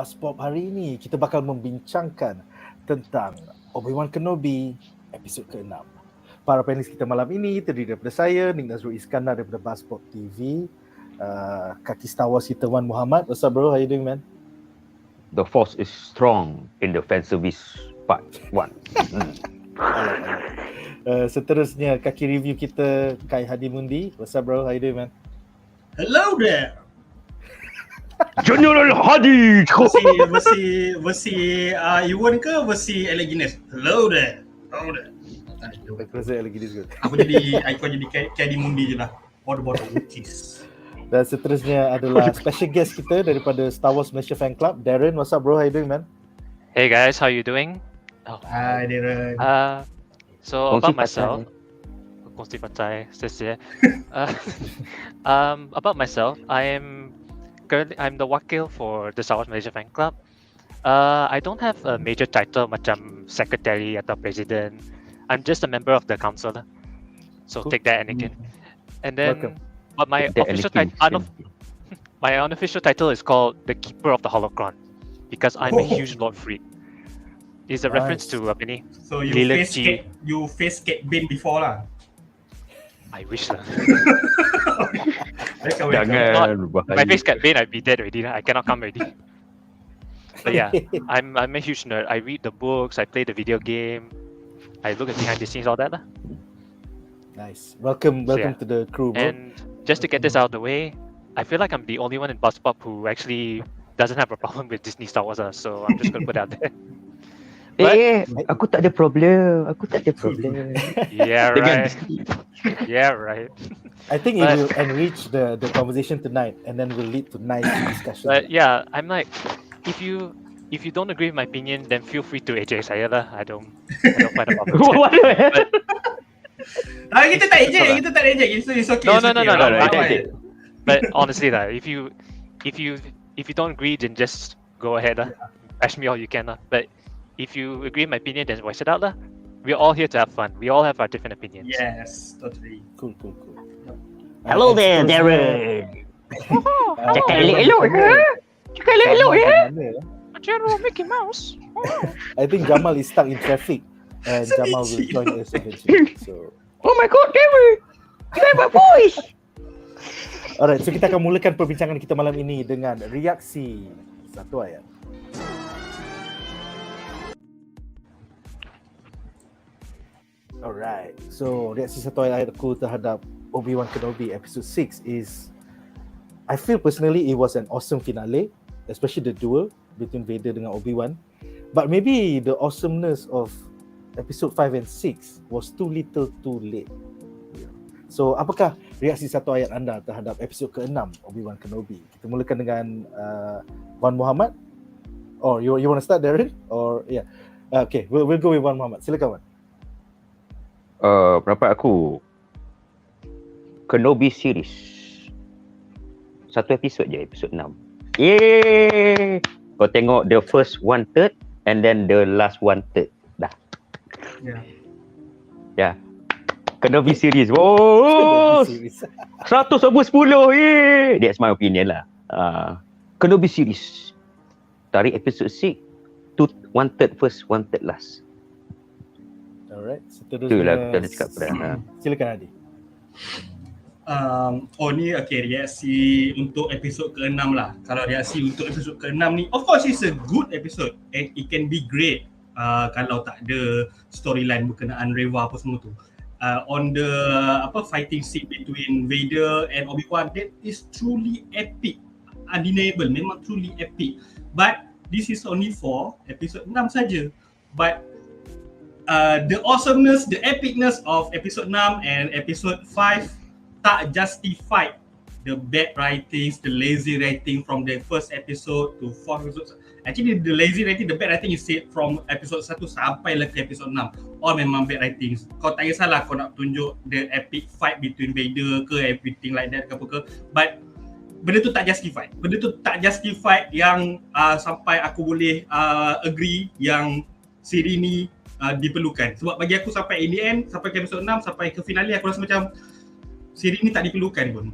BuzzPOP hari ini kita bakal membincangkan tentang Obi-Wan Kenobi episod ke-6. Para panelis kita malam ini terdiri daripada saya, Nadzru Iskandar daripada BuzzPOP TV, kaki Star Wars kita Wan Muhammad. What's up bro? How you doing man? The force is strong in the fan service part 1. Seterusnya kaki review kita Kai Hadimundi. What's up bro? How you doing man? Hello there. General Hadi. Versi Iwan ke versi Elegines? Hello there. Aku rasa lagi this good. Aku jadi Kadi Mundi je lah. All about the witches. Dan seterusnya adalah special guest kita daripada Star Wars Malaysia Fan Club, Darren. What's up bro? How you doing man? Hey guys, how you doing? Hi Darren. So about myself, Sesi. About myself, I'm the wakil for the Star Wars Malaysia Fan Club. I don't have a major title macam secretary atau president. I'm just a member of the council. So take that, Anakin. And then, but my unofficial title is called the Keeper of the Holocron because I'm a huge Lord freak. It's a reference to apa ni? So you face Cat Bane before lah. I wish lah. Jangan If I face Cat Bane, I'd be dead already. I cannot come already. But yeah, I'm a huge nerd. I read the books, I play the video game, I look at behind the scenes, all that lah. Nice. Welcome to the crew bro. And just to get this out of the way, I feel like I'm the only one in BuzzPOP who actually doesn't have a problem with Disney Star Wars, so I'm just gonna put it out there. Aku tak ada problem. Yeah, right. Yeah, right. I think it will enrich the conversation tonight and then will lead to nice discussion. But yeah, I'm like, if you don't agree with my opinion, then feel free to eject saya lah. I don't find a problem. Kita tak eject. It's okay. No. But honestly lah, if you don't agree, then just go ahead lah. Bash me all you can lah. But if you agree with my opinion, then voice it out lah. We're all here to have fun. We all have our different opinions. Yes, totally. Cool. Hello there, Darren. Cakap elok ya. Macam Mickey Mouse. I think Jamal is stuck in traffic and Jamal will join us eventually. So, Oh my god, Darren. You have a voice. alright, so kita akan mulakan perbincangan kita malam ini dengan reaksi satu ayat. Alright, so reaksi satu ayat aku terhadap Obi-Wan Kenobi episode 6 is, I feel personally it was an awesome finale, especially the duel between Vader dengan Obi-Wan. But maybe the awesomeness of episode 5 and 6 was too little too late. So apakah reaksi satu ayat anda terhadap episod ke-6 Obi-Wan Kenobi? Kita mulakan dengan Wan Muhammad. Or you want to start, Darren? Or yeah. Okay, we'll go with Wan Muhammad. Silakan Wan. Pendapat aku, Kenobi series satu episod je, episod 6. Yeay! Kau tengok the first 1/3 and then the last 1/3. Dah. Yeah. Kenobi series. Oh! 100/10. Yeay! That's my opinion lah. Kenobi series. Tarik episod 6 to 1/3 first, 1/3 last. Alright, seterusnya. Itulah kita ada cakap pada. Silakan Adi. Ni reaksi untuk episod ke-6 lah. Kalau reaksi untuk episod ke-6 ni, of course it's a good episode and it can be great kalau tak ada storyline berkenaan REVA apa semua tu. On the fighting scene between Vader and Obi-Wan, that is truly epic, undeniable, memang truly epic. But this is only for episode 6 saja. But the awesomeness, the epicness of episode 6 and episode 5 tak justified the bad writings, the lazy writing from the first episode to 4th episode. Actually the lazy writing, the bad writing is from episode 1 sampai ke episode 6. All memang bad writings. Kau tak kisahlah kau nak tunjuk the epic fight between Vader ke everything like that ke apa ke. But benda tu tak justified. Benda tu tak justified yang sampai aku boleh agree yang siri ni diperlukan. Sebab bagi aku sampai in the end, sampai ke episode 6, sampai ke finale, aku rasa macam siri ni tak diperlukan pun.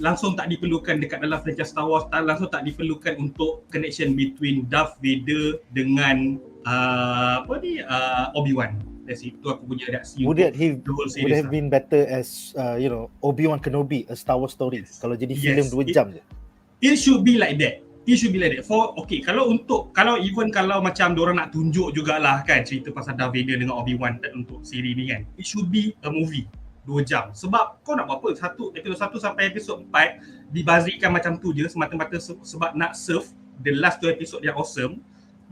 langsung tak diperlukan dekat dalam franchise Star Wars, langsung tak diperlukan untuk connection between Darth Vader dengan Obi-Wan. That's it. Itu aku punya reaksi Would untuk it the whole would series have been better as Obi-Wan Kenobi, a Star Wars story, kalau jadi filem 2 jam je? It should be like that. Kalau macam diorang nak tunjuk jugalah kan cerita pasal Darth Vader dengan Obi-Wan untuk siri ni kan, it should be a movie 2 jam. Sebab kau nak buat apa, episod 1 sampai episod 4 dibazirkan macam tu je semata-mata sebab nak serve the last 2 episod yang awesome.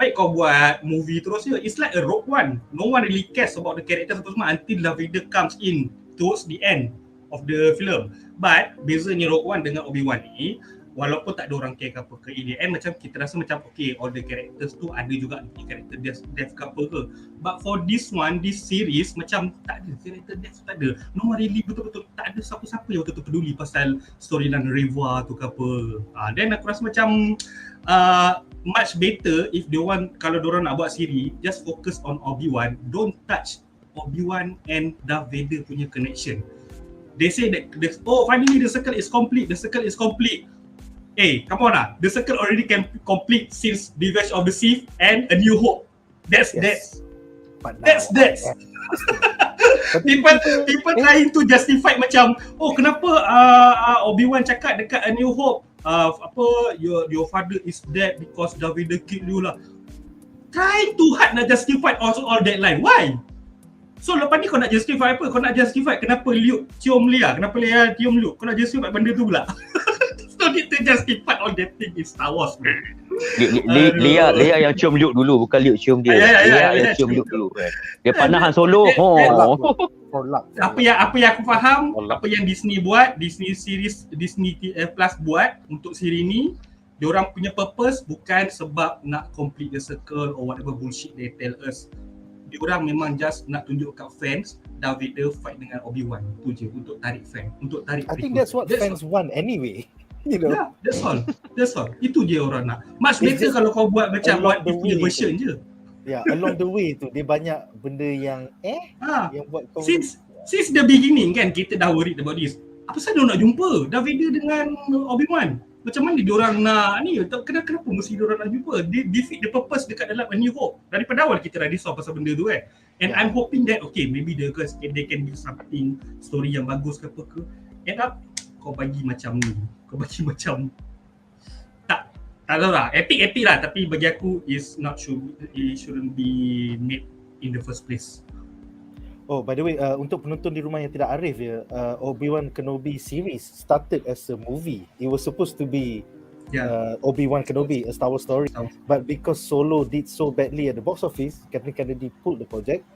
Baik kau buat movie terus je. It's like a Rogue One. No one really cares about the characters apa semua until Darth Vader comes in towards the end of the film. But bezanya Rogue One dengan Obi-Wan ni, walaupun tak ada orang care ke apa ke, in the end macam kita rasa macam okay, all the characters tu ada juga character death ke apa ke. But for this series macam tak ada character death, tak ada. No one really betul-betul, tak ada siapa-siapa yang betul-betul peduli pasal storyline REVA tu ke apa. Then aku rasa macam much better if kalau diorang nak buat siri, just focus on Obi-Wan, don't touch Obi-Wan and Darth Vader punya connection. They say that finally the circle is complete. Hey, come on lah. The circle already can complete since Revenge of the Sith and A New Hope. That's people trying to justify macam, kenapa Obi-Wan cakap dekat A New Hope your father is dead because Darth Vader killed you lah. Trying too hard nak justify all that line. Why? So lepas ni kau nak justify apa? Kau nak justify kenapa Luke cium Leia? Kenapa Leia cium Luke? Kau nak justify benda tu pula? So need to justify all that thing in Star Wars, bro. Leia yang cium Luke dulu, bukan Luke cium dia. Leia yang cium Luke dulu. Dia panah Han Solo. Apa yang aku faham, apa yang Disney buat, Disney series, Disney Plus buat untuk siri ni, diorang punya purpose bukan sebab nak complete the circle or whatever bullshit they tell us. Diorang memang just nak tunjuk kat fans Darth Vader fight dengan Obi-Wan. Tu je, untuk tarik fan, untuk tarik. I think that's what fans want anyway. Yeah, that's all. Itu je orang nak. Much better kalau kau buat macam what if punya version je. Yeah, along the way tu dia banyak benda yang yang buat kau since the beginning kan kita dah worried about this. Apa sahaja nak jumpa Darth Vader dengan Obi-Wan? Macam mana diorang nak ni? Kenapa mesti diorang nak jumpa? Defeat the purpose dekat dalam A New Hope. Daripada awal kita dah risau pasal benda tu kan. And I'm hoping that maybe they can do something story yang bagus ke apa ke. End up kau bagi macam ni. Kau bagi macam tak tahu lah. Epic lah, tapi bagi aku it shouldn't be made in the first place. Oh, by the way, untuk penonton di rumah yang tidak arif ya, Obi-Wan Kenobi series started as a movie. It was supposed to be Obi-Wan Kenobi, a Star Wars story. But because Solo did so badly at the box office, Kathleen Kennedy pulled the project.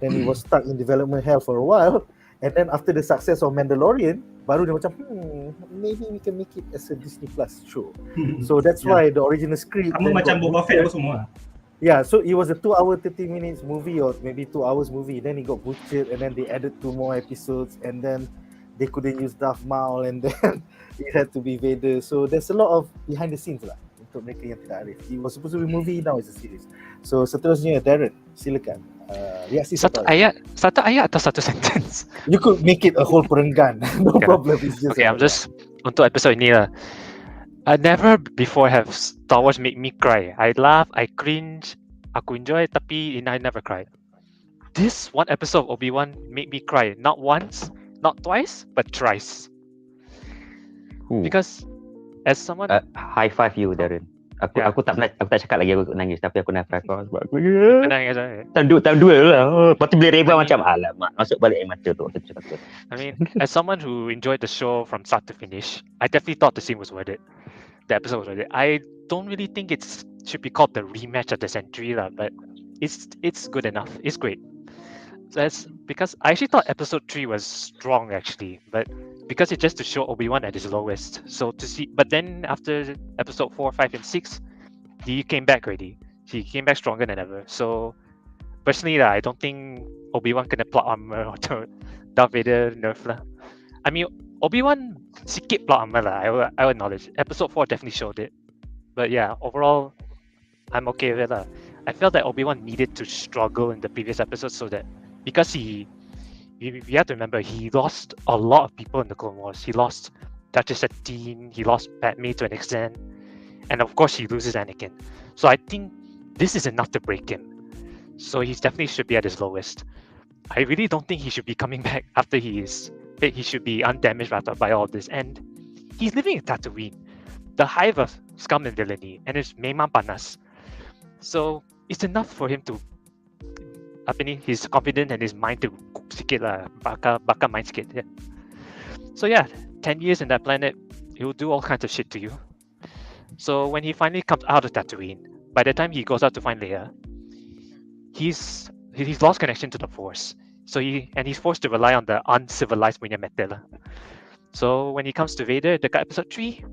Then it was stuck in development hell for a while. And then after the success of Mandalorian, baru dia macam, maybe we can make it as a Disney Plus show. So that's why the original script sama macam Boba Fett apa semua. Yeah, so it was a 2 hour 30 minutes movie or maybe 2 hours movie. Then it got butchered and then they added 2 more episodes and then they couldn't use Darth Maul and then it had to be Vader. So there's a lot of behind the scenes lah untuk mereka yang tidak arif. It was supposed to be a movie, now it's a series. So seterusnya Darren, silakan. Reaksi satu ayat atau satu sentence? You could make it a whole perenggan. No problem. It's just I'm just untuk episode ni lah. I never before have Star Wars make me cry. I laugh, I cringe, aku enjoy, tapi I never cried. This one episode of Obi-Wan made me cry. Not once, not twice, but thrice. Because as someone high five you, Darren. Aku tak cakap lagi aku nangis, tapi aku nak five sebab aku nangis. Time duel lah. Lepas tu bila REVA macam alamak, masuk balik air mata tu. I mean, as someone who enjoyed the show from start to finish, I definitely thought the scene was worth it. The episode was worth it. I don't really think it should be called the rematch of the century lah, but it's good enough. It's great. So that's because I actually thought episode 3 was strong actually, but because it's just to show Obi-Wan at his lowest. So to see, but then after episode 4, 5, and 6, he came back already. He came back stronger than ever. So personally, I don't think Obi-Wan kena plot armor or Darth Vader nerf lah. I mean, Obi-Wan sikit plot armor lah. I would acknowledge. Episode 4 definitely showed it. But yeah, overall, I'm okay with it lah. I felt that Obi-Wan needed to struggle in the previous episodes so that because you have to remember he lost a lot of people in the Clone Wars. He lost Duchess Satine, he lost Padme to an extent, and of course he loses Anakin. So I think this is enough to break him. So he definitely should be at his lowest. I really don't think he should be coming back after he should be undamaged by all this. And he's living in Tatooine, the hive of scum and villainy, and it's memang panas. So it's enough for him to his confidence and his mind to sikit lah, baka mind sikit. Yeah. So yeah, 10 years in that planet, he will do all kinds of shit to you. So when he finally comes out of Tatooine, by the time he goes out to find Leia, he's lost connection to the Force. So he's forced to rely on the uncivilized punya metal. So when he comes to Vader, dekat episode 3,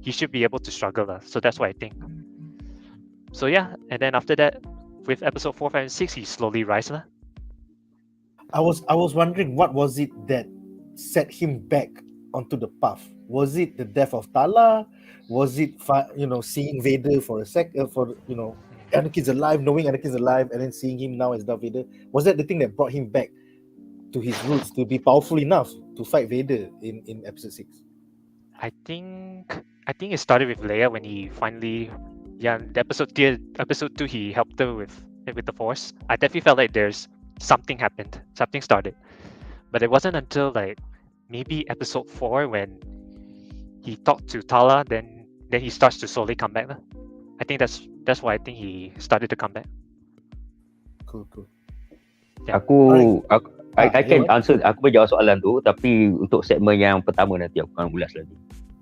he should be able to struggle. So that's what I think. So yeah, and then after that, with episode 4, 5, and 6, he slowly rises. I was wondering, what was it that set him back onto the path? Was it the death of Tala? Was it seeing Vader for a second, Anakin's alive, knowing Anakin's alive, and then seeing him now as Darth Vader? Was that the thing that brought him back to his roots, to be powerful enough to fight Vader in episode 6? I think it started with Leia when he finally, the episode 2, he helped her with the Force. I definitely felt like there's something happened, something started, but it wasn't until like maybe episode 4 when he talked to Tala, then he starts to slowly come back. I think that's why I think he started to come back. Cool. Yeah. I can answer, aku boleh jawab soalan tu, tapi untuk segmen yang pertama nanti aku akan ulas lagi.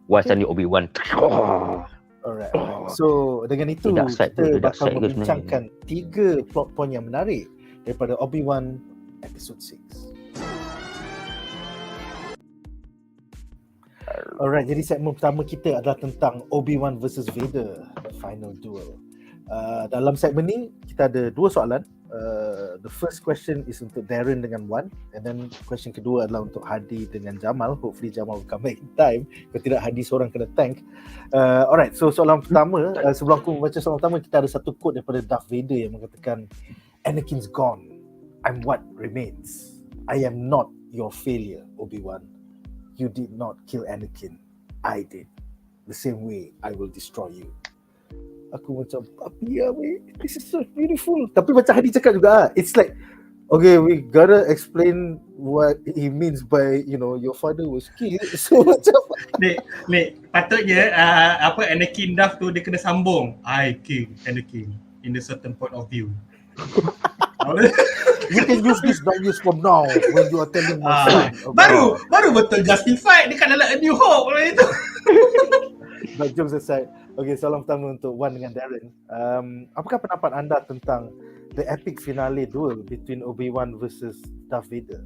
What's Obi-Wan? Alright. So dengan itu kita bakal membincangkan 3 plot point yang menarik daripada Obi-Wan episode 6. Alright, jadi segmen pertama kita adalah tentang Obi-Wan versus Vader, the final duel. Dalam segmen ni kita ada 2 soalan. The first question is untuk Darren dengan Wan, and then question kedua adalah untuk Hadi dengan Jamal. Hopefully Jamal will come back in time. Kalau tidak, Hadi seorang kena tank. Alright, so soalan pertama, sebelum aku membaca soalan pertama, kita ada satu quote daripada Darth Vader yang mengatakan, "Anakin's gone, I'm what remains. I am not your failure, Obi-Wan. You did not kill Anakin, I did. The same way I will destroy you." Aku macam, this is so beautiful. Tapi macam Hadi cakap juga, it's like, okay, we gotta explain what he means by, your father was killed. So macam Nek, patutnya Anakin Darth tu dia kena sambung, I killed Anakin in a certain point of view. you can use this values from now when you are telling my son. Baru betul justified dekat dalam A New Hope lah itu. But jokes aside, okay, soalan pertama untuk Wan dengan Darren. Apakah pendapat anda tentang the epic finale duel between Obi-Wan versus Darth Vader?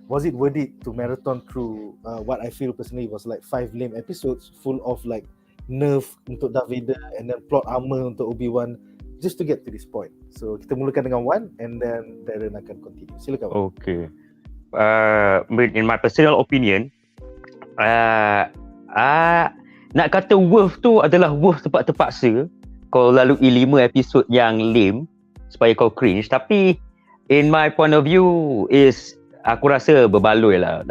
Was it worth it to marathon through what I feel personally was like 5 lame episodes full of like nerf untuk Darth Vader and then plot armor untuk Obi-Wan just to get to this point? So kita mulakan dengan Wan and then Darren akan continue. Silakan Wan. Okay. In my personal opinion, nak kata worth tu adalah worth terpaksa kau lalui 5 episod yang lame supaya kau cringe, tapi in my point of view is aku rasa berbaloi lah.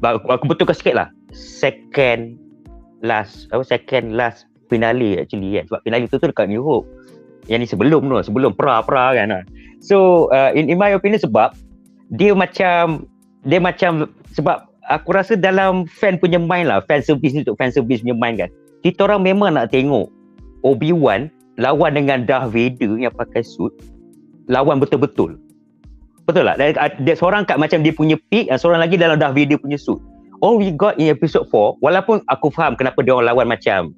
Aku betulkan sikit lah, second last finale actually kan, sebab finale tu dekat New Hope, yang ni sebelum pra kan. So in my opinion, sebab dia macam sebab aku rasa dalam fan punya mind lah, fan service punya mind kan, kita orang memang nak tengok Obi-Wan lawan dengan Darth Vader yang pakai suit, lawan betul-betul. Betul tak? Dia seorang kat macam dia punya peak, dan seorang lagi dalam Darth Vader punya suit. All we got in episode 4, walaupun aku faham kenapa dia orang lawan macam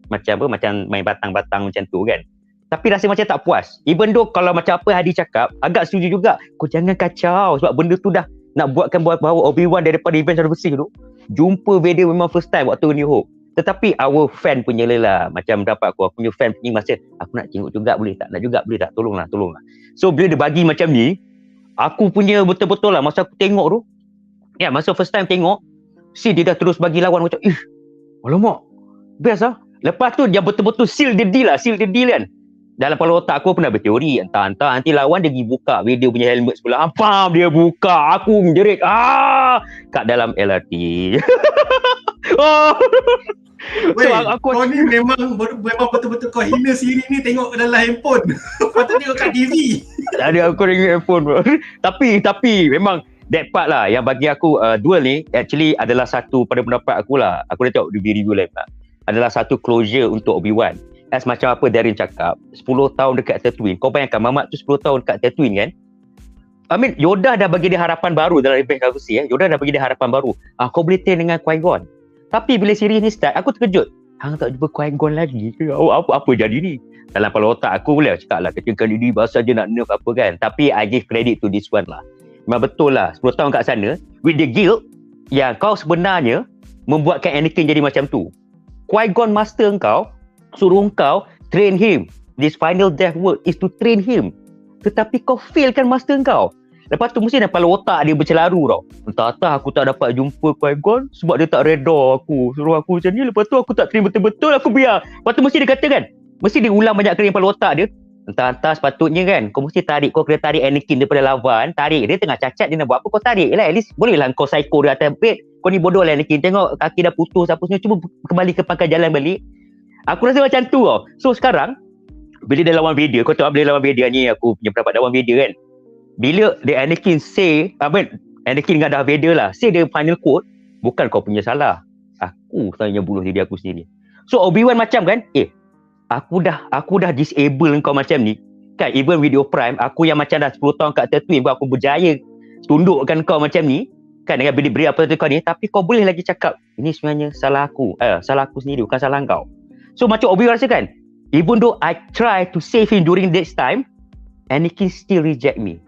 main batang-batang macam tu kan, tapi rasa macam tak puas. Even though kalau macam apa Hadi cakap, agak setuju juga, kau jangan kacau sebab benda tu dah nak buatkan bahawa Obi-Wan daripada Revenge of the Sith tu jumpa Vader memang first time waktu New Hope. Tetapi our fan punya Leila, macam dapat aku punya fan punya masa, aku nak tengok juga boleh tak, nak juga boleh tak, tolonglah. So bila dia bagi macam ni, aku punya betul-betul lah masa aku tengok tu, ya masa first time tengok, dia dah terus bagi lawan macam, alamak, best lah. Lepas tu dia betul-betul seal the deal kan. Dalam kepala otak aku pernah berteori, entah nanti lawan dia pergi buka Vader punya helmet sebelah, dia buka, aku menjerit kat dalam LRT. Oh. Weh, aku kau ni memang betul-betul kau hina Siri ni tengok dalam handphone. Patut tengok kat TV. ada aku dengan handphone bro. tapi memang that part lah yang bagi aku Duel ni actually adalah satu pada pendapat aku lah. Aku dah tengok review lain lah. Adalah satu closure untuk Obi-Wan. As macam apa Darren cakap, 10 tahun dekat Tatooine. Kau bayangkan Mamat tu 10 tahun dekat Tatooine kan? I mean, Yoda dah bagi dia harapan baru dalam Rebel Galaxy Yoda dah bagi dia harapan baru. Kau boleh train dengan Qui-Gon. Tapi bila series ni start, aku terkejut. Hang tak jumpa Qui-Gon lagi ke? Apa jadi ni? Dalam kepala otak aku boleh cakap lah ketika kali ni bahasa je nak nerf apa kan. Tapi I give credit to this one lah. Memang betul lah 10 tahun kat sana with the guilt yang kau sebenarnya membuatkan Anakin jadi macam tu. Qui-Gon master kau suruh kau train him. This final death work is to train him. Tetapi kau failkan master kau. Lepas tu mesti dalam kepala otak dia bercelaru tau. Entah-entah aku tak dapat jumpa Qui-Gon sebab dia tak reda aku. Suruh aku macam ni. Lepas tu aku tak train betul-betul, aku biar. Lepas tu mesti dia kata kan, mesti dia ulang banyak kali kepala otak dia. Entah-entah sepatutnya kan, kau mesti tarik, kau kena tarik Anakin daripada lawan. Tarik dia tengah cacat, dia nak buat apa, kau tarik lah. At least boleh lah kau psycho dia atas bed. Kau ni bodoh lah Anakin, tengok kaki dah putus apa semua, cuba kembali ke pangkal jalan balik. Aku rasa macam tu tau. So sekarang bila dia lawan Vader, kau tahu bila lawan Vader ni, aku punya pendapat lawan Vader kan, bila dia Anakin say, Anakin dengan Darth Vader lah, say dia final quote, bukan kau punya salah, aku tanya bunuh diri aku sendiri. So Obi-Wan macam kan, aku dah disable kau macam ni kan, even video prime aku yang macam dah 10 tahun kat Tatooine, aku berjaya tundukkan kau macam ni kan, dengan beri apa tu kau ni, tapi kau boleh lagi cakap ini sebenarnya salah aku sendiri, bukan salah kau. So macam Obi-Wan rasa kan, even though I try to save him during this time, Anakin still reject me.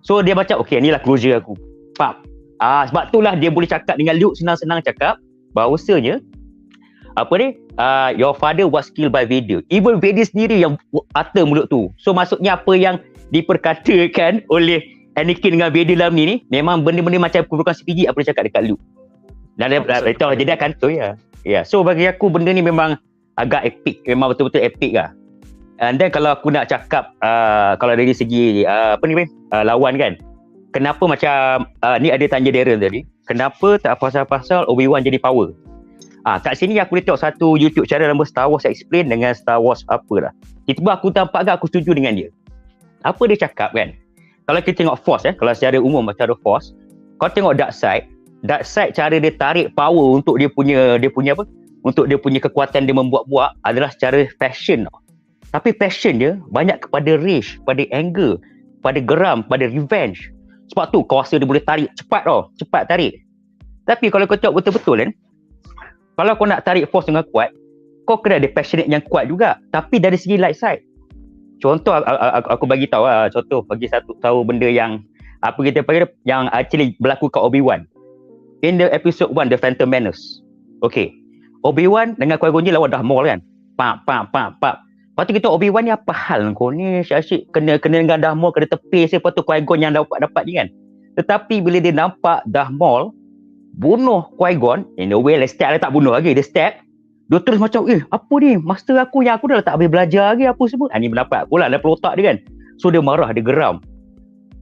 So dia macam okay, inilah closure aku. Sebab itulah dia boleh cakap dengan Luke, senang-senang cakap bahawasanya your father was killed by Vader. Even Vader sendiri yang utter mulut tu. So maksudnya apa yang diperkatakan oleh Anakin dengan Vader dalam ni memang benda-benda macam kurukan CPG apa dia cakap dekat Luke. Dan itu jadi akan tu ya. So bagi aku benda ni memang agak epic, memang betul-betul epic lah. And then kalau aku nak cakap kalau dari segi lawan kan, kenapa macam ni ada tanya Darren tadi, kenapa tak pasal-pasal Obi-Wan jadi power. Kat sini aku tengok satu YouTube channel nama Star Wars Explain dengan Star Wars apalah. Tiba-tiba aku nampak aku setuju dengan dia. Apa dia cakap kan, kalau kita tengok Force kalau secara umum cara Force, kau tengok Dark Side cara dia tarik power untuk dia punya apa, untuk dia punya kekuatan dia membuat-buat adalah secara passion. Tapi passion dia banyak kepada rage, pada anger, pada geram, pada revenge. Sebab tu kau rasa dia boleh tarik cepat tarik. Tapi kalau kau tengok betul-betul kan, kalau kau nak tarik Force dengan kuat, kau kena ada passionate yang kuat juga. Tapi dari segi light side, contoh aku bagi tahu contoh bagi tahu benda yang apa kita panggil yang actually berlaku kat Obi-Wan. In the episode 1 The Phantom Menace. Okay, Obi-Wan dengan Qui-Gon lawan Darth Maul kan. Lepas tu kita Obi-Wan ni apa hal kau ni asyik kena dengan Darth Maul, kena tepis lepas tu Qui-Gon yang dapat ni kan. Tetapi bila dia nampak Darth Maul bunuh Qui-Gon, in a way setiap dia tak bunuh lagi, dia step, dia terus macam apa ni, master aku yang aku dah tak habis belajar lagi apa semua. Ni pendapat aku lah dalam otak dia kan. So dia marah, dia geram.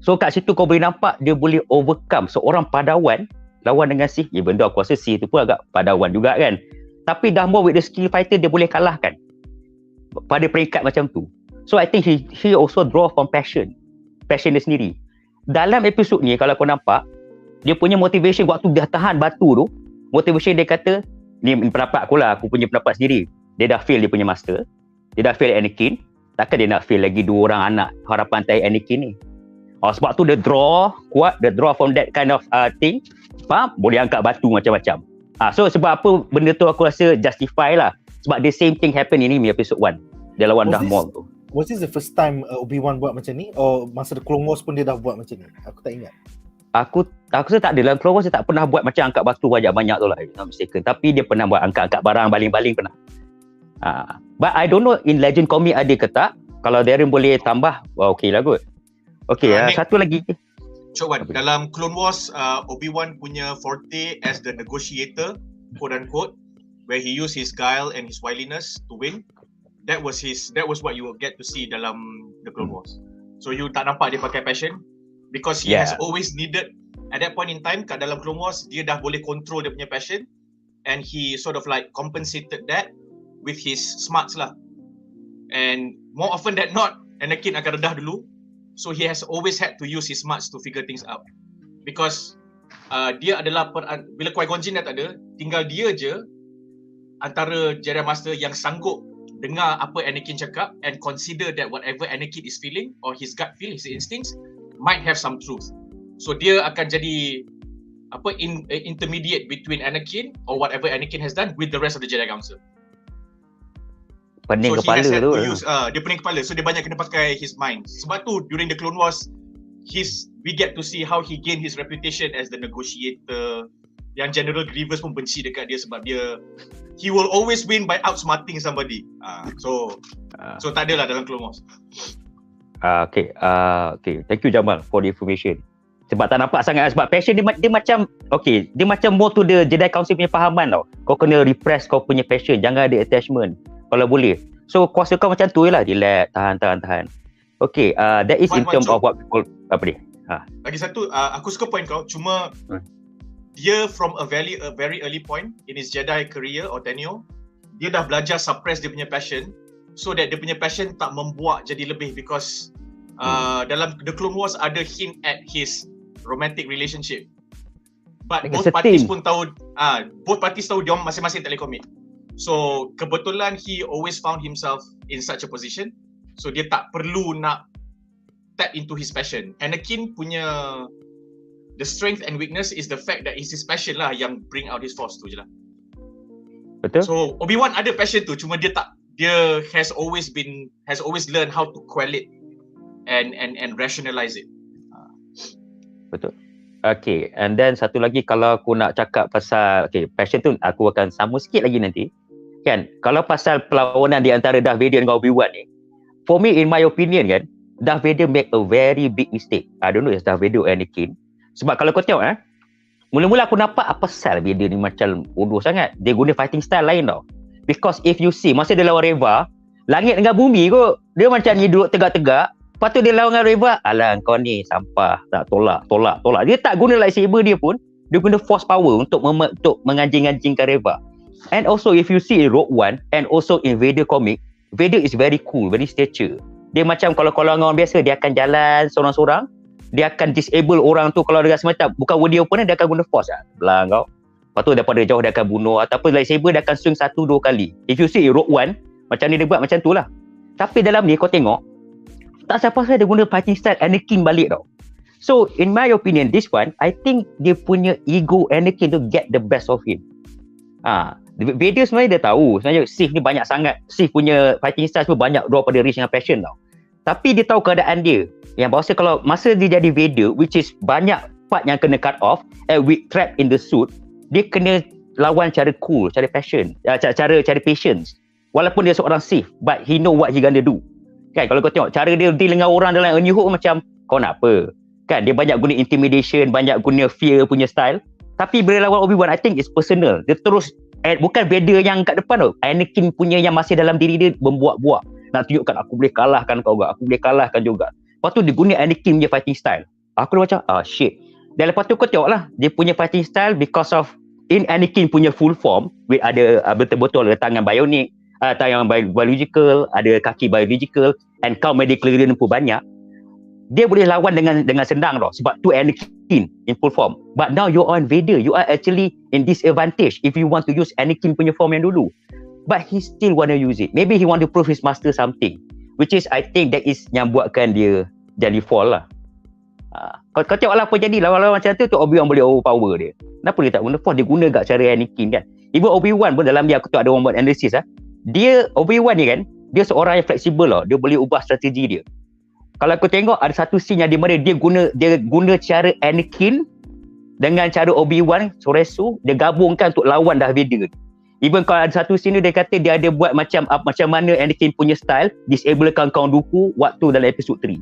So kat situ kau boleh nampak dia boleh overcome seorang padawan lawan dengan Sith. Benda aku rasa Sith tu pun agak padawan juga kan. Tapi Darth Maul with the skill fighter dia boleh kalahkan pada peringkat macam tu. So I think he also draw from passion dia sendiri. Dalam episod ni kalau kau nampak, dia punya motivation waktu dia tahan batu tu, motivation dia kata, ni pendapat aku lah, aku punya pendapat sendiri, dia dah fail dia punya master, dia dah fail Anakin, takkan dia nak fail lagi 2 orang anak harapan tai Anakin ni. Sebab tu dia draw kuat, dia draw from that kind of thing, boleh angkat batu macam-macam. So sebab apa benda tu aku rasa justify lah. Sebab the same thing happen ini episode 1. Dia lawan Darth Maul tu. Was this the first time Obi-Wan buat macam ni? Or masa The Clone Wars pun dia dah buat macam ni? Aku tak ingat. Aku rasa tak ada. Dalam Clone Wars dia tak pernah buat macam angkat batu banyak tu lah. Not mistaken. Tapi dia pernah buat angkat-angkat barang, baling-baling pernah. But I don't know in Legend Comic ada ke tak. Kalau Darren boleh tambah, okay lah kot. Okay, satu lagi. Cok, dalam Clone Wars, Obi-Wan punya forte as the negotiator, quote unquote, where he used his guile and his wiliness to win. That was what you will get to see dalam the Clone Wars. So you tak nampak dia pakai passion because he has always needed at that point in time kat dalam Clone Wars, dia dah boleh control dia punya passion and he sort of like compensated that with his smarts lah. And more often than not, Anakin akan redah dulu. So he has always had to use his smarts to figure things out. Because dia adalah bila Qui-Gon Jinn dah tak ada, tinggal dia je antara Jedi Master yang sanggup dengar apa Anakin cakap and consider that whatever Anakin is feeling or his gut feel, his instincts might have some truth. So dia akan jadi intermediate between Anakin or whatever Anakin has done with the rest of the Jedi Council. Pening So kepala he has had tu. to use, dia pening kepala, so dia banyak kena pakai his mind. Sebab tu during the Clone Wars, we get to see how he gained his reputation as the negotiator. Yang General Grievous pun benci dekat dia sebab he will always win by outsmarting somebody. So tak adalah dalam Clone Wars. Okay. Thank you Jamal for the information. Sebab tak nampak sangat, sebab passion dia macam dia macam more to the Jedi Council punya fahaman tau. Kau kena repress kau punya passion, jangan ada attachment kalau boleh. So kuasa kau macam tu je lah, relax, tahan. Okay, that is in terms of what we call apa dia? Lagi satu, aku suka point kau, cuma dia from a very early point in his Jedi career or tenure, dia dah belajar suppress dia punya passion so that dia punya passion tak membuak jadi lebih, because dalam The Clone Wars ada hint at his romantic relationship, but both parties pun tahu dia masing-masing tak boleh commit. So kebetulan he always found himself in such a position, so dia tak perlu nak tap into his passion. Anakin punya the strength and weakness is the fact that it's his passion lah yang bring out his force tu je lah. Betul. So Obi-Wan ada passion tu, cuma dia has always learned how to quell it and rationalize it. Betul. Okay, and then satu lagi kalau aku nak cakap pasal passion tu, aku akan sambung sikit lagi nanti. Kan, kalau pasal perlawanan di antara Darth Vader dengan Obi-Wan ni, for me in my opinion kan, Darth Vader make a very big mistake. I don't know if Darth Vader or Anakin. Sebab kalau kau tengok mula-mula aku nampak apa pasal Vader ni macam bodoh sangat. Dia guna fighting style lain tau. Because if you see, masa dia lawan REVA, langit dengan bumi kot, dia macam ni duduk tegak-tegak. Lepas tu dia lawan dengan REVA, alah kau ni sampah, tak tolak. Dia tak guna lightsaber dia pun, dia guna force power untuk menganjing-anjingkan REVA. And also if you see in Rogue One and also in Vader comic, Vader is very cool, very stature. Dia macam kalau lawan orang biasa, dia akan jalan seorang-seorang, dia akan disable orang tu. Kalau dia rasa macam bukan worthy opponent, dia akan guna force belah kau. Lepas tu daripada jauh dia akan bunuh, ataupun lightsaber dia akan swing 1-2 kali. If you see in Rogue One, macam ni dia buat macam tu lah. Tapi dalam ni kau tengok, tak siapa-siapa dia guna fighting style Anakin balik tau. So in my opinion, this one, I think dia punya ego Anakin tu get the best of him. Vader sebenarnya dia tahu sebenarnya Sith ni banyak sangat, Sith punya fighting style semua banyak draw pada reach dengan passion tau. Tapi dia tahu keadaan dia, yang bahasa kalau masa dia jadi Vader, which is banyak part yang kena cut off and we trapped in the suit, dia kena lawan cara cool, cara passion, cara patience. Walaupun dia seorang Sith, but he know what he gonna do. Kan, kalau kau tengok cara dia deal dengan orang dalam A New Hope macam kau nak apa? Kan, dia banyak guna intimidation, banyak guna fear punya style. Tapi bila lawan Obi-Wan, I think it's personal. Dia terus bukan Vader yang kat depan tu, Anakin punya yang masih dalam diri dia membuat-buat. Nak tunjukkan aku boleh kalahkan kau juga, aku boleh kalahkan juga. Lepas tu dia guna Anakin punya fighting style. Aku dah macam shit. Dan lepas tu kau tengok lah, dia punya fighting style because of in Anakin punya full form, with ada betul-betul ada tangan bionik, tangan biological, ada kaki biological, and kau medical clearance pun banyak. Dia boleh lawan dengan senang tau, sebab tu Anakin in full form. But now you're on Vader, you are actually in disadvantage if you want to use Anakin punya form yang dulu. But he still want to use it. Maybe he want to prove his master something, which is I think that is yang buatkan dia jadi fall lah. Kau tengok lah apa jadi lawan-lawan macam tu Obi-Wan boleh overpower dia. Kenapa dia tak guna force? Dia guna kat cara Anakin kan. Even Obi-Wan pun dalam dia aku tengok ada orang buat analysis dia Obi-Wan ni kan, dia seorang yang fleksibel lah. Dia boleh ubah strategi dia. Kalau aku tengok ada satu scene yang di mana dia guna cara Anakin dengan cara Obi-Wan Soresu, dia gabungkan untuk lawan Darth Vader. Even kalau ada satu scene dia kata dia ada buat macam mana Anakin punya style, disablekan Count Dooku waktu dalam episod 3.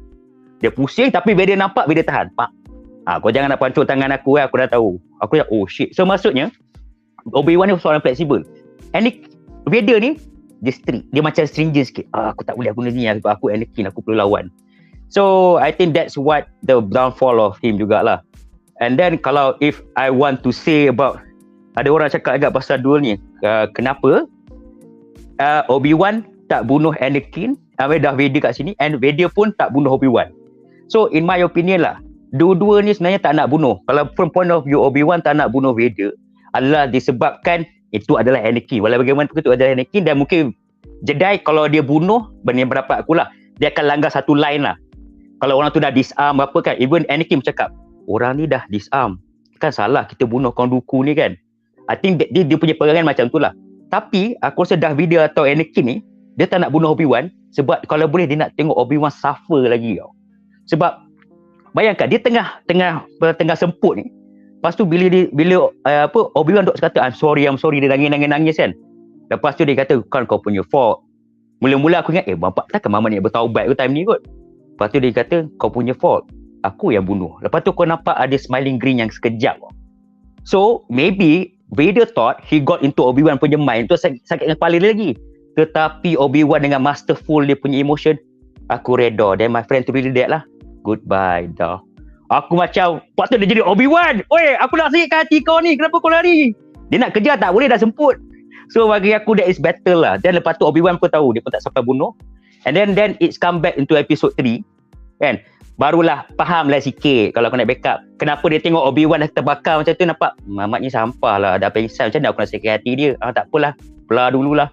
Dia pusing tapi Vader nampak, Vader tahan. Pak. Kau jangan nak pancung tangan aku dah tahu. Aku dah shit. So maksudnya Obi-Wan ni seorang fleksibel. Vader ni dia strict. Dia macam stringent sikit. Aku tak boleh guna ni sebab aku Anakin, aku perlu lawan. So I think that's what the downfall of him jugalah. And then kalau if I want to say about ada orang cakap agak pasal Duel ni. Kenapa Obi-Wan tak bunuh Anakin, Darth Vader kat sini, and Vader pun tak bunuh Obi-Wan. So in my opinion lah, dua-dua ni sebenarnya tak nak bunuh. Kalau from point of view Obi-Wan tak nak bunuh Vader adalah disebabkan itu adalah Anakin. Walau bagaimanapun itu adalah Anakin, dan mungkin Jedi kalau dia bunuh, benda yang pendapat aku lah, dia akan langgar satu line lah. Kalau orang tu dah disarm apa kan, even Anakin bercakap, orang ni dah disarm, kan salah kita bunuh Count Dooku ni kan. I think dia punya perangan macam tu lah. Tapi aku rasa Darth Vader atau Anakin ni, dia tak nak bunuh Obi-Wan sebab kalau boleh dia nak tengok Obi-Wan suffer lagi tau. Sebab bayangkan dia tengah semput ni. Lepas tu bila Obi-Wan duk kata I'm sorry dia nangis kan. Lepas tu dia kata kan kau punya fault. Mula-mula aku ingat bapak takkan mama ni bertaubat ke time ni kot. Lepas tu dia kata kau punya fault. Aku yang bunuh. Lepas tu kau nampak ada smiling grin yang sekejap. So maybe Vader thought he got into Obi-Wan punya mind tu sakit dengan kepala dia lagi. Tetapi Obi-Wan dengan masterful dia punya emotion, aku reda. Then my friend tu really dead lah. Goodbye dah. Aku macam waktu dia jadi Obi-Wan. Oi, aku nak sakitkan hati kau ni. Kenapa kau lari? Dia nak kejar tak boleh, dah semput. So bagi aku that is better lah. Dan lepas tu Obi-Wan pun tahu dia pun tak sampai bunuh. And then it's come back into episode 3. Kan? Barulah faham lah sikit kalau aku nak backup. Kenapa dia tengok Obi-Wan dah terbakar macam tu, nampak mamat ni sampah lah. Dah pengsan macam mana aku nak sakit hati dia. Tak apalah. Belah dululah.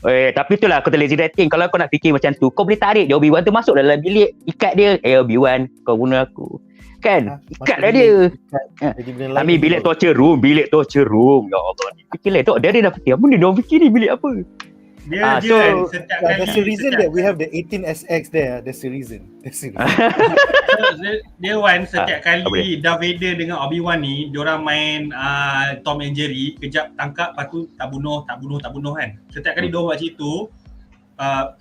Tapi itulah kata lazy writing. Kalau kau nak fikir macam tu, kau boleh tarik dia Obi-Wan tu masuk dalam bilik, ikat dia. Obi-Wan, kau bunuh aku. Kan? Ikat lah dia. Ambil bilik torture room. Ya Allah. Fikirlah tu. Dia dah fikir, apa ni dia orang fikir ni bilik apa? Dia setiap kali there's a reason that we have the 18SX there. There's a reason. Dia setiap kali Darth Vader dengan Obi-Wan ni, diorang main Tom and Jerry, kejap tangkap, lepas tu tak bunuh kan. Setiap kali diorang buat macam tu,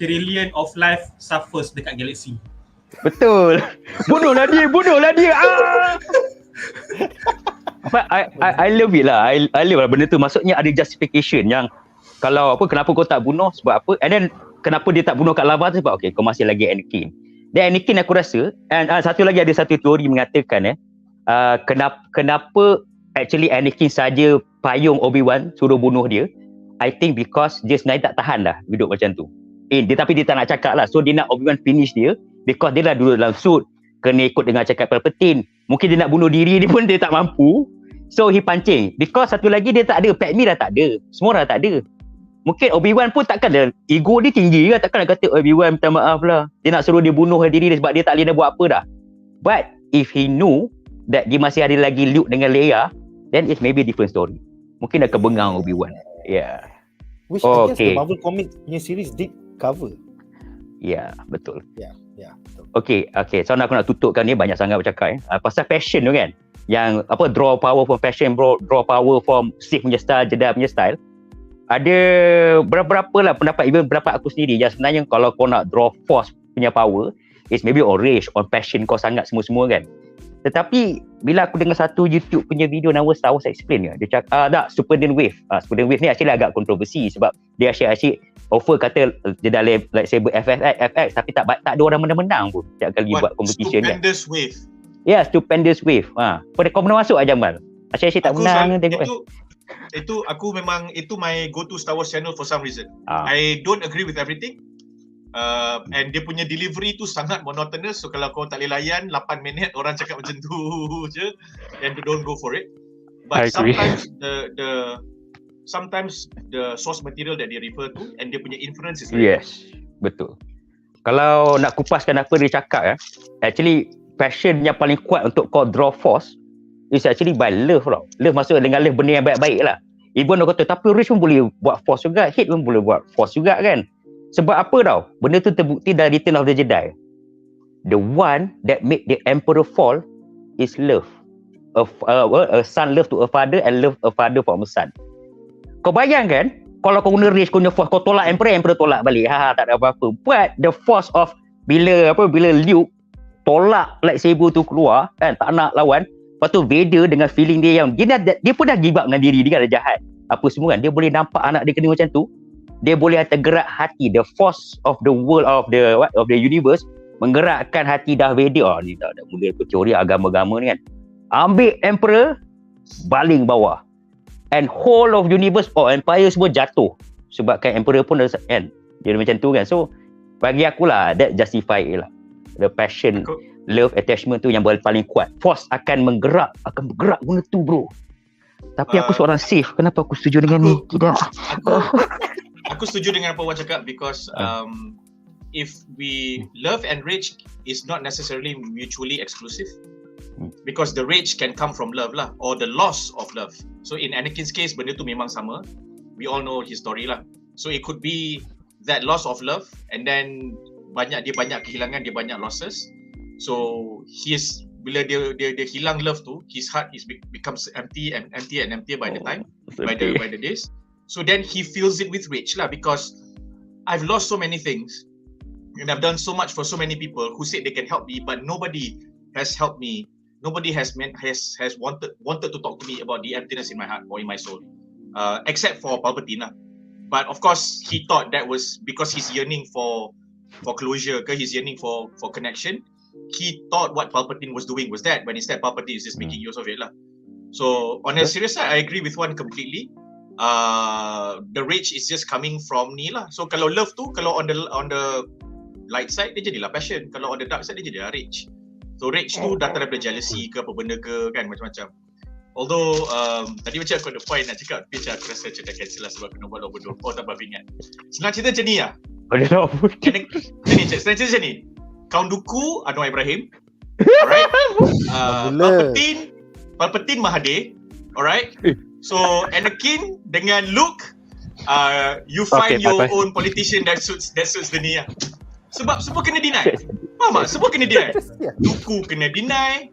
trillion of life suffers dekat galaksi. Betul. Bunuhlah dia. I love it lah. I love lah benda tu. Maksudnya ada justification yang kalau kenapa kau tak bunuh, sebab apa, and then kenapa dia tak bunuh kat lava tu, sebab kau masih lagi Anakin. Dan Anakin aku rasa, and satu teori mengatakan kenapa actually Anakin saja payung Obi-Wan suruh bunuh dia. I think because dia sebenarnya tak tahan dah hidup macam tu. Tapi dia tak nak cakap lah. So dia nak Obi-Wan finish dia, because dia dah duduk dalam suit, kena ikut dengan cakap Palpatine. Mungkin dia nak bunuh diri dia pun dia tak mampu. So he pancing. Because satu lagi dia tak ada, Padme dah tak ada, semua dah tak ada. Mungkin Obi-Wan pun takkan ada, ego dia tinggi kan, takkan nak kata Obi-Wan minta maaf lah, dia nak suruh dia bunuh diri dia sebab dia tak boleh nak buat apa dah. But if he knew that dia masih ada lagi Luke dengan Leia, then it's maybe a different story. Mungkin akan bengang Obi-Wan. Yeah. Which I guess the Marvel Comics punya series did cover. Yeah, betul. Yeah, betul. Okay, so aku nak tutupkan ni, banyak sangat bercakap pasal passion tu kan, yang draw power from passion, draw power from Sith punya style, Jedi punya style. Ada berapa lah pendapat, even pendapat aku sendiri yang sebenarnya kalau kau nak draw force punya power, it's maybe on rage, on passion kau sangat semua-semua kan. Tetapi bila aku dengar satu YouTube punya video nama Star Wars Explain dia cakap Superdent Wave. Superdent Wave ni actually agak kontroversi sebab dia asyik offer kata dia dah lightsaber FX tapi tak ada orang menang pun setiap kali buat competition ni. Stupendous Wave. Ya, Stupendous Wave. Kau pernah masuk Jamal? Asyik tak menang tengok. Itu aku memang itu my go to Star Wars channel for some reason. I don't agree with everything. And dia punya delivery tu sangat monotonous. So kalau kau tak boleh layan 8 minit orang cakap macam tu je, then don't go for it. But sometimes the source material that they refer to and dia punya inference is yes, betul. Kalau nak kupaskan apa dia cakap actually passion yang paling kuat untuk kau draw force is actually by love tau. Love maksud dengan love benda yang baik-baik lah. Even orang kata tapi Rich pun boleh buat force juga, hate pun boleh buat force juga kan. Sebab apa tau, benda tu terbukti dari Return of the Jedi. The one that make the Emperor fall is love. A son love to a father and love a father for a son. Kau bayangkan kalau kau guna Rich, kau guna force, kau tolak Emperor tolak balik. Tak ada apa-apa. But the force of bila Luke tolak lightsaber tu keluar kan, tak nak lawan. Lepas tu Vader dengan feeling dia yang dia pun dah give up dengan diri dia kan, dah jahat apa semua kan, dia boleh nampak anak dia kena macam tu, dia boleh tergerak hati, the force of the world of the universe menggerakkan hati Darth Vader. Ni tak ada mula teori agama-agama ni kan, ambil Emperor baling bawah, and whole of universe or empire semua jatuh sebabkan emperor pun dah kan. Jadi macam tu kan. So bagi aku lah, that justify it lah. The passion, love, attachment tu yang paling kuat. Force akan bergerak guna tu bro. Tapi aku seorang safe. Kenapa aku setuju dengan ni? Tidak. Aku setuju dengan apa Wan cakap because if we love and rage is not necessarily mutually exclusive. Because the rage can come from love lah, or the loss of love. So in Anakin's case, benda tu memang sama. We all know his story lah. So it could be that loss of love, and then dia banyak kehilangan, dia banyak losses. So bila dia hilang love tu, his heart becomes empty by the time, by the days. So then he feels it with rage lah, because I've lost so many things, and I've done so much for so many people who said they can help me, but nobody has helped me. Nobody has wanted to talk to me about the emptiness in my heart or in my soul, except for Palpatine lah. But of course, he thought that was because he's yearning for closure, he's yearning for connection. He thought what Palpatine was doing was that, but instead Palpatine is just making use of it lah. So on a serious side, I agree with Wan completely. The rage is just coming from ni lah. So kalau love tu, kalau on the light side dia jadilah passion, kalau on the dark side dia jadilah rage. So rage tu datang daripada jealousy ke apa benda ke kan, macam-macam. Although tadi macam aku ada point nak cakap, tapi aku rasa macam dah cancel lah sebab kena buat bodoh. Oh tak apa ingat. Senang cerita macam ni lah. Senang cerita macam ni. Kaum Dooku Anwar Ibrahim. Alright. Palpatine Mahathir. Alright. So Anakin dengan Luke, you find your own politician that suits the ni lah. Sebab semua kena deny. Faham tak? Semua kena deny. Dooku kena deny.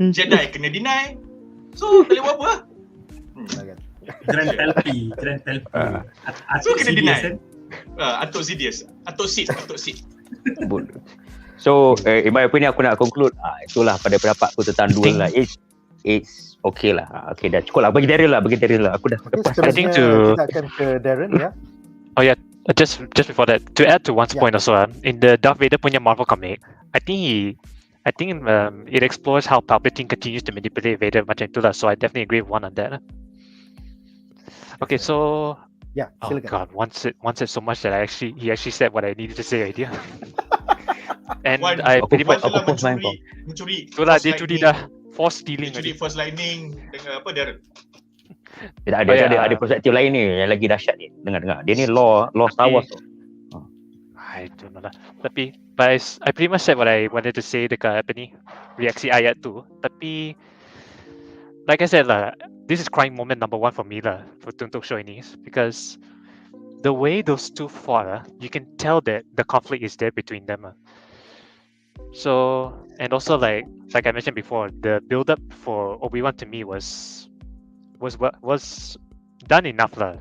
Jedi kena deny. So tak boleh buat apa lah. Grand Telpi. So kena deny. Atuk Sidious. Atuk Sid. So in my opinion, aku nak conclude itulah pada pendapat aku tentang Duel lah. It's okay lah. Okay dah cukup lah. Bagi Darren lah. Aku dah lepas. I think kita akan ke Darren ya. Oh yeah, just before that, to add to one's point also, in the Darth Vader punya Marvel comic, I think it explores how Palpatine continues to manipulate Vader macam itulah. So I definitely agree with one on that. Okay, so silakan. Oh god, one said so much that he actually said what I needed to say already. And I pretty much mencuri. Itulah dia curi dah. Force stealing. Mencuri First Lightning dengan apa Darren? Ada perspektif lain ni yang lagi dahsyat ni. Dengar. Dia ni law Star Wars tu. I don't know lah. Tapi I pretty much said what I wanted to say dekat apa ni, reaksi ayat tu. Tapi like I said lah, this is crying moment number 1 for me lah for Untuk show ini, because the way those two fought, you can tell that the conflict is there between them. So, and also like I mentioned before, the build up for Obi-Wan to me was done enough lah.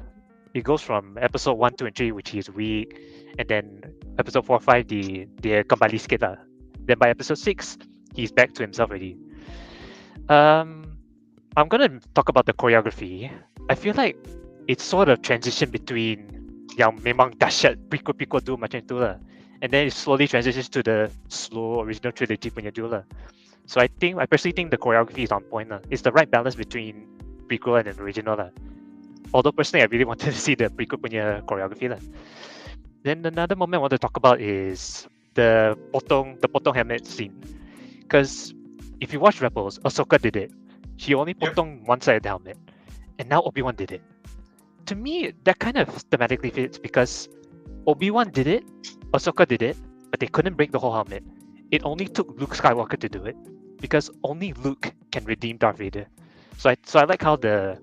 It goes from episode 1, 2 and 3 which he is weak, and then episode 4, 5 dia kembali sikit lah. Then by episode 6 he's back to himself already. I'm gonna talk about the choreography. I feel like it's sort of transition between yang memang dahsyat prequel tu macam tu lah, and then it slowly transitions to the slow original trilogy punya Duel lah. So I personally think the choreography is on point lah. It's the right balance between prequel and original lah. Although personally I really wanted to see the prequel punya choreography lah. Then another moment I want to talk about is the potong helmet scene. Because if you watch Rebels, Ahsoka did it. She only potong one side of the helmet, and now Obi-Wan did it. To me, that kind of thematically fits because Obi-Wan did it, Ahsoka did it, but they couldn't break the whole helmet. It only took Luke Skywalker to do it, because only Luke can redeem Darth Vader. So I like how the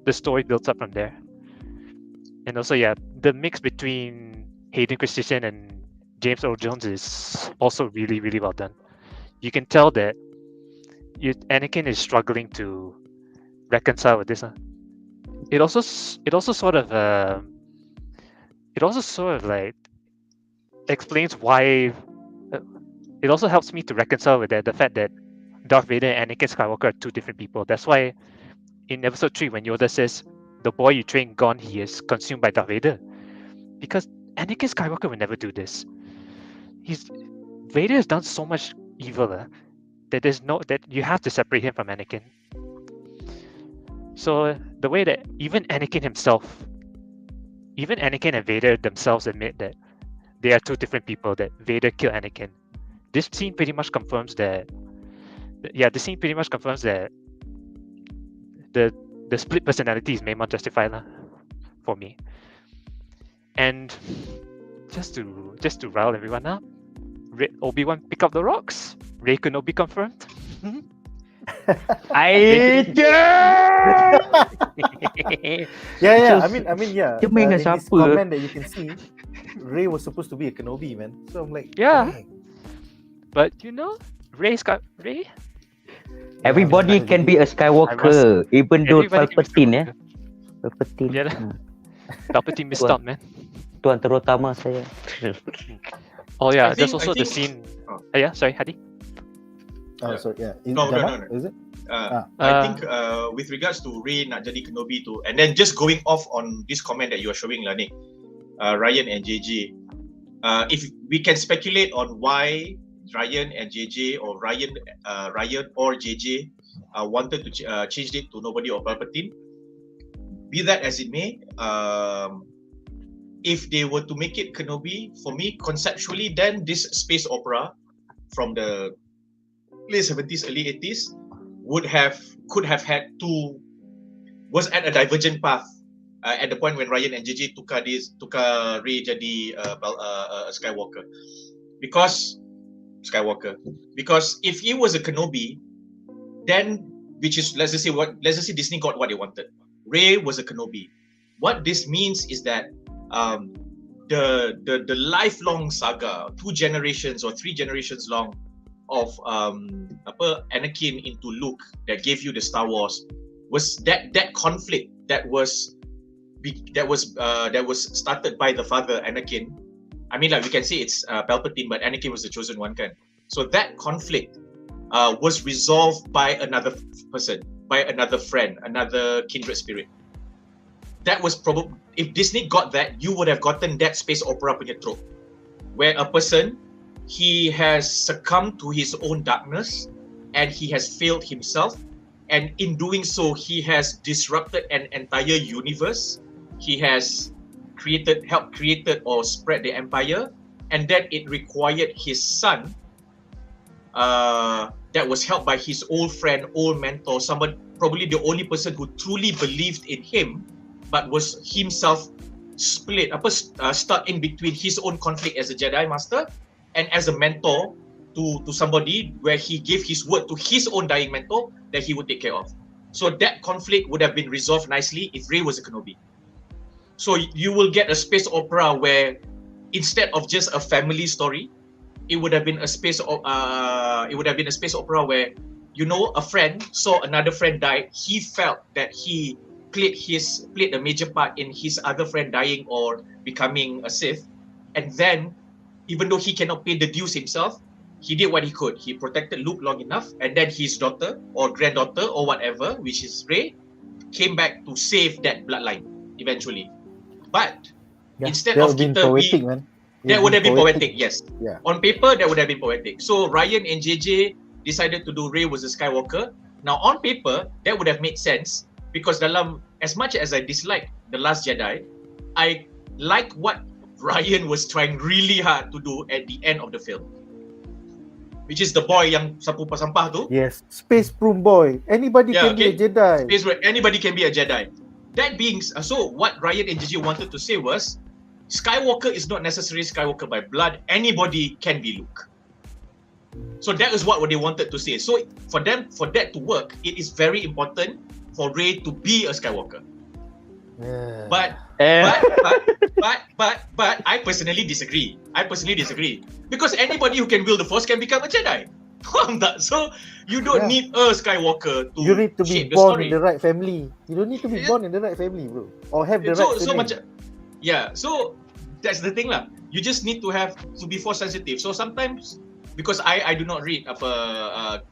story builds up from there. And also, the mix between Hayden Christensen and James Earl Jones is also really, really well done. You can tell that Anakin is struggling to reconcile with this. It also sort of like explains why. It also helps me to reconcile with the fact that Darth Vader and Anakin Skywalker are two different people. That's why in episode 3 when Yoda says, "The boy you trained gone, he is consumed by Darth Vader," because Anakin Skywalker will never do this. Vader has done so much evil that you have to separate him from Anakin. So the way that even Anakin and Vader themselves admit that they are two different people, that Vader killed Anakin. This scene pretty much confirms that. Yeah, this scene pretty much confirms that the split personality is may not justified for me. And just to rile everyone up, Obi-Wan pick up the rocks. Rey Kenobi confirmed. Yeah. I mean, yeah. Dia main dengan In this siapa? comment that you can see, Rey was supposed to be a Kenobi, man. So I'm like, Yeah. dang. But you know, Rey. Everybody can be a Skywalker, even though Everybody can be Palpatine Palpatine. Yeah lah. Palpatine missed out, man. Tuan terutama saya. Oh yeah, I there's think- also I the think- scene. Oh. Yeah, sorry, Hadi. Oh, sorry, yeah. Is No. Is it? I think with regards to Rey nak jadi Kenobi tu, and then just going off on this comment that you are showing lah, Nick, Ryan and JJ, if we can speculate on why Ryan and JJ or Ryan or JJ wanted to change it to nobody or Palpatine, be that as it may, if they were to make it Kenobi, for me conceptually, then this space opera from the late 70s, early 80s could have had was at a divergent path at the point when Ryan and JJ tukar Rey jadi Skywalker, because if he was a Kenobi, then which is let's just say Disney got what they wanted. Rey was a Kenobi. What this means is that the lifelong saga, 2 generations or 3 generations long of Anakin into Luke that gave you the Star Wars was that conflict that was started by the father Anakin. I mean, like we can say it's Palpatine, but Anakin was the chosen one, kan? So that conflict was resolved by another person, by another friend, another kindred spirit. That was probably, if Disney got that, you would have gotten that space opera punya trope, where a person, he has succumbed to his own darkness and he has failed himself, and in doing so he has disrupted an entire universe. He has helped create or spread the empire, and then it required his son that was helped by his old friend, old mentor, somebody, probably the only person who truly believed in him, but was himself stuck in between his own conflict as a Jedi Master and as a mentor to somebody, where he gave his word to his own dying mentor that he would take care of. So that conflict would have been resolved nicely if Rey was a Kenobi. So you will get a space opera where instead of just a family story, it would have been a space opera where, you know, a friend saw another friend die. He felt that he played a major part in his other friend dying or becoming a Sith, and then, even though he cannot pay the dues himself, he did what he could. He protected Luke long enough, and then his daughter or granddaughter or whatever, which is Rey, came back to save that bloodline eventually. But instead of kita poetic, man. That would have been poetic, yes. Yeah. On paper, that would have been poetic. So Ryan and JJ decided to do Rey was a Skywalker. Now on paper, that would have made sense, because as much as I dislike The Last Jedi, I like what Ryan was trying really hard to do at the end of the film, which is the boy yang sapu sampah tu. Yes, Space Broom Boy. Anybody can be a Jedi. Space where anybody can be a Jedi. That being so, what Ryan and JJ wanted to say was, Skywalker is not necessarily Skywalker by blood. Anybody can be Luke. So that is what they wanted to say. So for that to work, it is very important for Rey to be a Skywalker. Yeah. But I personally disagree. Because anybody who can wield the Force can become a Jedi. So you don't need a Skywalker to you need to be shape the born story. in the right family. You don't need to be born in the right family, bro, or have the right family. So that's the thing lah. You just need to be Force sensitive. So sometimes, because I do not read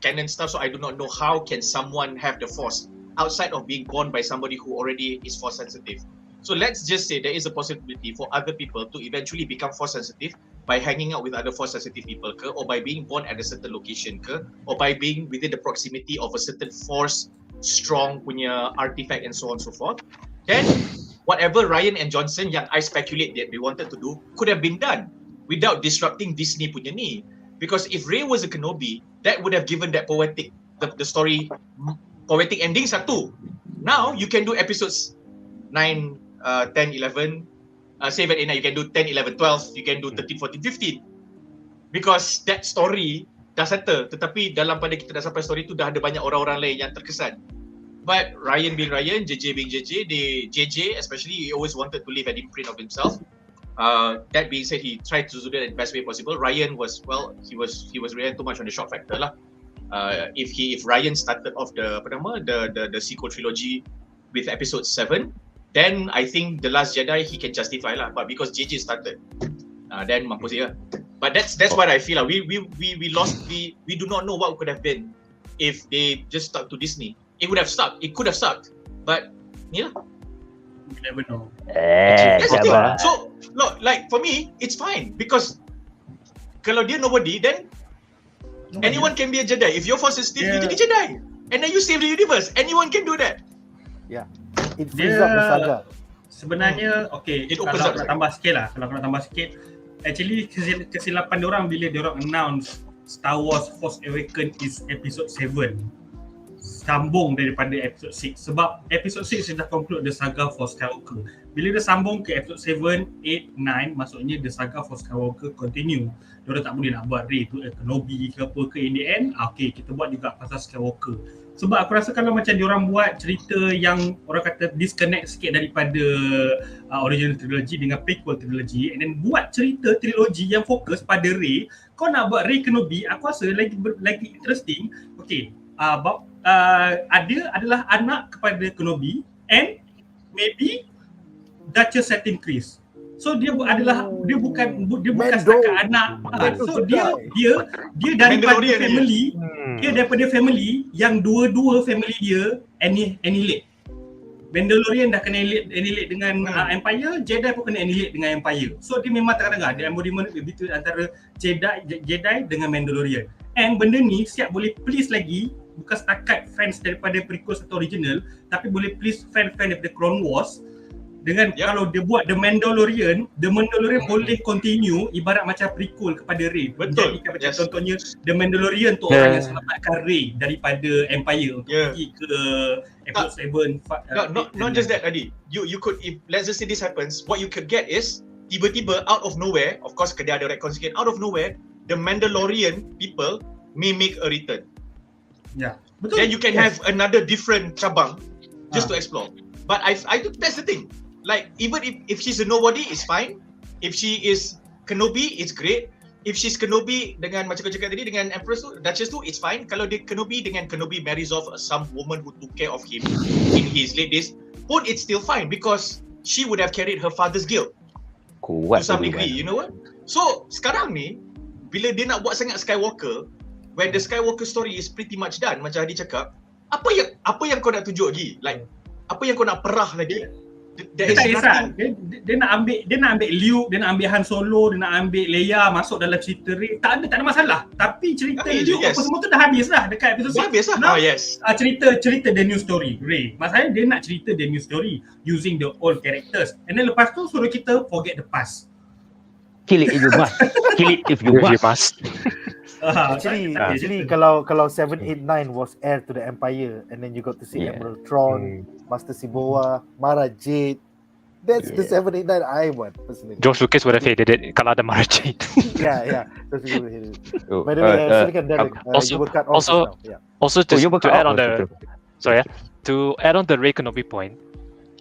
canon stuff, so I do not know how can someone have the Force outside of being born by somebody who already is Force sensitive. So let's just say there is a possibility for other people to eventually become Force sensitive by hanging out with other Force sensitive people or by being born at a certain location or by being within the proximity of a certain Force strong punya artifact and so on and so forth, then whatever Ryan and Johnson yang I speculate that they wanted to do could have been done without disrupting Disney punya ni. Because if Rey was a Kenobi, that would have given that poetic, the story, poetic ending satu. Now you can do episodes 9, 10, 11, 7, 8, 9, you can do 10, 11, 12, you can do 13, 14, 15. Because that story dah settle, tetapi dalam pada kita dah sampai story tu dah ada banyak orang-orang lain yang terkesan. But Ryan being Ryan, JJ being JJ, JJ especially, he always wanted to leave an imprint of himself. That being said, he tried to do that in the best way possible. Ryan was, well, he was relying too much on the shock factor lah. If Ryan started off the sequel trilogy with episode 7, then I think The Last Jedi he can justify lah. But because JJ started, then mampus dia. But that's what I feel lah. We do not know what could have been if they just stuck to Disney. It would have stuck. It could have sucked. But yeah, You never know. that's the thing. sabar. So look, like for me, it's fine because kalau dia nobody, then anyone can be a Jedi. If your force is still, you jadi Jedi, and then you save the universe. Anyone can do that. Yeah. It frees up the saga. Sebenarnya okay, It kalau opens up, nak tambah sikit lah, kalau nak tambah sikit, actually kesilapan diorang bila diorang announce Star Wars Force Awakens is episode 7, sambung daripada episode 6, sebab episode 6 dah conclude the saga for Skywalker. Bila dia sambung ke episode 7, 8, 9, maksudnya the saga for Skywalker continue. Diorang tak boleh nak buat Rey tu Kenobi ke apa ke, in the end okay, kita buat juga pasal Skywalker. Sebab aku rasa kalau macam diorang buat cerita yang orang kata disconnect sikit daripada original trilogy dengan prequel trilogy, and then buat cerita trilogi yang fokus pada Rey, kau nak buat Rey Kenobi, aku rasa lagi interesting. Okay, ada adalah anak kepada Kenobi and maybe Duchess Satin Kryst. So dia bukan setakat anak. So dia daripada family, dia daripada family yang dua-dua family dia annihilate. Mandalorian dah kena annihilate dengan Empire, Jedi pun kena annihilate dengan Empire. So dia memang tengah-tengah ada embodiment between antara Jedi dengan Mandalorian. And benda ni siap boleh please lagi, bukan setakat fans daripada prequel atau original, tapi boleh please fan daripada Clone Wars. Dengan kalau dia buat The Mandalorian boleh continue ibarat macam prequel kepada Rey. Betul. Macam contohnya The Mandalorian tu orang yang selamatkan Rey daripada Empire untuk pergi ke episode 7. Not just that, Adi. You could, if let's just say this happens, what you could get is tiba-tiba out of nowhere, of course dia ada retcon sikit, out of nowhere the Mandalorian people may make a return. Ya, betul. Then you can have another different cabang just to explore. But I think that's the thing. Like even if she's a nobody, it's fine. If she is Kenobi, it's great. If she's Kenobi dengan macam kau cakap tadi dengan Empress tu, Duchess tu, it's fine. Kalau dia Kenobi marries off some woman who took care of him in his late days, pun it's still fine because she would have carried her father's guilt Kuat to some tu, degree, Iwan. you know what? So sekarang ni bila dia nak buat sangat Skywalker, when the Skywalker story is pretty much done, macam Adi cakap, apa yang kau nak tunjuk lagi? Like apa yang kau nak perah lagi? Dia tak kisah. Dia nak ambil Luke, dia nak ambil Han Solo, dia nak ambil Leia masuk dalam cerita Rey. Tak ada masalah. Tapi cerita Luke apa semua tu dah habis lah dekat episode 6. Dah habis lah. Now, Yes. cerita the new story Rey. Masalahnya dia nak cerita the new story using the old characters. And then lepas tu suruh kita forget the past. Kill it if you must. Kill it if you must. Actually kalau 7, 8, 9 was heir to the Empire, and then you got to see Admiral Thrawn, Master Siboa, Mara Jade. That's the 7, 8, 9 I want personally. George Lucas would have hated it kalau ada Mara Jade. Yeah. Those people hated it. By the way, silakan Darren. You were cut off just now. Yeah. Also just you were to cut add off, on the to add on the Rey Kenobi point,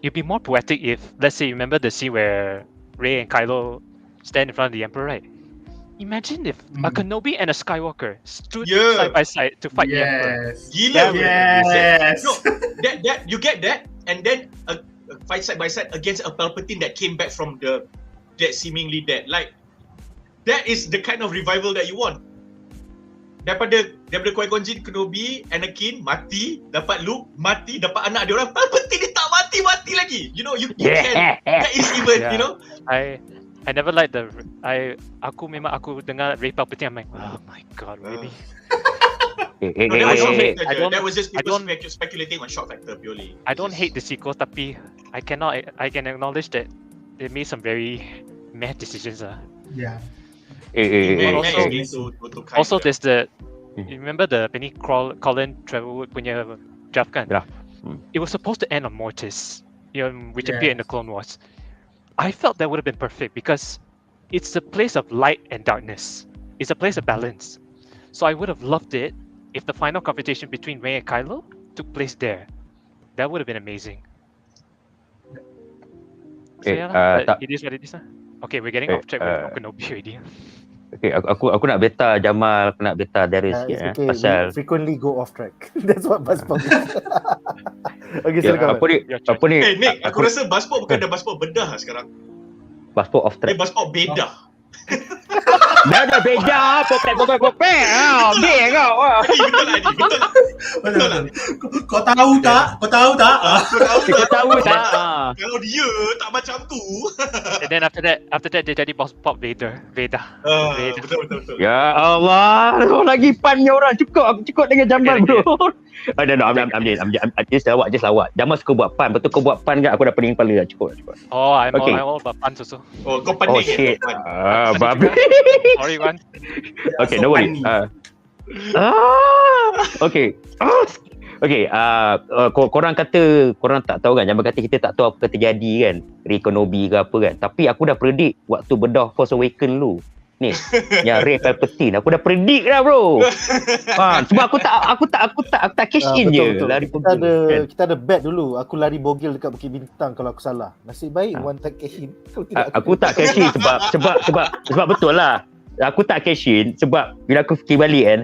it'd be more poetic if, let's say, you remember the scene where Rey and Kylo stand in front of the Emperor, right? Imagine if a Kenobi and a Skywalker stood side by side to fight the Emperor. Gila. Yes. No, that you get that, and then a fight side by side against a Palpatine that came back from the dead, seemingly dead. Like that is the kind of revival that you want. Daripada Qui-Gon Jinn, Kenobi, Anakin mati, dapat Luke mati, dapat anak dia orang, Palpatine dia tak mati lagi. You know, you can. That is even, you know. I never liked aku dengar Rey Palpatine, I'm like, oh my god, really? No, that was shock eh, factor. I don't- That was just I people don't- speculating on shock factor purely. I don't hate the sequel, tapi I can acknowledge that they made some very mad decisions. Yeah. Matt also- is going to kind Also, of- there's the Hmm. you remember the Penny Colin Trevorwood punya draft kan? Draft. Hmm. It was supposed to end on Mortis, which Yes. appeared in the Clone Wars. I felt that would have been perfect because it's a place of light and darkness. It's a place of balance. So I would have loved it if the final confrontation between Rey and Kylo took place there. That would have been amazing. So yeah, tak- it is what it is. Okay, we're getting off track with Kenobi already. Okay, aku nak beta Jamal, aku nak beta Darren sikit It's okay. pasal We frequently go off track. That's what BuzzPOP is. Okay, silakan. apa ni? Your choice. Apa ni? Nick, aku rasa BuzzPOP bukan dah BuzzPOP bedah sekarang. Passport off Dia track. BuzzPOP bedah. Dah beda, popek. Dia kau. Betul lah, Adi. Betul lah. Betul. Kau tahu tak? Kau tahu tak? Kita tahu tak? Kalau dia tak macam tu. And then after that dia jadi boss pop Vader. Betul. Ya Allah, lagi pannya orang. Cukup dengan Jamal Okay, bro. No, I'm just lawak. Jamal suka buat pan. Betul kau buat pan kan? Aku dah pening kepala dah. Cukup. Oh, I'm Okay. all about puns also. Oh, kau Oh pening shit. kan? Babi. Sorry, Wan. Okay, no worry. Okay. Okay, korang kata korang tak tahu kan, Jamal kata kita tak tahu apa terjadi kan, Kenobi ke apa kan. Tapi aku dah predict waktu bedah Force Awakens dulu. Ni, yang Rey Palpatine, aku dah predict dah bro. Sebab aku tak cash in je. Betul. Lari Kita ada kan. kita ada bet dulu. Aku lari bogil dekat Bukit Bintang kalau aku salah. Nasib baik Wan tak cash in. Kalau tidak, Aku tak cash in sebab betul lah. Aku tak cash in sebab bila aku fikir balik kan,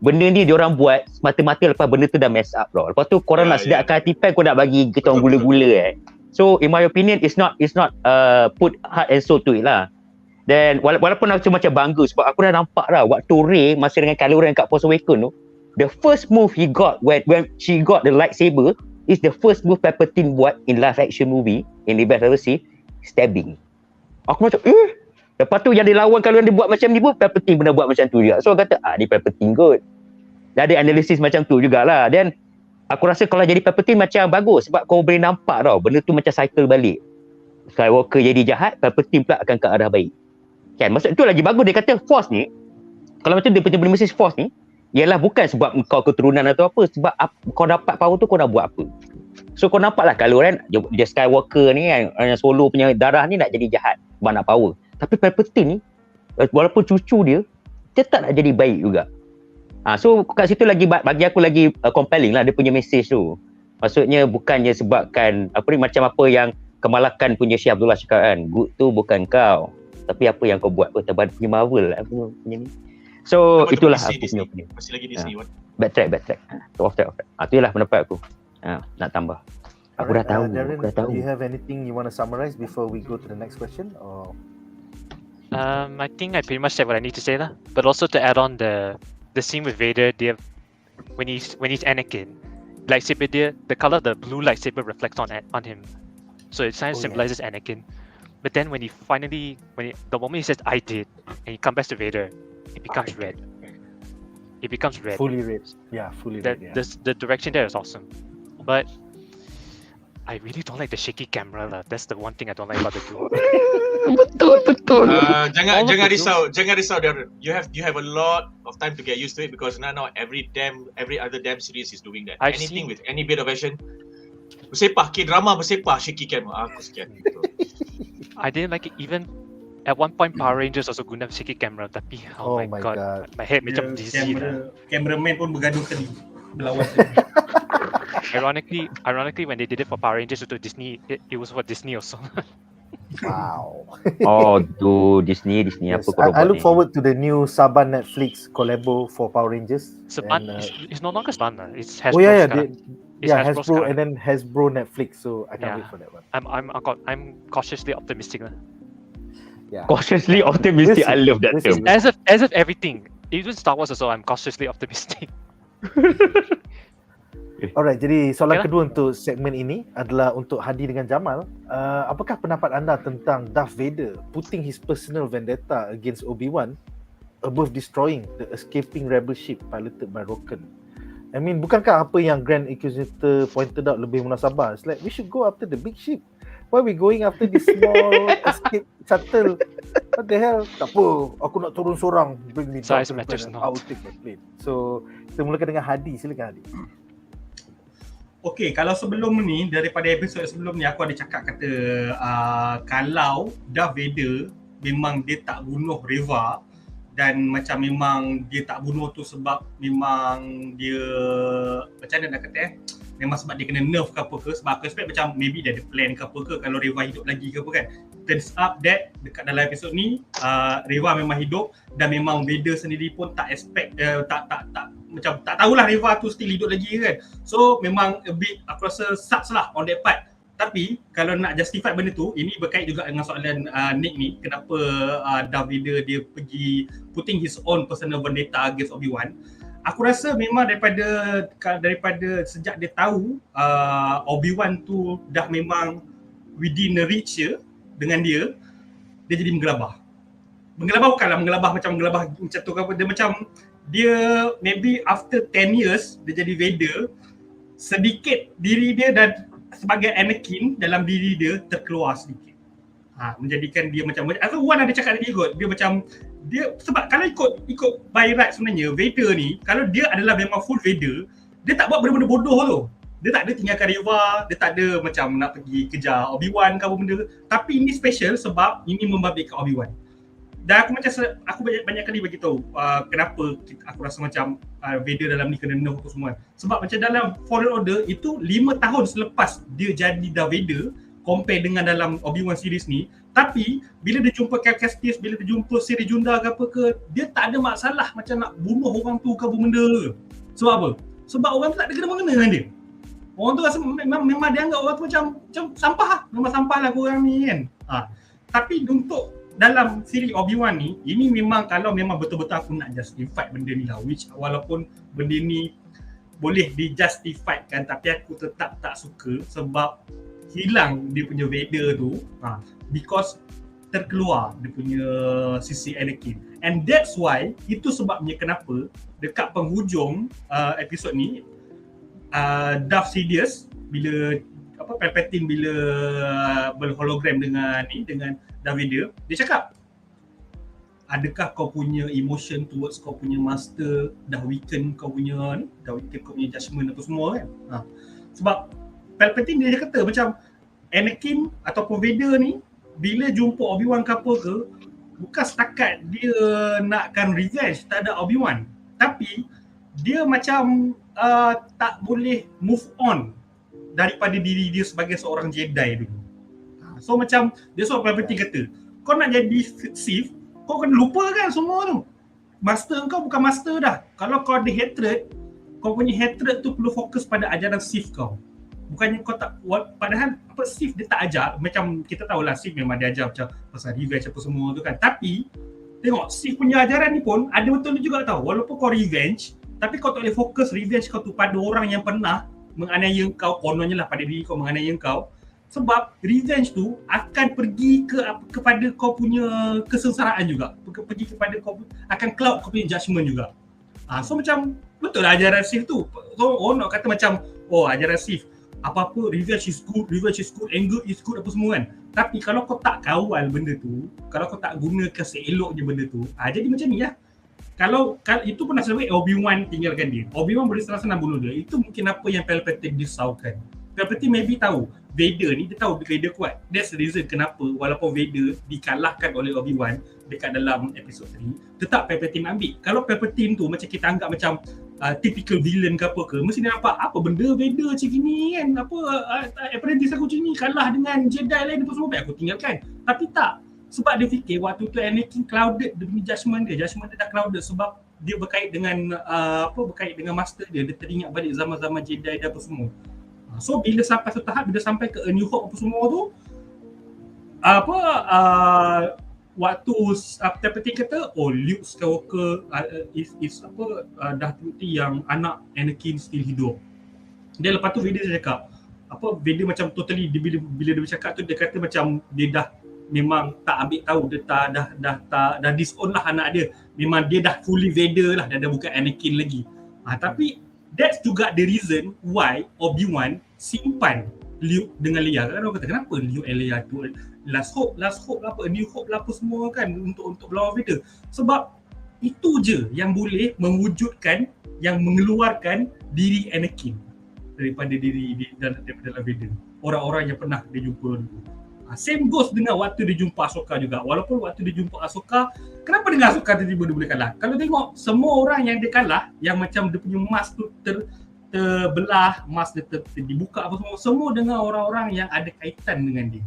benda ni diorang buat semata-mata lepas benda tu dah mess up bro. Lepas tu korang nak sedapkan hati pen, kau nak bagi kita orang gula-gula So in my opinion it's not put heart and soul to it lah. Dan walaupun aku macam bangga sebab aku dah nampak dah waktu Rey masa dengan Kylo Ren kat Force Awakens tu, the first move he got when she got the lightsaber is the first move Palpatine buat in live action movie in the best ever see, stabbing. Aku macam lepas tu yang dia lawan Kylo Ren dia buat macam ni pun Palpatine pernah buat macam tu juga. So aku kata ni Palpatine good. Dah ada analisis macam tu jugalah. Dan aku rasa kalau jadi Palpatine macam bagus sebab kau boleh nampak tau benda tu macam cycle balik. Skywalker jadi jahat, Palpatine pula akan ke arah baik. Kan, maksud tu lagi bagus dia kata Force ni, kalau macam dia punya message Force ni, ialah bukan sebab kau keturunan atau apa, sebab kau dapat power tu kau nak buat apa. So kau nampak lah Kylo Ren, dia Skywalker ni yang Solo punya darah ni nak jadi jahat, sebab nak power. Tapi Palpatine ni, walaupun cucu dia tak nak jadi baik juga. So kat situ lagi bagi aku lagi compelling lah dia punya message tu. Maksudnya bukannya sebabkan macam apa yang Kemalakan punya Syekh Abdullah cakap kan, good tu bukan kau, tapi apa yang kau buat terbaru punya Marvel lah punya ni. So Apa tu itulah Disney, aku punya opinion. Masih lagi Disney Wan. Backtrack. Off track. Itulah pendapat aku. Nak tambah. Aku dah tahu. Darren, Aku dah tahu. do you have anything you want to summarize before we go to the next question? Or I think I pretty much said what I need to say lah. But also to add on the scene with Vader, when he's Anakin, lightsaber the color of the blue lightsaber reflects on him, so it kind of symbolizes Anakin. But then when the moment he says I did, and he comes back to Vader, it becomes red. It becomes red. fully red? Yeah, fully red. Yeah. The direction there is awesome, but I really don't like the shaky camera lah. That's the one thing I don't like about the Duel. Betul. Jangan risau Darren. You have a lot of time to get used to it because now every other damn series is doing that. Anything with any bit of action, bersepah, K-drama bersepah, shaky camera. Aku sekian. I didn't like it even at one point. Power Rangers also guna shaky camera, tapi Oh my my god, God. my head macam dizzy lah. Cameraman pun bergaduh tadi. Berlawan. Ironically, when they did it for Power Rangers to Disney, it was for Disney also. Wow. Tu Disney Yes, apa kau I buat look ni? forward to the new Saban Netflix collabo for Power Rangers. Saban, And, it's no longer Saban lah. It's Hasbro. oh yeah, sekarang. It's Hasbro sekarang. and then Hasbro Netflix. So I can't Yeah. wait for that one. I'm cautiously optimistic lah. Yeah. Cautiously optimistic. We'll see. I love that We'll see. term. As of everything, even Star Wars also, I'm cautiously optimistic. Alright, jadi soalan Okay lah. kedua untuk segmen ini adalah untuk Hadi dengan Jamal. Apakah pendapat anda tentang Darth Vader putting his personal vendetta against Obi-Wan above destroying the escaping rebel ship piloted by Roken? I mean, bukankah apa yang Grand Inquisitor pointed out lebih munasabah? It's like, we should go after the big ship. Why we going after this small escape shuttle? What the hell? Tak apa, aku nak turun seorang. Bring me down Size to the matters planet. not. I'll take the plane. So, kita mulakan dengan Hadi. Silakan Hadi. Okay, kalau sebelum ni, daripada episod sebelum ni, aku ada cakap kata kalau Darth Vader memang dia tak bunuh Reva, dan macam memang dia tak bunuh tu sebab memang dia macam mana nak kata memang sebab dia kena nerf ke apa ke, sebab aku expect macam maybe dia ada plan ke apa ke kalau Reva hidup lagi ke apa kan. Turns up that dekat dalam episod ni Reva memang hidup, dan memang Vader sendiri pun tak expect tak macam tak tahulah Reva tu still hidup lagi kan. So memang a bit aku rasa sucks lah on that part. Tapi kalau nak justify benda tu, ini berkait juga dengan soalan Nick ni, kenapa Darth Vader dia pergi putting his own personal vendetta against Obi-Wan. Aku rasa memang daripada sejak dia tahu Obi-Wan tu dah memang within the reach dengan dia jadi menggelabah. Menggelabah bukanlah menggelabah macam tu ke apa, dia macam dia maybe after 10 years dia jadi Vader, sedikit diri dia dan sebagai Anakin dalam diri dia terkeluar sedikit. Menjadikan dia macam Wan ada cakap tadi kot, dia macam dia sebab kalau ikut by right sebenarnya Vader ni, kalau dia adalah memang full Vader, dia tak buat benda-benda bodoh tu. Dia tak ada tinggalkan Reva, dia tak ada macam nak pergi kejar Obi-Wan ke apa benda. Tapi ini special sebab ini membabitkan Obi-Wan. Dan aku banyak kali bagi tahu kenapa aku rasa macam Vader dalam ni kena nerf tu semua. Sebab macam dalam Fallen Order itu 5 tahun selepas dia jadi Darth Vader compare dengan dalam Obi-Wan series ni. Tapi bila dia jumpa Cal Kestis, bila dia jumpa Siri Junda ke apa ke, dia tak ada masalah macam nak bunuh orang tu ke apa benda ke. Sebab apa? Sebab orang tu tak ada kena-mengena dengan dia. Orang tu rasa memang dia anggap orang tu macam sampah lah. Memang sampah lah korang ni kan. Tapi untuk dalam siri Obi-Wan ni, ini memang kalau memang betul-betul aku nak justify benda ni lah, which walaupun benda ni boleh dijustifiedkan, tapi aku tetap tak suka sebab hilang dia punya Vader tu because terkeluar dia punya sisi Anakin. And that's why, itu sebabnya kenapa dekat penghujung episod ni Darth Sidious bila Palpatine bila berhologram dengan Darth Vader, dia cakap, adakah kau punya emotion towards kau punya master dah weaken kau punya judgement apa semua kan. Sebab Palpatine dia kata macam Anakin ataupun Vader ni bila jumpa Obi-Wan ke apa ke, bukan setakat dia nakkan revenge terhadap Obi-Wan, tapi dia macam tak boleh move on daripada diri dia sebagai seorang Jedi dulu. So macam dia soal Palpatine kata, kau nak jadi Sith, kau kena lupakan semua tu. Master kau bukan master dah. Kalau kau ada hatred, kau punya hatred tu perlu fokus pada ajaran Sith kau. Bukannya kau tak, padahal Sith dia tak ajar, macam kita tahulah Sith memang dia ajar macam pasal revenge apa semua tu kan. Tapi tengok Sith punya ajaran ni pun ada betul juga tau. Walaupun kau revenge, tapi kau tak boleh fokus revenge kau tu pada orang yang pernah menganiaya kau, kononnya lah pada diri kau menganiaya kau. Sebab revenge tu akan pergi kepada kau punya kesengsaraan juga. Pergi kepada kau, akan cloud kau punya judgement juga. So macam betul lah ajaran Sith tu. So orang nak kata macam, ajaran Sith, apa-apa revenge is good, anger is good apa semua kan. Tapi kalau kau tak kawal benda tu, kalau kau tak gunakan seeloknya benda tu, jadi macam ni lah. Kalau itu pun nasib baik Obi-Wan tinggalkan dia. Obi-Wan boleh senang bunuh dia. Itu mungkin apa yang Palpatine disaukan. Palpatine maybe tahu Vader ni, dia tahu Vader kuat. That's the reason kenapa walaupun Vader dikalahkan oleh Obi-Wan dekat dalam episod 3, tetap Palpatine ambil. Kalau Palpatine tu macam kita anggap macam typical villain ke apa ke, mesti dia nampak apa benda Vader macam gini kan, apprentice aku macam ni kalah dengan Jedi lain apa semua, baik aku tinggalkan. Tapi tak, sebab dia fikir waktu tu Anakin clouded dia punya judgement dia dah clouded sebab dia berkait dengan berkait dengan master dia teringat balik zaman-zaman Jedi dan apa semua. So bila sampai satu tahap, bila sampai ke A New Hope apa semua tu, waktu Palpatine kata Luke Skywalker dah terbukti yang anak Anakin still hidup. Dia lepas tu Vader dia cakap Vader macam totally bila dia bercakap tu, dia kata macam dia dah memang tak ambil tahu, dia dah disown lah anak dia. Memang dia dah fully Vader lah, dah bukan Anakin lagi. Tapi that's juga the reason why Obi-Wan simpan Luke dengan Leia. Kan orang kata kenapa Luke and Leia tu last hope lah apa, new hope lah apa semua kan untuk melawan Vader. Sebab itu je yang boleh mewujudkan, yang mengeluarkan diri Anakin daripada dalam Vader. Orang-orang yang pernah dia jumpa dulu. Same goes dengan waktu dia jumpa Ahsoka juga. Walaupun waktu dia jumpa Ahsoka, kenapa dengan Ahsoka tiba-tiba dia boleh kalah? Kalau tengok semua orang yang dia kalah, yang macam dia punya mask tu terbelah, mask dia dibuka apa semua dengan orang-orang yang ada kaitan dengan dia.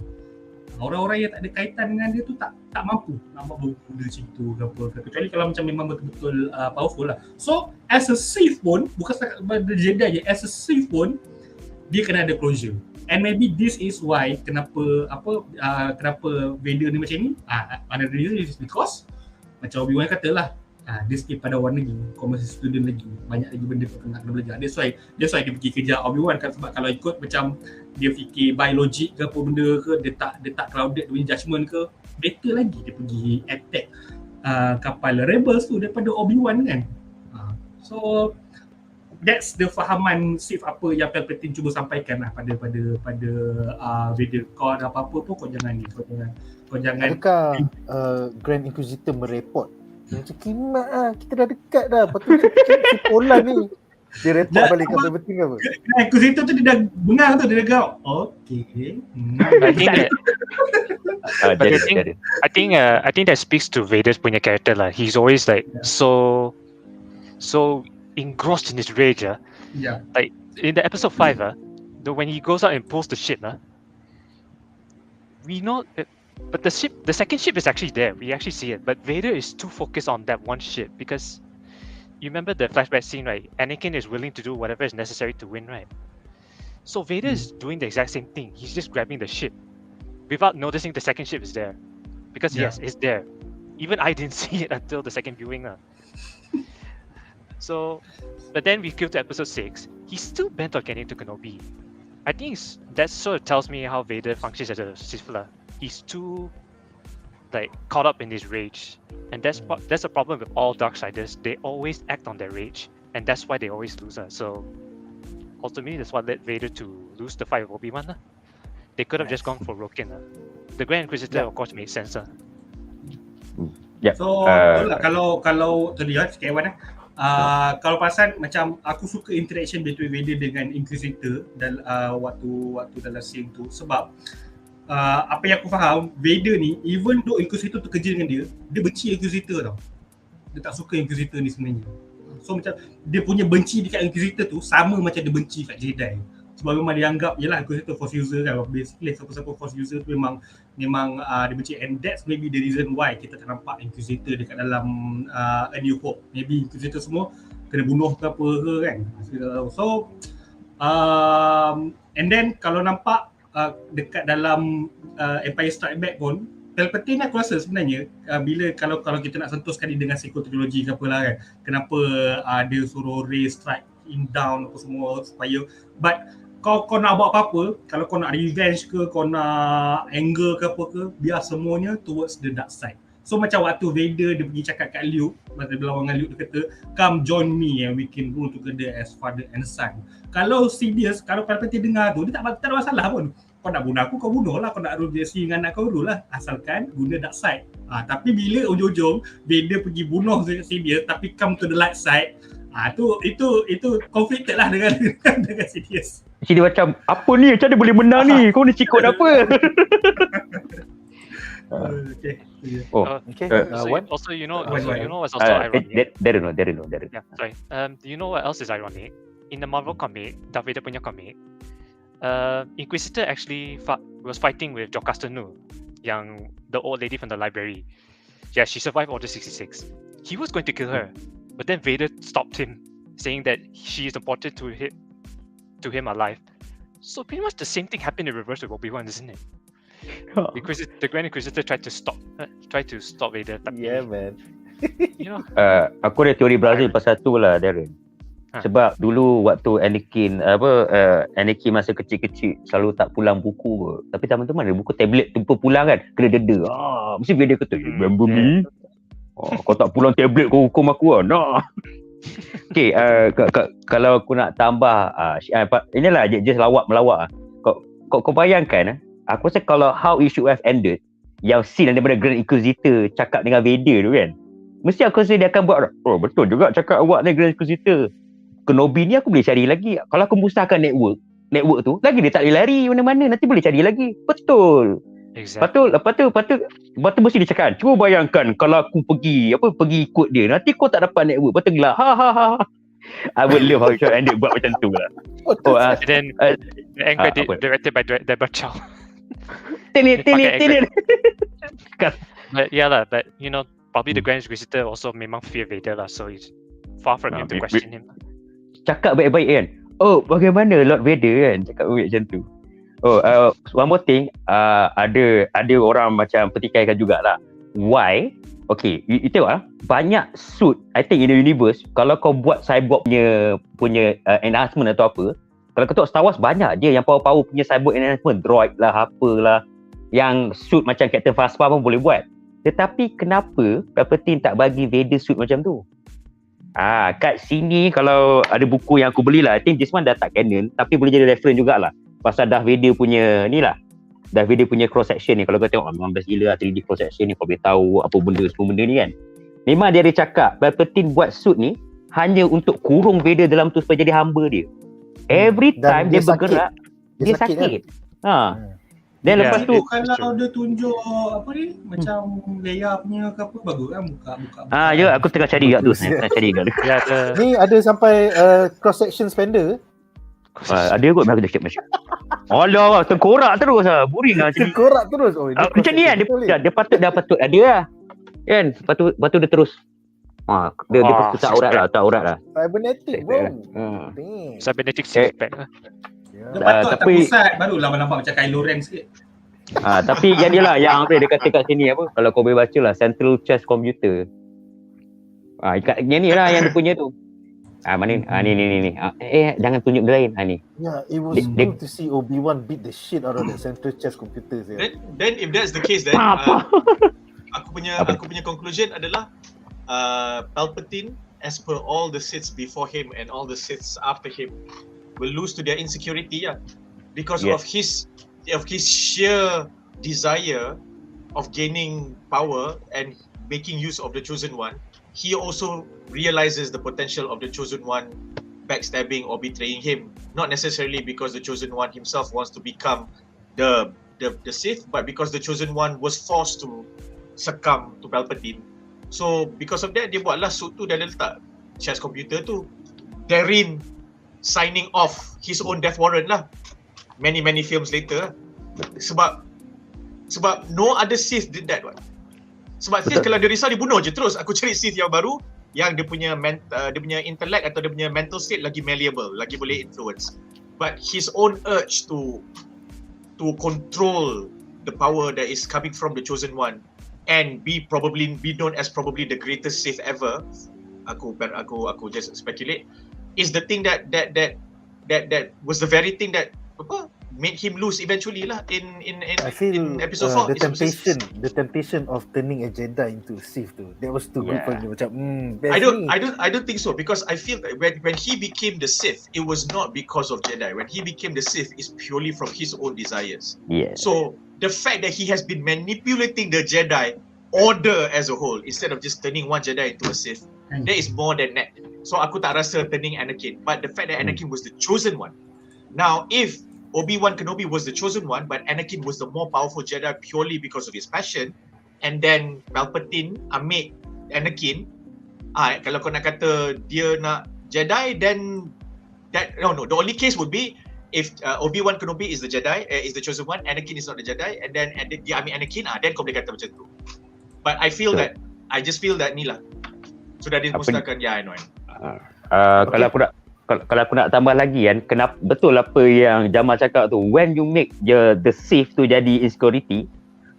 Orang-orang yang tak ada kaitan dengan dia tu tak mampu nak buat benda macam tu ke apa. Kecuali kalau macam memang betul-betul powerful lah. So as a Sith pun, bukan setakat pada Jedi je, as a Sith pun dia kena ada closure. And maybe this is why kenapa Vader ni macam ni. Another reason is because macam Obi-Wan kata lah, dia skip pada awal lagi, kau masih student lagi, banyak lagi benda kau nak belajar. That's why dia pergi kejar Obi-Wan kan, sebab kalau ikut macam dia fikir by logic ke apa benda ke, dia tak crowded punya judgement ke, better lagi dia pergi attack kapal Rebels tu daripada Obi-Wan kan. So that's the fahaman Sith apa yang Palpatine cuba sampaikan lah pada Vader. Kau ada apa-apa pun kau jangan Adakah Grand Inquisitor mereport macam kimak lah, kita dah dekat dah, patut si Polan ni dia report balik kat Palpatine apa. Inquisitor tu dia dah bengang tu, dia dah gau. Okay. I think that speaks to Vader's punya character lah. He's always like so engrossed in his rage. Yeah. Like in the episode 5, when he goes out and pulls the ship, we know that, but the second ship is actually there. We actually see it, but Vader is too focused on that one ship because you remember the flashback scene, right? Anakin is willing to do whatever is necessary to win, right? So Vader is doing the exact same thing. He's just grabbing the ship without noticing the second ship is there, because yes, it's there. Even I didn't see it until the second viewing. So, but then we go to episode 6. He's still bent on getting to Kenobi. I think that sort of tells me how Vader functions as a Sith. He's too caught up in his rage, and that's a problem with all Darksiders. They always act on their rage, and that's why they always lose. So ultimately, that's what led Vader to lose the fight with Obi-Wan. They could have just gone for Rokin. The Grand Inquisitor, of course, made sense. So kalau tadi SKYWAN kalau perasan macam aku suka interaction between Vader dengan Inquisitor dan waktu dalam scene tu, sebab apa yang aku faham, Vader ni even though Inquisitor tu kerja dengan dia benci Inquisitor tau. Dia tak suka Inquisitor ni sebenarnya. So macam dia punya benci dekat Inquisitor tu sama macam dia benci kat Jedi. Sebab memang dia anggap yelah Inquisitor Force user kan, basically siapa-siapa Force user tu memang dia benci, and that's maybe the reason why kita tak nampak Inquisitor dekat dalam A New Hope. Maybe Inquisitor semua kena bunuh ke apa ke kan. So and then kalau nampak dekat dalam Empire Strikes Back pun, Palpatine aku rasa sebenarnya bila kalau kita nak sentuh sekali dengan sequel trilogy ke apalah kan, kenapa dia suruh Rey strike him down apa semua supaya, but kau nak buat apa-apa, kalau kau nak revenge ke, kau nak anger ke apa ke, biar semuanya towards the dark side. So macam waktu Vader dia pergi cakap kat Luke, masa dia berlawan dengan Luke, dia kata come join me and we can rule together as father and son. Kalau serious, kalau Palpatine dengar tu, dia tak ada masalah pun. Kau nak bunuh aku, kau bunuh lah. Kau nak rule Jesse dengan anak kau, rule lah. Asalkan guna dark side. Tapi bila ujung-ujung Vader pergi bunuh Sidious tapi come to the light side, itu conflicted lah dengan Sidious. Jadi macam, apa ni? Macam mana boleh menang ni? Kau ni cikut apa? Okay. Also, you know what's also ironic? Darren. Yeah, sorry. You know what else is ironic? In the Marvel comic, Darth Vader punya comic, Inquisitor actually was fighting with Jocasta Nu, the old lady from the library. Yeah, she survived Order 66. He was going to kill her, but then Vader stopped him, saying that she is important to him alive. So pretty much the same thing happened in reverse with Obi-Wan, isn't it? The Grand Inquisitor tried to stop Vader. Yeah, man. You know. Aku ada teori Brazil pasal tu lah, Darren. Sebab dulu waktu Anakin masa kecil-kecil selalu tak pulang buku ke. Tapi teman-teman ada buku tablet tu pulang kan, kena deda. Mesti Vader kata, remember me? Kau tak pulang tablet kau hukum aku lah. Nah. Okay, kalau aku nak tambah, inilah just lawak-melawak. Kau bayangkan, aku rasa kalau how it should have ended, yang scene daripada Grand Inquisitor cakap dengan Vader tu kan, mesti aku rasa dia akan buat, oh betul juga cakap awak ni Grand Inquisitor. Kenobi ni aku boleh cari lagi. Kalau aku musnahkan network tu, lagi dia tak boleh lari mana-mana, nanti boleh cari lagi. Betul. Exactly. Lepas tu mesti dia cakap, cuba bayangkan kalau aku pergi ikut dia, nanti kau tak dapat network. Lepas tu gelak, ha. I would love how it ended buat macam tu lah. And then the end credit directed by Deborah Chow. Tinit. But yeah lah, but you know, probably the Grand Inquisitor also memang fear Vader lah, so it's far from him to question him. Cakap baik-baik kan. Oh, bagaimana Lord Vader kan? Cakap baik macam tu. Oh, one more thing, ada orang macam petikaikan jugalah. Why? Okay, you tengok lah, banyak suit, I think in the universe, kalau kau buat cyborg punya enhancement atau apa, kalau kau tengok Star Wars banyak je yang power-power punya cyborg enhancement, droid lah, apalah, yang suit macam Captain Phasma pun boleh buat. Tetapi kenapa Palpatine tak bagi Vader suit macam tu? Kat sini kalau ada buku yang aku belilah, I think this one dah tak canon, tapi boleh jadi reference jugalah. Pasal Darth Vader punya ni lah, Darth Vader punya cross section ni, kalau kau tengok memang best gila lah 3D cross section ni, kau boleh tahu apa semua benda ni kan. Memang dia ada cakap Palpatine buat suit ni hanya untuk kurung Vader dalam tu supaya jadi hamba dia. Every time dia bergerak, dia sakit. Dan lepas tu kalau dia tunjuk apa ni, macam Leia punya ke apa, bagus kan buka. Ya, aku tengah cari kat tu. Ni ada sampai cross section spender. Ada kot aku dah cakap macam. Alah, tengkorak terus lah. Boring lah. Tengkorak terus. Macam ni kan, dia patut ada lah. Kan? Lepas tu dia terus. Dia tak aurat lah. Cybernetic bro. Cybernetic six-pack lah. Dia patut atas pusat, barulah nampak macam Kylo Ren sikit. Tapi yang dia lah, yang apa dia kata kat sini apa, kalau kau boleh baca lah, Central Chess Computer. Yang ni lah yang dia punya tu. Mana ni. Jangan tunjuk dia lain. Ni. Yeah, it was cool to see Obi-Wan beat the shit out of the Central Chess Computers. Yeah. Then if that's the case, then aku punya conclusion adalah Palpatine, as per all the Siths before him and all the Siths after him, will lose to their insecurity, because of his sheer desire of gaining power and making use of the Chosen One. He also realizes the potential of the Chosen One backstabbing or betraying him, not necessarily because the Chosen One himself wants to become the Sith, but because the Chosen One was forced to succumb to Palpatine. So because of that, dia buatlah suit tu dan dia letak chess computer tu. Darren signing off his own death warrant lah many films later, sebab no other Sith did that. Sebab Sith kalau dia risau dia bunuh je terus. Aku cari Sith yang baru yang dia punya intellect atau dia punya mental state lagi malleable, lagi boleh influence. But his own urge to control the power that is coming from the Chosen One and be known as probably the greatest Sith ever. Aku just speculate, is the thing that was the very thing that made him lose eventually lah in episode 4. The temptation of turning a Jedi into a Sith tu, that was too good for him. Macam I don't think so, because I feel that when he became the Sith, it was not because of Jedi. When he became the Sith, is purely from his own desires. So the fact that he has been manipulating the Jedi order as a whole instead of just turning one Jedi into a Sith, that is more than that. So aku tak rasa turning Anakin, but the fact that Anakin was the chosen one. Now if Obi-Wan Kenobi was the chosen one, but Anakin was the more powerful Jedi purely because of his passion, and then Palpatine ambil Anakin, kalau kau nak kata dia nak Jedi, then the only case would be if Obi-Wan Kenobi is the Jedi, is the chosen one, Anakin is not the Jedi, and then dia ambil Anakin, then kau boleh kata macam tu. But I just feel that ni lah sudah dimusnahkan. I know. Kalau aku nak tambah lagi kan, kenapa betul apa yang Jamal cakap tu, when you make the Sith tu jadi insecurity,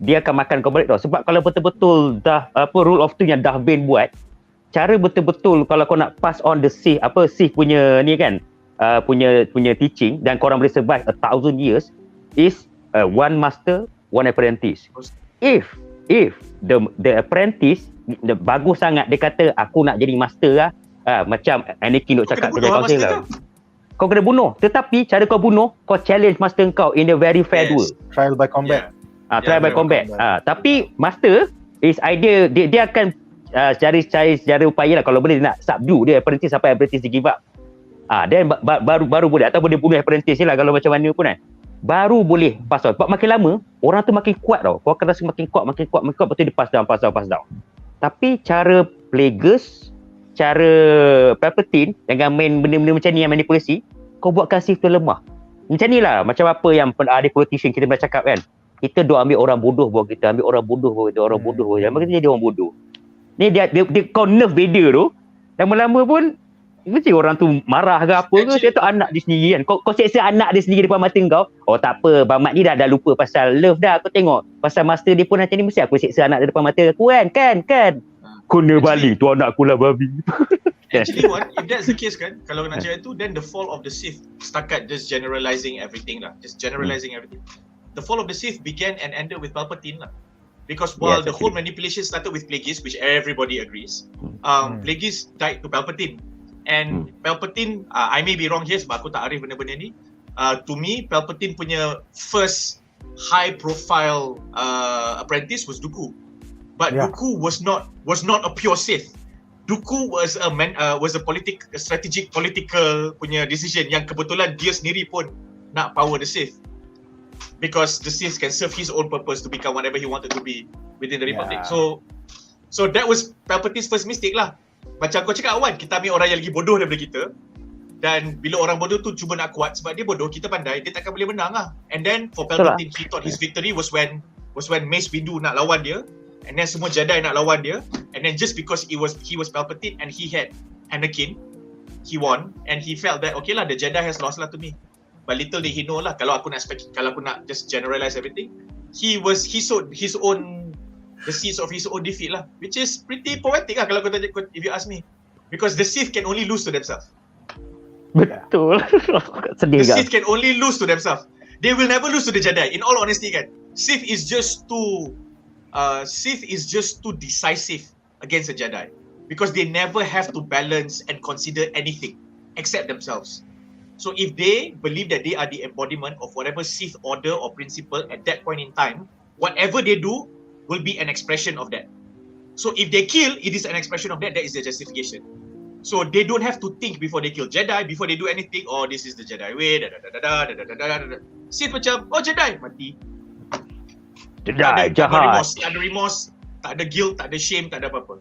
dia akan makan kau balik tau. Sebab kalau betul-betul rule of two yang Darth Bane buat, cara betul-betul kalau kau nak pass on the Sith punya ni kan, punya teaching, dan korang boleh survive 1,000 years, is one master, one apprentice. If the apprentice bagus sangat, dia kata aku nak jadi master lah, Macam Anakin duk Kau cakap kena dengan bunuh kaunsil master kau. Kau kena bunuh. Tetapi cara kau bunuh, kau challenge master kau in a very fair Yes. duel. Trial by combat. Trial by trial by combat. combat. Tapi master is idea dia akan cari upaya lah, kalau boleh dia nak subdue dia apprentice sampai apprentice dia give up. Then baru boleh, atau boleh bunuh apprentice je lah kalau macam mana pun kan. Baru boleh pass down. Sebab makin lama orang tu makin kuat tau. Kau akan rasa makin kuat, lepas tu dia pass down. Tapi cara Plagueis, cara Palpatine dengan main benda-benda macam ni yang manipulasi, kau buatkan Sith tu lemah. Macam ni lah, macam apa yang ada politician kita pernah cakap kan. Kita duk ambil orang bodoh buat kita, ambil orang bodoh buat kita, orang bodoh buat kita. Kita jadi orang bodoh. Ni dia kau nerf Vader tu, lama-lama pun mesti orang tu marah ke apa ke, dia tu anak dia sendiri kan. Kau seksa anak dia sendiri depan mata kau. Oh tak apa, Bamat ni dah lupa pasal love dah. Kau tengok pasal master dia pun macam ni, mesti aku seksa anak dia depan mata aku kan. Kena balik tu anak aku lah babi. Actually, if that's the case kan, kalau nak cakap tu, then the fall of the Sith, setakat just generalizing everything lah. The fall of the Sith began and ended with Palpatine lah. Because while the whole manipulation started with Plagueis, which everybody agrees, Plagueis died to Palpatine. And Palpatine, I may be wrong here sebab aku tak arif benda-benda ni. To me, Palpatine punya first high profile apprentice was Dooku. But Dooku was not a pure Sith. Dooku was a strategic political punya decision yang kebetulan dia sendiri pun nak power the Sith. Because the Sith can serve his own purpose to become whatever he wanted to be within the Republic. So that was Palpatine's first mistake lah. Macam kau cakap Wan, kita ambil orang yang lagi bodoh daripada kita. Dan bila orang bodoh tu cuba nak kuat sebab dia bodoh, kita pandai, dia takkan boleh menang lah. And then for Palpatine, he thought his victory was when Mace Windu nak lawan dia. And then semua Jedi nak lawan dia. And then just because he was Palpatine and he had Anakin, he won. And he felt that okay lah, the Jedi has lost lah to me. But little did he know lah, kalau aku nak just generalize everything, he sowed his own, the seeds of his own defeat lah, which is pretty poetic lah kalau if you ask me, because the Sith can only lose to themselves. Betul. Sedih The kan. Sith can only lose to themselves. They will never lose to the Jedi. In all honesty kan, Sith is just too decisive against the Jedi because they never have to balance and consider anything except themselves. So if they believe that they are the embodiment of whatever Sith order or principle at that point in time, whatever they do will be an expression of that. So if they kill, it is an expression of that. That is their justification. So they don't have to think before they kill Jedi, before they do anything. Oh, this is the Jedi way. Sith macam, oh Jedi mati. Jedi jahat. Tak ada remorse, tak ada guilt, tak ada shame, tak ada apa-apa.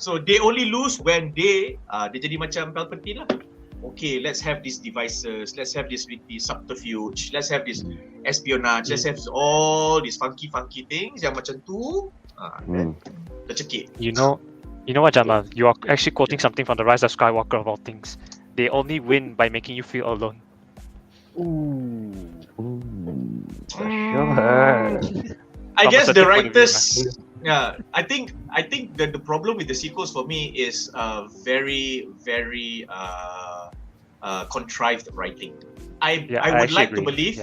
So they only lose when dia jadi macam Palpatine lah. Okay, let's have these devices, let's have this subterfuge, let's have this espionage, let's have all these funky things yang macam tu. Tercekik. You know what, Jamal? You are actually quoting something from the Rise of Skywalker of all things. They only win by making you feel alone. I guess the From a certain point of view, writers, I think that the problem with the sequels for me is very contrived writing. I would like to believe,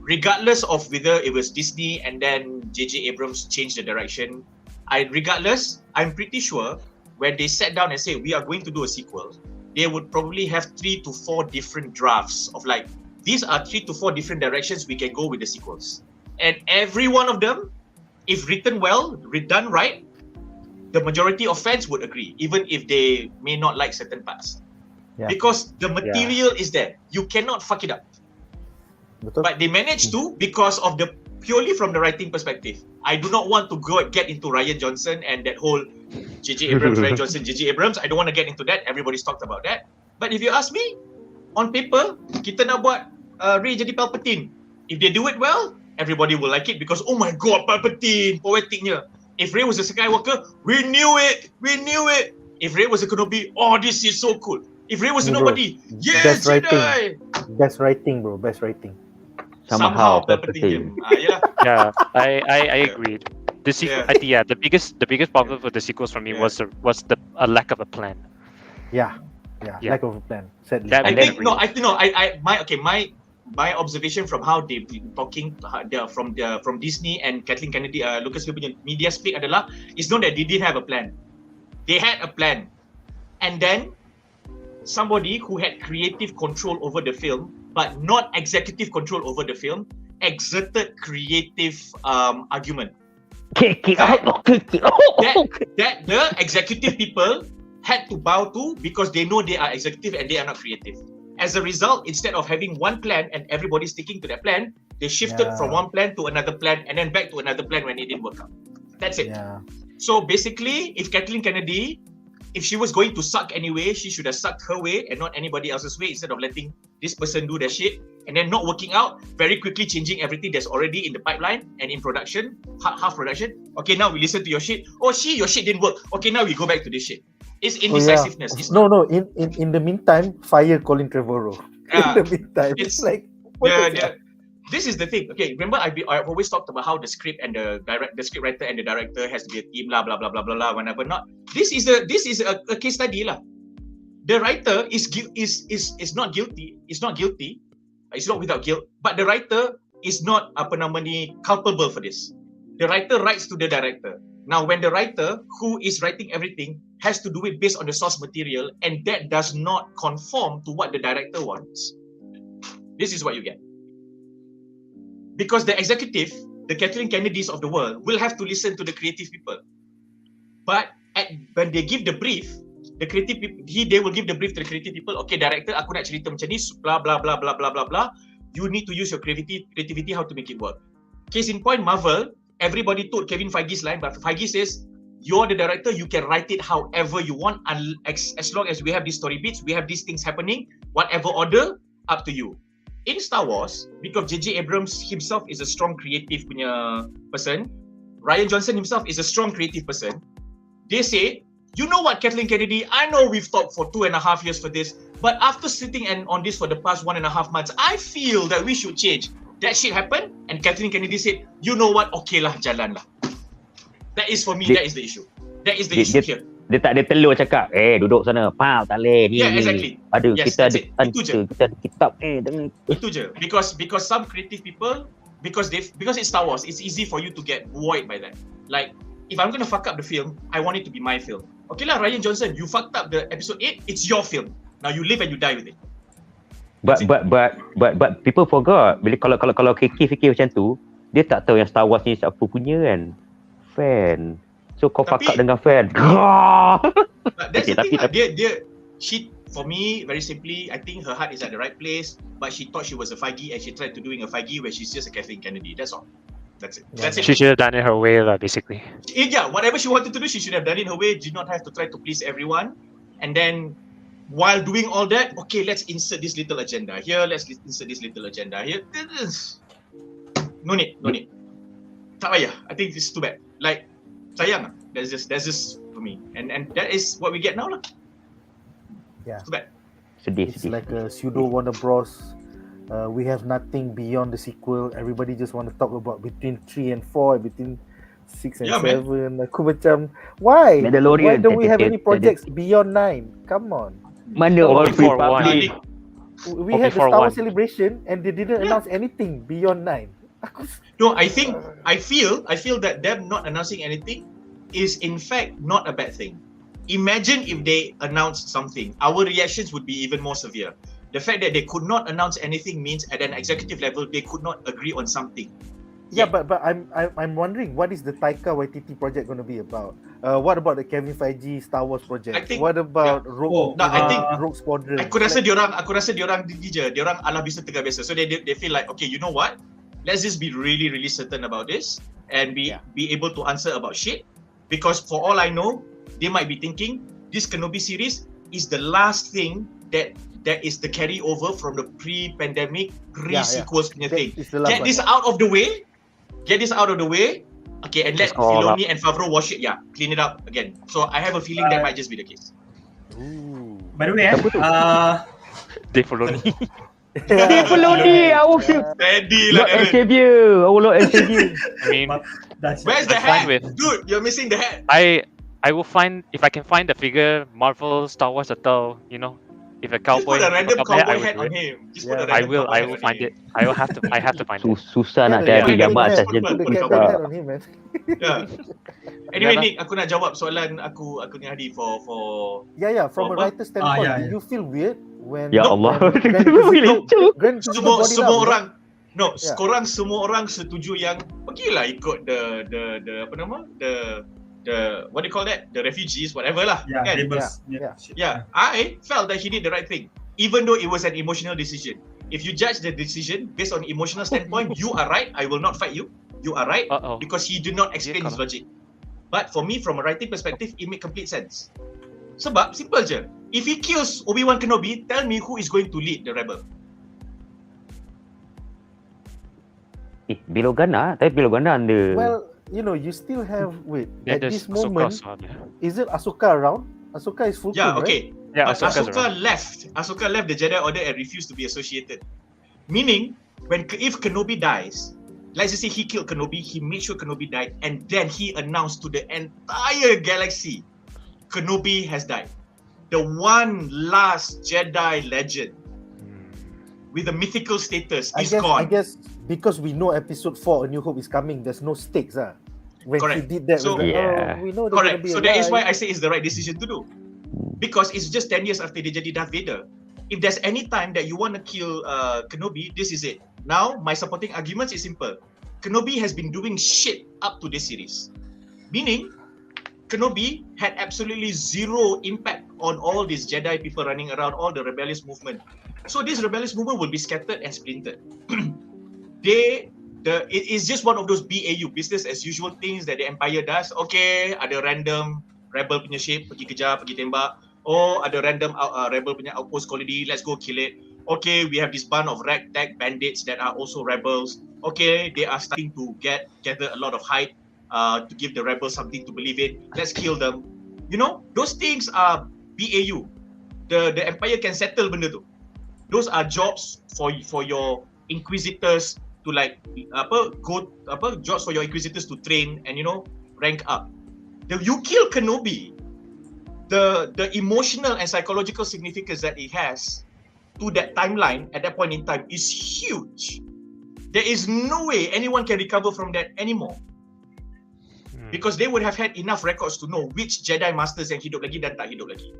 regardless of whether it was Disney and then J.J. Abrams changed the direction, I'm pretty sure when they sat down and say we are going to do a sequel, they would probably have 3 to 4 different drafts of like, these are 3 to 4 different directions we can go with the sequels. And every one of them, if written well, done right, the majority of fans would agree, even if they may not like certain parts. Because the material is there. You cannot fuck it up. Betul. But they managed to because of purely from the writing perspective. I do not want to get into Rian Johnson and that whole J.J. Abrams, Rian Johnson, J.J. Abrams. I don't want to get into that. Everybody's talked about that. But if you ask me, on paper, kita nak buat Rey jadi Palpatine. If they do it well, everybody will like it because, oh my god, Palpatine, poetiknya. If Rey was a Skywalker, we knew it. If Rey was a Kenobi, oh, this is so cool. If Rey was a nobody, yes, Jedi. Best writing, bro. Best writing. Somehow Palpatine. Yeah, I agree. The sequel, I think, the biggest problem with the sequels for me was a lack of a plan. Lack of a plan. Sadly. My observation from how they've been talking from Disney and Kathleen Kennedy, Lucasfilm punya media speak adalah, it's not that they didn't have a plan. They had a plan, and then somebody who had creative control over the film, but not executive control over the film, exerted creative argument. Kick it out. That the executive people had to bow to because they know they are executive and they are not creative. As a result, instead of having one plan and everybody sticking to that plan, they shifted from one plan to another plan and then back to another plan when it didn't work out. That's it. Yeah. So basically, if Kathleen Kennedy, if she was going to suck anyway, she should have sucked her way and not anybody else's way instead of letting this person do their shit and then not working out, very quickly changing everything that's already in the pipeline and in production, half production. Okay, now we listen to your shit. Oh, your shit didn't work. Okay, now we go back to this shit. It's indecisiveness. It's No. In the meantime, fire Colin Trevorrow. In the meantime, it's like this is the thing. Okay, remember I've always talked about how the script and the script writer and the director has to be a team, blah blah blah blah blah blah. Whenever not, this is a case study lah. The writer is not guilty. It's not guilty. It's not without guilt. But the writer is not culpable for this. The writer writes to the director. Now, when the writer who is writing everything has to do it based on the source material, and that does not conform to what the director wants, this is what you get. Because the executive, the Kathleen Kennedys of the world, will have to listen to the creative people. But when they give the brief, the creative people, they will give the brief to the creative people. Okay, director, aku nak cerita macam ni, blah blah blah blah blah blah blah. You need to use your creativity how to make it work. Case in point, Marvel, everybody told Kevin Feige's line, but Feige says, you're the director, you can write it however you want, as long as we have these story beats, we have these things happening, whatever order, up to you. In Star Wars, because J.J. Abrams himself is a strong creative punya person, Rian Johnson himself is a strong creative person, they say, you know what, Kathleen Kennedy, I know we've talked for 2.5 years for this, but after sitting on this for the past 1.5 months, I feel that we should change. That shit happened, and Kathleen Kennedy said, you know what, okay lah, jalan lah. That is for me, that is the issue. That is the issue here. Dia tak ada telur cakap, duduk sana, pau, tak boleh, ni. Yeah, exactly. Ada, yes, kita ada kita ada kitab, Itu je. Because some creative people, because it's Star Wars, it's easy for you to get buoyed by that. Like, if I'm going to fuck up the film, I want it to be my film. Okay lah, Rian Johnson, you fucked up the episode 8, it's your film. Now you live and you die with it. But people forgot, bila kalau KK fikir macam tu, dia tak tahu yang Star Wars ni siapa punya kan. Fan. So kau fuck up dengan fan. That's the thing. She, for me, very simply, I think her heart is at the right place, but she thought she was a Feige and she tried to doing a Feige where she's just a Kathleen Kennedy. That's all. That's it. That's it. She should have done it her way, basically. Yeah, whatever she wanted to do, she should have done it her way. Did not have to try to please everyone. And then, while doing all that, okay, let's insert this little agenda here. Let's insert this little agenda here. No need. Tak payah. I think this is too bad. Like, sayang. That's just for me. And that is what we get now lah. Yeah. Too bad. Sedih. It's like a pseudo Warner Bros. We have nothing beyond the sequel. Everybody just want to talk about between 3 and 4, between 6 and 7. Aku macam, why? Mandalorian. Why don't we have any projects beyond 9? Come on. Mana Old before Republic? We had the Star Wars celebration and they didn't announce anything beyond 9. No, I feel that them not announcing anything is in fact not a bad thing. Imagine if they announced something. Our reactions would be even more severe. The fact that they could not announce anything means at an executive level they could not agree on something. Yeah, but I'm wondering, what is the Taika Waititi project going to be about? What about the Kevin Feige Star Wars project? What about Rogue Squadron? Aku rasa diorang diorang ala bisa tegak biasa. So they feel like, okay, you know what? Let's just be really really certain about this and be able to answer about shit, because for all I know, they might be thinking this Kenobi series is the last thing that is the carryover from the pre-pandemic, pre-sequels punya thing. Get this out of the way. Okay, and let Filoni and Favreau wash it. Yeah, clean it up again. So I have a feeling that might just be the case. By the way, Dave Filoni. Dave Filoni, Steady lah. Lord Xavier. I mean, where's the hat? Dude, you're missing the hat. I will find, if I can find the figure, Marvel, Star Wars atau, If a Just cowboy, put a random if a cowboy, cowboy I would hat do on it. him. Just Yeah. put a I random will cowboy hat find on him. it. I will have to find it. Susah nak Yeah, cari the gambar cat atas hat, je. put Put the Betul. cat hat on him, man. Yeah. Anyway, Never. Nick, aku nak jawab soalan aku ni Hadi for Yeah, from a Apa? writer standpoint, yeah, do yeah. you feel weird when Ya No. Allah. when Grand Itu Inquisitor- lucu. Grand Inquisitor semua brought it semua up, orang no, Yeah. korang semua orang setuju yang pergilah ikut the apa nama? The what do you call that? The refugees, whatever lah. Yeah, kan? labels. Yeah. Yeah, I felt that he did the right thing, even though it was an emotional decision. If you judge the decision based on emotional standpoint, you are right. I will not fight you. You are right Uh-oh. because he did not explain his kalau- logic. But for me, from a writing perspective, it made complete sense. Sebab simple je. If he kills Obi-Wan Kenobi, tell me who is going to lead the rebel. Bilo Ganda, tapi Bilo Ganda under. Well, you know, you still have at There's this moment. Ahsoka, so, Is it Ahsoka around? Ahsoka is full Yeah, right? okay. yeah, But Ahsoka's Ahsoka around. left. Ahsoka left the Jedi Order and refused to be associated. Meaning, if Kenobi dies, let's just say he killed Kenobi, he made sure Kenobi died, and then he announced to the entire galaxy, Kenobi has died. The one last Jedi legend with a mythical status is I gone. guess because we know episode 4 A New Hope is coming, there's no stakes. When Correct. he did that, So- we Yeah. we know they're Correct. gonna be So that is why alive. I say it's the right decision to do. Because it's just 10 years after they jadi Darth Vader. If there's any time that you want to kill Kenobi, this is it. Now, my supporting arguments is simple. Kenobi has been doing shit up to this series. Meaning, Kenobi had absolutely zero impact on all these Jedi people running around, all the rebellious movement. So this rebellious movement will be scattered and splintered. It is just one of those BAU, business as usual things that the Empire does. Okay, ada random rebel punya ship, pergi kejar, pergi tembak. Oh, ada random rebel punya outpost colony, let's go kill it. Okay, we have this band of ragtag bandits that are also rebels. Okay, they are starting to gather a lot of hype to give the rebels something to believe in. Let's kill them. You know, those things are BAU. The Empire can settle benda tu. Those are jobs for your inquisitors to jobs for your inquisitors to train and rank up. You kill Kenobi, the emotional and psychological significance that it has to that timeline at that point in time is huge. There is no way anyone can recover from that anymore. Because they would have had enough records to know which Jedi Masters yang hidup lagi dan tak hidup lagi.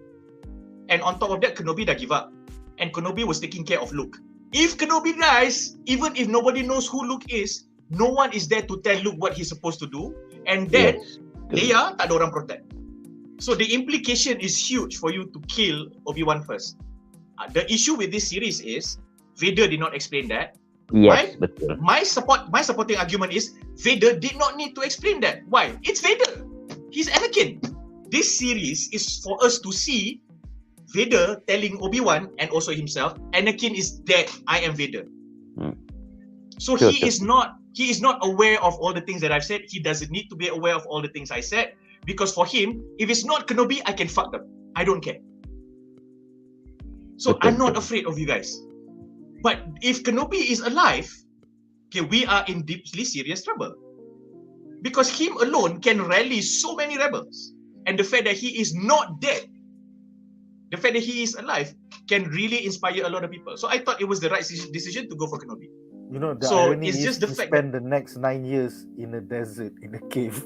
And on top of that, Kenobi dah give up. And Kenobi was taking care of Luke. If Kenobi dies, even if nobody knows who Luke is, no one is there to tell Luke what he's supposed to do. And then, Leia tak ada orang protect. So the implication is huge for you to kill Obi-Wan first. The issue with this series is, Vader did not explain that. Yes, betul. My supporting argument is Vader did not need to explain that. Why? It's Vader. He's Anakin. This series is for us to see Vader telling Obi-Wan and also himself, Anakin is dead. I am Vader. So Sure, he is not aware of all the things that I've said. He doesn't need to be aware of all the things I said because for him, if it's not Kenobi, I can fuck them. I don't care. So I'm not afraid of you guys. But if Kenobi is alive, okay, we are in deeply serious trouble. Because him alone can rally so many rebels. And the fact that he is not dead, the fact that he is alive, can really inspire a lot of people. So I thought it was the right decision to go for Kenobi. You know, the So, irony it's is just the he fact spend the next 9 years in a desert, in a cave.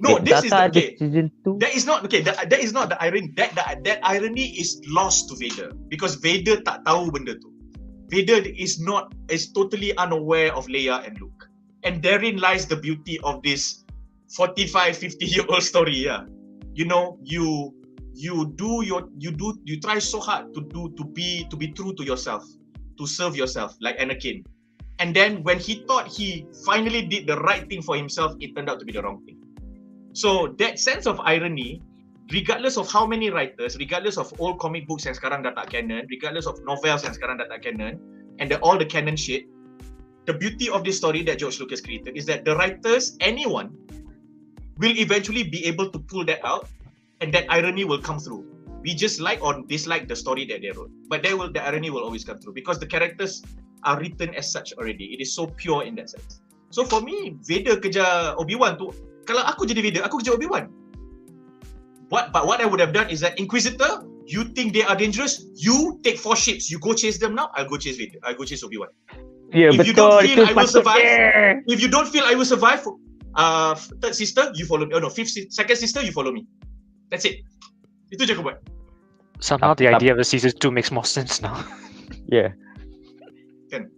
No, this is okay. Season 2. That is not okay. That is not the irony. That irony is lost to Vader because Vader tak tahu benda tu. Vader is totally unaware of Leia and Luke, and therein lies the beauty of this 45-50-year-old story. Yeah, you know, you try so hard to be true to yourself, to serve yourself like Anakin, and then when he thought he finally did the right thing for himself, it turned out to be the wrong thing. So that sense of irony, regardless of how many writers, regardless of old comic books yang sekarang dah tak canon, regardless of novels yang sekarang dah tak canon, and all the canon shit, the beauty of this story that George Lucas created is that the writers, anyone, will eventually be able to pull that out, and that irony will come through. We just like or dislike the story that they wrote, but the irony will always come through because the characters are written as such already. It is so pure in that sense. So for me, Vader kejar Obi-Wan tu, kalau aku jadi Vader, aku kejar Obi-Wan. But what I would have done is that Inquisitor, You think they are dangerous? You take 4 ships. You go chase them now. I'll go chase Vader. I'll go chase Obi-Wan. Ya, If you betul. don't feel Itu I will survive, sepatutnya. if you don't feel I will survive, third sister, you follow me. Oh no, second sister, you follow me. That's it. Itu je aku buat. Somehow the Tap- idea of a season 2 makes more sense now. Ya. Kan?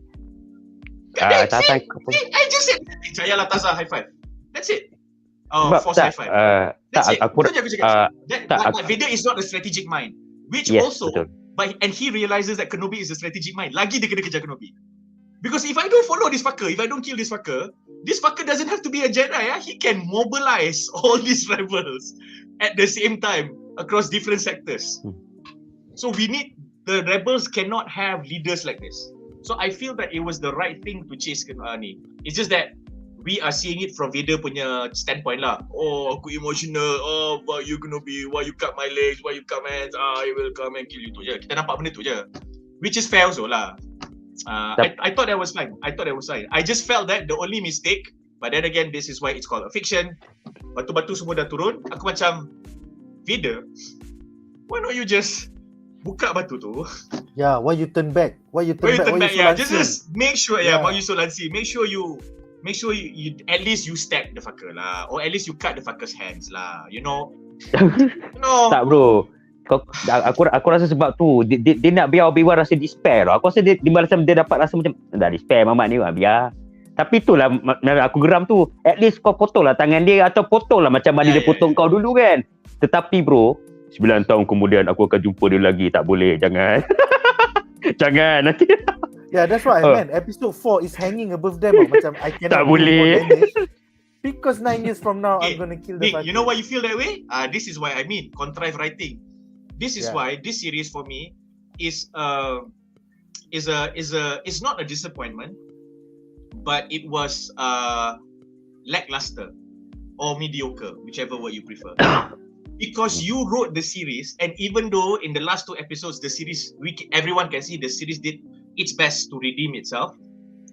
Tak See, tak. I just said, Jaya Latasa, high five. That's it. Oh, Sebab force high tak, five. tak, That's it. aku Itu je aku cakap. tak, But Vader is not a strategic mind. Which yes, also, betul. and he realizes that Kenobi is a strategic mind. Lagi dia kena kejar Kenobi. Because if I don't follow this fucker, if I don't kill this fucker doesn't have to be a Jedi. He can mobilize all these rebels at the same time across different sectors. So the rebels cannot have leaders like this. So I feel that it was the right thing to chase ni. It's just that we are seeing it from Vader punya standpoint lah. Oh, aku emotional. Oh, why you Kenobi? Why you cut my legs? Why you cut my hands? I will come and kill you tu je. Kita nampak benda tu je. Which is fair also lah. I thought that was fine. I just felt that the only mistake, but then again, this is why it's called a fiction. Batu-batu semua dah turun. Aku macam, Vader, why not you just buka batu tu? Yeah, why you turn back? Why you turn back? Yeah, just make sure. Yeah, why you so lazy? Make sure you at least you stab the fucker lah, or at least you cut the fucker's hands lah. You know. Tak bro. Aku rasa sebab tu dia nak biar Obi-Wan rasa despair. Aku rasa dia dapat rasa macam dah despair mamat ni, biar. Tapi itulah aku geram tu. At least kau potong lah tangan dia, atau potong lah macam mana dia potong kau dulu kan. Tetapi bro, 9 tahun kemudian aku akan jumpa dia lagi. Tak boleh, jangan. Jangan nanti. Yeah, that's what I meant. Episode 4 is hanging above them. Macam I cannot Tak do boleh. more damage. Because 9 years from now, I'm gonna kill the Nick, fucker. you know why you feel that way? This is why I mean contrived writing. This is why this series for me is not a disappointment, but it was lackluster or mediocre, whichever word you prefer. Because you wrote the series, and even though in the last 2 episodes the series, everyone can see the series did its best to redeem itself,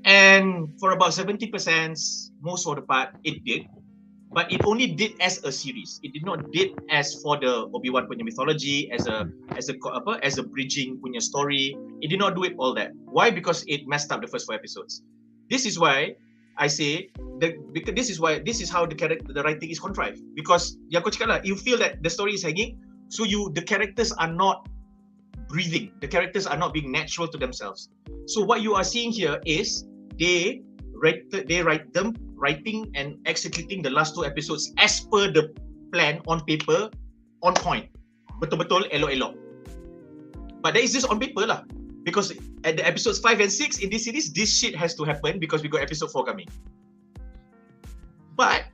and for about 70%, most of the part it did. But it only did as a series. It did not did as for the Obi-Wan punya mythology, as a bridging punya story. It did not do it all that. Why? Because it messed up the first 4 episodes. This is why I say because this is how the writing is contrived. Because yang aku cakap lah, you feel that the story is hanging, so the characters are not breathing. The characters are not being natural to themselves. So what you are seeing here is they writing and executing the last 2 episodes as per the plan on paper, on point. Betul-betul elok-elok. But that is just on paper lah. Because at the episodes 5 and 6 in this series, this shit has to happen because we got episode 4 coming. But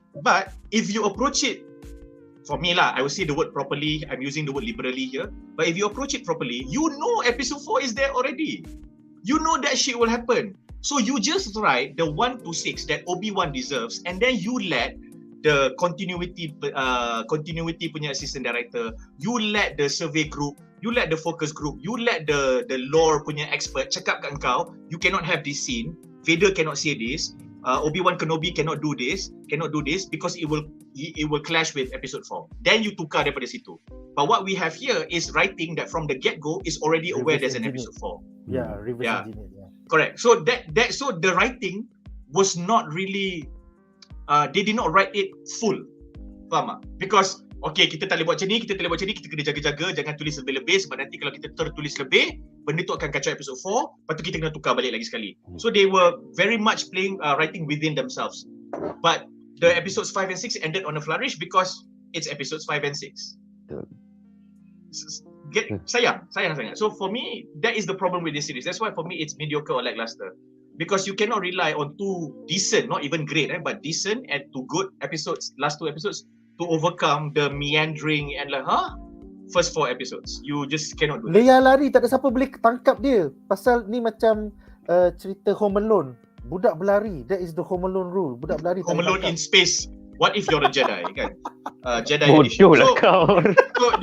if you approach it, for me lah, I will say the word properly, I'm using the word liberally here. But if you approach it properly, you know episode 4 is there already. You know that shit will happen. So you just write the 1 to 6 that Obi-Wan deserves, and then you let the continuity punya assistant director, you let the survey group, you let the focus group, you let the lore punya expert cakap kat kau, you cannot have this scene, Vader cannot say this, Obi-Wan Kenobi cannot do this because it will clash with episode 4. Then you tukar daripada situ. But what we have here is writing that from the get-go is already aware there's an episode 4. Yeah, reverse engineer. Yeah. Correct. So so the writing was not really they did not write it full. Faham tak? Because okay, kita tak boleh buat macam ni, kita kena jaga-jaga, jangan tulis lebih-lebih sebab nanti kalau kita tertulis lebih, benda tu akan kacau episode 4, lepas tu kita kena tukar balik lagi sekali. So they were very much writing within themselves. But the episodes 5 and 6 ended on a flourish because it's episodes 5 and 6. Sayang. So for me, that is the problem with this series. That's why for me it's mediocre or lackluster. Because you cannot rely on 2 decent, not even great, but decent and 2 good episodes, last 2 episodes, to overcome the meandering and first 4 episodes. You just cannot do that. Leia lari, tak ada siapa boleh tangkap dia. Pasal ni macam cerita Home Alone. Budak berlari, that is the Home Alone rule. Budak berlari Home Alone in space. What if you're a Jedi, kan? Jedi Bodoh edition. lah kau. So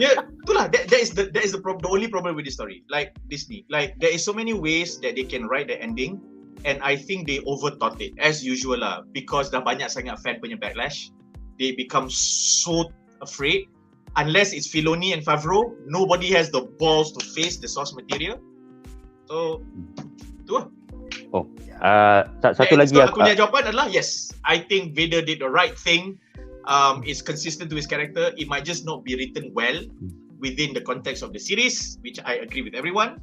itulah that is the only problem with this story. Like Disney, like there is so many ways that they can write the ending, and I think they overthought it as usual lah. Because dah banyak sangat fan punya backlash, they become so afraid. unless it's Filoni and Favreau, nobody has the balls to face the source material. So, tu lah. Satu lagi so aku punya jawapan adalah yes. I think Vader did the right thing. It's consistent to his character. It might just not be written well within the context of the series, which I agree with everyone.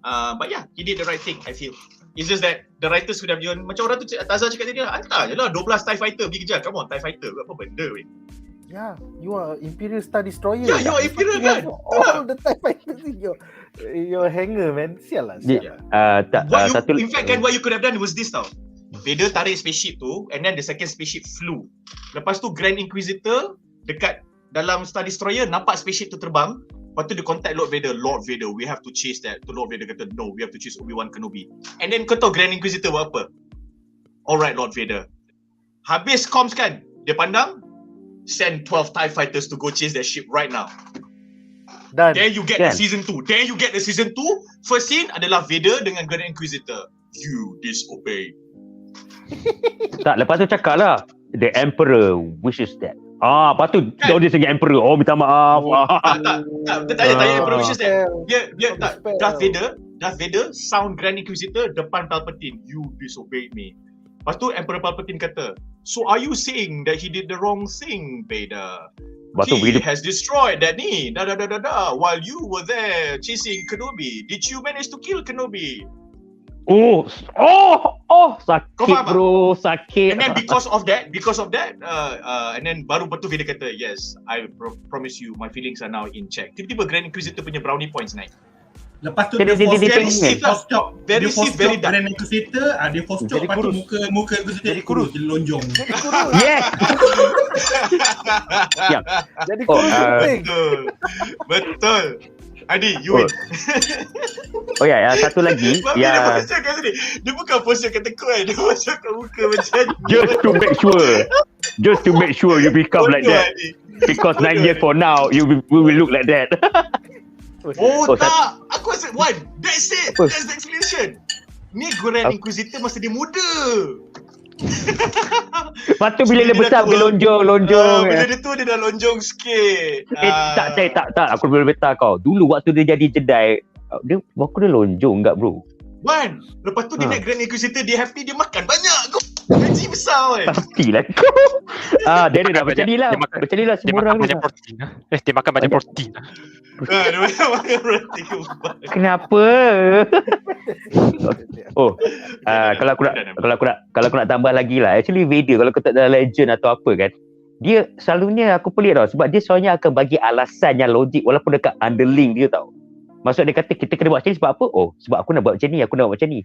But yeah, he did the right thing, I feel. It's just that the writers could have given, macam orang tu Taza cakap tadi, hantar je lah 12 TIE Fighter pergi kejar. Come on, TIE Fighter, apa benda weh. Yeah, you are Imperial Star Destroyer. Yeah, you are Imperial kan. All the TIE Fighters in your hanger, man. Sial lah. In fact kan, what you could have done was this tau. Vader tarik spaceship tu, and then the second spaceship flew. Lepas tu Grand Inquisitor dekat dalam Star Destroyer nampak spaceship tu terbang. Lepas tu dia contact Lord Vader, we have to chase that. Tu Lord Vader kata, no, we have to chase Obi-Wan Kenobi. And then kau tahu Grand Inquisitor buat apa? Alright Lord Vader. Habis comms kan, dia pandang, send 12 TIE Fighters to go chase that ship right now. Done. Then you get the season 2. First scene adalah Vader dengan Grand Inquisitor. You disobey. Tak, lepas tu cakap lah, the Emperor wishes that. Lepas tu dia segi Emperor. Minta maaf. Tak tanya Emperor wishes that. Dia tak. Darth Vader sound Grand Inquisitor depan Palpatine. You disobeyed me. Lepas tu Emperor Palpatine kata, so are you saying that he did the wrong thing, Vader? He has destroyed that ni. While you were there chasing Kenobi. Did you manage to kill Kenobi? Sakit bro, sakit. And then because of that, and then baru betul Vader kata, yes, I promise you my feelings are now in check. Tiba-tiba Grand Inquisitor punya brownie points naik. Lepas tu dia force chop Grand Inquisitor, dia force chop, lepas tu muka Inquisitor jadi kurus, jadi lonjong. Yes. Jadi kurus. Betul. Adi, you win. Satu lagi. Dia bukan pose kata kau dia macam kat muka macam Just to make sure you become like that. Because 9 years for now, we will look like that. Tak. Aku rasa, that's it. That's the explanation. Ni Grand Inquisitor masa dia muda. Lepas tu bila dia besar dia lonjong. Bila dia tu dia dah lonjong sikit. Tak. Aku boleh beritahu kau. Dulu waktu dia jadi Jedi, dia lonjong enggak bro? Lepas tu dia naik Grand Inquisitor, dia happy, dia makan banyak. Gaji besar kan. Pastilah kau. Darren dah berjadilah semua orang banyak protein. Dia makan banyak protein. Dia makan protein. Kenapa? Kalau aku nak tambah lagi lah, actually Vader kalau kau tak ada legend atau apa kan, dia selalunya aku pelik tau, sebab dia selalunya akan bagi alasan yang logik walaupun dekat underling dia tau. Maksud dia kata kita kena buat macam ni sebab apa? Sebab aku nak buat macam ni,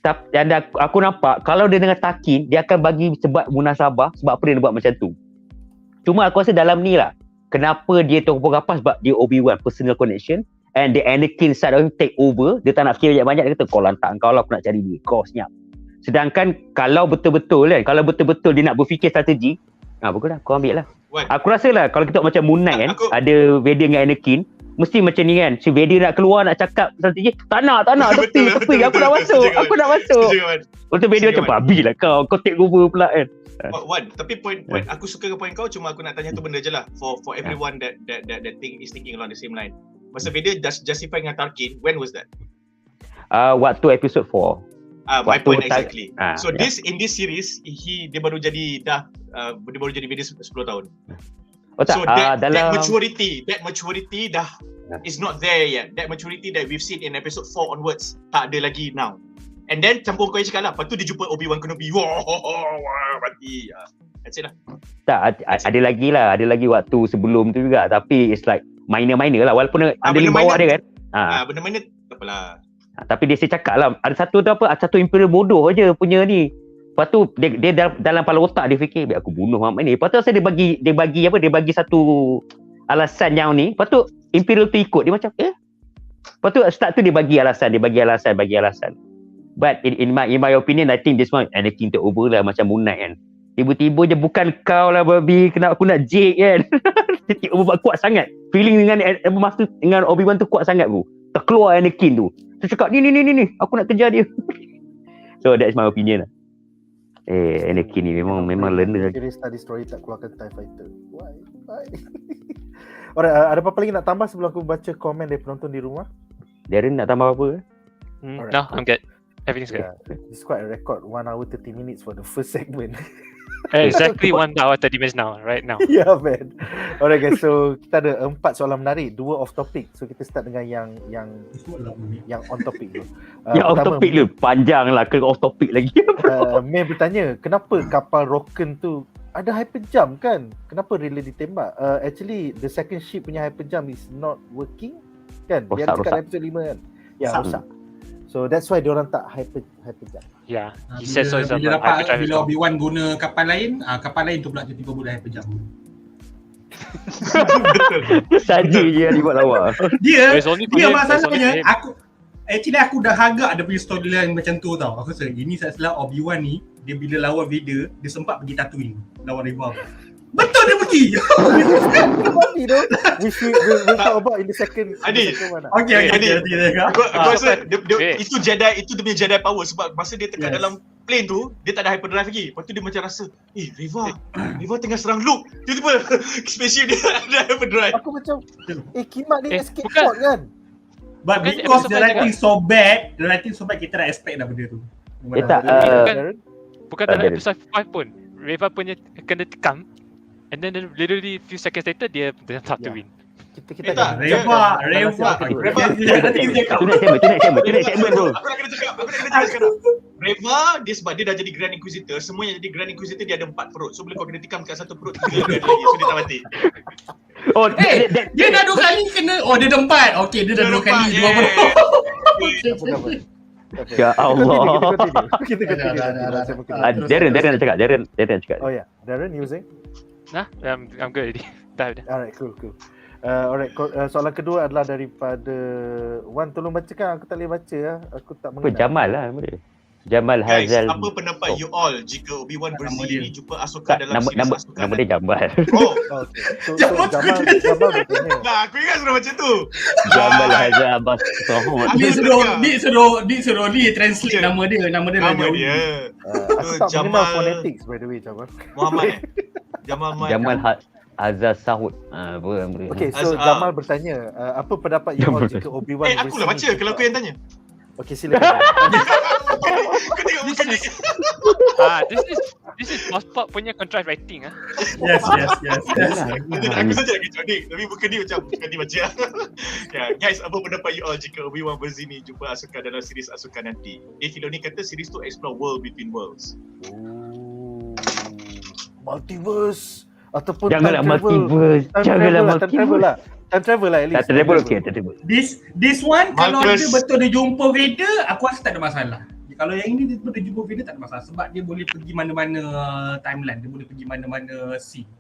Dan aku nampak kalau dia dengan Takin, dia akan bagi sebab munasabah, sebab apa dia nak buat macam tu. Cuma aku rasa dalam ni lah, kenapa dia terpukul kapas, sebab dia Obi-Wan personal connection, and the Anakin side of him take over. Dia tak nak fikir banyak-banyak, dia kata kau lantak kau lah, aku nak cari dia, kau senyap. Sedangkan kalau betul-betul dia nak berfikir strategi, bagus lah, kau ambil lah. Aku rasa lah kalau kita macam Moon Knight kan, ada Vader dengan Anakin, mesti macam ni kan, si Vader nak keluar nak cakap strategi, tak nak tepi, aku nak masuk. Lepas tu Vader macam babi lah kau take over pula kan. Tapi point aku suka ke point kau, cuma aku nak tanya tu benda je lah for everyone that thing is thinking along the same line. Masa Vader justify dengan Tarkin, when was that? Waktu episode 4. My point exactly. In this series, dia baru jadi Vader 10 tahun. So that maturity dah is not there yet. That maturity that we've seen in episode 4 onwards tak ada lagi now. And then campur kau yang cakap lah, lepas tu dia jumpa Obi-Wan Kenobi. Mati. That's it lah. Tak, ada lagi waktu sebelum tu juga, tapi it's like minor lah, walaupun ada link bawah dia kan. Benda minor tak apalah. Tapi dia cakap lah, ada satu Imperial bodoh je punya ni. Lepas tu dia dalam kepala otak dia fikir, biar aku bunuh Muhammad ni. Lepas tu saya dia bagi satu alasan yang ni. Lepas tu Imperial tu ikut, dia macam Lepas tu start tu dia bagi alasan. But in my opinion, I think this one Anakin take over lah, macam Moon Knight kan. Tiba-tiba je bukan kau lah babi, kenapa aku nak Jake kan. Kuat sangat. Feeling dengan Obi-Wan tu kuat sangat bro. Terkeluar Anakin tu. Dia cakap ni aku nak kejar dia. So that's my opinion lah. Anakin ni memang learner. Jadi Star Destroyer tak keluarkan TIE Fighter. Why? Alright, ada apa-apa lagi nak tambah sebelum aku baca komen dari penonton di rumah? Darren nak tambah apa? Alright. No, I'm good. Everything's good. Yeah, it's quite a record 1 hour 30 minutes for the first segment. Exactly 1 hour 30 minutes now, right now. Yeah man. Alright guys, so kita ada 4 soalan menarik, 2 off topic. So kita start dengan yang on topic dulu. Yang off topic dulu, panjang lah ke off topic lagi. May bertanya, kenapa kapal Roken tu ada hyperjump kan? Kenapa relay ditembak? Actually the second ship punya hyperjump is not working kan? Dia ada cakap episode 5 kan? Ya, rosak. So that's why diorang tak hyperjump. Yeah, he says so. Bila Obi-Wan guna kapal lain tu pula tiba-tiba boleh hyperjump. Saja je yang dibuat lawa. Dia It's only for him, masalahnya it's only aku dah agak ada punya storyline macam tu tau. Aku rasa ini salah Obi-Wan ni, dia bila lawan Vader, dia sempat pergi Tatooine lawan REVA. Betul dia pergi. We'll talk about in the second one. Okay. Aku rasa itu Jedi, itu dia punya Jedi power sebab masa dia tekan dalam plane tu, dia tak ada hyperdrive lagi. Lepas tu dia macam rasa, REVA tengah serang Luke. Tiba-tiba spaceship dia ada hyperdrive. Aku macam, Kimak ni escape pod kan? But because the writing so bad, kita dah expect dah benda tu. Bukan dalam episode 5 pun. REVA punya kena tikam. And then literally few seconds later dia tak to win. Kita REVA. Aku nak kena cakap sekarang. REVA dia sebab dia dah jadi Grand Inquisitor, semua yang jadi Grand Inquisitor dia ada 4 perut. So bila kau kena tikam kat satu perut, 3 lagi. So dia tak mati. Dia dah 2 kali kena. Dia dah 4. Okey, dia dah 2 kali 2 perut. Ya Allah. Kita Darren nak cakap. Darren cakap. Oh ya, Darren using? Nah, I'm good already. Dah. Alright, cool. Alright, soalan kedua adalah daripada Wan, tolong bacakan, aku tak boleh baca ya. Aku tak mengenal. Jamal lah nama dia. Jamal Guys, Hazal. apa pendapat you all jika Obi-Wan Brazil ni jumpa Ahsoka dalam series Ahsoka? Nama dia Jamal. Oh, okay. So Jamal bertanya. nah, aku ingat sudah macam tu. Jamal Hazal Abbas. Dia suruh ni translate nama dia. Nama dia Nama dia. Aku tak mengenal phonetics by the way, Jamal. Muhammad. Jamal Hazal Sahut. Okay, so Jamal bertanya, apa pendapat you all jika Obi-Wan aku lah baca kalau aku yang tanya. Okay, silakan. Kau tengok muka dia. This is BuzzPOP punya contrived writing ah. Yes. Aku saja lagi cerdik, tapi muka dia macam bukan dia baca. Guys, apa pendapat you all jika Obi-Wan Brazil ni jumpa Ahsoka dalam series Ahsoka nanti? Filoni kata series tu explore world between worlds. Multiverse ataupun Janganlah multiverse. Time travel lah at least. Time travel. This one kalau dia betul dia jumpa Vader, aku rasa tak ada masalah. Kalau yang ini dia betul dia jumpa Vader tak ada masalah sebab dia boleh pergi mana-mana timeline, dia boleh pergi mana-mana scene.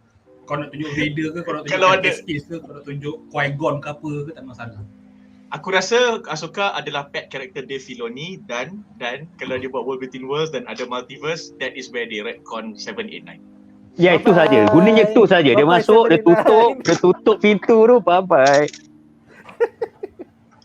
Kau nak tunjuk Vader ke, kau nak tunjuk Space ke, kau nak tunjuk Qui-Gon ke apa ke, tak ada masalah. Aku rasa Ahsoka adalah pet character Dave Filoni dan kalau dia buat World Between Worlds dan ada multiverse, that is where they retcon 789. Ya, itu saja. Gunanya itu saja. Dia masuk, dia tutup pintu tu, bye-bye.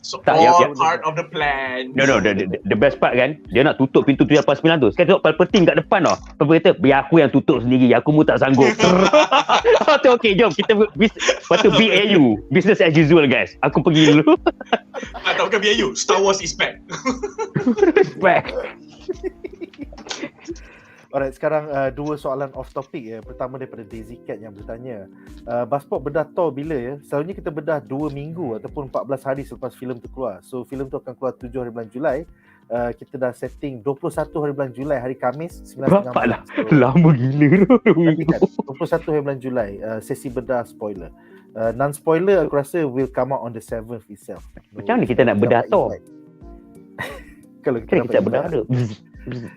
So all part of the plan. No, the best part kan, dia nak tutup pintu 789 tu. Sekarang tengok Palpatine kat depan tau. Palpatine kata, biar aku yang tutup sendiri, aku pun tak sanggup. Tu okey, jom kita lepas tu BAU, business as usual guys. Aku pergi dulu. Tak bukan BAU, Star Wars is back. Back. Alright, sekarang dua soalan off topic ya. Pertama daripada Daisy Cat yang bertanya, BuzzPOP bedah Thor bila ya? Selalunya kita bedah 2 minggu ataupun 14 hari selepas filem tu keluar. So filem tu akan keluar 7 hari bulan Julai. Kita dah setting 21 hari bulan Julai, hari Khamis 9.30. Bapaklah, lama gila tu. 21 hari bulan Julai, sesi bedah spoiler. Non-spoiler aku rasa will come out on the 7th itself. Macam mana kita nak bedah Thor? Kalau kita bedah tu.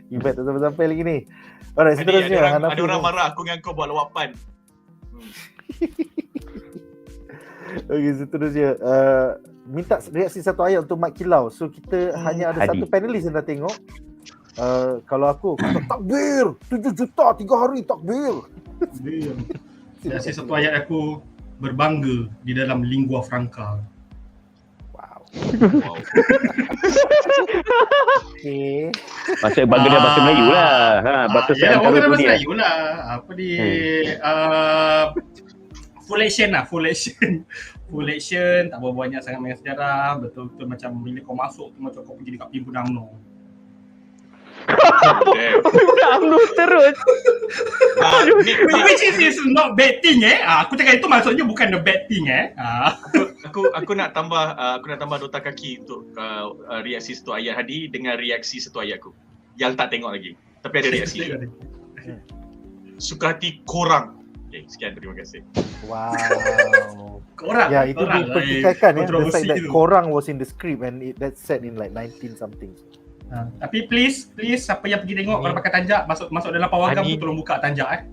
Event tak sampai lagi ni. Alright, seterusnya ada orang marah aku dengan kau buat lawapan. Okay, seterusnya minta reaksi satu ayat untuk Mat Kilau. So kita hanya ada satu panelis yang dah tengok. Kalau aku kata takbir 7 juta 3 hari takbir. Reaksi satu ayat aku berbangga di dalam lingua franca. Okay. Maksud bangga dia bahasa Melayu lah. Bahasa Seantara dunia. Melayu lah. Apa full action lah, full action. Full action, tak banyak sangat main sejarah, betul-betul macam bila kau masuk tu macam kau pergi dekat Pimpinan UMNO. UMNO terus. Which is not bad thing aku cakap itu maksudnya bukan the bad thing Aku nak tambah nota kaki untuk reaksi Satu Ayat Hadi dengan reaksi Satu Ayat aku yang tak tengok lagi. Tapi ada reaksi. Suka hati korang. Okay, sekian, terima kasih. Wow. Korang. Ya, itu dipertikaikan ya. The kontroversi fact that tu. korang was in the script and that's set in like 19 something. Tapi please siapa yang pergi tengok kalau pakai tanjak masuk dalam pawagam tu tolong buka tanjak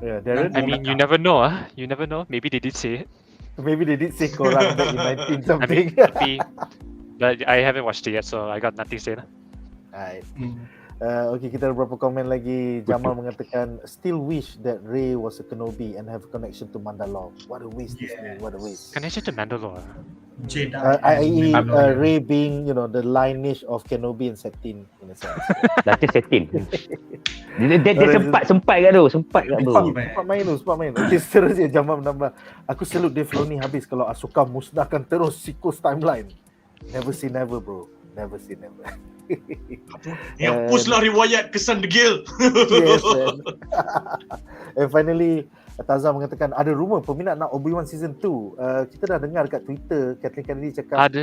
Yeah, Darren. I mean, you never know. You never know. Maybe they did say it. Maybe they did say korang back in 19 something. But I haven't watched it yet, so I got nothing to say. Alright. Okay, kita ada beberapa komen lagi. Jamal mengatakan, still wish that Rey was a Kenobi and have a connection to Mandalore. What a waste, Disney. What a waste. Connection to Mandalore. Jedi. I.e. Rey being, the lineage of Kenobi and Septin in a sense. Nanti setting. Dia sempat kat tu. Sempat main tu. Okay, seterusnya Jamal menambah. Aku salute Dave Filoni habis kalau Ahsoka musnahkan terus sequels timeline. Never say never, bro. Never say never. Hapuslah riwayat kesan degil. Yes, man. And finally, Taza mengatakan ada rumor peminat nak Obi-Wan season 2. Kita dah dengar kat Twitter Kathleen Kennedy cakap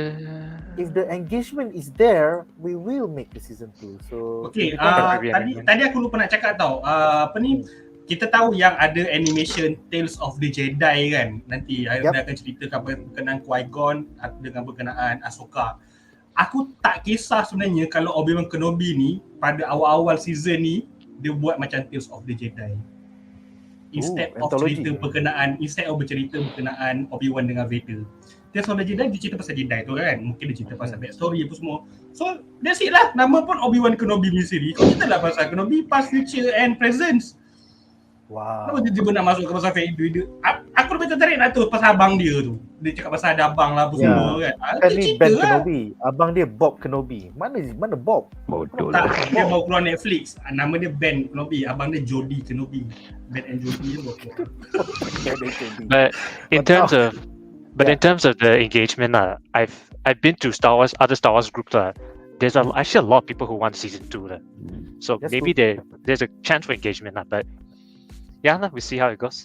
if the engagement is there, we will make the season 2. So okay, tadi aku lupa nak cakap tau. Kita tahu yang ada animation Tales of the Jedi kan. Nanti dia akan ceritakan berkenaan Qui-Gon dengan berkenaan Ahsoka. Aku tak kisah sebenarnya kalau Obi-Wan Kenobi ni pada awal-awal season ni dia buat macam Tales of the Jedi. Instead of bercerita berkenaan Obi-Wan dengan Vader. Tales of the Jedi dia cerita pasal Jedi tu kan. Mungkin dia cerita pasal backstory apa semua. So that's it lah. Nama pun Obi-Wan Kenobi ni siri. Kau cerita lah pasal Kenobi past, future and present. Wow. Kenapa tiba-tiba nak masuk ke pasal Vader? Aku lebih tertarik nak tu pasal abang dia tu. Dia cakap pasal ada abang lah apa semua kan. Kan ni Ben Kenobi. Abang dia Bob Kenobi. Mana Bob? Bodoh tak, lah. dia baru keluar Netflix. Nama dia Ben Kenobi. Abang dia Jody Kenobi. Ben and Jody tu. But in terms of the engagement, I've been to other Star Wars groups. There's actually a lot of people who want season 2. So That's maybe there's a chance for engagement. But yeah, we see how it goes.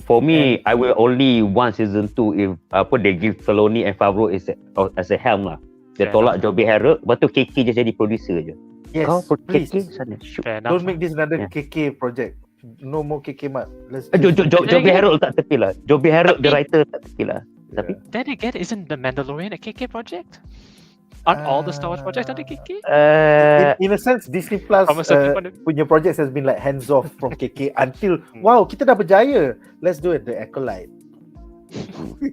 For me, I will only want season 2 if they give Filoni and Favreau as a helm lah. Dia tolak Joby Herrick, lepas tu KK je jadi producer je. Yes, please. KK sana shoot. Don't make this another KK project. No more KK mat. Joby Herrick tak tepi lah. Joby Herrick the writer tak tepi lah. Tapi then again, isn't the Mandalorian a KK project? Aren't all the Star Wars projects under KK? In a sense, Disney Plus punya projects has been like hands off from KK until wow, kita dah berjaya. Let's do it, the Acolyte.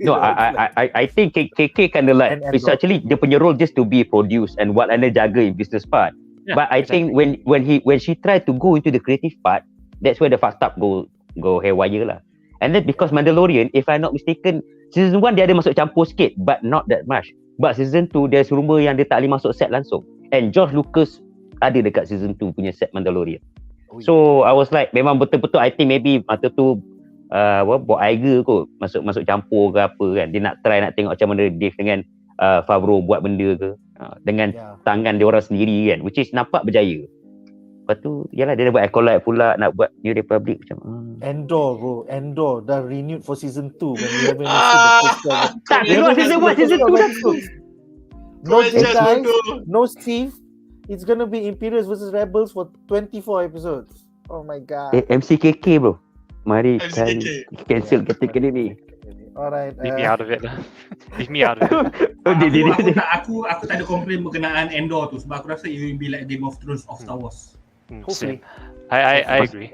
No, I think KK kind of like it's actually dia punya role just to be produced and what anda jaga in business part. Yeah, but I think when she tried to go into the creative part, that's where the fucked up go haywire lah. And then because Mandalorian, if I'm not mistaken, season 1 dia ada masuk campur sikit, but not that much. But season 2, there's rumor yang dia tak boleh masuk set langsung. And George Lucas ada dekat season 2 punya set Mandalorian. So I was like, memang betul-betul I think maybe masa tu Bob Iger kot masuk campur ke apa kan. Dia nak try nak tengok macam mana Dave dengan Favreau buat benda ke dengan tangan dia orang sendiri kan, which is nampak berjaya. Lepas tu yalah dia dah buat Acolyte pula, nak buat New Republic macam Endor bro, Endor dah renewed for season 2 when we haven't seen the poster. Tak, keluar season 2 dah. No Jedi, no Steve. It's gonna be Imperials versus Rebels for 24 episodes. Oh my god. MCKK bro. Mari cancel kategori ni. Alright. Leave me out of it. Leave me out of it. Aku tak ada komplain berkenaan Endor tu sebab aku rasa it will be like Game of Thrones of Star Wars. Hopefully. I agree.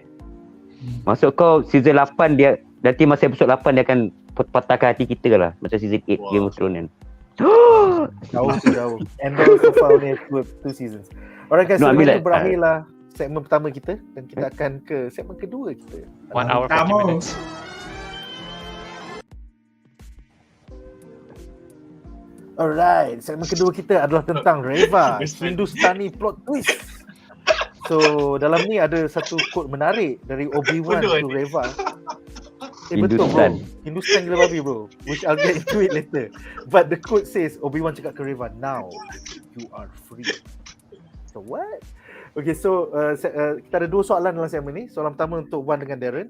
Masuk kau season 8 dia nanti masa episod 8 dia akan patahkan hati kita lah macam season 8 Game of Thrones kan. Jauh. Endor so far only 2 seasons. Alright guys, itu berakhirlah segmen pertama kita dan kita akan ke segmen kedua kita. 1 hour 40 minutes. Alright, segmen kedua kita adalah tentang REVA, Hindustani plot twist. So dalam ni ada satu quote menarik dari Obi-Wan to REVA. Betul bro. Hindustan. Hindustan gila babi bro. Which I'll get into it later. But the quote says, Obi-Wan cakap ke Reva, now you are free. So what? Okay, so kita ada 2 soalan dalam segmen ni. Soalan pertama untuk Wan dengan Darren.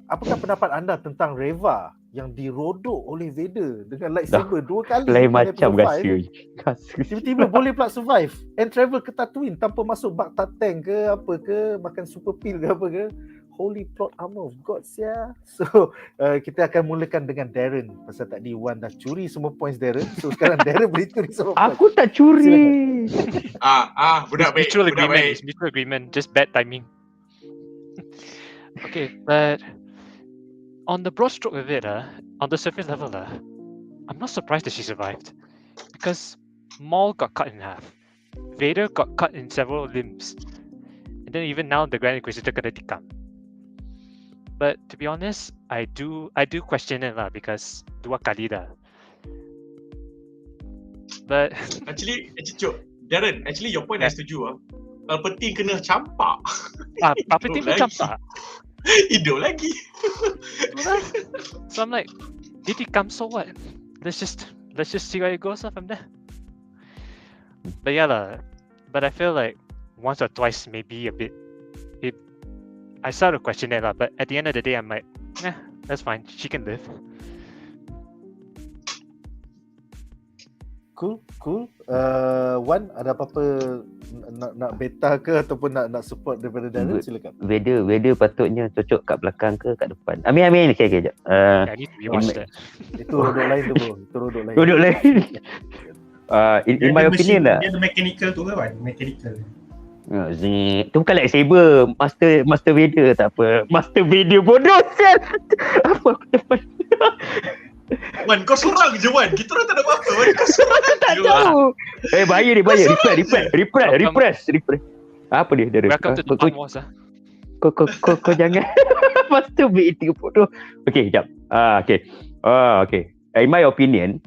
Apakah pendapat anda tentang Reva yang dirodok oleh Vader dengan lightsaber 2 kali? Lain macam rasa. Tiba-tiba boleh pula survive and travel ke Tatooine tanpa masuk Bacta tank ke apa ke, makan super pill ke apa ke. Holy plot armor of God, sia. So kita akan mulakan dengan Darren. Pasal tadi Wan dah curi semua points Darren. So sekarang Darren boleh curi semua points. Aku tak curi. Budak baik. Mutual Budak agreement. baik. It's mutual agreement. Just bad timing. Okay, but on the broad stroke of it, on the surface level, I'm not surprised that she survived. Because Maul got cut in half. Vader got cut in several limbs. And then even now the Grand Inquisitor kena tikam. But to be honest, I do question it lah, because 2 kali dah. But Actually, Cuk, Darren, actually your point I setuju. Palpatine kena campak. Palpatine pun campak. Hidup lagi. So I'm like, did he come? So what? Let's just see where it goes from there. But yeah lah. But I feel like once or twice maybe a bit. I started to question it lah. But at the end of the day, I'm like, that's fine. She can live. Cool. Wan, ada apa-apa nak beta ke ataupun nak support daripada Darren? Silakan. Vader patutnya cocok kat belakang ke kat depan? Amin. Okay, jap. I need to rewatch that. Itu rodok lain tu bro. Itu rodok lain. Rodok lain. In my opinion lah. Dia ada mechanical tu kan? Mechanical. Tu bukan lightsaber. Master Vader tak apa. Master Vader bodoh sel. Apa aku dapat? Wan, kau seorang je Wan. Kita orang tak ada apa-apa. Wan, kau seorang tak je. tahu. Bahaya. Refresh. Apa dia? Welcome to the Clone Wars lah. Kau jangan. Master Vader bodoh. Okay, jap. Okay. In my opinion,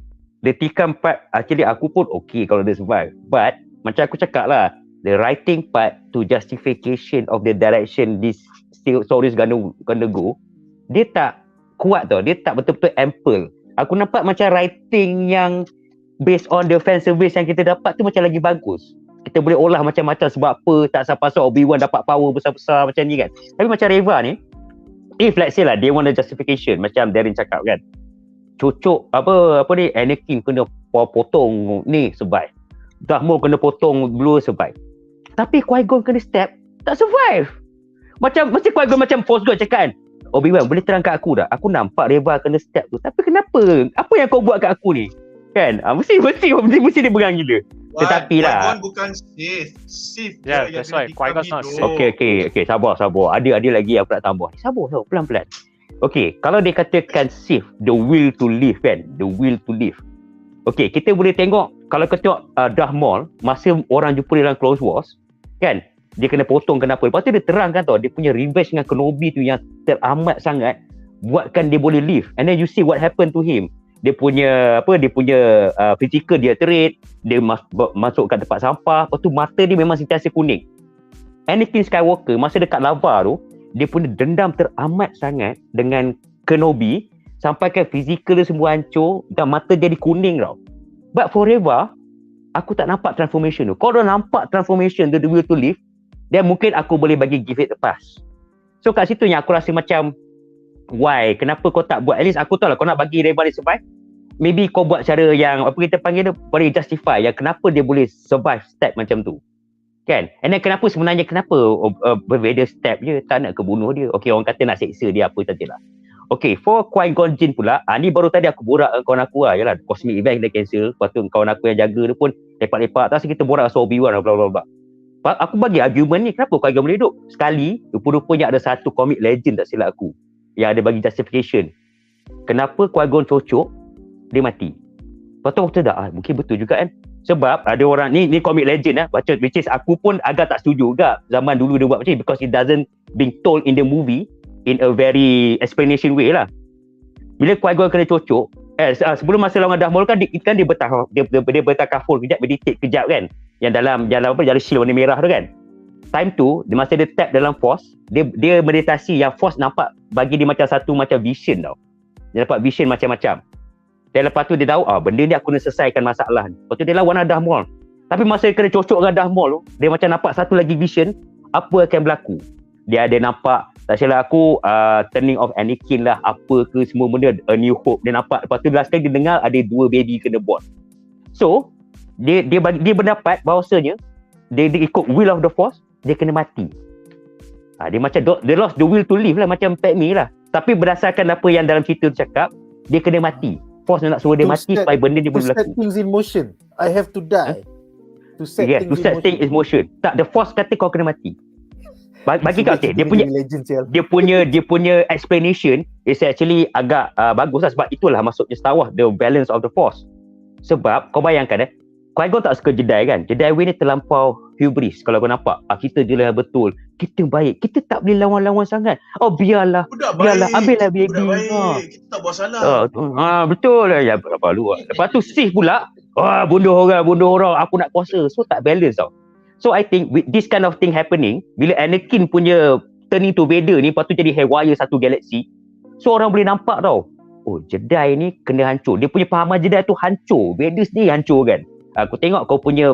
the tikam part actually aku pun okay kalau dia survive. But macam aku cakap lah, the writing part to justification of the direction this story is gonna go, dia tak kuat tau. Dia tak betul-betul ample. Aku nampak macam writing yang based on the fan service yang kita dapat tu macam lagi bagus. Kita boleh olah macam-macam sebab apa tak pasal Obi-Wan dapat power besar-besar macam ni kan. Tapi macam Reva ni, if let's say lah they want a justification macam Darren cakap kan, cocok apa ni, Anakin kena potong ni survive, Darth Maul kena potong dulu survive, tapi Qui-Gon kena step tak survive. Macam mesti Qui-Gon macam Force God cakap kan, Obi-Wan boleh terang kat aku dah, aku nampak Reva kena step tu, tapi kenapa? Apa yang kau buat kat aku ni? Kan? Mesti dia berang gila. Tetapi lah, Qui-Gon bukan Sith. Yeah, that's right. Qui-Gon's not Sith. Okay, sabar. Ada lagi aku nak tambah. Sabar, pelan-pelan. Okay, kalau dia katakan Sith, the will to live kan, the will to live. Okay, kita boleh tengok, kalau kita tengok Darth Maul, masa orang jumpa dalam Clone Wars, kan, dia kena potong kenapa. Lepas tu dia terangkan tau, dia punya revenge dengan Kenobi tu yang teramat sangat, buatkan dia boleh live. And then you see what happened to him. Dia punya physical dia terit, dia masuk kat tempat sampah, lepas tu mata dia memang sentiasa kuning. Anakin Skywalker masa dekat lava tu, dia punya dendam teramat sangat dengan Kenobi sampai kan fizikal dia semua hancur dan mata jadi kuning tau. But for Reva, aku tak nampak transformation tu. Kau dah nampak transformation to the will to live, then mungkin aku boleh bagi give it a pass. So kat situ yang aku rasa macam, why? Kenapa kau tak buat? At least aku tahu lah kau nak bagi Reva dia survive. Maybe kau buat cara yang apa kita panggil dia, boleh justify yang kenapa dia boleh survive step macam tu. Kan? And then kenapa Vader step je, tak nak kebunuh dia. Okay, orang kata nak seksa dia apa sajalah. Okay, for Qui-Gon Jinn pula, ni baru tadi aku borak dengan kawan aku lah. Yalah, cosmic event kita cancel. Lepas tu kawan aku yang jaga dia pun lepak-lepak. Terus kita borak pasal Obi-Wan bla bla bla. Aku bagi argument ni, kenapa Qui-Gon boleh hidup? Sekali, rupa-rupanya ada satu comic legend tak silap aku, yang ada bagi justification kenapa Qui-Gon cocok dia mati. Lepas tu aku cakap, mungkin betul juga kan. Sebab ada orang ni comic legend baca, which is aku pun agak tak setuju juga zaman dulu dia buat macam ni, because it doesn't being told in the movie in a very explanation way lah. Bila Qui-Gon kena cocok, sebelum masa lawan Darth Maul kan dia bertakaful kejap, meditate kejap kan, yang dalam shield warna merah tu kan. Time tu masa dia tap dalam force, dia meditasi yang force nampak bagi dia macam satu macam vision tau. Dia dapat vision macam-macam. Dan lepas tu dia tahu, benda ni aku kena selesaikan masalah ni. Lepas tu dia lawan Dahmol. Tapi masa dia kena cocok dengan Dahmol tu, dia macam nampak satu lagi vision, apa akan berlaku. Dia ada nampak, tak silap aku, turning of Anakin lah, apa ke semua benda, A New Hope. Dia nampak, lepas tu last kali dia dengar ada 2 baby kena born. So, dia berdapat bahawasanya, dia ikut will of the force, dia kena mati. Dia macam, dia lost the will to live lah, macam Padme lah. Tapi berdasarkan apa yang dalam cerita tu cakap, dia kena mati. Force nak suruh dia mati supaya benda dia boleh berlaku. To set things in motion. I have to die. To set things in motion. Tak, the force kata kau kena mati. Bagi kau, okay, dia punya explanation is actually agak bagus lah, sebab itulah maksudnya Star Wars, the balance of the force. Sebab kau bayangkan Qui-Gon tak suka Jedi kan. Jedi way ni terlampau hubris. Kalau kau nampak, kita je lah betul, kita baik, kita tak boleh lawan-lawan sangat. Biarlah, ambillah baby. Kita tak buat salah. Betul lah. Ya, apa lu. Lepas tu Sith pula, bunuh orang, aku nak kuasa. So tak balance tau. So I think with this kind of thing happening, bila Anakin punya turning to Vader ni, lepas tu jadi haywire satu galaksi, so orang boleh nampak tau, Jedi ni kena hancur. Dia punya pahaman Jedi tu hancur. Vader sendiri hancur kan. Aku tengok kau punya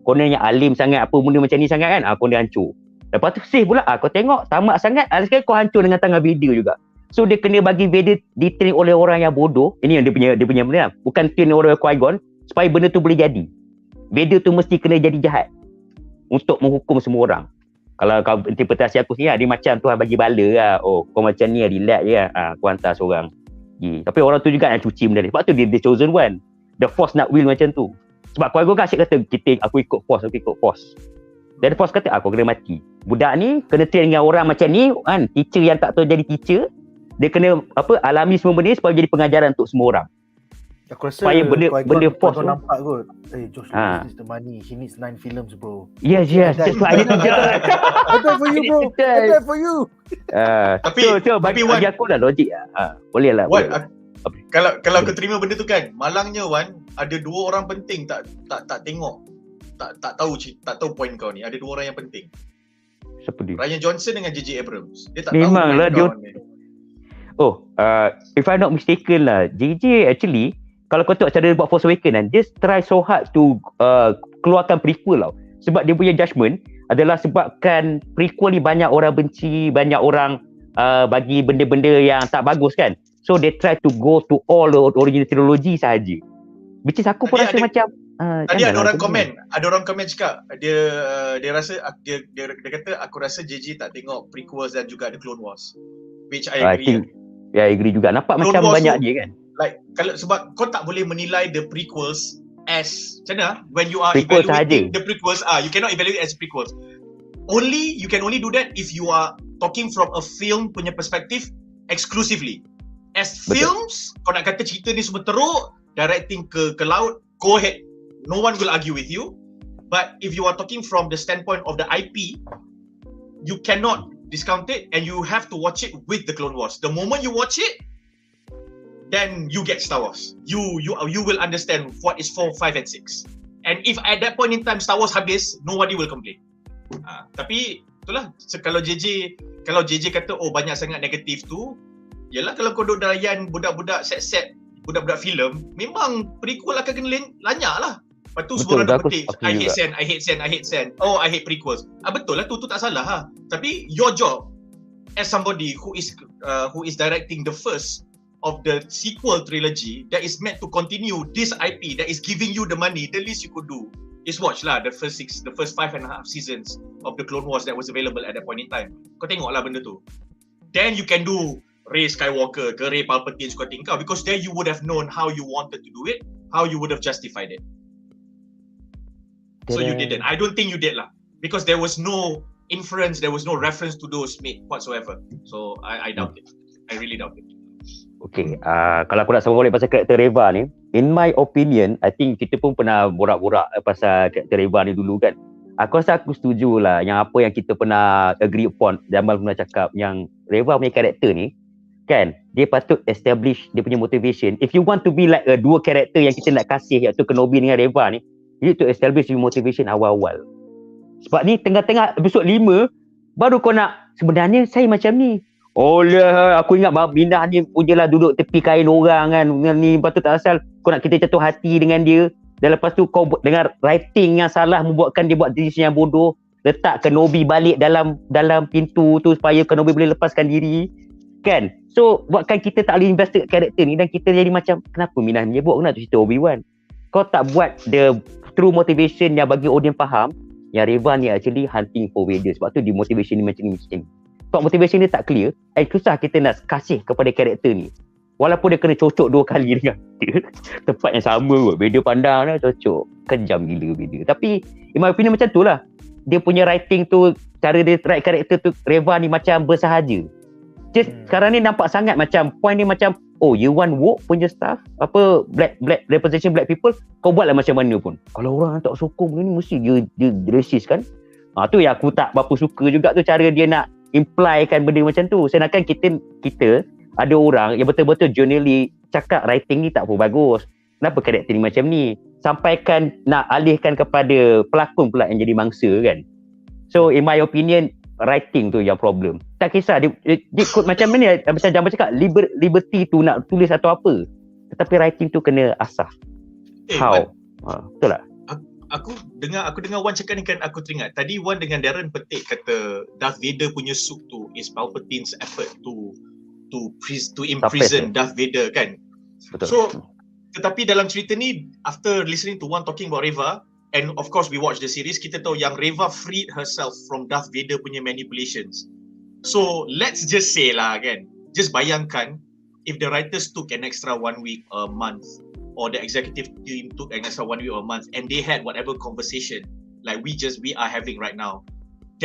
kononnya alim sangat, apa benda macam ni sangat kan, kau dia hancur. Lepas tu Sith pula, kau tengok tamak sangat, sekali kau hancur dengan tangan Vader juga. So dia kena bagi Vader ditrain oleh orang yang bodoh. Ini yang dia punya benda, bukan train oleh Qui-Gon, supaya benda tu boleh jadi. Vader tu mesti kena jadi jahat untuk menghukum semua orang. Kalau kau interpretasi aku sini, dia macam Tuhan bagi bala lah. Kau macam ni, relax je lah. Kau hantar seorang. Tapi orang tu juga yang cuci benda ni. Sebab tu dia the chosen one. The force nak will macam tu. Sebab Qui-Gon kan asyik kata, aku ikut force. Dan force kata, aku kena mati. Budak ni kena train dengan orang macam ni kan, teacher yang tak tahu jadi teacher. Dia kena alami semua benda supaya jadi pengajaran untuk semua orang. Aku rasa supaya benda force tu nampak kot. Josh Lucas is the money. He needs 9 films bro. Yes. That's why I need to judge. I die for you bro. I die for you. Tapi bagi aku lah logik lah. Boleh lah. Kalau kau terima benda tu kan, malangnya Wan, ada 2 orang penting tak tengok, tak tahu point kau ni. Ada 2 orang yang penting. Siapa dia? Ryan Johnson dengan J.J. Abrams. Dia tak memanglah tahu dia. If I'm not mistaken lah, JJ actually, kalau kau tengok cara dia buat Force Awakens kan, dia try so hard to keluarkan prequel tau. Sebab dia punya judgement adalah sebabkan prequel ni banyak orang benci, banyak orang bagi benda-benda yang tak bagus kan. So they try to go to all the original trilogy sahaja. Which is aku pun rasa macam tadi ada orang komen cakap dia rasa dia kata aku rasa JJ tak tengok prequels dan juga The Clone Wars, which I agree. I agree juga. Nampak Clone macam Wars banyak dia kan. Like kalau sebab kau tak boleh menilai the prequels as macam mana when you are prequels evaluating sahaja. The prequels, you cannot evaluate as prequels. You can only do that if you are talking from a film punya perspective exclusively. As films, kau nak kata cerita ni semua teruk, directing ke laut, go ahead. No one will argue with you. But if you are talking from the standpoint of the IP, you cannot discount it and you have to watch it with the Clone Wars. The moment you watch it, then you get Star Wars. You will understand what is 4, 5 and 6. And if at that point in time Star Wars habis, nobody will complain. Tapi itulah, kalau JJ kata banyak sangat negatif tu, yalah kalau kau duk layan budak-budak set budak-budak filem, memang prequel akan kena lanyak lah. Lepas tu semua orang nak petik, I hate Sen. I hate prequels. Betul lah, tu tak salah ha. Tapi your job as somebody who is directing the first of the sequel trilogy that is meant to continue this IP that is giving you the money, the least you could do is watch lah the first 5.5 seasons of the Clone Wars that was available at that point in time. Kau tengok lah benda tu. Then you can do Rey Skywalker ke Rey Palpatine suka tingkau, because then you would have known how you wanted to do it, how you would have justified it. So you didn't. I don't think you did lah, because there was no inference, there was no reference to those made whatsoever. So I doubt it. I really doubt it. Okay, kalau aku nak sambung balik pasal karakter Reva ni, in my opinion, I think kita pun pernah borak-borak pasal karakter Reva ni dulu kan. Aku rasa aku setuju lah yang apa yang kita pernah agree upon, Jamal pernah cakap yang Reva punya karakter ni kan, dia patut establish dia punya motivation. If you want to be like dua karakter yang kita nak kasih, iaitu Kenobi dengan Reva ni, you need to establish your motivation awal-awal. Sebab ni tengah-tengah episod 5 baru kau nak, sebenarnya saya macam ni. Oh lah, aku ingat Minah ni punyalah duduk tepi kain orang kan. Ni lepas tu tak asal kau nak kita jatuh hati dengan dia. Dan lepas tu kau dengan writing yang salah membuatkan dia buat decision yang bodoh. Letak Kenobi balik dalam pintu tu supaya Kenobi boleh lepaskan diri. Kan? So buatkan kita tak boleh invest kat karakter ni. Dan kita jadi macam, kenapa Minah menyebut nak cerita Obi-Wan? Kau tak buat the true motivation yang bagi audience faham. Yang Reva ni actually hunting for Vader. Sebab tu di motivation ni macam ni. Sebab motivation dia tak clear, susah kita nak kasih kepada karakter ni. Walaupun dia kena cocok 2 kali dengan dia. Tempat yang sama kot. Vader pandang dah cocok. Kejam gila Vader. Tapi in my opinion macam tu lah. Dia punya writing tu, cara dia write karakter tu, Reva ni macam bersahaja. Just sekarang ni nampak sangat macam, point ni macam, oh you want woke punya stuff, apa black representation black people, kau buatlah macam mana pun. Kalau orang tak sokong ni mesti dia racist kan. Tu yang aku tak berapa suka juga tu, cara dia nak implykan benda macam tu. Sedangkan kita ada orang yang betul-betul genuinely cakap writing ni tak pun bagus. Kenapa karakter ni macam ni? Sampaikan nak alihkan kepada pelakon pula yang jadi mangsa kan. So in my opinion, writing tu yang problem. Tak kisah dia kod macam mana, macam Jamba cakap, liberty tu nak tulis atau apa. Tetapi writing tu kena asah. How? Betul tak? Aku dengar Wan cakap ni kan, aku teringat tadi Wan dengan Darren petik kata Darth Vader punya suit tu is Palpatine's effort to imprison Darth Vader kan. Betul. So tetapi dalam cerita ni, after listening to Wan talking about Reva, and of course we watch the series, kita tahu yang Reva freed herself from Darth Vader punya manipulations. So let's just say lah kan, just bayangkan if the writers took an extra 1 week a month, or the executive team took an extra 1 week or a month, and they had whatever conversation like we are having right now,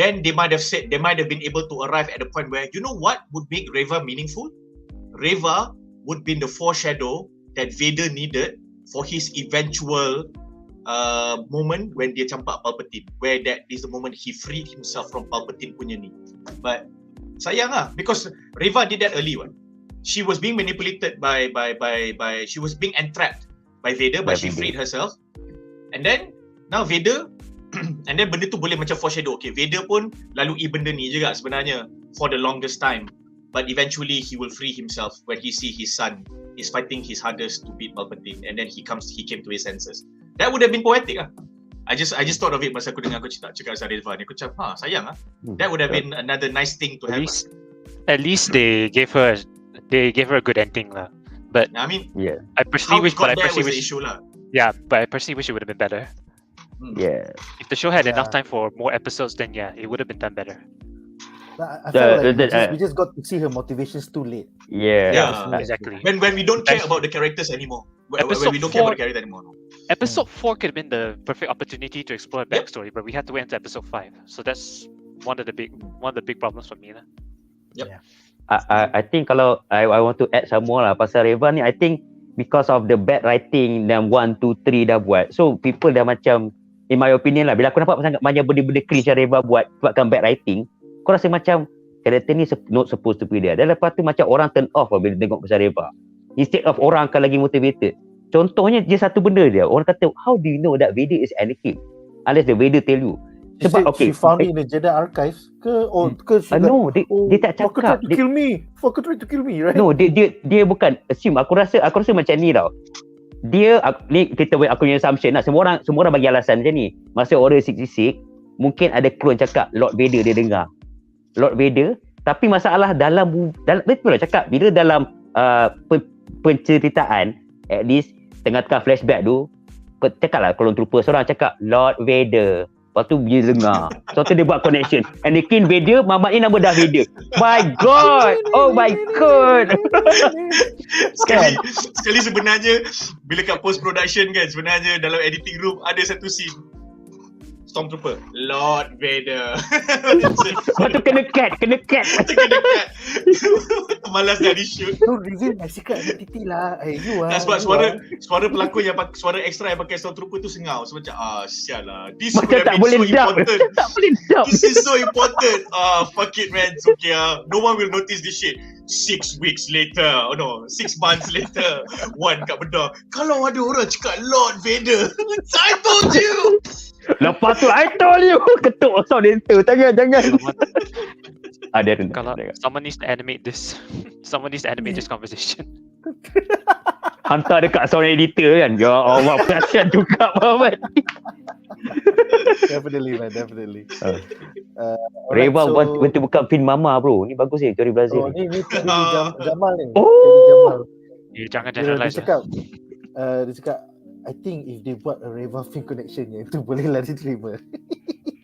then they might have been able to arrive at the point where, you know what would make Reva meaningful? Reva would be the foreshadow that Vader needed for his eventual moment when dia campak Palpatine, where that is the moment he freed himself from Palpatine punya ni. But sayang lah, because Reva did that early one. She was being manipulated by she was being entrapped by Vader, but she freed herself. And then now Vader and then benda tu boleh macam foreshadow, okay, Vader pun lalui benda ni juga sebenarnya for the longest time, but eventually he will free himself when he see his son is fighting his hardest to beat Palpatine, and then he came to his senses. That would have been poetic lah. I just thought of it masa aku dengar aku cakap pasal Reva ni. Aku cakap, sayang lah. That would have been another nice thing to have. At least they gave her a good ending lah. But I mean, I personally wish, the issue lah. Yeah, but I personally wish it would have been better. Yeah. If the show had enough time for more episodes, then it would have been done better. I felt like we just got to see her motivations too late. Yeah, exactly. When we don't care about the characters anymore. When we don't care about the character anymore. Episode 4 could have been the perfect opportunity to explore a backstory, but we had to wait until episode 5. So that's one of the big problems for me lah. Yep. I think kalau I want to add some more lah pasal Reva ni, I think because of the bad writing dan 1, 2, 3 dah buat, so people dah macam, in my opinion lah, bila aku nampak sangat banyak benda-benda cringe yang Reva buat sebabkan bad writing, kau rasa macam karakter ni not supposed to be there. Dan lepas tu macam orang turn off bila tengok pasal Reva, instead of orang akan lagi motivated. Contohnya dia satu benda dia, orang kata, how do you know that Vader is Anakin unless the Vader tell you? Sebab she found it in the Jedi archives ke? No, dia tak cakap. Fucker tried to kill me, right? No, dia bukan assume. Aku rasa macam ni tau. Dia ni aku punya assumption lah. Semua orang bagi alasan macam ni. Masa Order 66, mungkin ada clone cakap Lord Vader dia dengar. Lord Vader, tapi masalah dalam betul lah cakap, bila dalam penceritaan, at least tengah-tengah flashback tu, cakap lah Clone Trooper seorang cakap Lord Vader. Lepas tu dia dengar. So tu dia buat connection. Anakin Vader, mamat ni nama Darth Vader. My God! Oh my God! Sekali sebenarnya, bila kat post production kan, sebenarnya dalam editing room ada satu scene Stormtrooper, Lord Vader. Lepas tu kena cut. Malas dah di-shoot. Don't reveal my secret identity lah. Sebab suara pelakon yang suara extra yang pakai Stormtrooper tu sengau. So macam, sial lah. This macam tak boleh dub. This is so important. Fuck it man. It's okay no one will notice this shit. 6 weeks later, 6 months later, Wan kat bedah, kalau ada orang cakap Lord Vader, I told you. Lepas tu I told you, ketuk sound enter. Jangan Darren. Kalau someone needs to animate this, someone needs to animate this conversation. Hantar dekat sound editor kan. Ya Allah, perhatian juga Muhammad. Definitely man, definitely. Reva alright, want to buka film Mama bro. Ni bagus teori Brazil. ni Jamal ni. Oh. Jamal. Jangan Dia generalize. cakap I think if they buat a Reva film connection yang itu boleh lah diterima.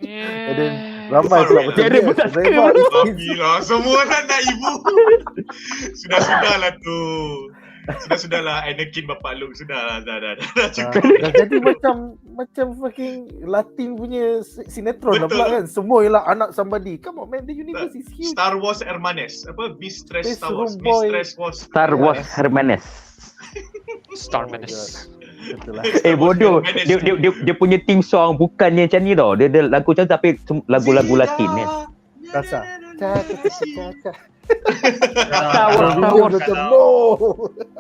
And then ramai pula macam Darren pun tak Reva suka. Gila, semua orang nak ibu. Sudahlah tu. Sudahlah Anakin bapak Luke. Dah cukup. dah jadi macam fucking Latin punya sinetron lah pula kan. Semua ialah anak somebody. Come on man, the universe is huge. Star Wars Hermanes. Apa? Mistress Star Wars. Homeboy. Mistress Wars. Star Wars Hermanes. Star Oh my Menace. Betul lah. Bodoh. Dia punya theme song bukannya macam ni tau. Dia lagu macam tapi lagu-lagu Latin kan. Rasa. Star Wars.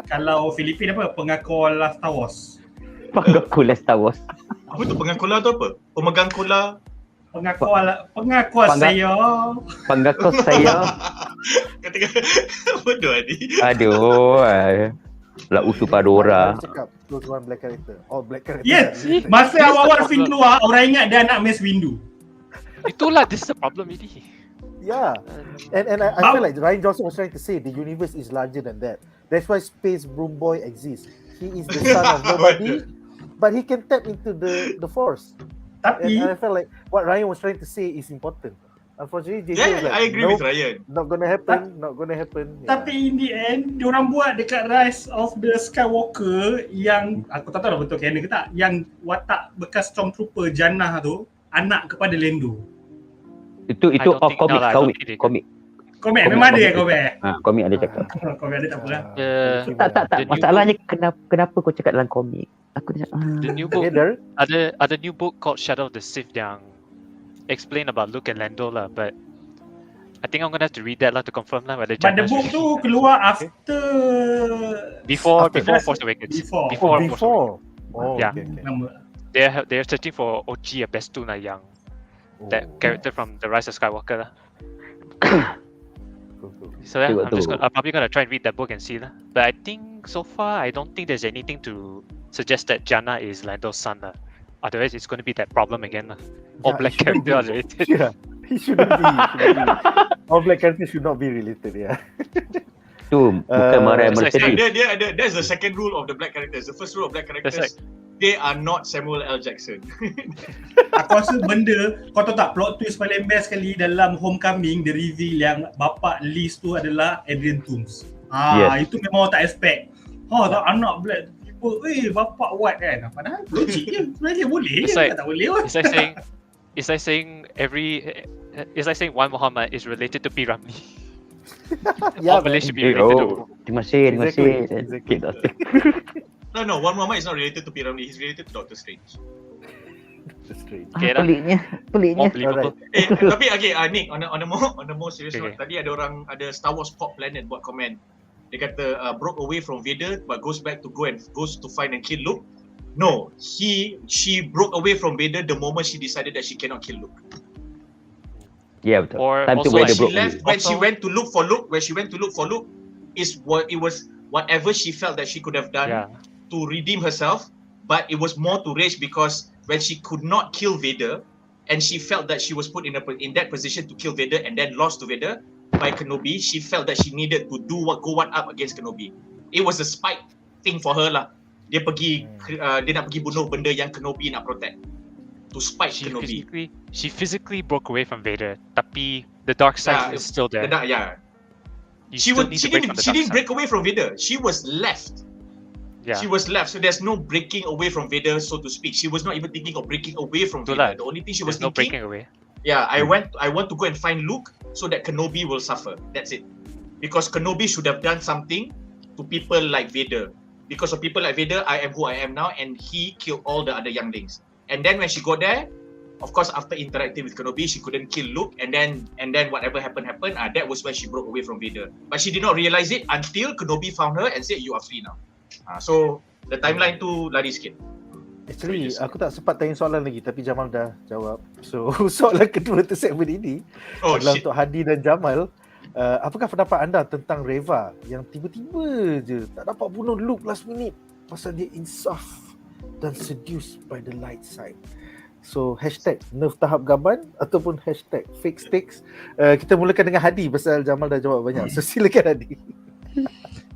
Kalau Filipin apa? Pengakuan Star Wars. Pengakuan Star Wars. Apa tu pengakuan tu apa? Pemegang kola. Pengakuan saya. Pengakuan saya. Ketika bodoh ni. Aduh. La usu padora. Cakap close one black character. Oh black character. Yes. Masa awal-awal film keluar, orang ingat dia anak Mace Windu. Itulah, this is the problem ini. Yeah. And I feel like Ryan Johnson was trying to say the universe is larger than that. That's why Space Broom Boy exists. He is the son of nobody, but he can tap into the force. Tapi And I felt like what Ryan was trying to say is important. Unfortunately, JJ was like, I agree with nope, Ryan. not gonna happen. Yeah. Tapi in the end, diorang buat dekat Rise of the Skywalker yang aku tak tahu lah betul canon ke tak, yang watak bekas Stormtrooper Jannah tu anak kepada Lando. Itu I don't think- no lah, I don't think they- komik. Komik memang ada komik. Komik ada cakap. Komik ada tak apa lah. Tak. The new Masalahnya kenapa kau cakap dalam komik? Aku dah The new book, Vader, ada new book called Shadow of the Sith yang explain about Luke and Lando lah, but I think I'm gonna have to read that lah to confirm lah whether But the Jannah's book really- tu keluar after before that. Force Awakens. Before. Force Awakens. Oh, Yeah. okay. Nama. They're searching for Ochi Abestu lah yang that Oh, character from the Rise of Skywalker lah. cool. So yeah, Tengok tu. I'm probably gonna try and read that book and see lah. But I think so far I don't think there's anything to suggest that Jannah is Lando's son lah. Otherwise it's gonna be that problem again lah. All Yeah, black it shouldn't character are be. related. Yeah, he shouldn't be. All black characters should not be related. Yeah. tu bukan marah That's like Mercedes. Dia ada. That's the second rule of the black characters. The first rule of black characters, That's they are not Samuel L. Jackson. Aku rasa benda, kau tahu tak plot twist paling best sekali dalam Homecoming, the reveal yang bapak Liz tu adalah Adrian Toomes. Itu memang tak expect. Tak anak black people, bapak white kan. Padahal logik je, sebenarnya boleh It's je, like- tak boleh pun. It's like saying Wan Muhammad is related to P. Ramlee. Yeah, All Malay should be Eh, related oh, terima kasih. Exactly. No, One Mama is not related to P. Ramlee. He's related to Doctor Strange. That's strange. Okay lah. Peliknya. More believable. Tapi okay, Nick, on a more serious Okay. note, tadi ada Star Wars Pop Planet buat komen. Dia kata broke away from Vader but goes to find and kill Luke. No, she broke away from Vader the moment she decided that she cannot kill Luke. Ya betul. Or Time to also wear the She broke left when she Also- went to look for Luke. When she went to look for Luke, it was whatever she felt that she could have done Yeah. to redeem herself, but it was more to rage because when she could not kill Vader, and she felt that she was put in that position to kill Vader and then lost to Vader by Kenobi, she felt that she needed to go one up against Kenobi. It was a spite thing for her lah. Dia nak pergi bunuh benda yang Kenobi nak protect. To spite Kenobi. She physically broke away from Vader, tapi the dark side is still there. You She still need to break from the dark didn't side. break away from Vader. She was left. Yeah. She was left. So there's no breaking away from Vader, so to speak. She was not even thinking of breaking away from Itulah. Vader. The only thing she was There's no thinking, breaking away. I want to go and find Luke so that Kenobi will suffer. That's it. Because Kenobi should have done something to people like Vader. Because of people like Vader, I am who I am now, and he killed all the other younglings. And then when she got there, of course, after interacting with Kenobi, she couldn't kill Luke, and then whatever happened. That was when she broke away from Vader. But she did not realize it until Kenobi found her and said, "You are free now." So the timeline tu lari sikit. Actually, aku tak sempat tanya soalan lagi tapi Jamal dah jawab. So, soalan kedua untuk segmen ini adalah untuk Hadi dan Jamal. Apakah pendapat anda tentang Reva yang tiba-tiba je tak dapat bunuh Luke last minute pasal dia insaf dan seduced by the light side? So, hashtag nerf tahap gaban ataupun hashtag fake stakes. Kita mulakan dengan Hadi pasal Jamal dah jawab banyak. So, silakan Hadi.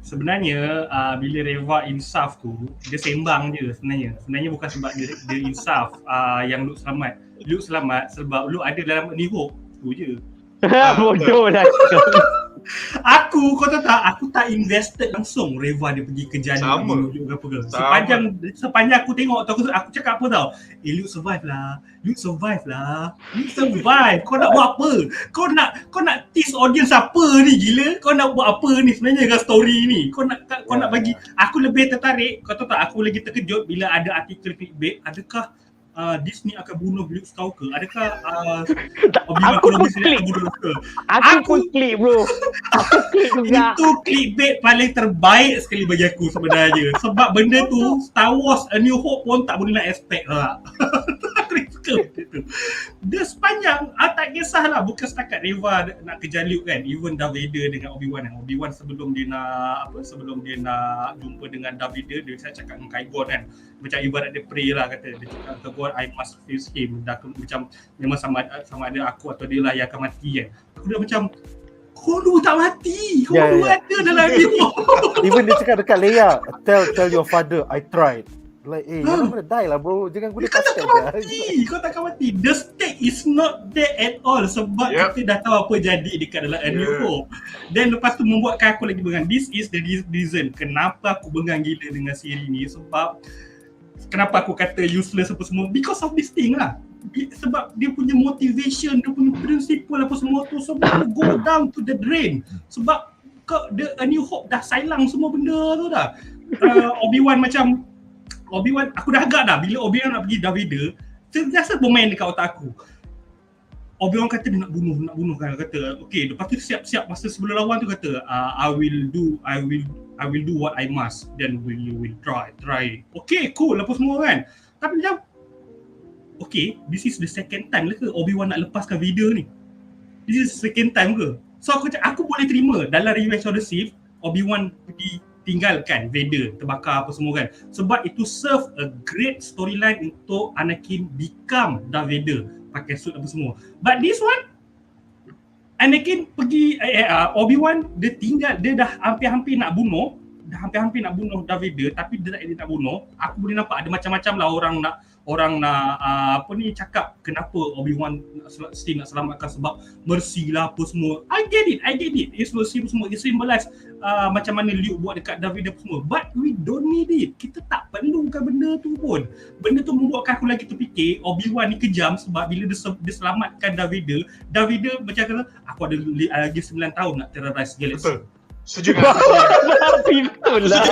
Sebenarnya bila Reva insaf tu, dia sembang je sebenarnya. Sebenarnya bukan sebab dia insaf yang Luke selamat. Luke selamat sebab Luke ada dalam New Hope tu je. Bodoh lah. Kau tahu tak, aku tak invested langsung Reva dia pergi kejar dia apa ke. Sepanjang aku tengok tu aku cakap apa tau? Luke survive lah. Luke survive. Kau nak buat apa? Kau nak tease audience apa ni gila? Kau nak buat apa ni sebenarnya dengan story ni? Kau nak bagi aku lebih tertarik. Kau tahu tak, aku lagi terkejut bila ada artikel clickbait. Adakah Disney akan bunuh Luke Skywalker? Adakah OBI-WAN Kenobi akan bunuh Luke? Aku klik bro. Aku klik juga. Itu clickbait paling terbaik sekali bagi aku sebenarnya. Sebab benda tu Star Wars A New Hope pun tak boleh nak expect lah. Aku suka benda tu. Dia sepanjang tak kisahlah, bukan setakat Reva nak kejar Luke kan. Even Darth Vader dengan Obi-Wan. Obi-Wan sebelum dia nak jumpa dengan Darth Vader, dia cakap dengan Qui-Gon kan. Macam ibarat dia pray lah, kata dia cakap Qui-Gon, I must face him. Dah macam memang sama ada aku atau dia lah yang akan mati kan. Aku dah macam kau dua tak mati. Kau dua ada dalam dia. Even dia cakap dekat Leia, tell your father I tried. Like, you're gonna die lah bro. Jangan guna pasal je. Kau takkan mati. The stake is not there at all. Sebab kita dah tahu apa jadi dekat dalam A New Hope. Dan lepas tu membuatkan aku lagi bengang. This is the reason kenapa aku bengang gila dengan siri ni. Sebab kenapa aku kata useless apa semua, because of this thing lah. Sebab dia punya motivation, dia punya principle apa semua tu semua go down to the drain. Sebab the A New Hope dah silang semua benda tu dah. Obi-Wan, aku dah agak dah bila Obi-Wan nak pergi Darth Vader, sentiasa bermain dekat otak aku. Obi-Wan kata dia nak bunuh kan, kata okay, lepas tu siap-siap masa sebelum lawan tu kata I will do what I must, then you will try. Okay, cool apa semua kan. Tapi macam okay, this is the second time lah ke Obi-Wan nak lepaskan Vader ni? This is the second time ke? So aku boleh terima dalam Revenge of the Sith Obi-Wan pergi tinggalkan Vader, terbakar apa semua kan. Sebab itu serve a great storyline untuk Anakin become Darth Vader, pakai suit apa semua. But this one, Anakin pergi Obi-Wan dia tinggal, dia dah hampir-hampir nak bunuh Darth Vader, tapi dia tak nak bunuh. Aku boleh nampak ada macam-macam lah orang nak cakap kenapa Obi-Wan still nak selamatkan sebab mercy lah apa semua. I get it. It's mercy apa semua. It symbolize macam mana Luke buat dekat Darth Vader apa semua. But we don't need it. Kita tak perlukan benda tu pun. Benda tu membuatkan aku lagi terfikir Obi-Wan ni kejam sebab bila dia selamatkan Darth Vader macam kata aku ada lagi 9 tahun nak terrorize galaxy. Setuju dengan Hadi. Betul lah.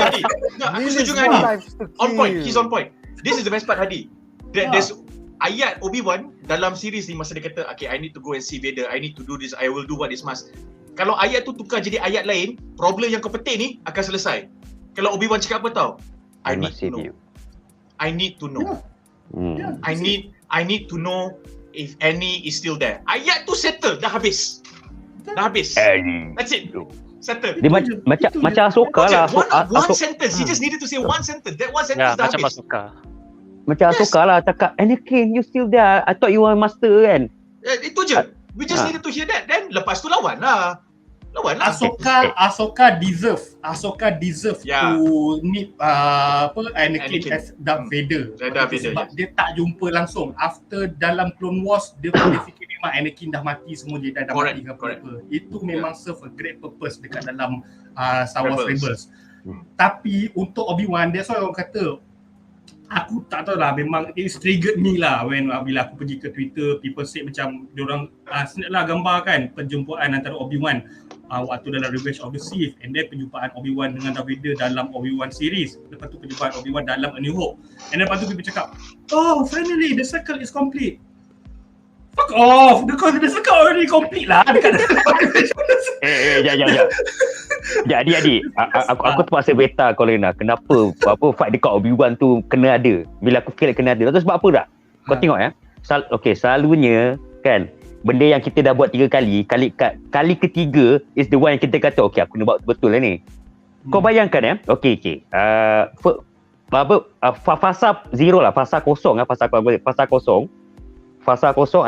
Aku setuju dengan Hadi. On point. He's on point. This is the best part Hadi. There's ayat Obi-Wan dalam series ni masa dia kata okay, I need to go and see Vader, I need to do this, I will do what is must. Kalau ayat tu tukar jadi ayat lain, problem yang kau petik ni akan selesai. Kalau Obi-Wan cakap apa tau? I need to know. I need to know if Annie is still there. Ayat tu settle, dah habis. That's it. Settle. Dia macam Ahsoka lah. One sentence. He just needed to say one sentence. That one sentence dah macam habis. Macam Ahsoka lah cakap, Anakin, you still there? I thought you were master kan? Itu je. We just needed to hear that. Then lepas tu lawan lah. Ahsoka deserve to meet Anakin as Darth Vader. Sebab dia tak jumpa langsung. After dalam Clone Wars, dia fikir memang Anakin dah mati semua, dia dah mati ke apa. Itu memang serve a great purpose dekat dalam Star Wars Rebels. Tapi untuk Obi-Wan, that's why orang kata aku tak tahu lah, memang it's triggered me lah bila aku pergi ke Twitter, people say macam diorang snap lah gambar kan perjumpaan antara Obi-Wan waktu dalam Revenge of the Sith, and then perjumpaan Obi-Wan dengan Darth Vader dalam Obi-Wan series, lepas tu perjumpaan Obi-Wan dalam A New Hope, and then lepas tu people cakap oh finally the circle is complete. Fuck off, because the circle already complete lah dekat dalam Revenge of the Sith. Adik, aku terpaksa beta kau Lena. Kenapa fight dekat Obi-Wan tu kena ada? Bila aku feel kena ada. Tahu sebab apa tak? Kau tengok ya. Selalunya kan benda yang kita dah buat 3 kali ketiga is the one yang kita kata okey aku nak buat betul lah ni. Kau bayangkan ya. Okey. Fasa zero lah, fasa kosong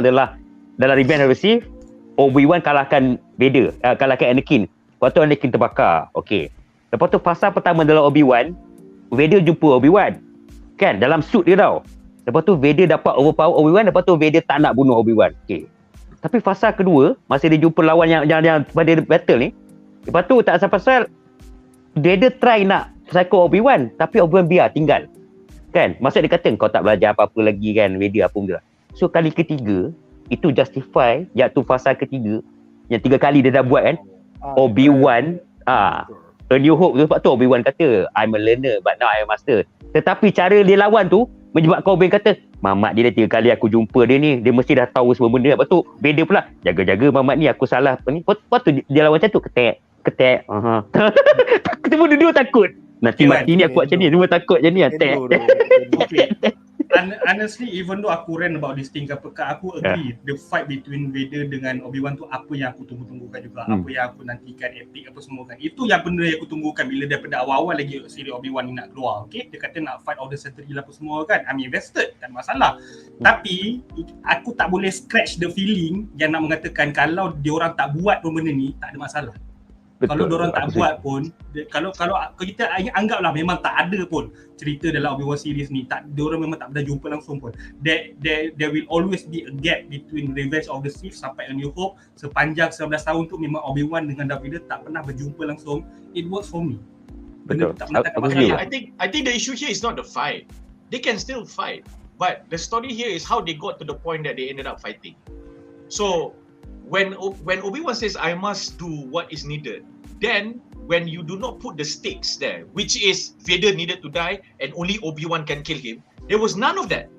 adalah dalam Revenge of the Sith, Obi-Wan kalahkan Vader, kalahkan Anakin. Lepas tu Anakin terbakar. Okey. Lepas tu fasa pertama dalam Obi-Wan, Vader jumpa Obi-Wan. Kan dalam suit dia tau. Lepas tu Vader dapat overpower Obi-Wan, lepas tu Vader tak nak bunuh Obi-Wan. Okey. Tapi fasa kedua, masa dia jumpa lawan yang pada battle ni, lepas tu tak asal-pasal Vader try nak psycho Obi-Wan, tapi Obi-Wan biar tinggal. Kan? Maksud dia kata kau tak belajar apa-apa lagi kan, Vader apa benda. So kali ketiga, itu justify iaitu fasa ketiga yang 3 kali dia dah buat kan. Obi-Wan A New Hope tu, sebab tu Obi-Wan kata I'm a learner but now I'm a master. Tetapi cara dia lawan tu menyebabkan Obi-Wan kata mamat dia dah 3 kali aku jumpa dia ni, dia mesti dah tahu semua benda. Lepas tu Vader pula jaga-jaga mamat ni, aku salah apa ni. Lepas tu dia lawan macam tu, ketek kita pun dua takut nanti mati ni aku buat macam ni, semua takut macam ni attack. Honestly, even though aku rant about this thing aku agree the fight between Vader dengan Obi-Wan tu apa yang aku tunggu-tunggukan juga, apa yang aku nantikan, epic apa semua kan. Itu yang benda yang aku tunggukan bila daripada awal-awal lagi siri Obi-Wan ni nak keluar. Okay, dia kata nak fight Order 1 lah apa semua kan. I'm invested, tak masalah. Tapi aku tak boleh scratch the feeling yang nak mengatakan kalau diorang tak buat pun benda ni tak ada masalah. Kalau diorang tak buat pun, kalau kita anggaplah memang tak ada pun cerita dalam Obi-Wan series ni, diorang memang tak pernah jumpa langsung pun, there will always be a gap between Revenge of the Sith sampai A New Hope. Sepanjang 19 tahun tu memang Obi-Wan dengan Darth Vader tak pernah berjumpa langsung. It works for me. Betul. I think the issue here is not the fight. They can still fight, but the story here is how they got to the point that they ended up fighting. So when Obi-Wan says I must do what is needed, then when you do not put the stakes there, which is Vader needed to die and only Obi-Wan can kill him, there was none of that.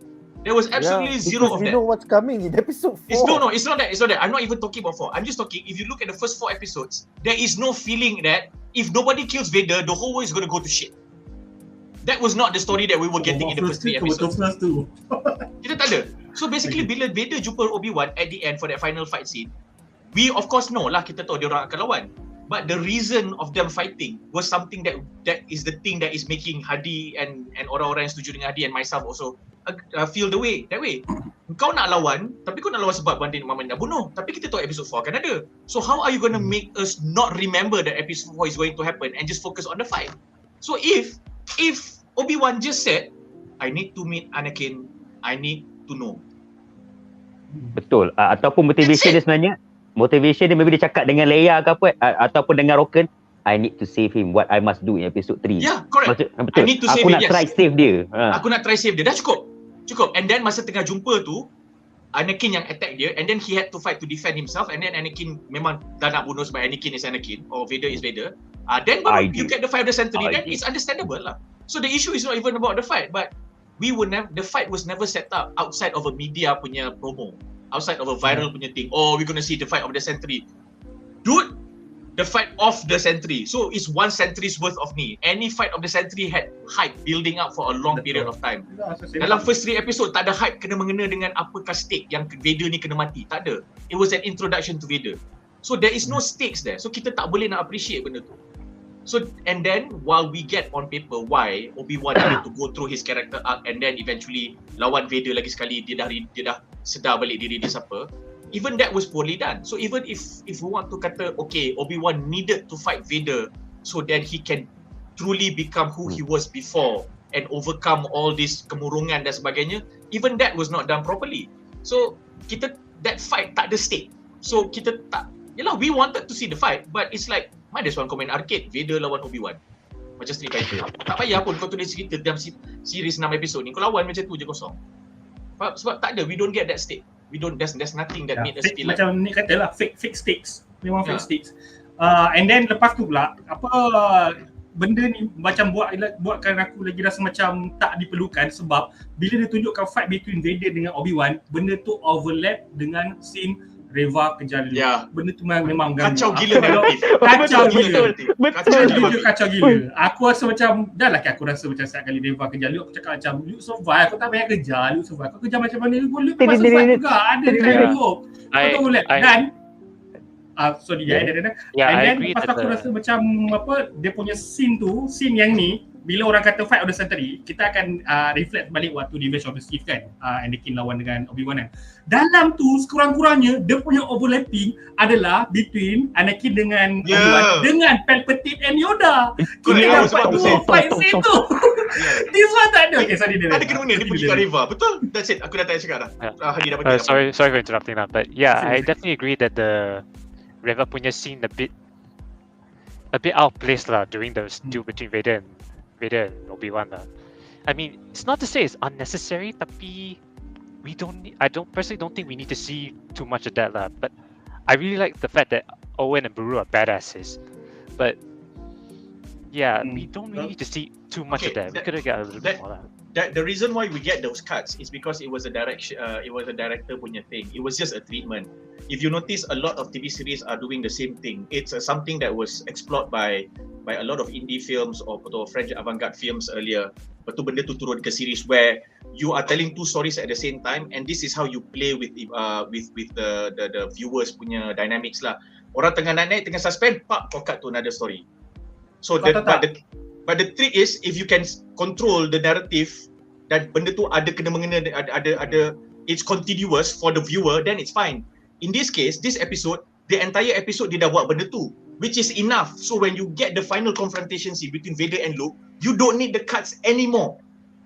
There was absolutely zero of that. We know what's coming in episode 4. It's not that. I'm not even talking about 4. I'm just talking, if you look at the first 4 episodes, there is no feeling that if nobody kills Vader, the whole world is going to go to shit. That was not the story that we were getting in the first 3 episodes. Kita tak ada. So basically bila Vader jumpa Obi-Wan at the end for that final fight scene, we of course know lah, kita tahu dia orang akan lawan. But the reason of them fighting was something that is the thing that is making Hadi and orang-orang yang setuju dengan Hadi and myself also feel that way. Kau nak lawan, tapi kau nak lawan sebab banding Mama nak bunuh. Tapi kita tahu episode 4 akan ada. So how are you going to make us not remember that episode 4 is going to happen and just focus on the fight? So if Obi-Wan just said, I need to meet Anakin, I need to know. Betul. Ataupun motivation dia sebenarnya, motivation dia maybe dia cakap dengan Leia ke apa, ataupun dengan Roken, I need to save him, what I must do in episode 3. Yeah, correct. Betul. I need to save aku him, nak try save dia. Aku nak try save dia. Dah cukup. And then masa tengah jumpa tu, Anakin yang attack dia, and then he had to fight to defend himself, and then Anakin memang dah nak bunuh sebab Anakin is Anakin, or Vader is Vader. Then you get the fight of the century, then it's understandable lah. So the issue is not even about the fight, but the fight was never set up outside of a media punya promo. Outside of a viral punya thing. Oh, we're gonna see the fight of the century. Dude, the fight of the century. So it's 1 century's worth of me. Any fight of the century had hype building up for a long period of time. Dalam first 3 episode tak ada hype kena mengena dengan apakah stake yang Vader ni kena mati. Tak ada. It was an introduction to Vader. So there is no stakes there. So kita tak boleh nak appreciate benda tu. So and then while we get on paper why Obi-Wan needed to go through his character arc and then eventually lawan Vader lagi sekali, dia dah sedar balik diri dia siapa. Even that was poorly done. So even if we want to kata okay, Obi-Wan needed to fight Vader so that he can truly become who he was before and overcome all this kemurungan dan sebagainya, even that was not done properly. So that fight tak ada stake. So kita tak, yalah, we wanted to see the fight, but it's like might as well komen arcade Vader lawan Obi-Wan macam Street Fighter. Tak payah pun kau tulis cerita dalam series 6 episod ni, kau lawan macam tu je kosong. Sebab tak ada, we don't get that stake. There's nothing that made us feel like macam ni katalah fake stakes. Memang fake stakes. And then lepas tu pula benda ni macam buatkan aku lagi rasa macam tak diperlukan, sebab bila dia tunjukkan fight between Vader dengan Obi-Wan, benda tu overlap dengan scene Reva kejar Luke. Ya. Benda tu memang ganggu. Kacau gila naratif. Kacau gila. Betul. Kacau gila. Aku rasa macam, dah lah aku rasa macam setiap kali Reva kejar Luke, aku cakap macam, Luke survive, aku tak payah kejar, Luke survive. Kau kejar macam mana, Luke memang survive juga. Ada dekat Luke. Kau tahu boleh. Dan, sorry ya, and then lepas aku rasa macam dia punya scene yang ni, bila orang kata fight of the century, kita akan reflect balik waktu Revenge of the Sith kan, Anakin lawan dengan Obi-Wan kan. Dalam tu sekurang-kurangnya dia punya overlapping adalah between Anakin dengan Obi-Wan dengan Palpatine and Yoda. Kita dapat dua fight situ. This one tak ada. Okay, sorry dia. Ada kena mana dia pergi kat Reva. Betul? That's it. Aku dah tak cakap dah. Hadi dapat. Sorry for interrupting that, but yeah, I definitely agree that the Reva punya scene a bit out of place lah during the duel between Vader and Obi-Wan lah. I mean, it's not to say it's unnecessary, tapi I personally don't think we need to see too much of that lah. But I really like the fact that Owen and Beru are badasses. But yeah, we don't really need to see too much of that. We could have got a little bit more lah. The reason why we get those cuts is because it was a director punya thing. It was just a treatment. If you notice, a lot of TV series are doing the same thing. It's something that was explored by a lot of indie films or French avant-garde films earlier. Lepas tu benda tu turun ke series where you are telling two stories at the same time, and this is how you play with the viewers punya dynamics lah. Orang tengah naik, tengah suspend, pak, kau cut to another story. So but the trick is, if you can control the narrative dan benda tu ada kena mengena, ada it's continuous for the viewer, then it's fine. In this case, this episode, the entire episode dia dah buat benda tu, which is enough. So when you get the final confrontation scene between Vader and Luke, you don't need the cuts anymore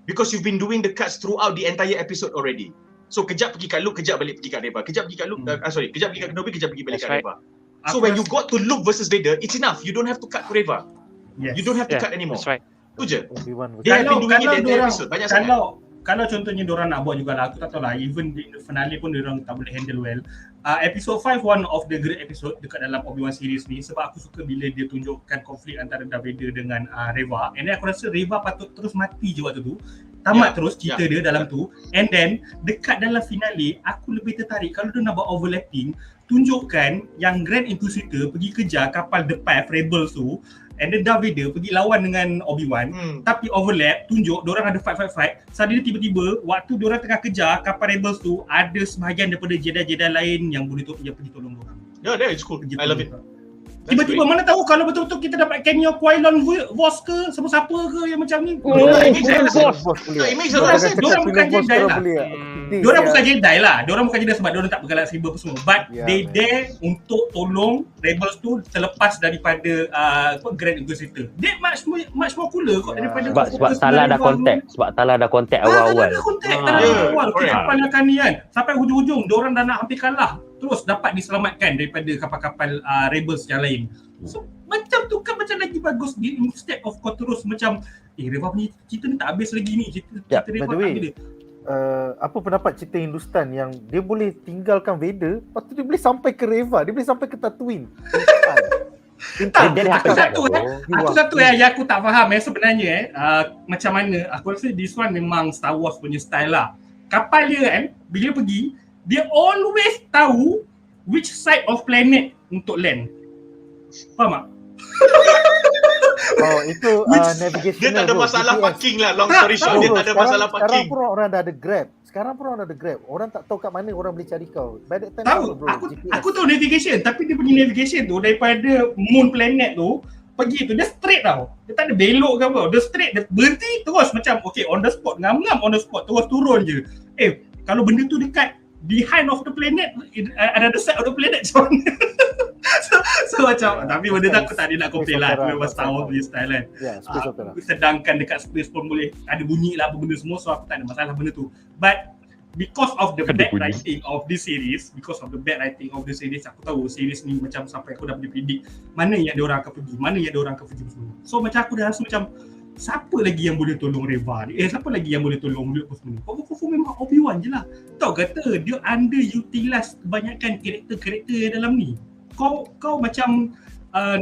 because you've been doing the cuts throughout the entire episode already. So kejap pergi kat Luke, kejap balik pergi kat Reva. Kejap pergi kat Luke, kejap pergi kat Kenobi, kejap pergi balik kat Reva. So when you got to Luke versus Vader, it's enough. You don't have to cut to Reva. You don't have to cut anymore. That's right. Tu je. Obi-Wan They have been doing it the entire episode. Banyak sangat. Kalau contohnya diorang nak buat jugalah, aku tak tahu lah, even di finale pun diorang tak boleh handle well. Episode 5 one of the great episode dekat dalam Obi-Wan series ni, sebab aku suka bila dia tunjukkan konflik antara Darth Vader dengan Reva, and then aku rasa Reva patut terus mati je waktu tu, tamat terus cerita dia dalam tu, and then dekat dalam finale aku lebih tertarik kalau dia nak buat overlapping, tunjukkan yang Grand Inquisitor pergi kejar kapal The Path Rebels tu, and then Darth Vader pergi lawan dengan Obi-Wan, tapi overlap, tunjuk diorang ada fight. Suddenly tiba-tiba waktu diorang tengah kejar kapal Rebels tu, ada sebahagian daripada Jedi-Jedi lain yang boleh pergi tolong diorang. Yeah, that is cool. I love it. Tiba-tiba mana tahu kalau betul-betul kita dapat cameo Qui-Gon Voss ke, siapa-siapa ke yang macam ni. Diorang bukan Jedi lah. Diorang bukan Jedi lah. Diorang bukan Jedi sebab diorang tak bergalak saber semua. But they dare untuk tolong Rebels tu terlepas daripada Grand Inquisitor. Dia much more cooler kot daripada sebab salah dah konteks. Sebab salah dah konteks awal-awal. Tak ada awal. Kapal akan ni kan. Sampai hujung-hujung diorang dah nak hampir kalah. Terus dapat diselamatkan daripada kapal-kapal Rebels yang lain. So macam tu kan macam lagi bagus, instead of kau terus macam Reva punya cerita ni tak habis lagi ni, cerita Reva tak habis. Apa pendapat cerita Hindustan yang dia boleh tinggalkan Vader, lepas tu dia boleh sampai ke Reva, dia boleh sampai ke Tatooine. Aku satu yang aku tak faham sebenarnya macam mana. Aku rasa this one memang Star Wars punya style lah. Kapal dia kan, bila pergi, dia always tahu which side of planet untuk land. Faham tak? Oh, itu navigation. Dia tak ada masalah parking lah. Long story short, dia tak ada masalah parking. Sekarang pun orang dah ada Grab. Orang tak tahu kat mana orang boleh cari kau. By that time tahu, aku tahu navigation, tapi dia punya navigation tu daripada moon planet tu pergi tu, dia straight tau. Dia tak ada belok ke apa. Dia straight, dia berhenti terus macam okay, on the spot, ngam-ngam on the spot, terus turun je. Kalau benda tu dekat behind of the planet, another side of the planet macam mana? so macam, tapi benda tu aku tak ada nak complain lah. Itu memang Star Wars punya style kan. Sedangkan dekat space pun boleh ada bunyi lah apa benda semua, so aku tak ada masalah benda tu. But because of the bad writing of this series, aku tahu series ni macam sampai aku dah boleh predict mana yang diorang akan pergi, semua. So macam aku dah rasa macam siapa lagi yang boleh tolong Reva ni? Siapa lagi yang boleh tolong Luke semua ni? Kau memang Obi-Wan je lah. Tahu kata dia underutilize kebanyakan karakter-karakter dalam ni. Kau macam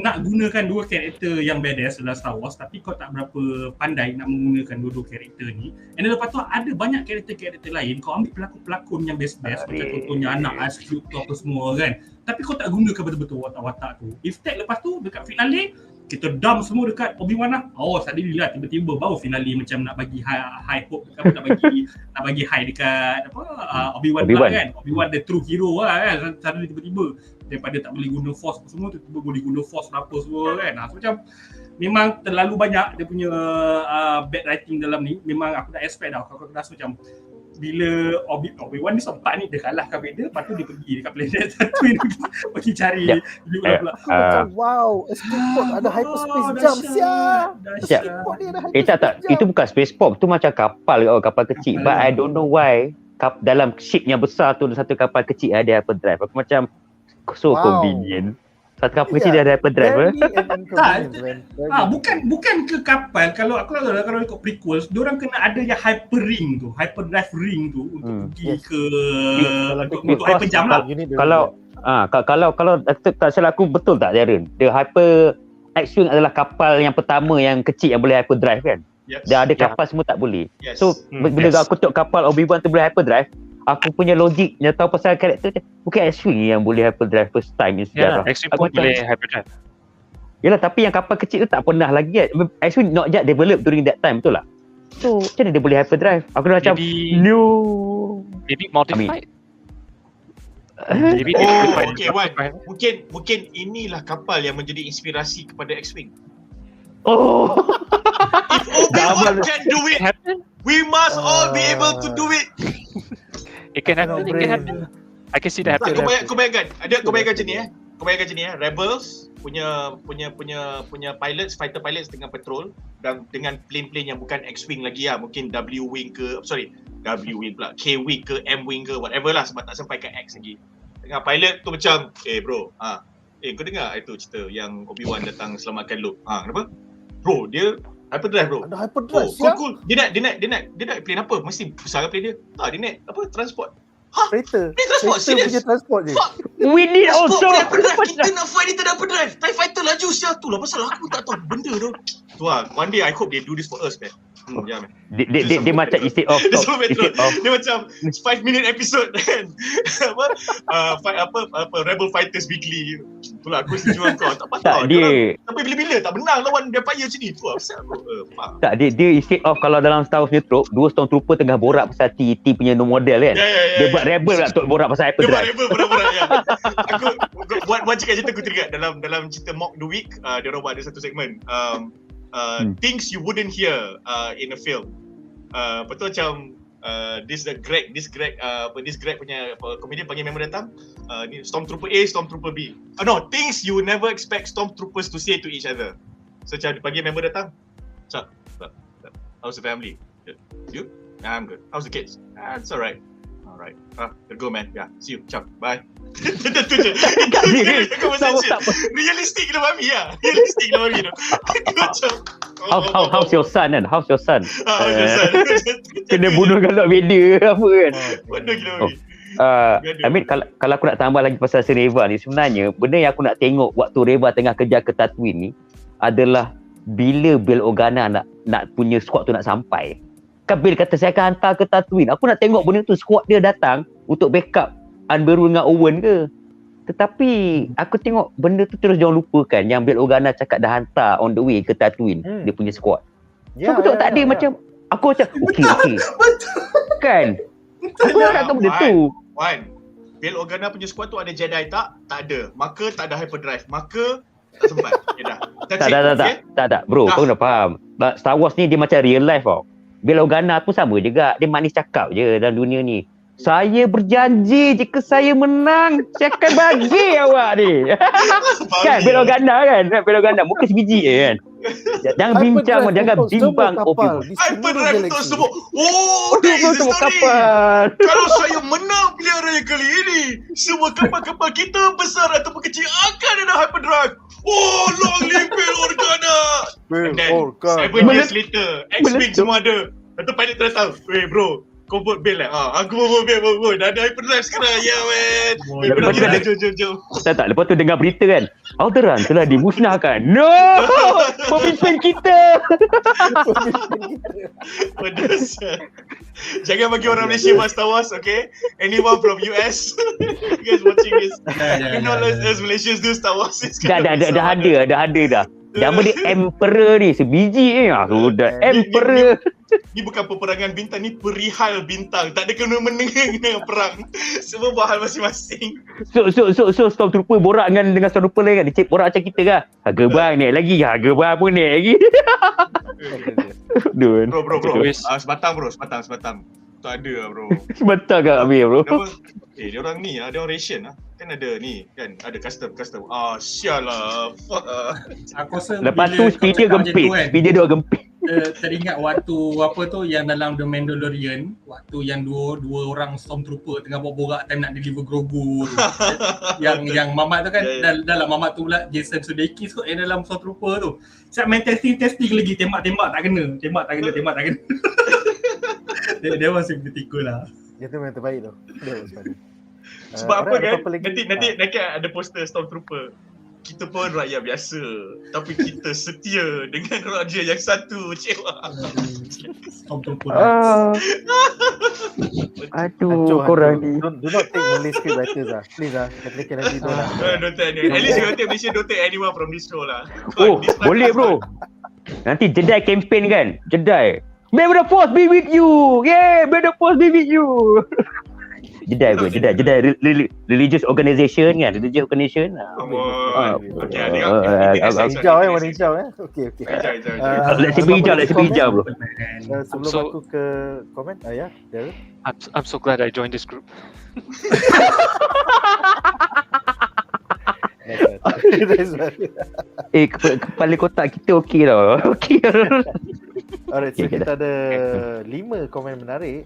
nak gunakan dua karakter yang badass dalam Star Wars, tapi kau tak berapa pandai nak menggunakan dua karakter ni. And then lepas tu ada banyak karakter-karakter lain, kau ambil pelakon-pelakon yang best-best, macam contohnya anak Ice Cube tu apa semua kan. Tapi kau tak gunakan betul-betul watak-watak tu. Instead lepas tu dekat finale, kita dump semua dekat Obi-Wan lah. Oh, suddenly lah tiba-tiba baru finale macam nak bagi high hope, nak bagi high dekat Obi-Wan pula kan. Obi-Wan the true hero lah kan. Suddenly tiba-tiba daripada tak boleh guna force semua, tiba-tiba boleh guna force berapa semua kan. So macam memang terlalu banyak dia punya bad writing dalam ni. Memang aku dah expect dah. Aku rasa macam bila Obi-Wan ni sempat ni dia kalahkan Vader, lepas tu dia pergi dekat planet Tatooine pergi cari Luke pula. Wow, Speedport ada hyperspace jump Speedport dia ada hyperspace tak. Itu bukan space pop, tu macam kapal kecil. But I don't know why dalam ship yang besar tu satu kapal kecil ada hyperdrive. Aku macam so convenient. Satu kapal kecil dia ada hyperdrive. Bukan ke kapal. Kalau ikut prequels, diorang kena ada yang hyperdrive ring tu untuk pergi ke untuk hyperjump lah. Kalau tak salah aku betul tak Darren? The hyper X-Wing adalah kapal yang pertama yang kecil yang boleh hyperdrive kan? Yes. Dah ada kapal semua tak boleh. Yes. So bila aku tengok kapal Obi-Wan tu boleh hyperdrive, aku punya logik yang tahu pasal karakter dia, bukan X-Wing yang boleh hyperdrive first time in sejarah. X-Wing pun boleh hyperdrive. Yalah, tapi yang kapal kecil tu tak pernah lagi kan. X-Wing not yet develop during that time, betul tak? So macam mana dia boleh hyperdrive? Aku dah macam Maybe modified. Okay, Wan. Mungkin inilah kapal yang menjadi inspirasi kepada X-Wing. If Obi-Wan can do it, we must all be able to do it. It can happen. I can see that happen. Kau bayangkan macam ni Kau bayangkan macam ni Rebels punya pilots, fighter pilots tengah patrol dan dengan plane-plane yang bukan X-Wing lagi lah, mungkin W-Wing ke, W-Wing pula, K-Wing ke, M-Wing ke, whatever lah, sebab tak sampai ke X lagi. Tengah pilot tu macam, bro, kau dengar itu cerita yang Obi-Wan datang selamatkan Luke. Kenapa? Bro, dia hyperdrive bro. Ada hyperdrive. Cool. Dia nak plane apa? Mesti besar plane dia. Tak, dia naik apa? Transport. Freighter. Plane transport, serious. Punya transport je. Fuck. We need also. Kita nak fight dia tak ada hyperdrive. TIE fighter laju sial tu lah pasal aku tak tahu benda tu. Tu lah, one day I hope they do this for us, man. Yeah, man. Dia macam instead of dia macam 5-minute episode kan. Rebel Fighters Weekly. Itulah aku setuju kau. Tak patut. Tapi bila-bila tak menang lawan Empire macam ni. Tu lah pasal aku. Tak, dia instead of kalau dalam Star Wars ni dua Stormtrooper tengah borak pasal T punya no model kan. Dia buat Rebel lah untuk borak pasal hyperdrive. Dia buat Rebel borak ya. Aku buat cakap cerita aku teringat dalam cerita Mock the Week, dia orang buat ada satu segmen. Things you wouldn't hear in a film. Betul macam this Greg punya komedian panggil member datang, ni Stormtrooper A, Stormtrooper B. No, things you never expect Stormtroopers to say to each other. So macam dia panggil member datang, "Chuck, how's the family? You? Nah, I'm good. How's the kids? It's alright. Alright. Gotta go man. Yeah, see you. Chuck. Bye." Itu je. Realistic lah mami ya. Realistic lah mami tu. How's your son kan? How's your son? Kena bunuh kalau Vader apa kan? Bodoh gila mami. I mean kalau aku nak tambah lagi pasal si REVA ni, sebenarnya benda yang aku nak tengok waktu REVA tengah kejar ke Tatooine ni adalah bila Bail Organa nak punya squad tu nak sampai. Kan Bail kata saya akan hantar ke Tatooine. Aku nak tengok benda tu, squad dia datang untuk backup Unberu dengan Owen ke. Tetapi aku tengok benda tu terus jangan lupakan yang Bail Organa cakap dah hantar on the way ke Tatooine dia punya squad. So aku tengok tadi macam aku macam okey. Kan? Aku nak tahu benda tu. Bail Organa punya squad tu ada Jedi tak? Tak ada. Maka tak ada hyperdrive. Maka tak sempat. Tak. Bro, kau kena faham. Star Wars ni dia macam real life tau. Bail Organa pun sama juga. Dia manis cakap je dalam dunia ni. Saya berjanji jika saya menang, saya akan bagi awak ni. Kan Bail Organa kan? Bail Organa muka sebiji je kan. Jangan bincang, jangan bimbang Obi-Wan. Hyperdrive betul semua. That is the story. Kalau saya menang pilihan raya kali ini, semua kapal-kapal kita besar ataupun kecil akan ada hyperdrive. Long live Bail Organa. And then 7 years later, X-Wing semua ada. Lepas tu pilot terus tahu, bro, Kau vote Bill lah. Aku mau vote Bill. Dah ada hyperdrive sekarang. Ya man. Lepas tu Jom. tak, lepas tu dengar berita kan, Alderan telah dimusnahkan. No! Pemimpin kita! Pedas. Jangan bagi orang Malaysia buat Star Wars, okay? Anyone from US, you guys watching this, you know as Malaysians do Star Wars. Dah ada. Nama dia Emperor ni, sebiji sudah Emperor. Ni bukan peperangan bintang, ni perihal bintang. Tak ada kena-mena dengan perang. Semua buat hal masing-masing. So Stormtrooper borak dengan Stormtrooper lain kan. Dia cek borak macam kita kan. Harga barang naik lagi. Harga barang pun naik lagi. Dun. Bro. Sebatang. Tak ada lah bro. Sebatang kan habis bro. Dia orang ni dia orang ration lah. Kan ada ni kan, ada custom. Sial lah. Fuck lah. Aku rasa Lepas tu speed dia gempit. Speed dia gempit. Teringat waktu apa tu yang dalam The Mandalorian, waktu yang dua orang Stormtrooper tengah borak time nak deliver Grogu tu. yang Mamat tu kan, dalam Mamat tu pula Jason Sudeikis kot yang dalam Stormtrooper tu. Siap main testing lagi, tembak tak kena. Dia masih betul lah. Dia tu memang terbaik tu. Sebab apa kan? Nanti ada poster Stormtrooper. Kita pun rakyat biasa, tapi kita setia dengan raja yang satu. Cewa. Aduh, korang ni. Do not take Malay script writers lah. Please lah. Kata nanti tu lah. Don't take anyone. At least you take Malaysia, don't take anyone from this show lah. Boleh bro. Nanti Jedi campaign kan? Jedi. May the force be with you. Yeah, may the force be with you. Jedi religious organisation kan, Okay, hijau warna hijau Okay. Let's be hijau bro. Sebelum aku ke komen, ya, Darren. I'm so glad I joined this group. Kepala kotak kita okey tau. Alright, so kita ada 5 komen menarik.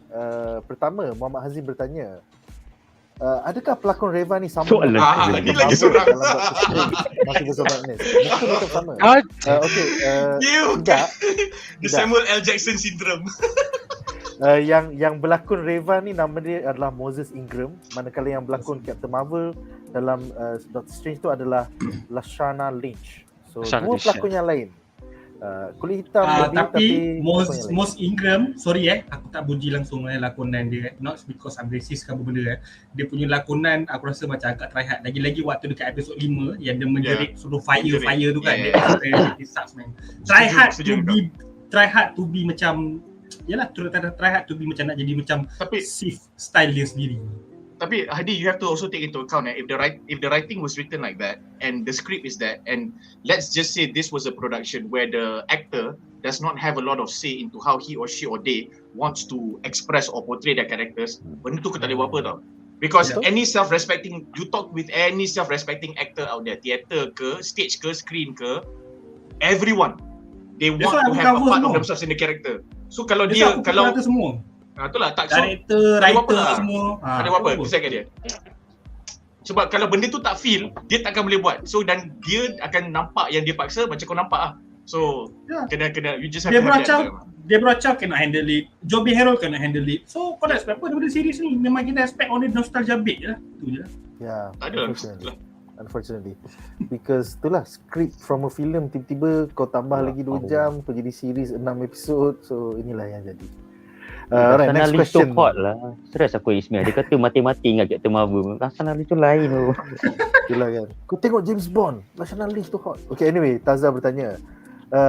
Pertama, Muhammad Hazim bertanya, adakah pelakon Reva ni sama? Ini lagi seorang. Masih bersama Agnes. Mungkin tetap sama. Okay, tidak. The Samuel L. Jackson syndrome. Yang berlakon Reva ni nama dia adalah Moses Ingram, manakala yang berlakon Captain Marvel dalam Doctor Strange tu adalah Lashana Lynch. So dua pelakon yang lain. Kulit hitam tapi Mos Ingram, sorry aku tak puji langsung lakonan dia, not because I'm racist ke apa benda dia punya lakonan aku rasa macam agak try hard, lagi-lagi waktu dekat episod 5 yang dia menjerit suruh fire tu kan, it sucks man. Try hard to be macam yalah, try hard to be macam nak jadi macam Sith style dia sendiri. Tapi Hadi, you have to also take into account if the writing was written like that and the script is that, and let's just say this was a production where the actor does not have a lot of say into how he or she or they wants to express or portray their characters, benda tu kau tak boleh buat apa tau. Because any self-respecting, you talk with any self-respecting actor out there, theater ke, stage ke, screen ke, everyone, they want to have a part of themselves in the character. So kalau semua itulah tak director, writer semua. Ada apa? Saya kat dia. Sebab kalau benda tu tak feel, dia takkan boleh buat. So dan dia akan nampak yang dia paksa macam kau nampak ah. So kena you just have to have that. Deborah Chow cannot handle it. Joby Harold cannot handle it. So kau nak expect apa daripada series ni? Memang kita expect on the nostalgia bit je lah. Tu je lah. Unfortunately. Because itulah script from a film, tiba-tiba kau tambah lagi 2 jam, kau jadi series 6 episod. So inilah yang jadi. Alright, next question. Hot lah. Stress aku Ismail. Dia kata mati-mati dengan Captain Marvel. Rasanya tu lain tu. Itulah kan. Kau tengok James Bond. Rasanya list tu hot. Okay, anyway, Taza bertanya.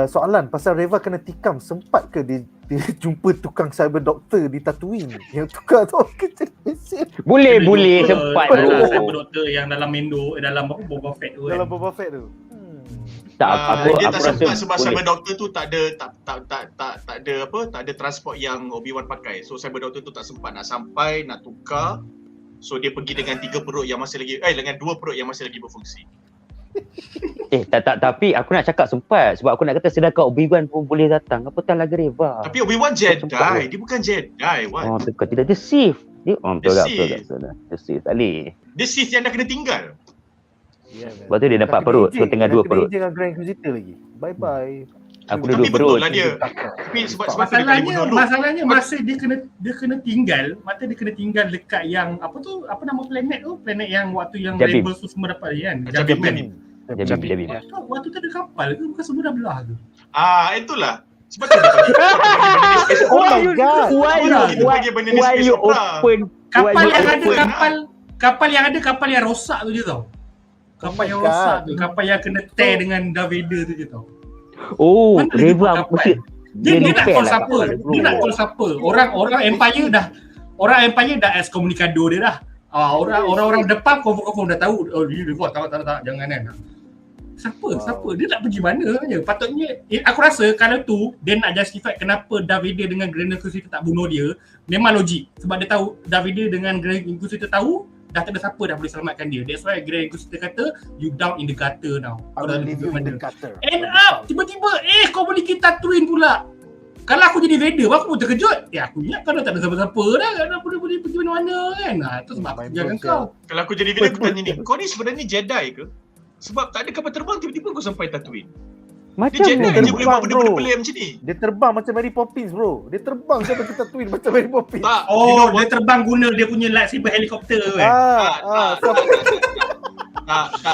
Soalan pasal Reva kena tikam, sempat ke dia jumpa tukang cyber doctor di Tatooine yang tukar tu kerja mesin? Boleh sempat bro. Cyber doctor yang dalam dalam Boba Fett tu kan. Dalam Boba Fett tu. Dia tak sempat sebab cyber doctor tu tak ada transport yang Obi-Wan pakai. So cyber doctor tu tak sempat nak sampai, nak tukar. So dia pergi dengan 3 perut yang masih lagi dengan 2 perut yang masih lagi berfungsi. Tapi aku nak cakap sempat sebab aku nak kata sedangkan Obi-Wan pun boleh datang. Apa tak lagi Reva? Tapi Obi-Wan Jedi, dia bukan Jedi. Tidak, dia Sith. Dia betul. Dia Sith tadi. Dia Sith yang dah kena tinggal. Lepas tu dia dapat perut, so tengah 2 perut. Dia dengan Grand Inquisitor lagi. Bye-bye. Aku Tapi duduk betul perut. lah dia. Tapi sebab tu dia kali bunuh Luke. Masalahnya masa dia kena tinggal, dekat yang apa nama planet tu? Planet yang waktu yang Jabim. rebels tu semua dapat kan. Jabim. Jabim. Waktu tu ada kapal ke bukan semua dah belah tu? Itulah. Sebab tu dia bagi benda ni space Oh opera. my god. Dia bagi benda ni Why space you opera. open? Kapal yang ada kapal yang rosak tu je tau. Kapal yang rosak tu, kapal yang kena tear dengan Darth Vader tu je tau. Oh, Mana dia Reva buat kapal? mesti Dia nak repair call lah siapa? kapal dia, bro. Dia nak call siapa? Orang Empire dah excommunicado dia dah. Orang depan confirm dah tahu. Oh, dia buat tak jangan kan. Siapa? Dia nak pergi mana je? Patutnya aku rasa kalau tu dia nak justify kenapa Darth Vader dengan Grand Inquisitor tak bunuh dia, memang logik. Sebab dia tahu Darth Vader dengan Grand Inquisitor tahu dah tak ada siapa dah boleh selamatkan dia. That's why Grand Inquisitor kata you down in the gutter now. I will leave you in the gutter. End up tiba-tiba kau boleh kita twin pula. Kalau aku jadi Vader aku pun terkejut. Aku ingat kau dah tak ada siapa-siapa dah. Kau boleh pergi mana-mana kan. Itu sebab aku jaga kau. Kalau aku jadi villain aku tanya ni, kau ni sebenarnya Jedi ke? Sebab tak ada kapal terbang tiba-tiba kau sampai Tatooine. Macam Dia Jedi je boleh buat terbang, benda-benda bro. pelik macam ni. Dia terbang macam Mary Poppins bro. Dia terbang sampai kita twin macam Mary Poppins. Tak, you know Dia terbang guna dia punya lightsaber helikopter tu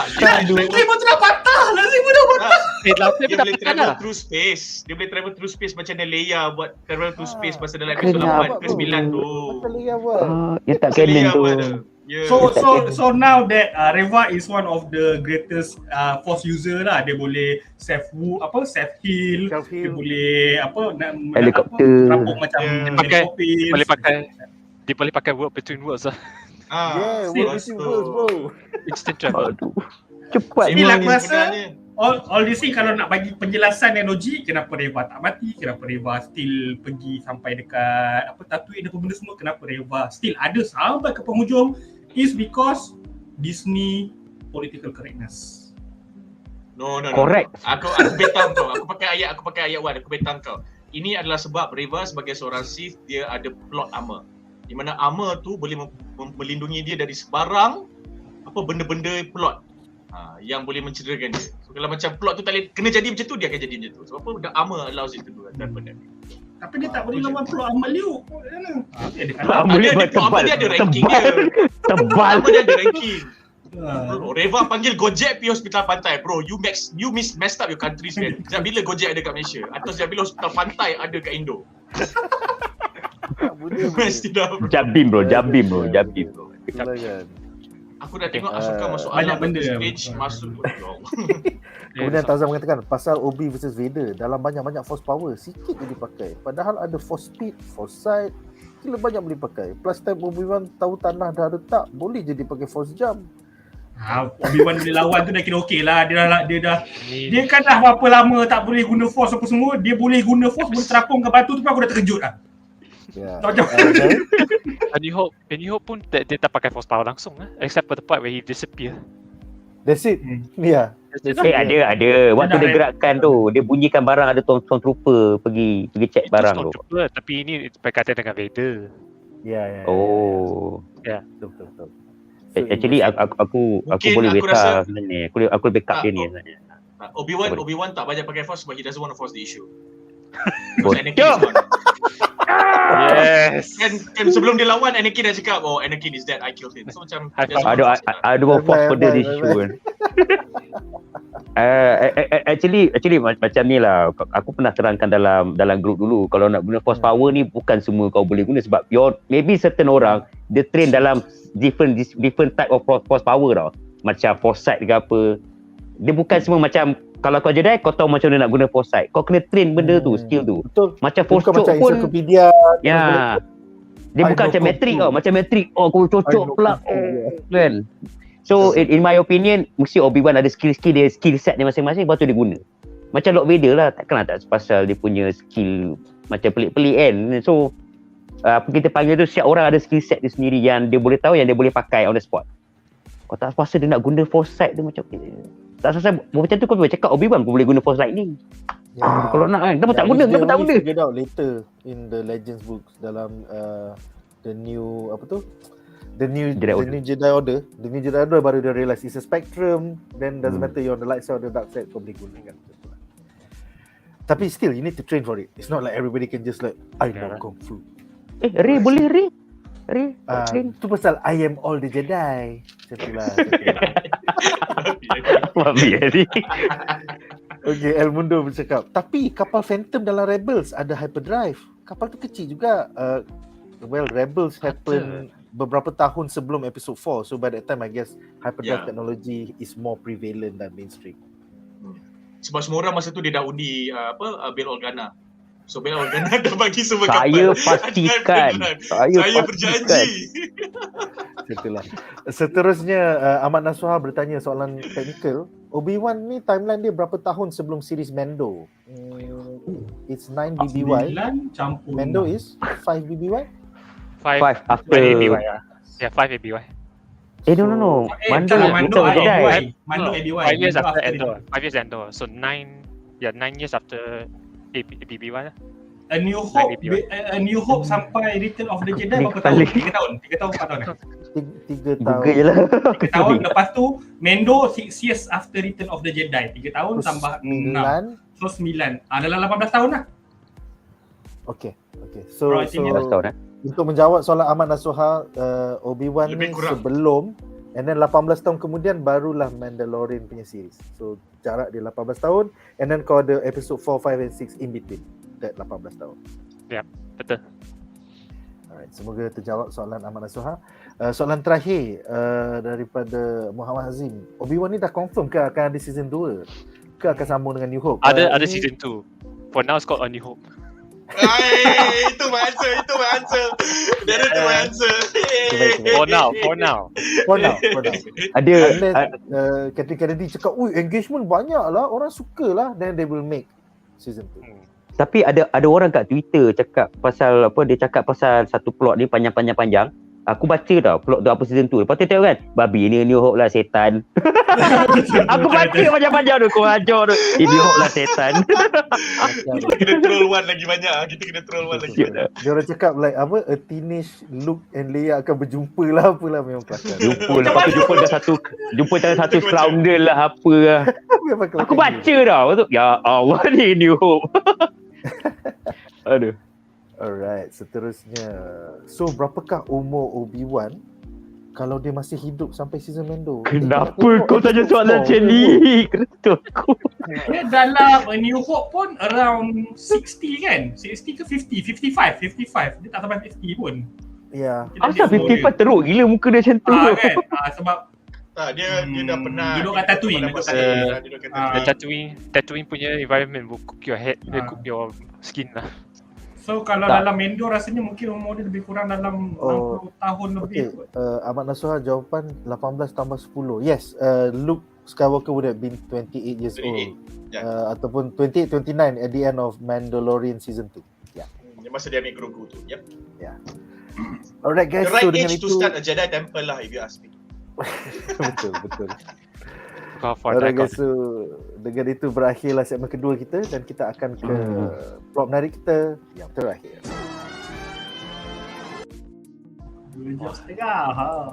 Lightsaber tu dah patah. Lightsaber dah patah. Dia boleh travel through space. Dia boleh travel through space macam Leia buat travel through space masa dalam episod 8 ke 9 tu. Macam Leia buat. yang tak Masa canon Leia tu. buat tu. Yeah. So now that Reva is one of the greatest force user lah. Dia boleh save heal. Dia boleh Helikopter. rampung macam Pakai- helikopter. Dia boleh pakai word between words lah. Yeah, lepas what is tu. words bro? Instant travel. Aduh. Cepat Inilah Sebenarnya- aku rasa sebenarnya all this thing kalau nak bagi penjelasan yang logik kenapa Reva tak mati, kenapa Reva still pergi sampai dekat Tatooine dan benda semua, kenapa Reva still ada sampai ke penghujung is because Disney political correctness. No. Correct. Aku betang kau. Aku pakai ayat 1. Aku betang kau. Ini adalah sebab Reva sebagai seorang Sith dia ada plot armor. Di mana armor tu boleh melindungi dia dari sebarang benda-benda plot. Yang boleh mencederakan dia. So kalau macam plot tu tak boleh kena jadi macam tu, dia akan jadi macam tu. Sebab apa? The armor allows it to do that benda. Tapi dia tak boleh lawan plot Amal Liu. Boleh Dia ada ranking dia. Tebal. Armor dia ada ranking. Bro, Reva panggil Gojek pergi hospital pantai. Bro, you messed up your countries, man. Sejak bila Gojek ada kat Malaysia? Atau sejak bila hospital pantai ada kat Indo? Mesti dah, bro. Jabim bro. Itulah kan. Aku dah tengok Asuka masuk Banyak alam benda stage masuk. Kemudian Tazam mengatakan pasal Obi versus Vader dalam banyak-banyak force power sikit je dipakai. Padahal ada force speed, force sight, gila banyak boleh pakai. Plus time Obi-Wan tahu tanah dah retak, boleh je dipakai force jump. Obi-Wan boleh lawan tu dah kira okey lah. Dia kan dah berapa lama tak boleh guna force apa semua. Dia boleh guna force, boleh terapung ke batu tu pun aku dah terkejut lah. Ya. And you hope pun that dia tak pakai force power langsung except for the part where he disappear. That's it. Ya. Ada. Waktu dia gerakkan tu, dia bunyikan barang ada stormtrooper pergi check barang tu. Tapi ini berkaitan dengan Vader. Ya. Oh. Betul. Actually aku boleh Mungkin aku beta rasa- sebenarnya. Aku boleh backup dia ni sebenarnya. Obi-Wan tak banyak pakai force sebab he doesn't want to force the issue. Betul. Anakin is one. Yes. Kan sebelum dia lawan Anakin dah cakap Anakin is dead, I killed him. So macam High five. Ada orang force pada Bye. issue kan. Actually macam ni lah. Aku pernah terangkan dalam group dulu, kalau nak guna force power ni bukan semua kau boleh guna sebab maybe certain orang dia train dalam different type of force power tau. Macam foresight ke apa. Dia bukan semua macam kalau kau Jedi kau tahu macam mana nak guna foresight. Kau kena train benda tu, skill tu. Betul. Macam force Bukan choke macam pun encyclopedia. ya. Dia bukan macam metrik tau. Macam metrik kau cocok pula kan. So in my opinion mesti Obi-Wan ada skill dia, skill set dia masing-masing, lepas tu dia guna. Macam Lord Vader lah, takkanlah tak pasal dia punya skill macam pelik-pelik kan. So apa kita panggil tu, setiap orang ada skill set dia sendiri yang dia boleh tahu, yang dia boleh pakai on the spot. Kau tak rasa dia nak guna foresight tu macam tak rasa macam tu kau boleh cakap Obi-Wan kau boleh guna force lightning. Kalau nak kan, kenapa tak guna? Kenapa tak guna? Figured out later in the Legends books dalam the new Jedi Order. The new Jedi Order baru dia realise it's a spectrum, then doesn't matter you're on the light side or the dark side, kau boleh gunakan. Tapi still you need to train for it. It's not like everybody can just like I know Yeah. kung fu. Ray boleh Ray? Ray, train. Tu pasal I am all the Jedi. Macam tu lah. Babi ni. Okay, El Mundo bercakap, tapi kapal Phantom dalam Rebels ada hyperdrive. Kapal tu kecil juga. Well, Rebels happen beberapa tahun sebelum episode 4. So by that time I guess hyperdrive technology is more prevalent than mainstream. Sebab semua orang masa tu dia dah undi Bail Organa. So Bail Organa dah bagi semua Saya kapal. pastikan. Saya berjanji. Itulah. Seterusnya Ahmad Nasuha bertanya soalan teknikal. Obi-Wan ni timeline dia berapa tahun sebelum series Mando? It's 9 BBY. 9 campur Mando is 5 BBY. 5 after. 5 ABY. Yeah, 5 ABY. No. Mando Mando bukan Jedi. ABY. Mando ABY. 5 years Mando after Endor. 5 years Endor. So 9 years after BBY lah. A New Hope, A New Hope sampai Return of the Jedi berapa tahun? 3 tahun, 4 tahun. 3 tahun. Google je lah. 3 tahun, lepas tu Mando 6 years after Return of the Jedi. 3 tahun tambah 6. 9. So 9. Dalam 18 tahun lah. Okay. So, Right, so 15 tahun untuk menjawab soalan Ahmad Nasuha, Obi-Wan Lebih ni kurang. sebelum, and then 18 tahun kemudian barulah Mandalorian punya series. So jarak dia 18 tahun, and then kau ada episode 4, 5 and 6 in between that 18 tahun. Betul. Alright, semoga terjawab soalan Ahmad Nasuha. Soalan terakhir daripada Muhammad Hazim. Obi-Wan ni dah confirm ke akan ada season 2? Ke akan sambung dengan New Hope? Ada Ini- season 2. For now it's called A New Hope. Itu my answer. Darren tu my answer. For now. For now. Ada Unless Captain Kennedy cakap, engagement banyak lah, orang suka lah, then they will make season 2. tapi ada orang kat Twitter cakap pasal dia cakap pasal satu plot ni panjang. Aku baca tau plot tu apa season 2. Lepas tu tengok kan, babi ni New Hope lah setan. Aku baca panjang-panjang tu, kau ajar tu. New Hope lah setan. Kita kena troll one lagi banyak. Dia orang cakap like apa, a teenage Luke and Leia akan berjumpa lah, apalah, memang kelakar. Lepas tu jumpa dalam satu scoundrel lah apa lah. Memang kelakar. Aku baca tau. Lepas tu, ya Allah ni New Hope. Aduh. Alright, seterusnya. So berapakah umur Obi-Wan kalau dia masih hidup sampai season Mando? Kenapa kau tanya soalan macam ni? Kenapa aku? Dia dalam A New Hope pun around 60 kan? 60 ke 50? 55. Dia tak sampai 50 pun. Ya. Asal 55 teruk gila muka dia macam tu. Kan? Sebab Dia dah pernah duduk kat Tatooine. The Tatooine punya environment will cook your head, will cook your skin lah. So kalau dalam Mando rasanya mungkin umur dia lebih kurang dalam 60 tahun lebih. Okay, Ahmad Nasuha jawapan 18 tambah 10. Yes, Luke Skywalker would have been 28 years old. Ataupun 28, 29 at the end of Mandalorian season 2. Yeah. Masa dia ambil Grogu tu. Yep. Yeah. Alright guys, The right so dengan age to itu start a Jedi temple lah if you ask me. betul. Alright guys, so dengan itu berakhirlah segmen kedua kita dan kita akan ke prop menarik kita yang terakhir. 2 jam setengah.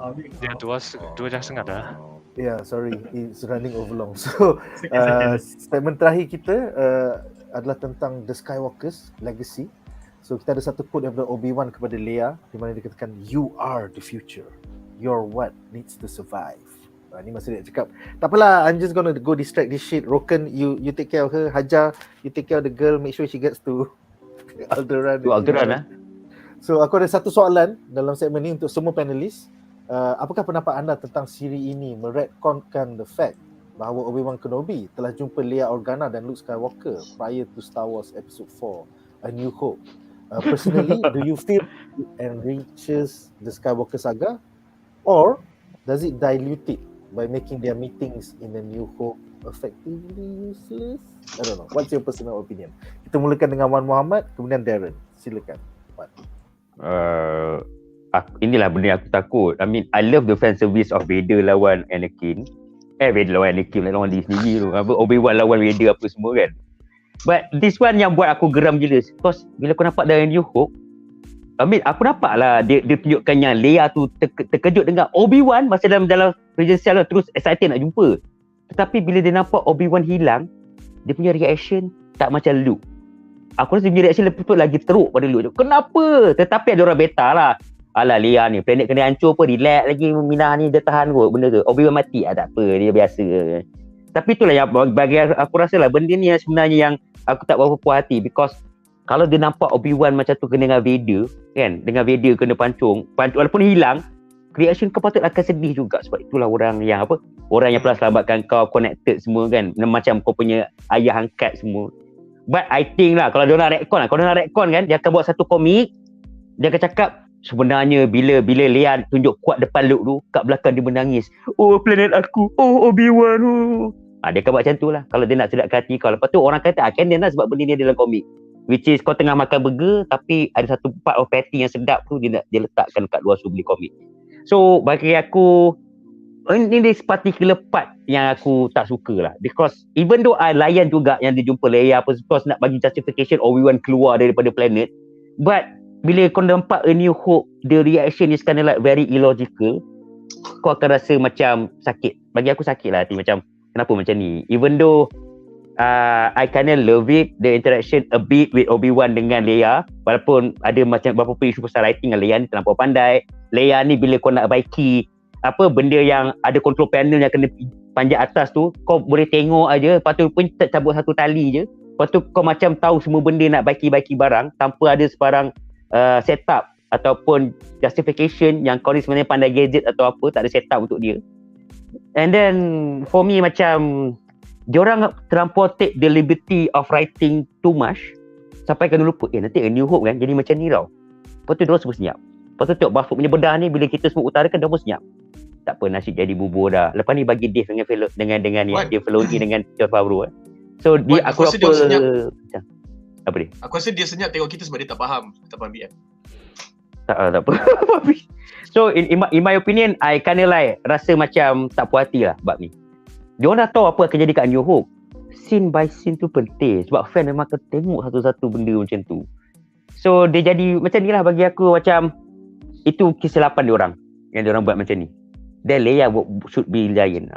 Habis. Dia 2 jam setengah dah. Yeah, sorry, it's running over long. So, segmen terakhir kita adalah tentang The Skywalkers Legacy. So, kita ada satu quote daripada Obi-Wan kepada Leia di mana dia katakan, "You are the future. You're what needs to survive." Ni masa dia cakap, tak apalah, I'm just gonna go distract this shit. Roken, you take care of her. Hajar, you take care of the girl. Make sure she gets to Alderaan. So, aku ada satu soalan dalam segmen ni untuk semua panelis. Apakah pendapat anda tentang siri ini meretconkan the fact bahawa Obi-Wan Kenobi telah jumpa Leia Organa dan Luke Skywalker prior to Star Wars Episode 4, A New Hope? Personally, do you feel it enriches the Skywalker saga, or does it dilute it by making their meetings in A New Hope effectively useless? I don't know. What's your personal opinion? Kita mulakan dengan Wan Muhammad, kemudian Darren. Silakan. Inilah benda yang aku takut. I mean, I love the fan service of Vader lawan Anakin. Vader lawan Anakin, lawan diri sendiri tu. Obi-Wan lawan Vader apa semua kan. But this one yang buat aku geram gila. Because bila aku nampak dari New Hope, I mean, aku nampak lah dia tunjukkan yang Leia tu terkejut dengan Obi-Wan masa dalam Regency lah, terus excited nak jumpa. Tetapi bila dia nampak Obi-Wan hilang, dia punya reaction tak macam Luke. Aku rasa punya reaction lepas tu lagi teruk pada Luke. Kenapa? Tetapi ada orang beta lah. Alah Leia ni, planet kena hancur apa, relax lagi Minah ni, dia tahan kot benda tu. Obi-Wan mati tak apa, dia biasa. Tapi itulah yang bagi aku rasa lah, benda ni yang sebenarnya yang aku tak berapa puas hati, because kalau dia nampak Obi-Wan macam tu kena dengan Vader kan, dengan Vader kena pancung walaupun hilang, reaction kau patut akan sedih juga, sebab itulah orang yang pernah selamatkan kau, connected semua kan, macam kau punya ayah angkat semua. But I think lah, kalau dia nak retcon kan, dia akan buat satu komik, dia akan cakap sebenarnya bila Leia tunjuk kuat depan Luke tu, kat belakang dia menangis, oh planet aku, oh Obi-Wan, dia akan buat macam tu lah kalau dia nak sedapkan hati kau. Lepas tu orang kata canon lah, sebab benda ni dalam komik, which is kau tengah makan burger tapi ada satu part of patty yang sedap tu dia letakkan kat luar beli komik. So bagi aku ini particular part yang aku tak suka lah, because even though I layan juga yang dia jumpa Leia apa, because nak bagi justification Obi-Wan keluar daripada planet, but bila kau nampak A New Hope, the reaction is kind of like very illogical, kau akan rasa macam sakit. Bagi aku sakit lah hati, macam kenapa macam ni, even though I kind of love it, the interaction a bit with Obi-Wan dengan Leia, walaupun ada macam beberapa isu pasal writing dengan Leia ni terlampau pandai. Leia ni bila kau nak baiki benda yang ada control panel yang kena panjat atas tu, kau boleh tengok aja, lepas tu pun cabut satu tali je, lepas tu kau macam tahu semua benda nak baiki barang tanpa ada sebarang setup ataupun justification yang kau ni sebenarnya pandai gadget atau apa, tak ada setup untuk dia. And then for me macam diorang terlampau take the liberty of writing too much sampai kena lupa nanti A New Hope kan jadi macam ni tau. Lepas tu diorang semua senyap. Lepas tu tengok BuzzPOP punya bedah ni, bila kita semua utarakan diorang senyap. Tak apa, nasi jadi bubur dah. Lepas ni bagi Dave dengan Dave Filoni dengan Jon Favreau. So dia aku rasa dia senyap. Apa dia? Aku rasa dia senyap tengok kita sebab dia tak faham BM. Tak apa. So in my opinion, I kinda like rasa macam tak puas hati lah bab ni. Diorang dah tahu apa akan jadi kat New Hope. Scene by scene tu penting, sebab fan memang akan tengok satu-satu benda macam tu. So dia jadi macam ni lah bagi aku, macam itu kesilapan diorang yang diorang buat macam ni. Then Leia should be lain.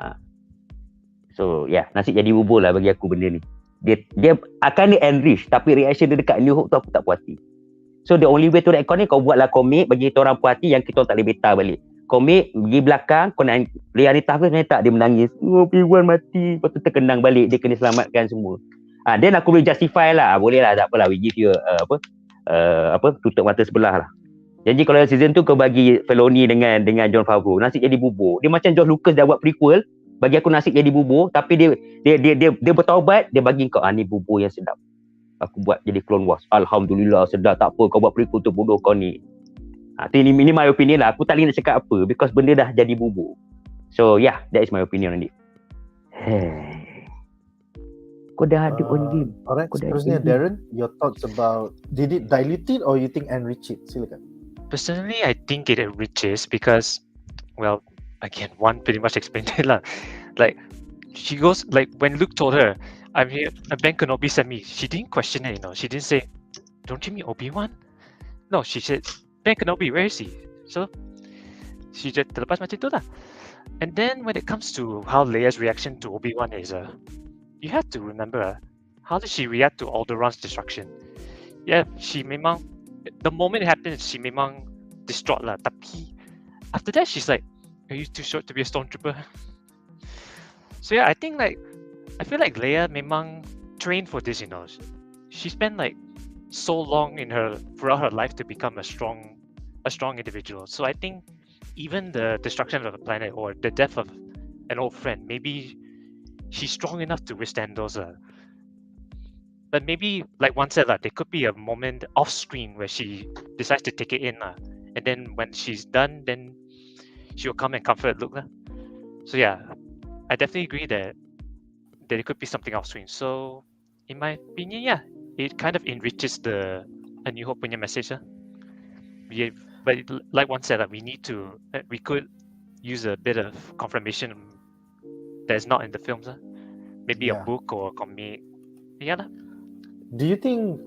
So nasi jadi bubur lah bagi aku benda ni. Dia akan enrich, tapi reaction dia dekat New Hope tu aku tak puas hati. So the only way to retcon ni, kau buatlah komik bagi kita orang puas hati yang kita orang tak boleh beta balik. Komik pergi belakang, kau nak Leia ni tak dia menangis, Obi-Wan mati, lepas tu terkenang balik, dia kena selamatkan semua. Then aku boleh justify lah, boleh lah, tak apalah, we give you tutup mata sebelah lah. Janji kalau season tu kau bagi Filoni dengan Jon Favreau, nasi jadi bubur. Dia macam George Lucas dah buat prequel, bagi aku nasi jadi bubur, tapi dia bertaubat, dia bagi kau ni bubur yang sedap. Aku buat jadi Clone Wars. Alhamdulillah sedap, tak apa kau buat prequel tu bodoh kau ni. Ini my opinion lah. Aku tak boleh nak cakap apa because benda dah jadi bubur. So that is my opinion on it. Kau dah ada on game. Alright, seterusnya Darren, your thoughts about, did it dilute it or you think enrich it? Silakan. Personally, I think it enriches because, well, again, one pretty much explained it lah. Like, she goes, like, when Luke told her, I'm here, Ben Kenobi sent me, she didn't question it, She didn't say, don't you mean Obi-Wan? No, she said, Ben Kenobi, where is he? So, she just terlepas macam tu lah. And then when it comes to how Leia's reaction to Obi-Wan is, you have to remember, how did she react to Alderaan's destruction? Yeah, she memang, the moment it happened, she memang distraught lah. Tapi after that, she's like, are you too short to be a stormtrooper? So I think I feel like Leia memang trained for this, She spent like so long throughout her life to become a strong individual. So I think even the destruction of the planet or the death of an old friend, maybe she's strong enough to withstand those. But maybe, like one said, there could be a moment off screen where she decides to take it in, and then when she's done, then she will come and comfort Luke. So I definitely agree that it could be something off screen. So in my opinion, it kind of enriches the A New Hope punya message. But like one said, we could use a bit of confirmation that's not in the films. Maybe a book or a comic. Do you think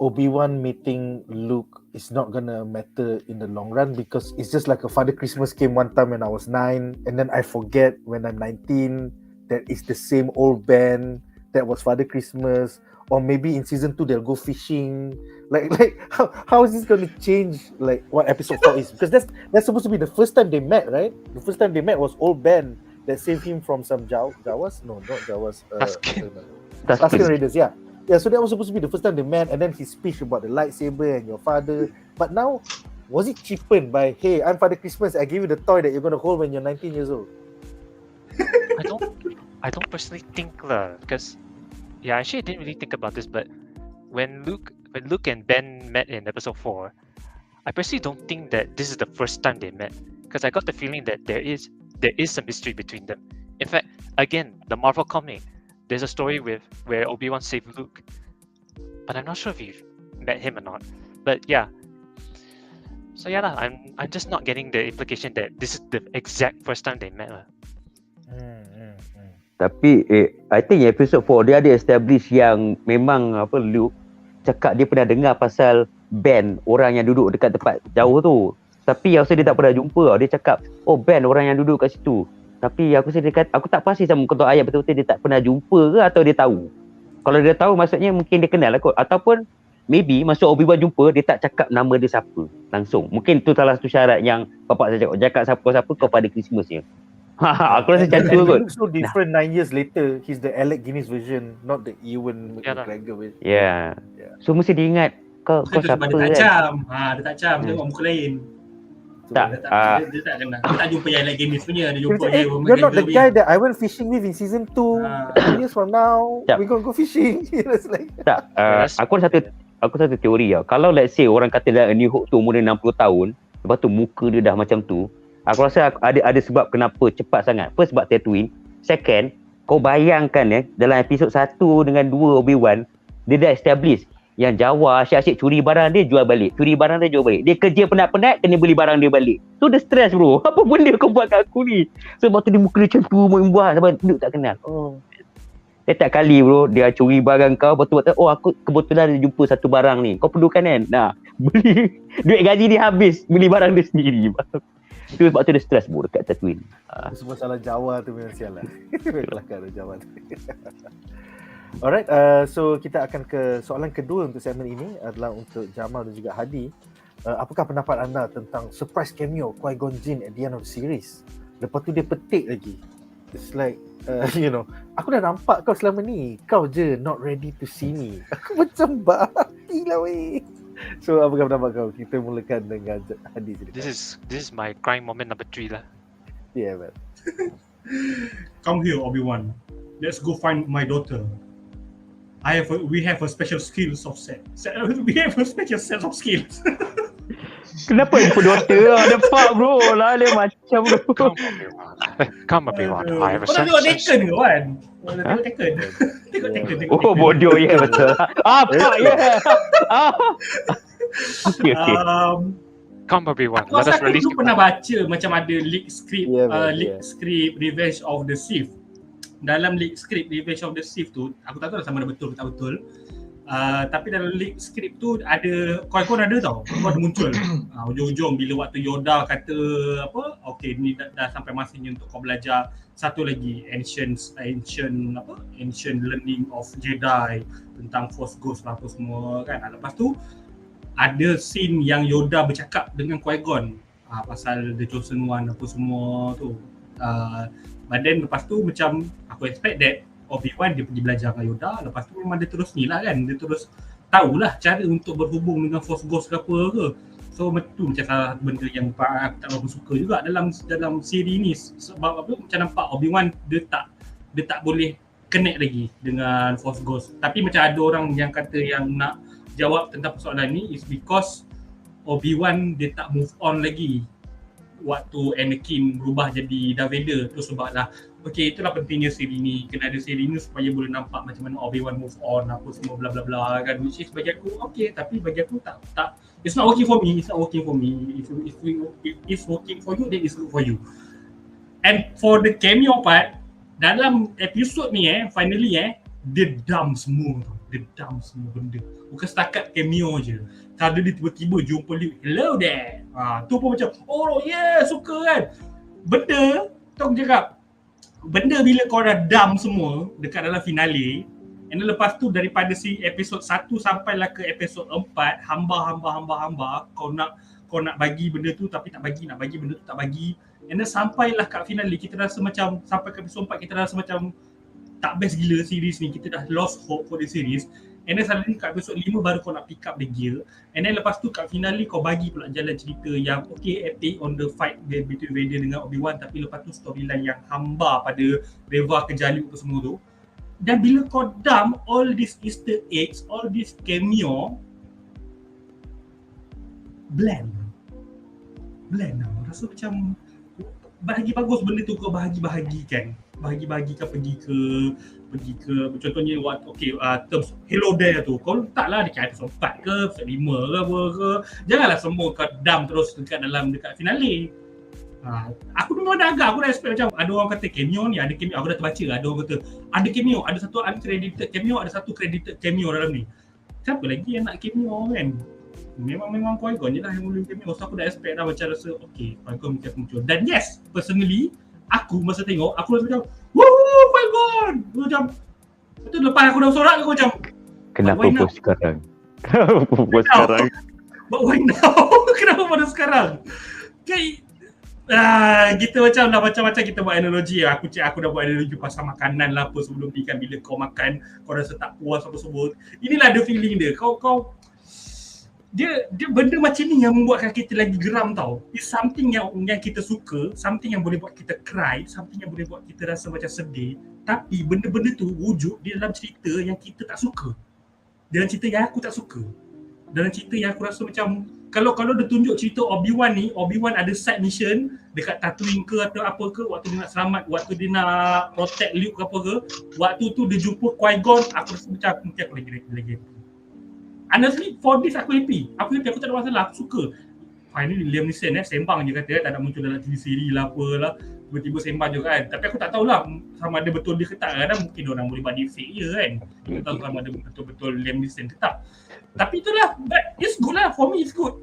Obi-Wan meeting Luke is not gonna matter in the long run, because it's just like a Father Christmas came one time when I was 9 and then I forget when I'm 19 that it's the same old band that was Father Christmas, or maybe in season 2 they'll go fishing. Like how is this going to change like what episode 4 is? Because that's supposed to be the first time they met, right? The first time they met was old Ben that saved him from some Jawas. No, not Jawas. Tusken Raiders. Yeah. So that was supposed to be the first time they met, and then his speech about the lightsaber and your father. But now, was it cheapened by, hey, I'm Father Christmas, I give you the toy that you're going to hold when you're 19 years old? I don't personally think because actually I didn't really think about this, but when Luke and Ben met in episode 4, I personally don't think that this is the first time they met, because I got the feeling that there is some mystery between them. In fact, again, the Marvel comic, there's a story where Obi-Wan saved Luke, but I'm not sure if you've met him or not. But yeah, so yeah lah, I'm just not getting the implication that this is the exact first time they met lah. Tapi I think episode 4 dia ada establish yang memang Luke cakap dia pernah dengar pasal Ben, orang yang duduk dekat tempat jauh tu. Tapi aku rasa dia tak pernah jumpa. Dia cakap, oh Ben, orang yang duduk kat situ. Tapi aku rasa dia kata, aku tak pasti sama ketua ayat betul-betul dia tak pernah jumpa ke atau dia tahu. Kalau dia tahu maksudnya mungkin dia kenal lah kot. Ataupun maybe masa Obi-Wan jumpa dia tak cakap nama dia siapa langsung. Mungkin tu salah satu syarat yang bapak saya cakap siapa-siapa kau pada Christmas je. Aku rasa macam tu kot. He looks so different 9 years later. He's the Alec Guinness version, not the Ewan McGregor version. Yeah. So mesti dia ingat kau siapa dia tak kan. cam. Dia tak cam, tengok muka lain. Tak. Dia tak kenal. Dia tak jumpa yang Alec Guinness punya. Dia jumpa Ewan You're not the McGregor guy that I went fishing with in season 2. 2 years from now, we're gonna go fishing. It's like tak. Aku ada satu teori lah. Kalau let's say orang kata dah A New Hope tu umur dia 60 tahun, lepas tu muka dia dah macam tu, aku rasa ada sebab kenapa cepat sangat. First sebab Tatooine. Second, kau bayangkan dalam episod 1 dengan 2 Obi-Wan, dia dah establish yang Jawa asyik-asyik curi barang dia jual balik. Curi barang dia jual balik. Dia kerja penat-penat kena beli barang dia balik. So dia stress bro. Apa benda kau buat kat aku ni? Sebab tu dia muka dia macam tu membuat sebab dia tak kenal. Setiap kali bro dia curi barang kau, betul-betul aku kebetulan ada jumpa satu barang ni. Kau perlukan kan? Nah, beli duit gaji dia habis beli barang dia sendiri. Tu sebab tu dia stress bro dekat Tatooine. semua salah Jawa tu memang sial lah. Kelakar Jawa tu. Alright, so kita akan ke soalan kedua untuk segmen ini adalah untuk Jamal dan juga Hadi. Apakah pendapat anda tentang surprise cameo Qui-Gon Jinn at the end of the series? Lepas tu dia petik lagi. It's like, aku dah nampak kau selama ni. Kau je not ready to see me. Aku macam bahati lah weh. So apakah pendapat kau? Kita mulakan dengan Hadi. This is my crying moment number 3 lah. Yeah man. Come here Obi-Wan. Let's go find my daughter. We have a special skills of set. We have a special set of skills. Kenapa jumpa daughter? Ada fuck bro. Lah dia macam bro. Come Obi-Wan. I have a Kau tengok Taken ke kan? Tengok Taken. Tengok. Oh bodoh ya betul. Fuck ya. Okay. Come Obi-Wan. Aku Let rasa us release. aku pernah baca macam ada leak script, script Revenge of the Sith. Dalam leak script Revenge of the Sith tu, aku tak tahu sama ada betul ke tak betul. Tapi dalam leak script tu ada Qui-Gon ada tau. Qui-Gon ada muncul. Ujung-ujung bila waktu Yoda kata okay ni dah sampai masanya untuk kau belajar satu lagi ancient learning of Jedi tentang Force Ghost lah apa semua kan. Lepas tu ada scene yang Yoda bercakap dengan Qui-Gon pasal The Chosen One apa semua tu. But then lepas tu macam aku expect that Obi-Wan dia pergi belajar dengan Yoda, lepas tu memang dia terus ni lah kan, dia terus tahulah cara untuk berhubung dengan Force Ghost ke apa ke. So tu macam salah benda yang aku tak berapa suka juga dalam siri ni. Sebab apa macam nampak Obi-Wan dia tak boleh connect lagi dengan Force Ghost. Tapi macam ada orang yang kata yang nak jawab tentang persoalan ni is because Obi-Wan dia tak move on lagi waktu Anakin berubah jadi Darth Vader tu sebablah okey itulah pentingnya siri ni, kena ada siri ni supaya boleh nampak macam mana Obi-Wan move on apa semua bla bla bla kan, which is bagi aku okey tapi bagi aku tak it's not working for me. If it's working for you then it's good for you. And for the cameo part dalam episod ni finally dia dump semua benda, bukan setakat cameo je. Kalau dia tiba-tiba jumpa Luke, hello there. Tu pun macam, oh yeah, suka kan. Benda, tu aku cakap, benda bila kau dah dump semua dekat dalam finale, And then lepas tu daripada si episod 1 sampailah ke episod 4, hamba kau nak bagi benda tu tapi nak bagi benda tu tak bagi. And then sampailah kat finale kita rasa macam sampai ke episod 4 kita rasa macam tak best gila series ni, kita dah lost hope for the series. And then suddenly kat episod 5 baru kau nak pick up the gear. And then lepas tu kat finale kau bagi pula jalan cerita yang okay epic on the fight between Vader dengan Obi-Wan, tapi lepas tu storyline yang hamba pada REVA kejar Luke tu semua tu. Dan bila kau dump all these easter eggs, all this cameo, bland lah. Rasa macam bahagi bagus benda tu kau bahagi-bahagikan. Bahagi-bahagikan pergi ke contohnya terms hello there tu kau letaklah dekat episod 4 ke episod 5 ke apa ke. Janganlah semua kau dump terus dekat finale. Aku memang dah agak, aku dah expect macam ada orang kata cameo ni, ada cameo, aku dah terbaca ada orang kata ada cameo, ada satu uncredited cameo, ada satu credited cameo dalam ni. Siapa lagi yang nak cameo kan? Memang Qui-Gon je lah yang boleh cameo. So aku dah expect dah macam rasa okay, Qui-Gon mungkin muncul. Dan yes, personally aku masa tengok, aku rasa macam woo, Qui-Gon! Macam betul lepas aku dah sorak aku macam Kenapa post sekarang? But why now? Kenapa pada sekarang? Kayak kita macam dah macam-macam kita buat analogi. Aku dah buat analogi pasal makanan lah apa sebelum ni kan, bila kau makan kau rasa tak puas apa semua. Inilah the feeling dia. Kau dia benda macam ni yang membuatkan kita lagi geram tau. It's something yang kita suka, something yang boleh buat kita cry, something yang boleh buat kita rasa macam sedih. Tapi benda-benda tu wujud di dalam cerita yang kita tak suka. Dalam cerita yang aku tak suka. Dalam cerita yang aku rasa macam kalau dia tunjuk cerita Obi-Wan ni, Obi-Wan ada side mission dekat Tatooine ke atau apa ke, waktu dia nak selamat, waktu dia nak protect Luke ke apa ke, waktu tu dia jumpa Qui-Gon, aku rasa macam mungkin aku lagi. Honestly, for this aku happy, aku tak ada masalah, aku suka. Finally Liam Neeson sembang je kata tak nak muncul dalam TV siri lah apalah, tiba-tiba sembang je kan. Tapi aku tak tahulah sama ada betul dia ke tak, kadang mungkin orang boleh buat deepfake je kan. Tak tahu sama ada betul-betul Liam Neeson ke tak. Tapi itulah, but it's good lah, for me it's good.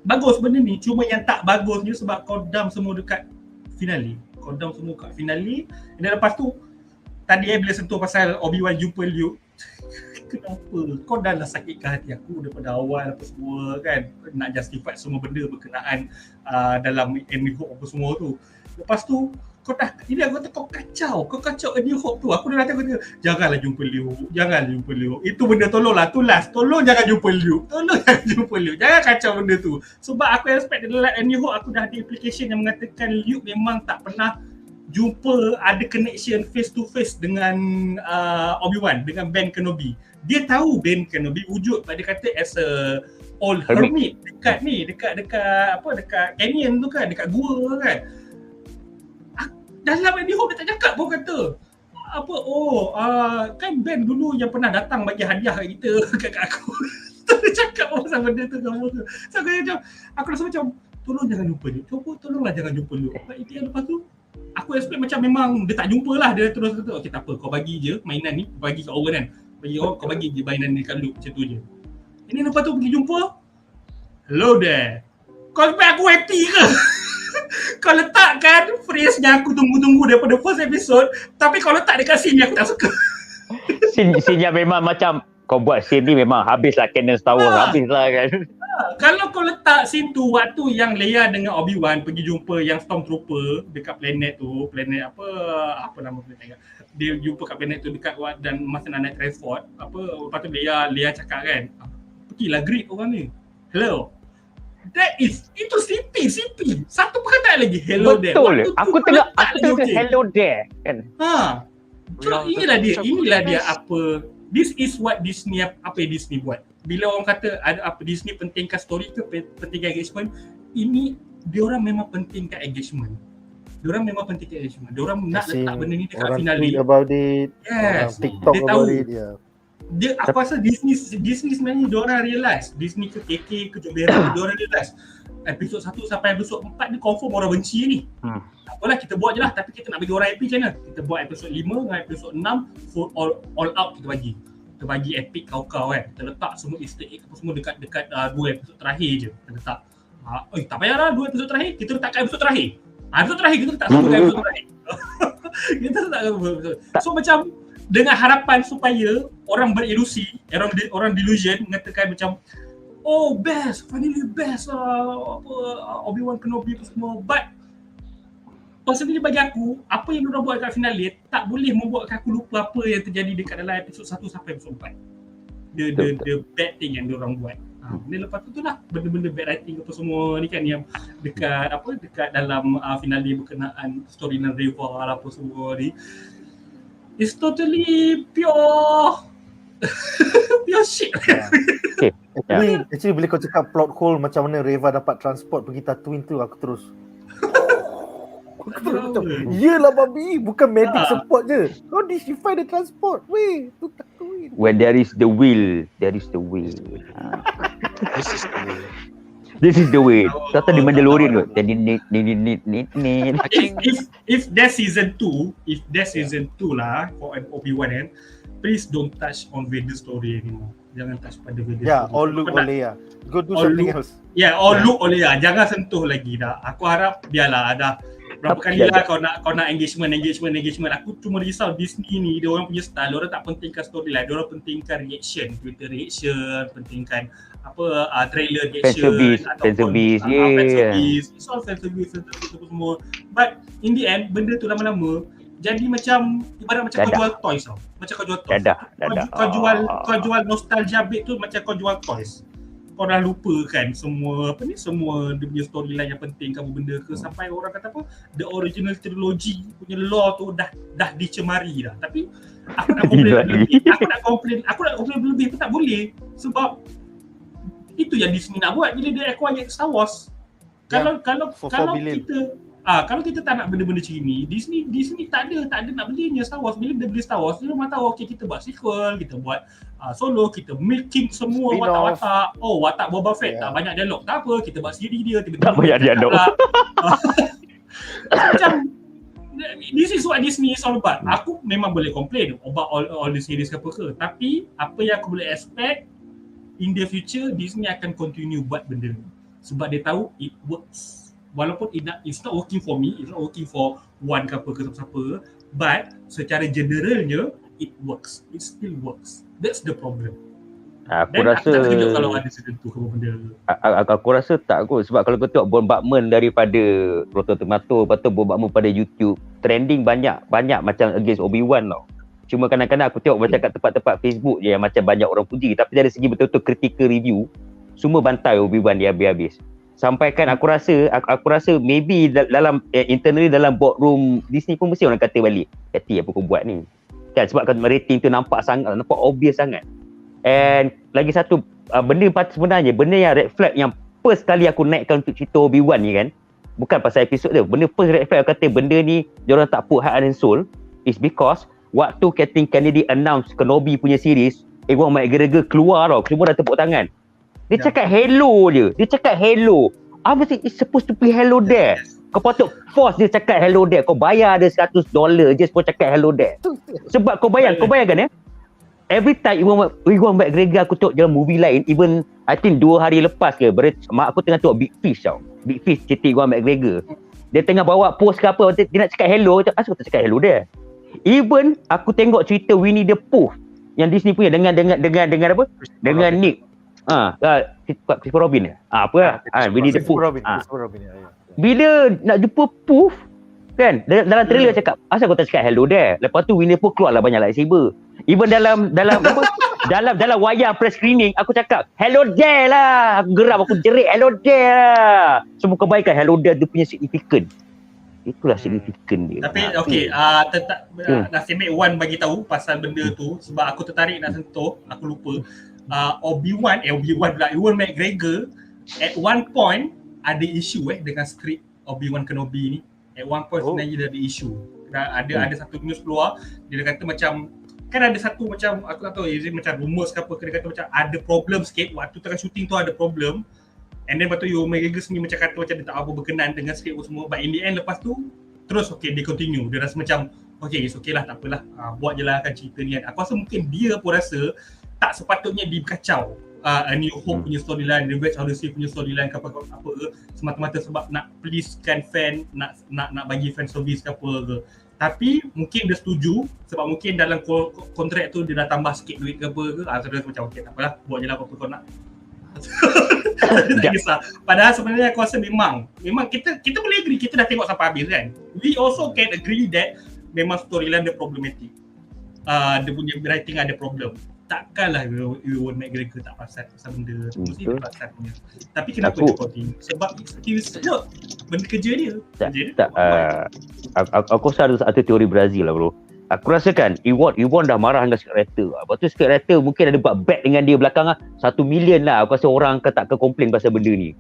Bagus benda ni, cuma yang tak bagusnya sebab kau dump semua dekat finale. Kau dump semua kat finale, dan lepas tu tadi bila sentuh pasal Obi-Wan jumpa Luke, kenapa? Kau dah lah sakitkan hati aku daripada awal apa semua kan, nak justify semua benda berkenaan dalam New Hope apa semua tu. Lepas tu kau dah, ini aku kata kau kacau New Hope tu. Aku dah kata janganlah jumpa Luke. Itu benda tolong jangan jumpa Luke. Jangan kacau benda tu. Sebab aku expect dalam New Hope aku dah ada implication yang mengatakan Luke memang tak pernah jumpa ada connection face to face dengan Obi-Wan, dengan Ben Kenobi. Dia tahu Ben Kenobi wujud, dia kata as a old hermit dekat canyon tu kan, dekat gua kan. Dalam New Hope dia tak cakap pun kata kan Ben dulu yang pernah datang bagi hadiah kat kita, kat aku. Dia cakap pasal benda tu kamu tu. So aku rasa macam tolong jangan jumpa dia. Tolonglah jangan jumpa dia. Lepas tu aku expect macam memang dia tak jumpa lah, dia terus kata okey tak apa, kau bagi je mainan ni, bagi kat orang kan. Kau bagi je mainan ni kat Luke, macam tu je. Ini lepas tu pergi jumpa, hello there. Kau expect aku happy ke? Kau letakkan phrase yang aku tunggu-tunggu daripada first episode, tapi kau letak dekat scene yang aku tak suka. Scene yang memang macam kau buat scene ni memang habislah canon Star Wars, habislah kan. Kalau kau letak scene tu waktu yang Leia dengan Obi-Wan pergi jumpa yang Stormtrooper dekat planet tu, planet apa nama planet, dia jumpa kat planet tu dekat dan masa nak naik transport lepas tu Leia cakap kan, pergilah greet orang ni, hello. Itu CP. Satu perkataan lagi, hello there. Betul. Aku tengok hello there kan. So inilah dia apa, this is what Disney Disney buat. Bila orang kata ada apa Disney pentingkan story ke pentingkan engagement, ini diorang memang pentingkan engagement. Diorang nak letak benda ni dekat finale. Orang tweet about it, yes, TikTok about it, yeah. Dia aku rasa Disney sebenarnya diorang realise, Disney ke KK ke Jobera, diorang realise episod 1 sampai episod 4 ni confirm orang benci ni. Tak apalah, kita buat je lah, tapi kita nak bagi orang happy macam mana? Kita buat episod 5 dengan episod 6 full all out kita bagi epic kau-kau kan. Kita letak semua easter egg apa semua dekat 2 episod terakhir je. Kita letak tak payahlah 2 episod terakhir, kita letakkan episod terakhir. Episod terakhir kita letak semua episod terakhir. Kita letakkan episod. So macam dengan harapan supaya orang berilusi, orang delusion mengatakan macam best, finally best Obi-Wan Kenobi tu semua. But personally bagi aku, apa yang diorang buat kat finale tak boleh membuatkan aku lupa apa yang terjadi dekat dalam episod 1 sampai episod 4. The bad thing yang diorang buat. Benda lepas tu lah benda-benda bad writing apa semua ni kan yang dekat dalam finale berkenaan storyline REVA lah apa semua ni. It's totally pure shit. Actually bila kau cakap plot hole macam mana REVA dapat transport pergi Tatooine tu, aku terus macam, yelah babi, bukan medic support je. How did she find the transport? Weh, tu Tatooine. When there is the will, there is the way. This is the way. Kata di Mandalorian kot. If there's season 2 lah for Obi-Wan kan, please don't touch on Vader story anymore. Jangan touch pada Vader story. Or Luke or Leia. Go do something else. Or Luke or Leia. Jangan sentuh lagi dah. Aku harap biarlah ada berapa kali lah kau nak engagement. Aku cuma risau Disney ni, dia orang punya style, dia orang tak pentingkan storyline, dia orang pentingkan reaction, Twitter reaction, pentingkan trailer reaction, fan service, it's all fan service semua. But in the end, benda tu lama-lama jadi macam ibarat macam kau jual toys tau. Macam kau jual toys. Kau jual nostalgia bit tu macam kau jual toys. Kau dah lupa kan semua dia punya storyline yang penting kamu benda ke, sampai orang kata apa the original trilogy punya lore tu dah dicemari dah. Tapi aku nak komplain lebih pun tak boleh, sebab itu yang Disney nak buat bila dia acquire Star Wars. Kalau kita tak nak benda-benda macam ni, Disney tak ada nak belinya Star Wars. Bila dia beli Star Wars, dia memang tahu kita buat sequel, kita buat solo, kita milking semua watak-watak. Watak Boba Fett tak banyak dialog, tak apa, kita buat siri dia tiba-tiba tak banyak dialog. Macam this is what Disney is all about. Aku memang boleh complain about all the series ke apa ke, tapi apa yang aku boleh expect in the future, Disney akan continue buat benda ni sebab dia tahu it works. Walaupun it's not working for me, it's not working for Wan ke apa ke siapa, but secara generalnya it works, it still works. That's the problem. Aku rasa tak terkejut kalau ada sesuatu ke benda. Aku rasa tak kot, sebab kalau kau tengok bombardment daripada Rotten Tomato, lepas tu bombardment pada YouTube, trending banyak macam against Obi-Wan tau. Cuma kadang-kadang aku tengok macam kat tempat-tempat Facebook je yang macam banyak orang puji, tapi dari segi betul-betul critical review, semua bantai Obi-Wan dia habis-habis. Sampai kan aku rasa maybe dalam internally dalam boardroom Disney pun mesti orang kata balik, Kati apa kau buat ni kan, sebab kan rating tu nampak obvious sangat. And lagi satu benda sebenarnya, benda yang red flag yang first kali aku naikkan untuk cerita Obi-Wan ni kan, bukan pasal episod tu, benda first red flag aku kata benda ni diorang tak put heart and soul is because waktu Kathleen Kennedy announce Kenobi punya series, Ewan McGregor keluar tau, semua dah tepuk tangan. Dia cakap hello je. Apa sih, it's supposed to be hello there. Kau patut force dia cakap hello there. Kau bayar dia $100 just for cakap hello there. Sebab kau bayangkan every time Ewan McGregor aku tengok dalam movie lain, even I think 2 hari lepas ke, mak aku tengah tengok Big Fish tau. Big Fish cerita Ewan McGregor. Dia tengah bawa post ke apa, dia nak cakap hello, asal kau tak cakap hello there. Even aku tengok cerita Winnie the Pooh yang Disney punya dengan apa? Dengan Nick. Christopher Robin Winnie the Pooh. Bila nak jumpa Pooh kan, dalam trailer cakap asal kau tak cakap hello there. Lepas tu Winnie the Pooh keluarlah banyak lightsaber. Even dalam apa, dalam wayang press screening aku cakap hello there lah. Aku geram, aku jerit hello there lah. Semua kebaikan hello there dia punya signifikan. Itulah signifikan dia. Tapi nasib baik Wan bagi tahu pasal benda tu, sebab aku tertarik nak sentuh, aku lupa. Obi-Wan McGregor at one point ada isu dengan skrip Obi-Wan Kenobi ni. At one point sebenarnya dia ada isu. Ada satu news keluar, dia kata macam kan ada satu macam aku tak tahu macam rumours ke apa, dia kata macam ada problem sikit waktu tengah shooting tu, ada problem. And then lepas tu McGregor sendiri macam kata macam dia tak apa berkenan dengan skrip semua, but in the end lepas tu terus dia continue. Dia rasa macam it's okay lah, tak apalah, buat je lah kan cerita ni kan. Aku rasa mungkin dia pun rasa tak sepatutnya dikacau A New Hope punya storyline, Revenge of the Sith punya storyline ke apa semata-mata sebab nak pleasekan fan, nak bagi fan service ke apa ke. Tapi mungkin dia setuju sebab mungkin dalam kontrak tu dia dah tambah sikit duit ke apa ke. So dia macam okey tak apalah, buat je lah apa-apa kau nak. Tak kisah. Padahal sebenarnya aku rasa memang kita boleh agree, kita dah tengok sampai habis kan. We also can agree that memang storyline dia problematic. Dia punya writing ada problem. Takkanlah Ewan McGregor tak pasal benda tu. Mesti dia pasal punya. Tapi kenapa dia continue? Sebab it's work. Benda kerja dia. Aku rasa ada satu teori Brazil lah bro. Aku rasakan Ewan dah marah dengan scriptwriter. Lepas tu scriptwriter mungkin ada buat bet dengan dia belakang 1 million lah. Aku rasa orang tak komplain pasal benda ni.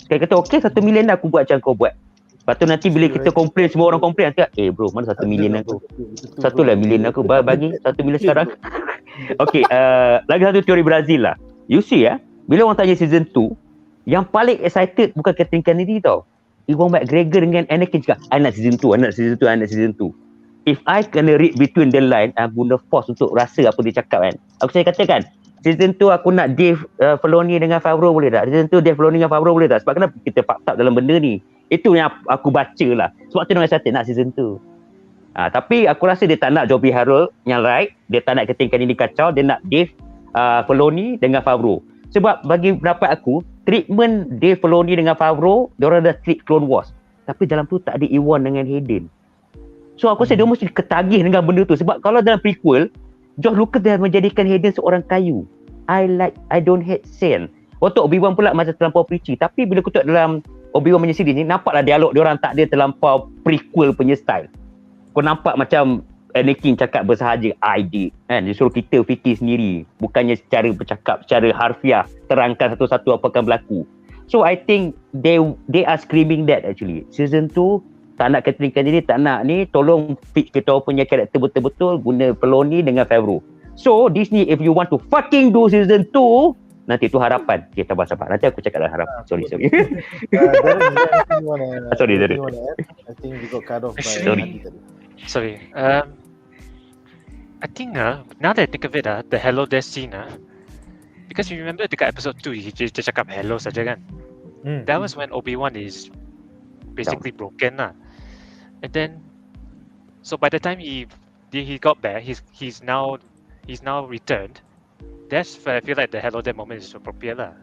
Sekali kata okey 1 million lah aku buat macam kau buat. Lepas tu nanti bila kita komplain, semua orang komplain nanti bro mana 1 million aku. 1 lah million aku bagi 1 million sekarang. Okay, lagi satu teori Brazil lah. You see bila orang tanya season 2, yang paling excited bukan Kathleen Kennedy tau. Ewan McGregor dengan Anakin cakap, I nak season 2. If I kena read between the line, I'm gonna force untuk rasa apa dia cakap kan. Aku saya katakan, season 2 aku nak Dave Filoni dengan Favreau boleh tak? Season 2 Dave Filoni dengan Favreau boleh tak? Sebab kenapa kita fucked up dalam benda ni? Itu yang aku baca lah. Sebab tu orang excited nak season 2. Tapi aku rasa dia tak nak Joby Harold yang right. Dia tak nak ketingkan ini kacau. Dia nak Dave Filoni dengan Favreau. Sebab bagi pendapat aku, treatment Dave Filoni dengan Favreau, diorang dah treat Clone Wars. Tapi dalam tu tak ada Ewan dengan Hayden. So aku rasa dia mesti ketagih dengan benda tu. Sebab kalau dalam prequel, George Lucas dah menjadikan Hayden seorang kayu. I don't hate Sen. Waktu Obi-Wan pula macam terlampau preachy. Tapi bila aku tengok dalam Obi-Wan punya series ni, nampaklah dialog diorang tak ada terlampau prequel punya style. Kau nampak macam Anakin cakap bersahaja, I did kan, dia suruh kita fikir sendiri, bukannya secara bercakap secara harfiah terangkan satu-satu apa akan berlaku. So I think they are screaming that actually. Season 2 tak nak Kathleen Kennedy, tak nak ni, tolong fix kita punya karakter betul-betul, guna Filoni dengan Favreau. So Disney, if you want to fucking do season 2, nanti tu harapan. Okay, sabar. Nanti aku cakap dalam harapan. Sorry. Sorry. I think we got cut off by Sorry. I think now that I think of it, the hello there scene, because you remember dekat episode 2 dia cakap hello saja kan. That was when Obi-Wan is basically broken lah. And then so by the time he got back, he's now returned. That's where I feel like the hello there moment is appropriate lah.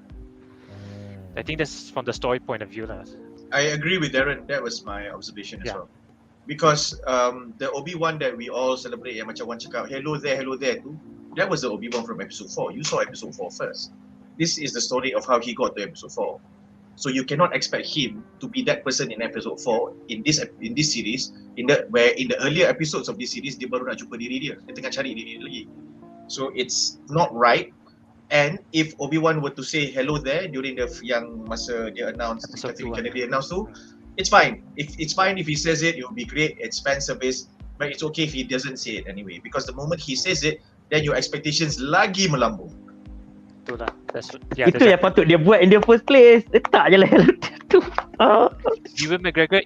I think that's from the story point of view lah. I agree with Darren. That was my observation as well. Because the Obi-Wan that we all celebrate yang macam Wan cakap hello there tu, that was the Obi-Wan from episode 4. You saw episode 4 first. This is the story of how he got to episode 4. So you cannot expect him to be that person in episode 4 in this series, where in the earlier episodes of this series dia baru nak jumpa diri dia tengah cari diri dia lagi. So it's not right. And if Obi-Wan were to say hello there during yang masa dia announce, Kennedy announce tu, it's fine. It's fine if he says it will be great. It's fan service, but it's okay if he doesn't say it anyway. Because the moment he says it, then your expectations lagi melambung. Itulah. Itu yang patut dia buat in the first place. Letak je lah tu. Ewan McGregor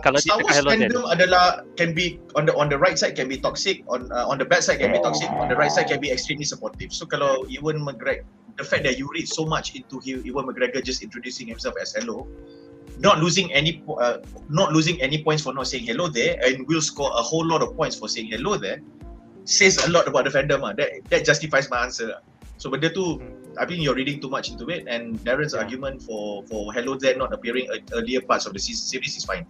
kalau Star Wars fandom adalah can be on the right side can be toxic, on the bad side can be toxic, on the right side can be extremely supportive. So kalau Ewan McGregor, the fact that you read so much into Ewan McGregor just introducing himself as hello, not losing any points for not saying hello there, and will score a whole lot of points for saying hello there, says a lot about the fandom. That justifies my answer. So benda tu, I think you're reading too much into it, and Darren's argument for hello there not appearing at earlier parts of the series is fine.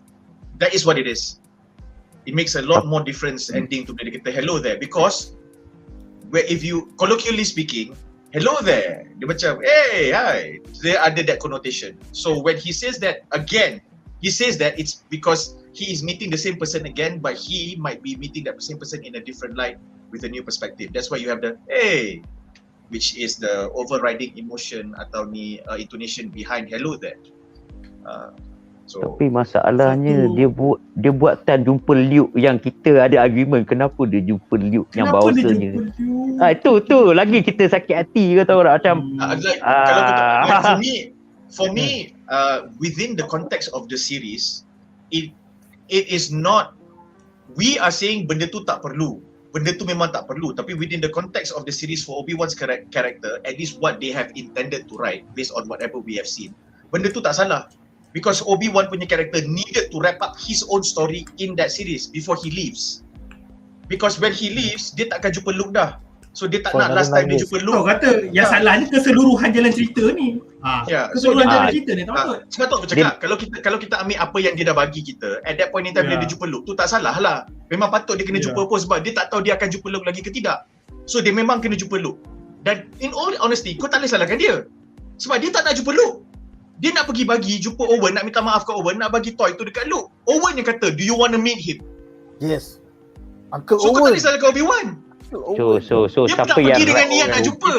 That is what it is. It makes a lot more difference ending to bila kita hello there, because if you colloquially speaking, hello there, dia macam hey hi, there ada that connotation. So when he says that again, he says that it's because he is meeting the same person again, but he might be meeting that same person in a different light with a new perspective. That's why you have the hey, which is the overriding emotion atau intonation behind hello there. Tapi masalahnya dia buat time jumpa Luke yang kita ada argument kenapa dia jumpa Luke yang bahawasanya. Itu lagi kita sakit hati ke tahu tak macam kalau for me within the context of the series, it is not, we are saying benda tu tak perlu. Benda tu memang tak perlu, tapi within the context of the series for Obi-Wan's character, at least what they have intended to write based on whatever we have seen, benda tu tak salah. Because Obi-Wan punya character needed to wrap up his own story in that series before he leaves. Because when he leaves, dia tak akan jumpa Luke dah. So dia tak For nak last time dia another jumpa Kau Luke. kata yang salahnya keseluruhan jalan cerita ni. Keseluruhan jalan cerita ni tahu. Sebab tu aku cakap, kalau kita ambil apa yang dia dah bagi kita, at that point in time bila dia jumpa Luke, tu tak salah lah. Memang patut dia kena jumpa pun sebab dia tak tahu dia akan jumpa Luke lagi ke tidak. So dia memang kena jumpa Luke. Dan in all honesty, kau tak boleh salahkan dia. Sebab dia tak nak jumpa Luke. Dia nak pergi bagi jumpa Owen, nak minta maaf kat Owen, nak bagi toy tu dekat Luke. Owen yang kata, do you want to meet him? Yes. Uncle So kau tak Owen. boleh salahkan Obi-Wan. So Dia siapa tak yang pergi dengan niat nak jumpa.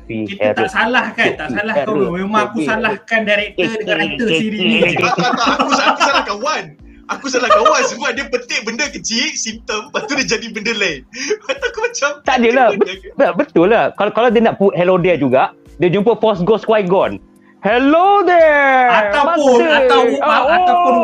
Kita tak salah kan? Tak salah kau. Memang aku salahkan director dengan writer siri ni. Aku salahkan Wan. Aku salahkan Wan sebab dia petik benda kecil, simptom, lepas tu dia jadi benda lain. Lepas tu aku macam Tak adalah. Betul lah. Kalau dia nak put hello there juga, dia jumpa Force Ghost Qui-Gon. Hello there. Ataupun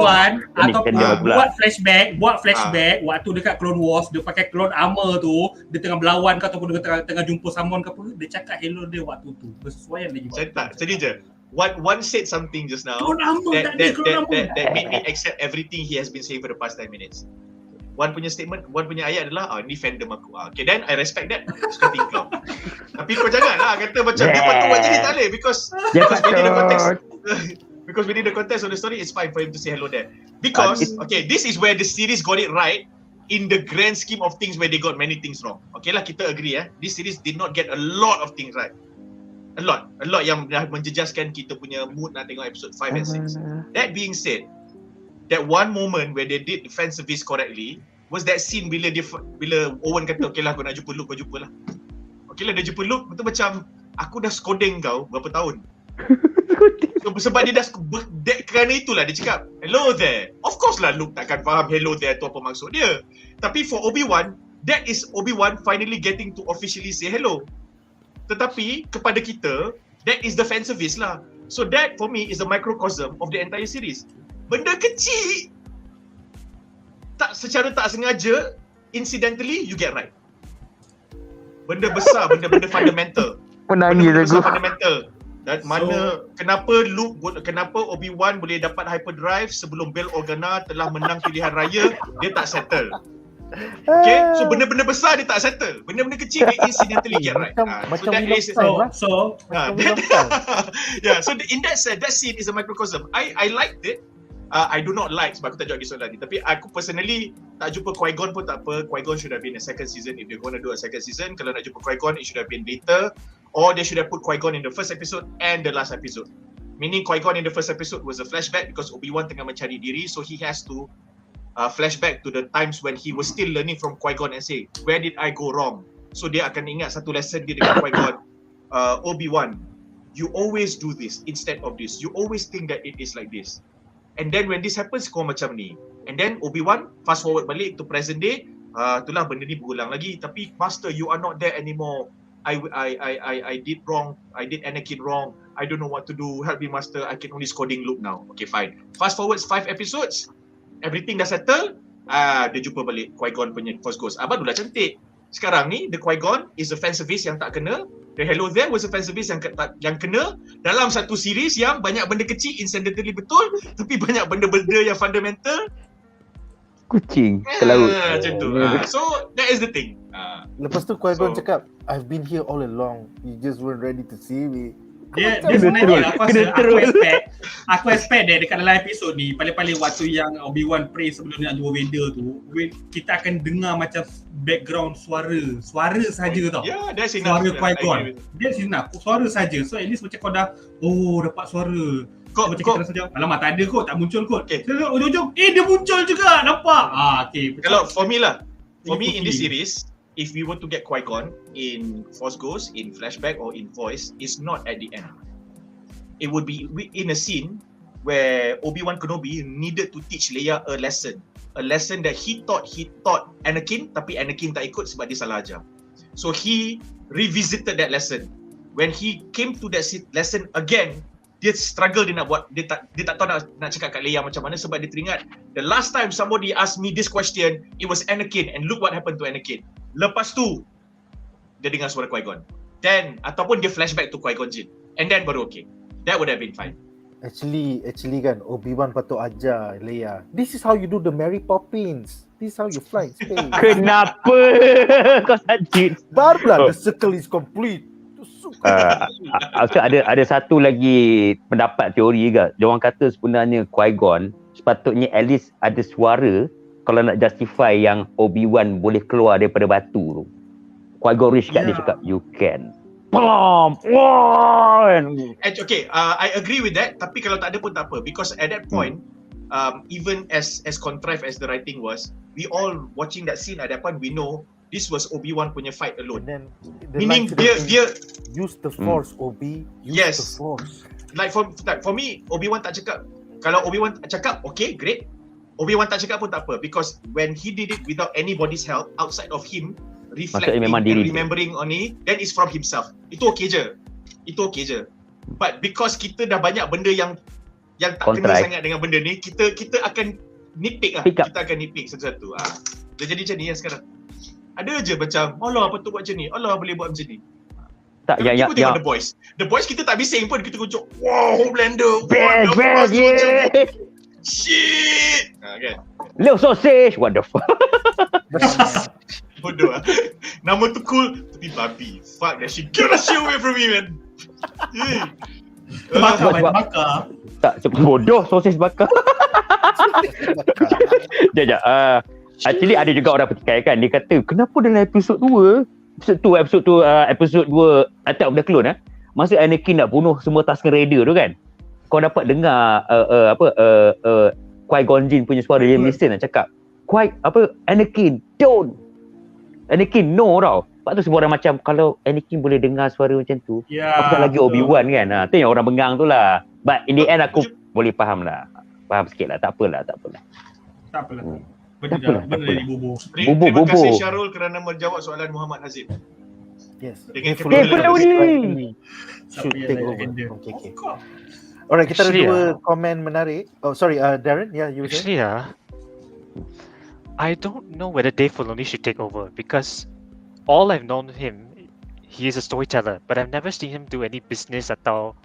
Wan Kena buat flashback waktu dekat Clone Wars dia pakai clone armor tu, dia tengah berlawan ke ataupun dia tengah jumpa someone ke apa, dia cakap hello dia waktu tu. Bersesuaian lagi. Sedih je. One said something just now Clone armor that made me accept everything he has been saying for the past 10 minutes. One punya statement, One punya ayat adalah ni fandom aku. Okay, then I respect that. Suka tingkau. Tapi kau janganlah kata macam dia patut buat jadi tak boleh because within the context because within the context of the story it's fine for him to say hello there. Because okay, this is where the series got it right in the grand scheme of things where they got many things wrong. Okay lah, kita agree this series did not get a lot of things right. A lot yang dah menjejaskan kita punya mood nak tengok episode 5 and 6. That being said, that one moment where they did fan service correctly was that scene bila Owen kata okay lah kau nak jumpa Luke, kau jumpa lah. Okay lah dia jumpa Luke, betul macam aku dah skodeng kau berapa tahun. Sebab dia dah kerana itulah dia cakap hello there. Of course lah Luke takkan faham hello there tu apa maksud dia. Tapi for Obi-Wan, that is Obi-Wan finally getting to officially say hello. Tetapi kepada kita, that is the fan service lah. So that for me is the microcosm of the entire series. Benda kecil secara tak sengaja, incidentally you get right. Benda besar, benda fundamental. Menangis aku. Fundamental. Dan kenapa Obi-Wan boleh dapat hyperdrive sebelum Bail Organa telah menang pilihan raya, dia tak settle. Okay, so benda-benda besar dia tak settle. Benda-benda kecil dia incidentally get right. Macam So in that sense, that scene is a microcosm. I liked it. I do not like sebab aku tak jawab di soalan ni. Tapi aku personally tak jumpa Qui-Gon pun tak apa. Qui-Gon should have been a second season if they're going to do a second season. Kalau nak jumpa Qui-Gon, it should have been later. Or they should have put Qui-Gon in the first episode and the last episode. Meaning Qui-Gon in the first episode was a flashback because Obi-Wan tengah mencari diri, so he has to flashback to the times when he was still learning from Qui-Gon and say, where did I go wrong? So dia akan ingat satu lesson dia dengan Qui-Gon. Obi-Wan, you always do this instead of this. You always think that it is like this. And then when this happens, kau macam ni. And then Obi-Wan fast forward balik to present day, itulah benda ni berulang lagi. Tapi Master, you are not there anymore. I did wrong. I did Anakin wrong. I don't know what to do. Help me, Master. I can only scolding Luke now. Okay, fine. Fast forward 5 episodes, everything dah settle. Dia jumpa balik Qui-Gon punya Force Ghost. Barulah cantik. Sekarang ni, the Qui-Gon is a fan service yang tak kena. The Hello There was a fan service yang kena dalam satu series yang banyak benda kecil incidentally betul, tapi banyak benda-benda yang fundamental kucing ke laut. Macam tu. So that is the thing. Lepas tu Qui-Gon cakap, I've been here all along. You just weren't ready to see me. Dia sebenarnya aku expect dia dekat dalam episod ni paling-paling waktu yang Obi-Wan pray sebelum nak jumpa Vader tu, kita akan dengar macam background suara saja tau. Yeah, that's enough. Suara Qui-Gon. That's enough. Suara saja. So at least macam kau dah dapat suara. Macam kita rasa macam alamak tak ada kot, tak muncul kot. Okay. So ujung-ujung dia muncul juga, nampak. Okay. Kalau for me in this series, if we were to get Qui-Gon in Force Ghost, in flashback or in voice, it's not at the end. It would be in a scene where Obi-Wan Kenobi needed to teach Leia a lesson that he thought Anakin, tapi Anakin tak ikut sebab dia salah ajar. So he revisited that lesson. When he came to that lesson again, dia struggle dia nak buat, dia tak tahu nak cakap kat Leia macam mana sebab dia teringat the last time somebody asked me this question, it was Anakin and look what happened to Anakin. Lepas tu dia dengar suara Qui-Gon. Then ataupun dia flashback to Qui-Gon Jinn. And then baru okay. That would have been fine. Actually kan Obi-Wan patut ajar Leia. This is how you do the Mary Poppins. This is how you fly in space. Kenapa kau sajid? Barulah the circle is complete. Ada satu lagi pendapat teori juga. Diorang kata sebenarnya Qui-Gon sepatutnya at least ada suara kalau nak justify yang Obi-Wan boleh keluar daripada batu tu. Qui-Gon reach kat dia cakap, you can. Okay, I agree with that. Tapi kalau tak ada pun tak apa. Because at that point, even as contrived as the writing was, we all watching that scene at that point, we know this was Obi-Wan punya fight alone. And then Meaning dia use the force, Obi. Use Yes. the force. Like for me, Obi-Wan tak cakap. Kalau Obi-Wan cakap, okay, great. Obi-Wan tak cakap pun tak apa. Because when he did it without anybody's help, outside of him, reflecting memang and diri remembering on it, then it's from himself. Itu okay je. But because kita dah banyak benda yang tak kena sangat dengan benda ni, kita akan nitpick lah. Kita akan nitpick satu-satu. Dia jadi macam ni yang sekarang. Ada je macam, Allah patut buat macam ni, Allah boleh buat macam ni. Tak, yang The Boys. The Boys kita tak bising pun, kita kucuk, wow, Homelander. Best, yeah. Shit. Kan? Little sausage, what the fuck? Bodoh lah. Nama tu cool tapi babi. Fuck that shit. Get that shit away from me, man. Bakar. Tak, bodoh sosis bakar. Sekejap. Actually ada juga orang petikai kan. Dia kata, kenapa dalam episod 2 Attack of the Clone masa Anakin nak bunuh semua Tusken Raider tu kan, kau dapat dengar Qui-Gon Jinn punya suara Liam Neeson nak cakap, Anakin, don't. Anakin no tau. Lepas tu semua orang macam, kalau Anakin boleh dengar suara macam tu, apakah lagi Obi-Wan kan. Tu yang orang bengang tu lah. But in the end aku boleh faham lah. Faham sikit lah. Tak apalah. Benda ni bubur. Terima kasih Syarul kerana menjawab soalan Muhammad Hazim. Yes. Dengan Filoni should take over from KK. Alright, kita ada dua komen menarik. Oh sorry, Darren, you were saying? Actually, I don't know whether Dave Filoni should take over because all I've known him, he is a storyteller, but I've never seen him do any business atau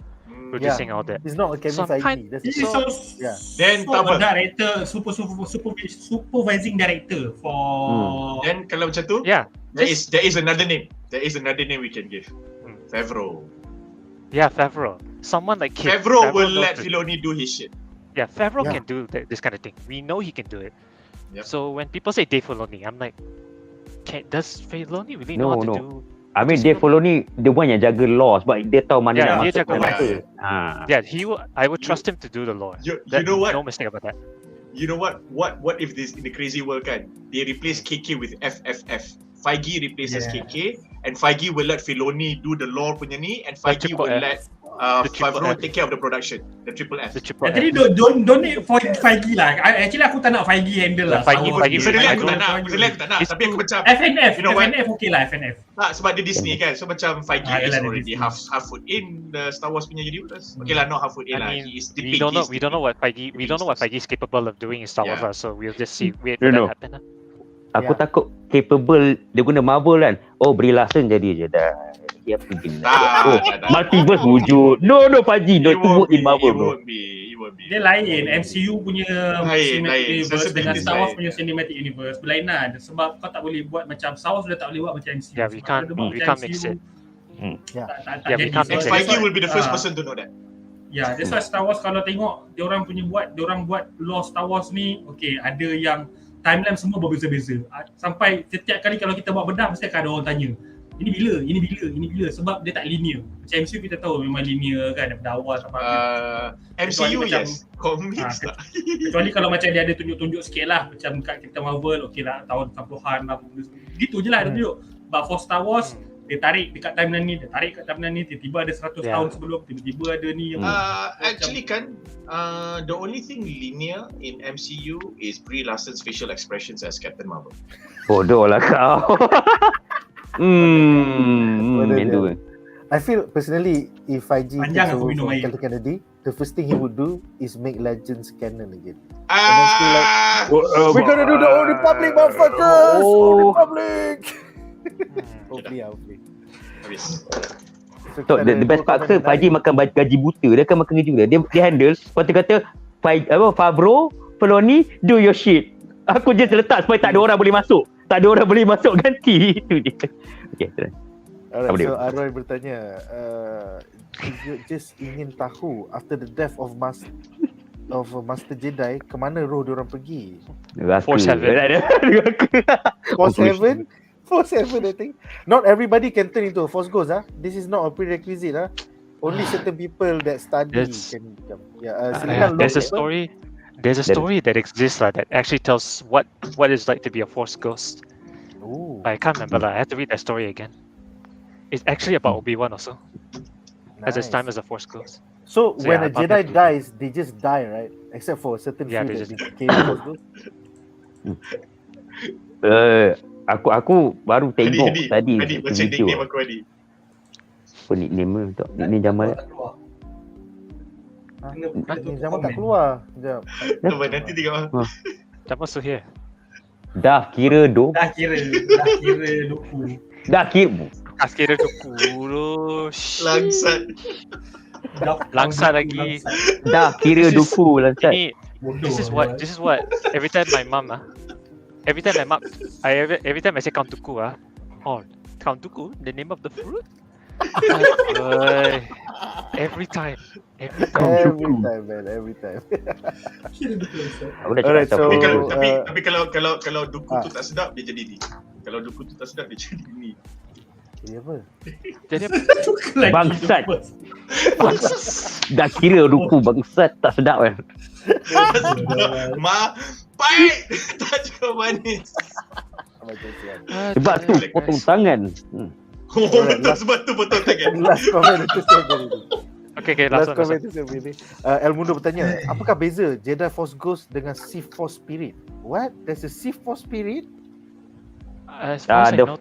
producing all that. He's not a Kevin Feige. Then director, supervising director for. Then kalau macam tu, there is another name. There is another name we can give. Favreau. Yeah, Favreau. Someone like him. Favreau will let Filoni do his shit. Yeah, Favreau can do this kind of thing. We know he can do it. Yep. So when people say Dave Filoni, I'm like, does Filoni really know how to do? I mean, Dave Filoni, the one yang jaga law sebab dia tahu mana nak masuk. I would trust him to do the law. You know what? No mistake about that. You know what? What if this in the crazy world kan? They replace KK with FFF. Feige replaces KK, and Feige will let Filoni do the law punya ni, and Feige will let Favreau take care of the production, the triple F. Jadi don't need Feige lah. Actually aku tak nak Feige handle lah. Feige aku tak nak. Tapi aku macam FNF, FNF okay lah FNF. Tak, sebab dia Disney kan, so macam Feige is already half foot in the Star Wars punya universe. Okay lah, not half foot in lah. We don't know what Feige is capable of doing in Star Wars lah. So we'll just see wait for that happen lah. Aku takut capable dia guna Marvel kan. Oh, Brie Larson jadi je dah. Dia pergi. Multiverse wujud. No, Faji. No, itu work in Marvel bro. Dia lain. MCU punya cinematic universe dengan Star Wars punya cinematic universe berlainan. Sebab kau tak boleh buat macam Star Wars tak boleh buat macam MCU. Yeah, we can't mix it. We can't mix it. Feige will be the first person to know that. Yeah, that's why Star Wars kalau tengok dia orang buat law Star Wars ni, okay, ada yang timeline semua berbeza-beza. Sampai setiap kali kalau kita buat bedah mesti akan ada orang tanya, ini bila sebab dia tak linear. Macam MCU kita tahu memang linear kan daripada awal sampai MCU yes, comics tak. Kecuali kalau macam dia ada tunjuk-tunjuk sikit lah macam kat Captain Marvel, okey lah tahun 60-an lah, gitu je lah dia tunjuk. But for Star Wars dia tarik dekat timeline ni, tiba-tiba ada 100 tahun sebelum, tiba-tiba ada ni. Actually kan, the only thing linear in MCU is Brie Larson's facial expressions as Captain Marvel. Bodoh lah kau. I feel personally, if Feige takes over from Kathleen Kennedy, the first thing he would do is make Legends canon again. And then still like, we're gonna do the Old Republic, motherfuckers! Old Republic! Hopefully. Habis. So the best part ke Pak Haji makan gaji buta, dia akan makan gaji buta. Dia handle, lepas tu kata Favreau, Filoni, do your shit. Aku just letak supaya tak ada orang boleh masuk. Tak ada orang boleh masuk ganti. Itu je. Okay, terus. Alright, so Arwai bertanya, just ingin tahu after the death of Master Jedi, ke mana roh diorang pergi? Force Heaven. Force Heaven, I think. Not everybody can turn into a Force Ghost. This is not a prerequisite. Only certain people that study can become. There's a story. There's a story that exists that actually tells what it's like to be a Force Ghost. Ooh, I can't remember I have to read that story again. It's actually about Obi-Wan also. As his time as a Force Ghost. So when a Jedi dies, they just die, right? Except for certain few that became Force Ghost. Aku baru tengok tadi macam video. nickname aku Adi. Apa nickname tu? Nickname Jamal. Ni zaman tak keluar. Sekejap. Nanti tengok. Jamal still here. Dah kira Dah kira duku. Dah kira dulu. Langsat. Langsat lagi. Dah kira duku langsat. This is what every time my mom every time I say count duku count duku, the name of the fruit. Every time. Every time. Aku dah Alright, cakap so, tapi kalau duku tu tak sedap dia jadi ni. Kalau duku tu tak sedap dia jadi ni. Jadi apa? Jadi bangsat. Dah kira duku bangsat tak sedap kan. Pahit. Tak cukup manis. Sebab tu potong tangan. Betul sebab tu potong tangan. Last comment itu saya beri. Okay, Last last comment one. itu saya beri. El Mundo bertanya, apakah beza Jedi Force Ghost dengan Sith Force Spirit? What? There's a Sith Force Spirit? As far as I know,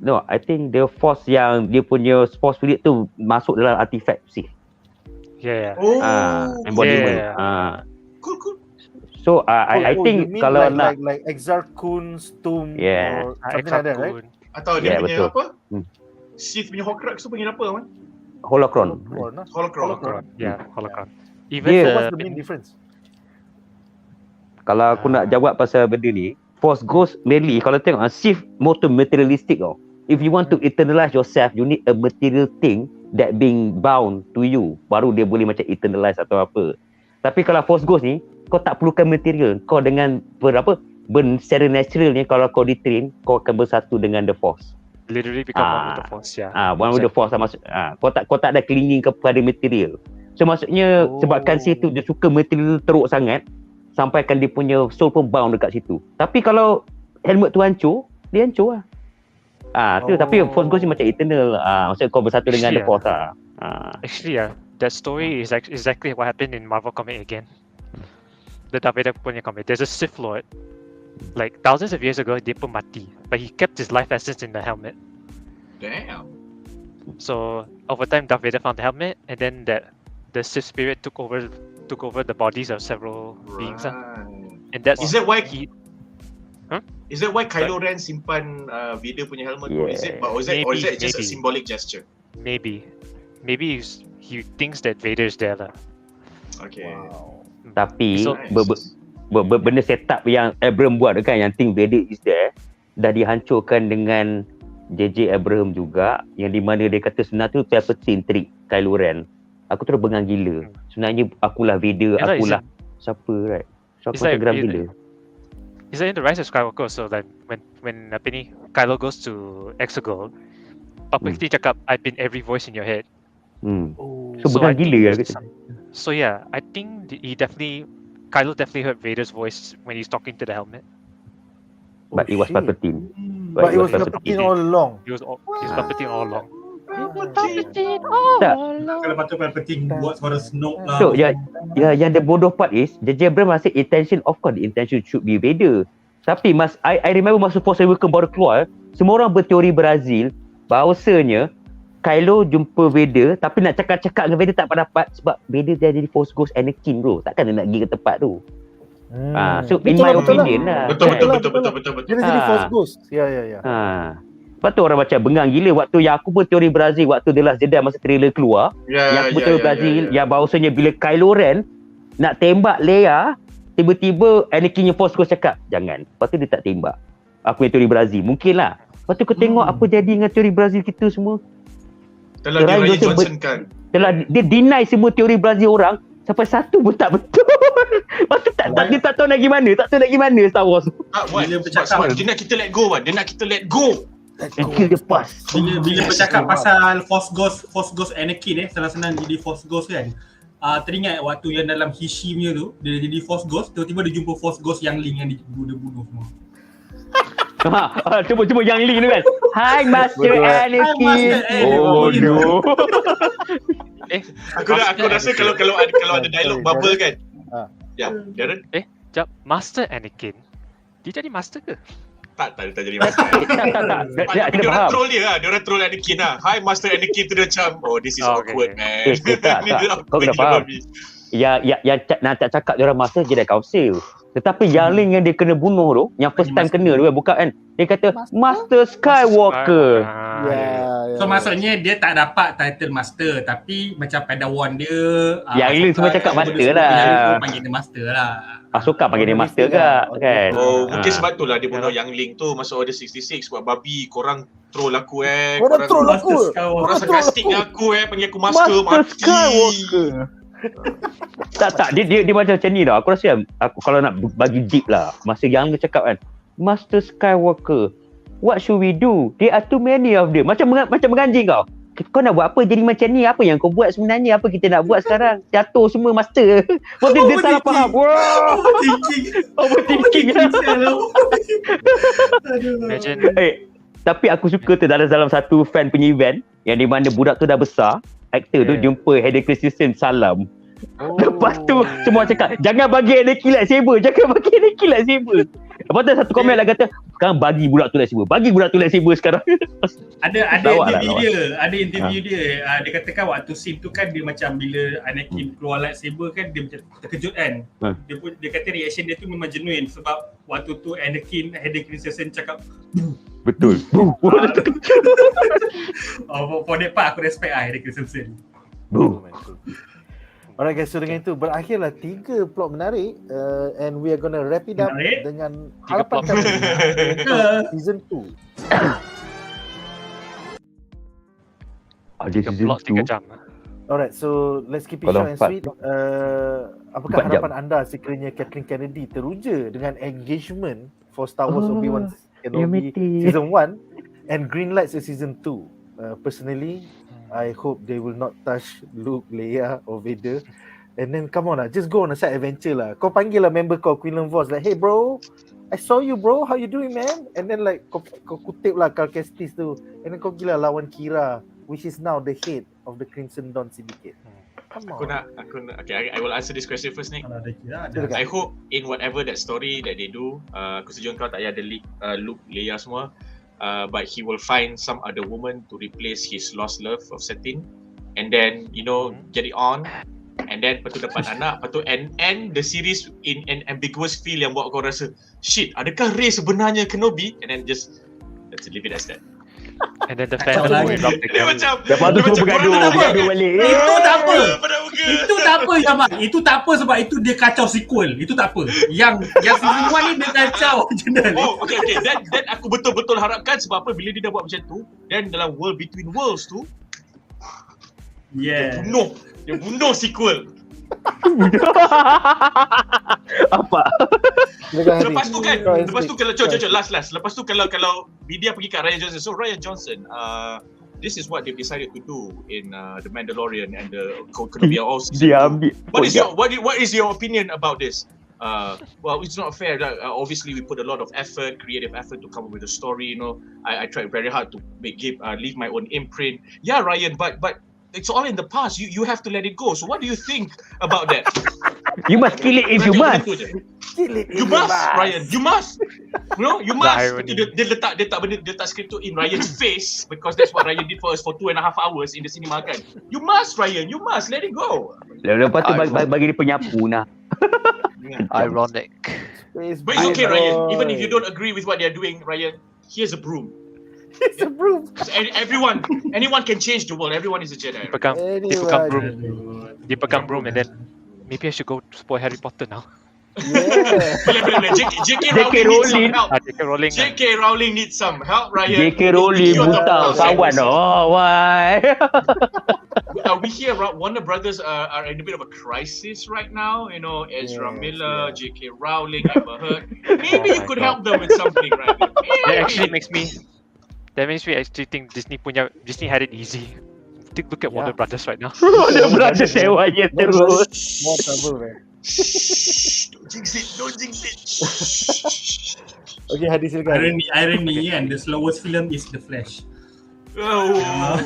No, I think the force yang dia punya force spirit tu masuk dalam artifact sih. yeah. Embodiment. Yeah. Cool. So I think you mean kalau like Exar Kun's tomb or something like that, right? Atau dia punya betul. apa? Sith punya Horcrux tu panggil apa man? Holocron. Holocron. Yeah, holocron. Even Yeah. What's the main difference? Kalau aku nak jawab pasal benda ni, Force Ghost mainly kalau tengok Sith more to materialistic tau. If you want to eternalize yourself, you need a material thing that being bound to you. Baru dia boleh macam eternalize atau apa. Tapi kalau Force Ghost ni, kau tak perlukan material. Kau dengan secara natural ni, kalau kau ditrain, kau akan bersatu dengan the Force. literally become one with the Force, yeah. One with the Force lah maksud. Kau tak ada clinging kepada material. So maksudnya sebabkan Sith tu dia suka material teruk sangat, sampaikan dia punya soul pun bound dekat situ. Tapi kalau helmet tu hancur, dia hancur lah. Tapi Force Ghost ni macam eternal. Maksudnya kau bersatu dengan the Force lah. Actually, that story is exactly what happened in Marvel comic again. The Darth Vader punya comic. There's a Sith Lord. Like thousands of years ago, dia pun mati, but he kept his life essence in the helmet. Damn. So over time, Darth Vader found the helmet, and then the Sith spirit took over the bodies of several beings. And that's Is that why Huh? Is that why Kylo Ren simpan Vader punya helmet? Or is it just a symbolic gesture? Maybe he thinks that Vader is there lah. Okay. Wow. Tapi So- benda setup yang Abraham buat kan, yang think Vader is there, dah dihancurkan dengan JJ Abraham juga, yang di mana dia kata sebenarnya tu Palpatine trick Kylo Ren. Aku terus bengang gila. Sebenarnya akulah Vader, Yalah, akulah siapa, right? So aku It's like macam geram gila. Is that in the Rise of Skywalker? So like when Kylo goes to Exegol, Palpatine cakap, I've been every voice in your head. So bengang I think gila lah there's kita. So yeah, I think Kylo definitely heard Vader's voice when he's talking to the helmet. But it was shit. Palpatine. But it was Palpatine all along. He was Palpatine all along. Tak. Kalau patut Palpatine buat suara Snoke lah. So yang the bodoh part is JJ Abrams masih intention, of course the intention should be Vader. Tapi I remember masa Force Awakens baru keluar, semua orang berteori Brazil bahawasanya Kylo jumpa Vader tapi nak cakap-cakap dengan Vader tak dapat sebab Vader dia jadi Force Ghost Anakin bro. Takkan dia nak pergi ke tempat tu. So in my opinion lah. Betul. Dia jadi Force Ghost. Ya. Lepas tu orang macam bengang gila waktu yang aku pun teori Brazil waktu The Last Jedi masa trailer keluar. Yang aku teori Brazil yang bahawasanya bila Kylo Ren nak tembak Leia, tiba-tiba Anakin yang Force Ghost cakap, jangan. Lepas tu dia tak tembak. Aku yang teori Brazil. Mungkin lah. Lepas tu kau tengok apa jadi dengan teori Brazil kita semua. Telah dia Ryan Johnson kan. Dia deny semua teori Brazil orang. Sampai satu pun tak betul. Lepas tu dia tak tahu nak pergi mana. Tak tahu nak pergi mana Star Wars. Dia nak kita let go. Dia nak kita let go. Kill the past. Bila bercakap pasal Force Ghost Anakin senang-senang jadi Force Ghost kan. Teringat waktu yang dalam Hishi punya tu, dia jadi Force Ghost, tiba-tiba dia jumpa Force Ghost yang Link yang dia bunuh semua. Cuba yang Link tu kan. Hi Master Anakin. Oh no. Aku rasa kalau ada dialog bubble kan. Ya, Darren. Jap, Master Anakin. Dia jadi Master ke? Tak jadi master. Dia orang troll dia lah. Dia orang troll Anakin lah. Hi Master Anakin tu dia macam, oh this is awkward man. Tak. Kau kena faham. Yang nak tak cakap dia orang Master Jedi Council. Tetapi yang Link yang dia kena bunuh tu, yang first time kena tu bukan kan. Dia kata Master Skywalker. So maksudnya dia tak dapat title Master, tapi macam Padawan dia yang Link semua cakap Master lah. Yang panggil dia Master lah. Suka panggil dia Master kan. Mungkin sebab tu lah dia bunuh yang Link tu masuk Order 66 buat babi korang troll aku Korang troll aku. Korang sarkastik dengan aku panggil aku Master Skywalker. Tak dia macam ni tau. Aku rasa aku kalau nak bagi deep lah, masa yang dia cakap kan Master Skywalker, what should we do? There are too many of them. Macam menganjing kau. Kau nak buat apa jadi macam ni? Apa yang kau buat sebenarnya? Apa kita nak buat sekarang? Jatuh semua Master. Waktu dia salah faham. Overthinking. Imagine. Tapi aku suka tu dalam satu fan punya event yang di mana budak tu dah besar, aktor tu jumpa Hayden Christensen salam. Lepas tu semua cakap jangan bagi Anakin lightsaber. Lepas tu satu komen lah kata sekarang bagi budak tu lightsaber sekarang. Ada interview dia. Dia katakan waktu scene tu kan dia macam bila Anakin keluar lightsaber kan dia macam terkejut kan. Dia kata reaction dia tu memang genuine sebab waktu tu Hayden Christensen cakap betul. For that part aku respect Hayden Christensen. Alright guys, so dengan itu berakhirlah 3 plot menarik and we are gonna wrap it up dengan harapan kami season 2. Ada season 2. 3 jam. Alright, so let's keep it short and sweet. Apakah harapan anda sekiranya Kathleen Kennedy teruja dengan engagement for Star Wars Obi-Wan Kenobi season 1 and green lights season 2? Personally, I hope they will not touch Luke, Leia or Vader. And then come on lah, just go on a side adventure lah. Kau panggil lah member kau, Quinlan Vos, like, hey bro, I saw you bro, how you doing man? And then like kau kutip lah Cal Kestis tu. And then kau gila lawan Kira, which is now the head of the Crimson Dawn Syndicate. Come on. Aku nak. Okay, I will answer this question first, Nick. I hope in whatever that story that they do, aku setuju kau tak payah ada Luke, Leia semua. But he will find some other woman to replace his lost love of Satine, and then get it on, and then lepas tu dapat anak, lepas tu end the series in an ambiguous feel yang buat kau rasa shit, adakah Rey sebenarnya Kenobi, and then just let's leave it as that. And then the fans will drop the game. Lepas tu semua bergaduh balik. Itu tak apa Jamal. Itu tak apa sebab itu dia kacau sequel. Itu tak apa. Yang season 1 ni dia kacau original. Okay. Then aku betul-betul harapkan sebab apa bila dia dah buat macam tu, dan dalam World Between Worlds tu dia bunuh sequel. Apa? Lepas tu kalau last. Lepas tu kalau media pergi kat Ryan Johnson. So Ryan Johnson, this is what they've decided to do in The Mandalorian and the Kenobi all season 2. What is your opinion about this? Well, it's not fair. Obviously, we put a lot of creative effort to come up with a story. I tried very hard to leave my own imprint. Yeah, Ryan, but it's all in the past. You have to let it go. So what do you think about that? You must kill it if you must. You must, Ryan. You must. You must. Dia letak skrip tu in Ryan's face because that's what Ryan did for us for 2.5 hours in the cinema kan. You must, Ryan. You must let it go. Lepas tu bagi dia penyapu nah. Ironic. But it's okay, Ryan. Even if you don't agree with what they're doing, Ryan, here's a broom. It's a broom. Anyone can change the world. Everyone is a Jedi. Dia pegang broom and then maybe I should go spoil Harry Potter now. Yeah. Boleh. JK Rowling needs some help. JK Rowling. JK Rowling needs some help, Ryan. JK Rowling buta kawan. Oh, why? We hear Warner Brothers are in a bit of a crisis right now. You know, Ezra Miller, JK Rowling, Amber Heard. Maybe you could help them with something, right? That actually makes me actually think Disney had it easy. Look at Warner Brothers right now. Warner Brothers sewanya terus. More trouble, man. Don't jinx it. Okay, Hadi silakan. Irony kan, the slowest film is The Flash. Oh,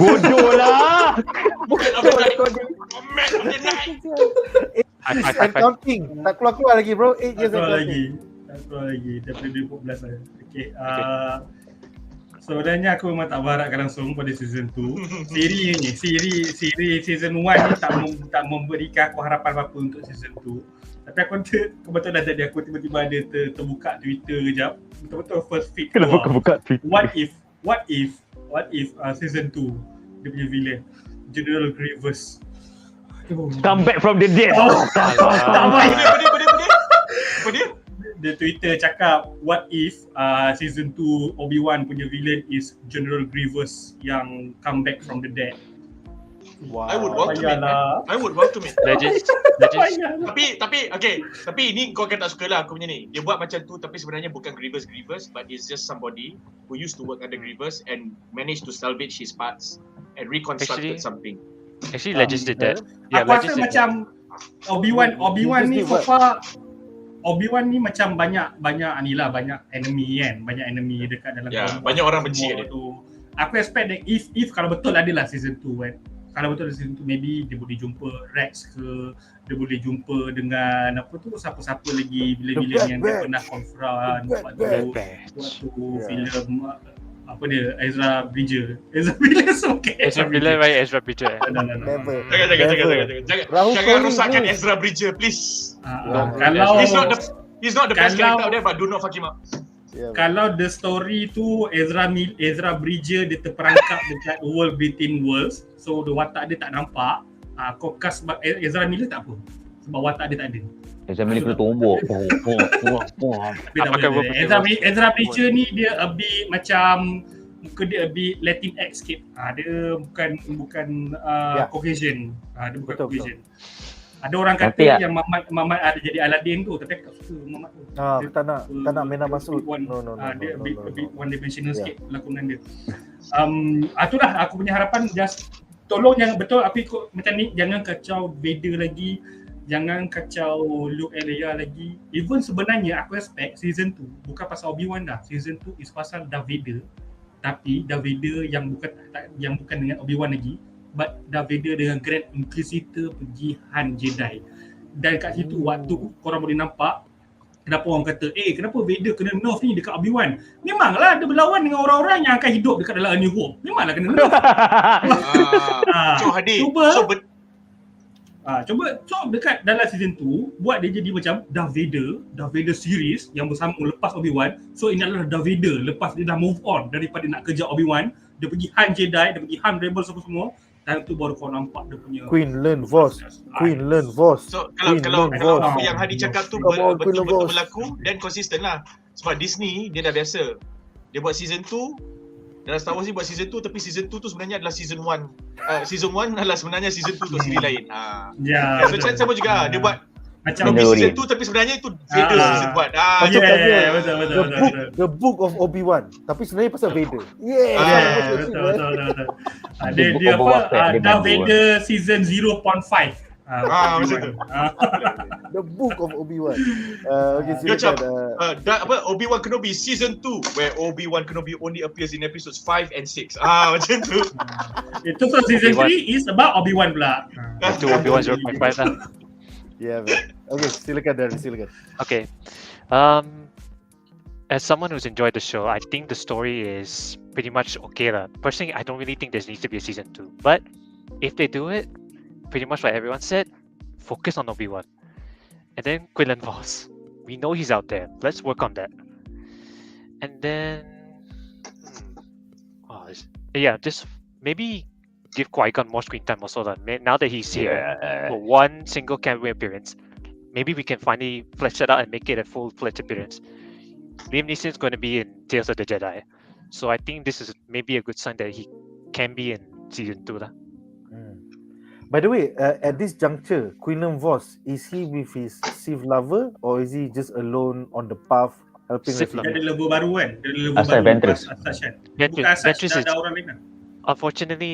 Bodoh lah. bukan apa tadi. Man of the night. And counting. Tak keluar lagi, bro. 8 years and counting. Tak keluar lagi. Daripada 2014 lah. Okay. Sebenarnya aku memang tak berharapkan langsung pada season 2. Siri season 1 ni tak memberikan aku harapan apa-apa untuk season 2. Tapi aku kebetulan dah jadi aku tiba-tiba ada terbuka Twitter kejap. Betul-betul first feed Kenapa keluar. kau buka Twitter? What if season 2 dia punya villain General Grievous Come back from the dead. Apa dia? Dia Twitter cakap what if season 2 Obi-Wan punya villain is General Grievous yang come back from the dead. Wow. I would welcome it. Legends. Tapi ini kau akan tak suka lah aku punya ni. Dia buat macam tu tapi sebenarnya bukan Grievous, but it's just somebody who used to work under Grievous and managed to salvage his parts and reconstructed something. Actually, Legends did that. Aku rasa macam Obi-Wan ni so far Obi-Wan ni macam banyak enemy kan, banyak enemy dekat dalam banyak orang benci kat dia tu. Aku expect that if kalau betul adalah season 2 kan. Kalau betul ada season 2 maybe dia boleh jumpa Rex ke, dia boleh jumpa dengan siapa-siapa lagi villain yang dia pernah confront waktu filem apa dia Ezra Bridger. Ezra Bridger. Jangan rosakkan Ezra Bridger please. Kalau he's not the best character out there, but do not fuck him up. Kalau the story tu Ezra Bridger dia terperangkap dekat world between worlds, so the watak dia tak nampak, kau cast Ezra Miller tak apa sebab watak dia tak ada. Ezra Miller kena tombok. Ezra Bridger ni dia a bit macam muka dia a bit Latinx sikit. Dia bukan Caucasian. Dia bukan Caucasian. Ada orang kata yang Mamat ada jadi Aladdin tu, tapi aku tak suka Mamat tu. Tak nak Mena masuk. No. Dia a bit one dimensional sikit lakonan dia. Itulah aku punya harapan, just tolong jangan betul apa ikut macam ni, jangan kacau Vader lagi, jangan kacau Luke and Leia lagi. Even sebenarnya aku expect season 2 bukan pasal Obi-Wan dah. Season 2 is pasal Darth Vader. Tapi Darth Vader yang bukan dengan Obi-Wan lagi, but Darth Vader dengan Grand Inquisitor pergi Han Jedi. Dan kat situ waktu korang boleh nampak kenapa orang kata kenapa Vader kena nerf ni dekat Obi-Wan. Memanglah dia berlawan dengan orang-orang yang akan hidup dekat dalam A New Hope. Memanglah kena nerf. Cuba dekat dalam season 2 buat dia jadi macam Darth Vader series yang bersambung lepas Obi-Wan. So ini adalah Darth Vader lepas dia dah move on daripada nak kejar Obi-Wan, dia pergi Han Jedi, dia pergi Han Rebels semua. Dan tu baru kau nampak dia punya Queen learn voice. So kalau apa yang Hadi cakap tu betul-betul berlaku dan konsisten lah. Sebab Disney dia dah biasa. Dia buat season 2, dalam Star Wars ni buat season 2, tapi season 2 tu sebenarnya adalah season 1. Season 1 adalah sebenarnya season 2 tu siri lain. So macam sama juga dia buat macam season 2 tapi sebenarnya itu Vader season 1. Betul. The Book of Obi-Wan, tapi sebenarnya pasal Vader. Betul. Dia apa? Darth Vader season 0.5. Macam tu. The Book of Obi-Wan. Okay, silakan. Obi-Wan Kenobi season 2 where Obi-Wan Kenobi only appears in episodes 5 and 6. Macam tu. Itu so season 3 is about Obi-Wan pula. Itu Obi-Wan 0.5 lah. Yeah, man. Okay, silakan Darren, silakan. Okay. As someone who's enjoyed the show, I think the story is pretty much okay lah. Personally, I don't really think there needs to be a season 2. But if they do it, pretty much like everyone said, focus on Obi-Wan. And then Quinlan Vos. We know he's out there. Let's work on that. And then Yeah, just maybe give Qui-Gon more screen time also. Now that he's here for one single cameo appearance, maybe we can finally flesh that out and make it a full-fledged appearance. Liam Neeson's going to be in Tales of the Jedi, so I think this is maybe a good sign that he can be in season 2 lah. By the way, at this juncture, Quinlan Vos, is he with his Sith lover or is he just alone on the path helping Sith the Dia Sith? ada level baru kan? Dia ada level Asal baru. Ventress. Asas kan? Ventress- Bukan Asas, Ventress is- dah ada orang lain lah. Unfortunately,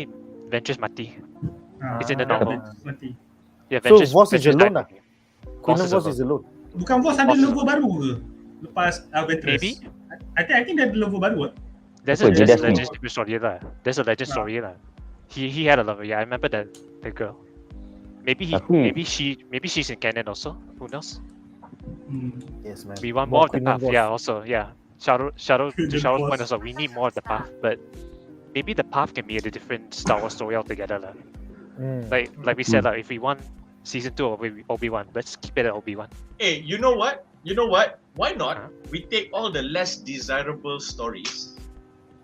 Ventress mati. It's in the Ah, novel. Mati. Yeah, So Ventress, Vos is Ventress alone died. lah? Quinlan is Vos alone. is alone. Bukan Vos ada Vos is level baru ke? Lepas Ventress. Maybe. I think dia ada level baru. There's Apa, a dia legend Disney? story lah. There's a legend story lah. He had a lover. Yeah, I remember that the girl. Maybe Tapi- maybe she's in canon also. Who knows? Yes, man. We want more of the Quinlan path. Vos. Yeah, also yeah. Shadow to Quinlan Shadow's Vos. point also. We need more of the path, but maybe the path can be a different Star Wars story altogether lah. Like we said if we want season 2 of Obi-Wan, let's keep it at Obi-Wan. Hey, you know what? Why not? Huh? We take all the less desirable stories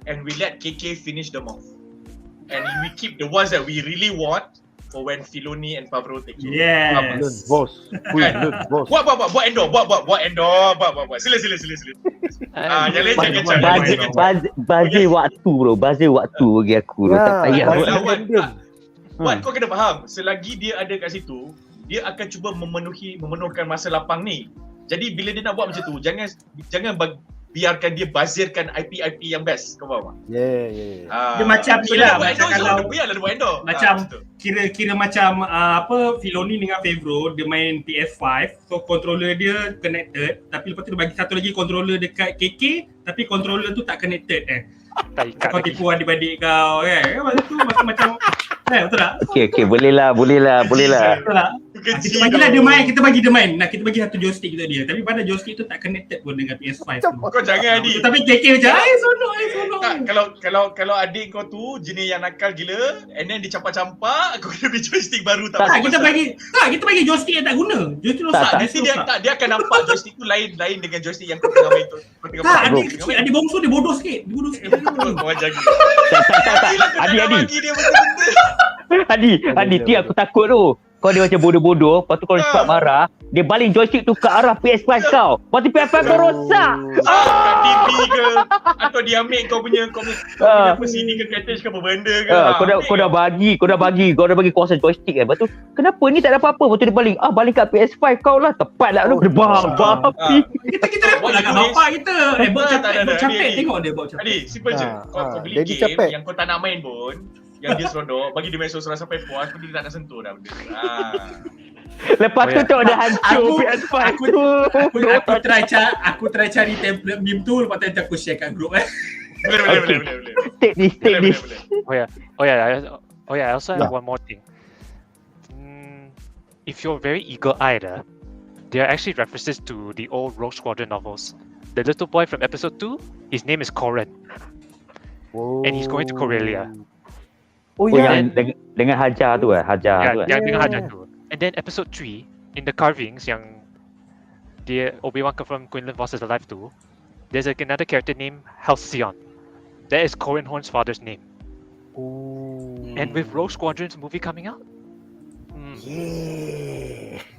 and we let KK finish them off. And we keep the ones that we really want for when Filoni and Favreau take it. Quinlan Yes. Vos. Quinlan Vos. Buat endor. Sila. Yang lain jangan cakap. Bazir waktu bro, bazir waktu bagi aku bro. Tak payah. why Wan, random? Wan, kau kena faham, selagi dia ada kat situ, dia akan cuba memenuhkan masa lapang ni. Jadi bila dia nak buat macam tu, jangan biarkan dia bazirkan IP yang best. Kau faham tak? Yeah. Dia macam ni lah, macam kalau biarlah dia buat endor. macam kira macam Filoni dengan Favreau dia main PS5, so controller dia connected, tapi lepas tu dia bagi satu lagi controller dekat KK, tapi controller tu tak connected Tak ikat kau lagi. tipu adik-adik kau kan. Masa tu macam betul tak? Okay, boleh lah. Betul tak? Kecil Kita bagilah tu. dia main, kita bagi dia main. Nah, kita bagi satu joystick untuk dia. Tapi pada joystick tu tak connected pun dengan PS5 tu. Kau jangan Adi. Tapi KK macam, sonok. Tak, kalau adik kau tu jenis yang nakal gila, and then dicampak-campak, kau kena beli joystick baru tak Tak, apa kita pasal. bagi joystick yang tak guna. Joystick rosak. Nanti dia akan nampak joystick tu lain dengan joystick yang kau tengah main tu. Kau tengah Tak, main. adik kecil, adik bongsu dia bodoh sikit. Kau jaga. Tak. Adi. Bagi dia benda-benda. Adi, ti aku takut tu. Kau dia macam bodoh-bodoh, lepas tu kau cepat marah, dia baling joystick tu ke arah PS5 kau. Lepas tu PS5 kau rosak. Kat TV ke, atau dia ambil kau punya apa CD ke cartridge ke apa benda ke. Kau dah bagi kuasa joystick kan. Lepas tu, kenapa ni tak ada apa-apa? Lepas tu dia baling kat PS5 kau lah. Tepat lah tu. Dia bang. Kita repot lah kat bapak kita. Bob capek tengok dia Bob capek. Adi, simple je. Kau beli Daddy game capek. yang kau tak nak main pun, yang dia seronok, bagi dia main sorang sampai puas, pun dia tak nak sentuh dah benda. Lepas tu tengok dia hancur PS5 tu. Aku try cari template meme tu, lepas tu nanti aku share kat group Boleh. Take this. Oh yeah. I also have one more thing. If you're very eagle-eyed, there are actually references to the old Rogue Squadron novels. The little boy from episode 2, his name is Corran, and he's going to Corellia. Oh yang dengan Hajar tu Hajar tu. Yang dengan Hajar tu. And then episode 3, in the carvings yang Obi-Wan confirmed Quinlan Vos is alive too, there's another character named Halcyon. That is Corran Horn's father's name. And with Rogue Squadron's movie coming out,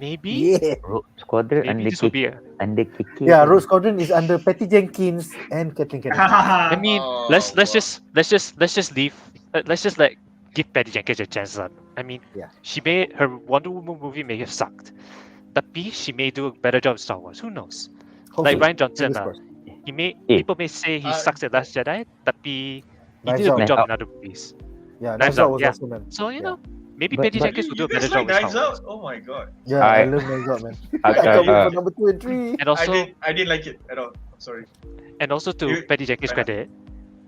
maybe Rogue Squadron this will be under KK. Yeah, Rogue Squadron is under Patty Jenkins and Kathleen Kennedy. I mean, let's just leave. Let's just give Patty Jenkins a chance. I mean, she made her Wonder Woman movie may have sucked, tapi she may do a better job of Star Wars. Who knows? Hopefully. Like Ryan Johnson, Fingers crossed. people may say he sucks at Last Jedi, tapi he did a good job in other movies. Yeah, Knives Knives Out Out, was yeah. awesome, man. So maybe But- Patty Jenkins will do a better You job guys like with Star Knives Wars. Out? Oh my god. Yeah, I love Knives Out, man. I can't wait for number 2 and 3. And also, I didn't like it at all. I'm sorry.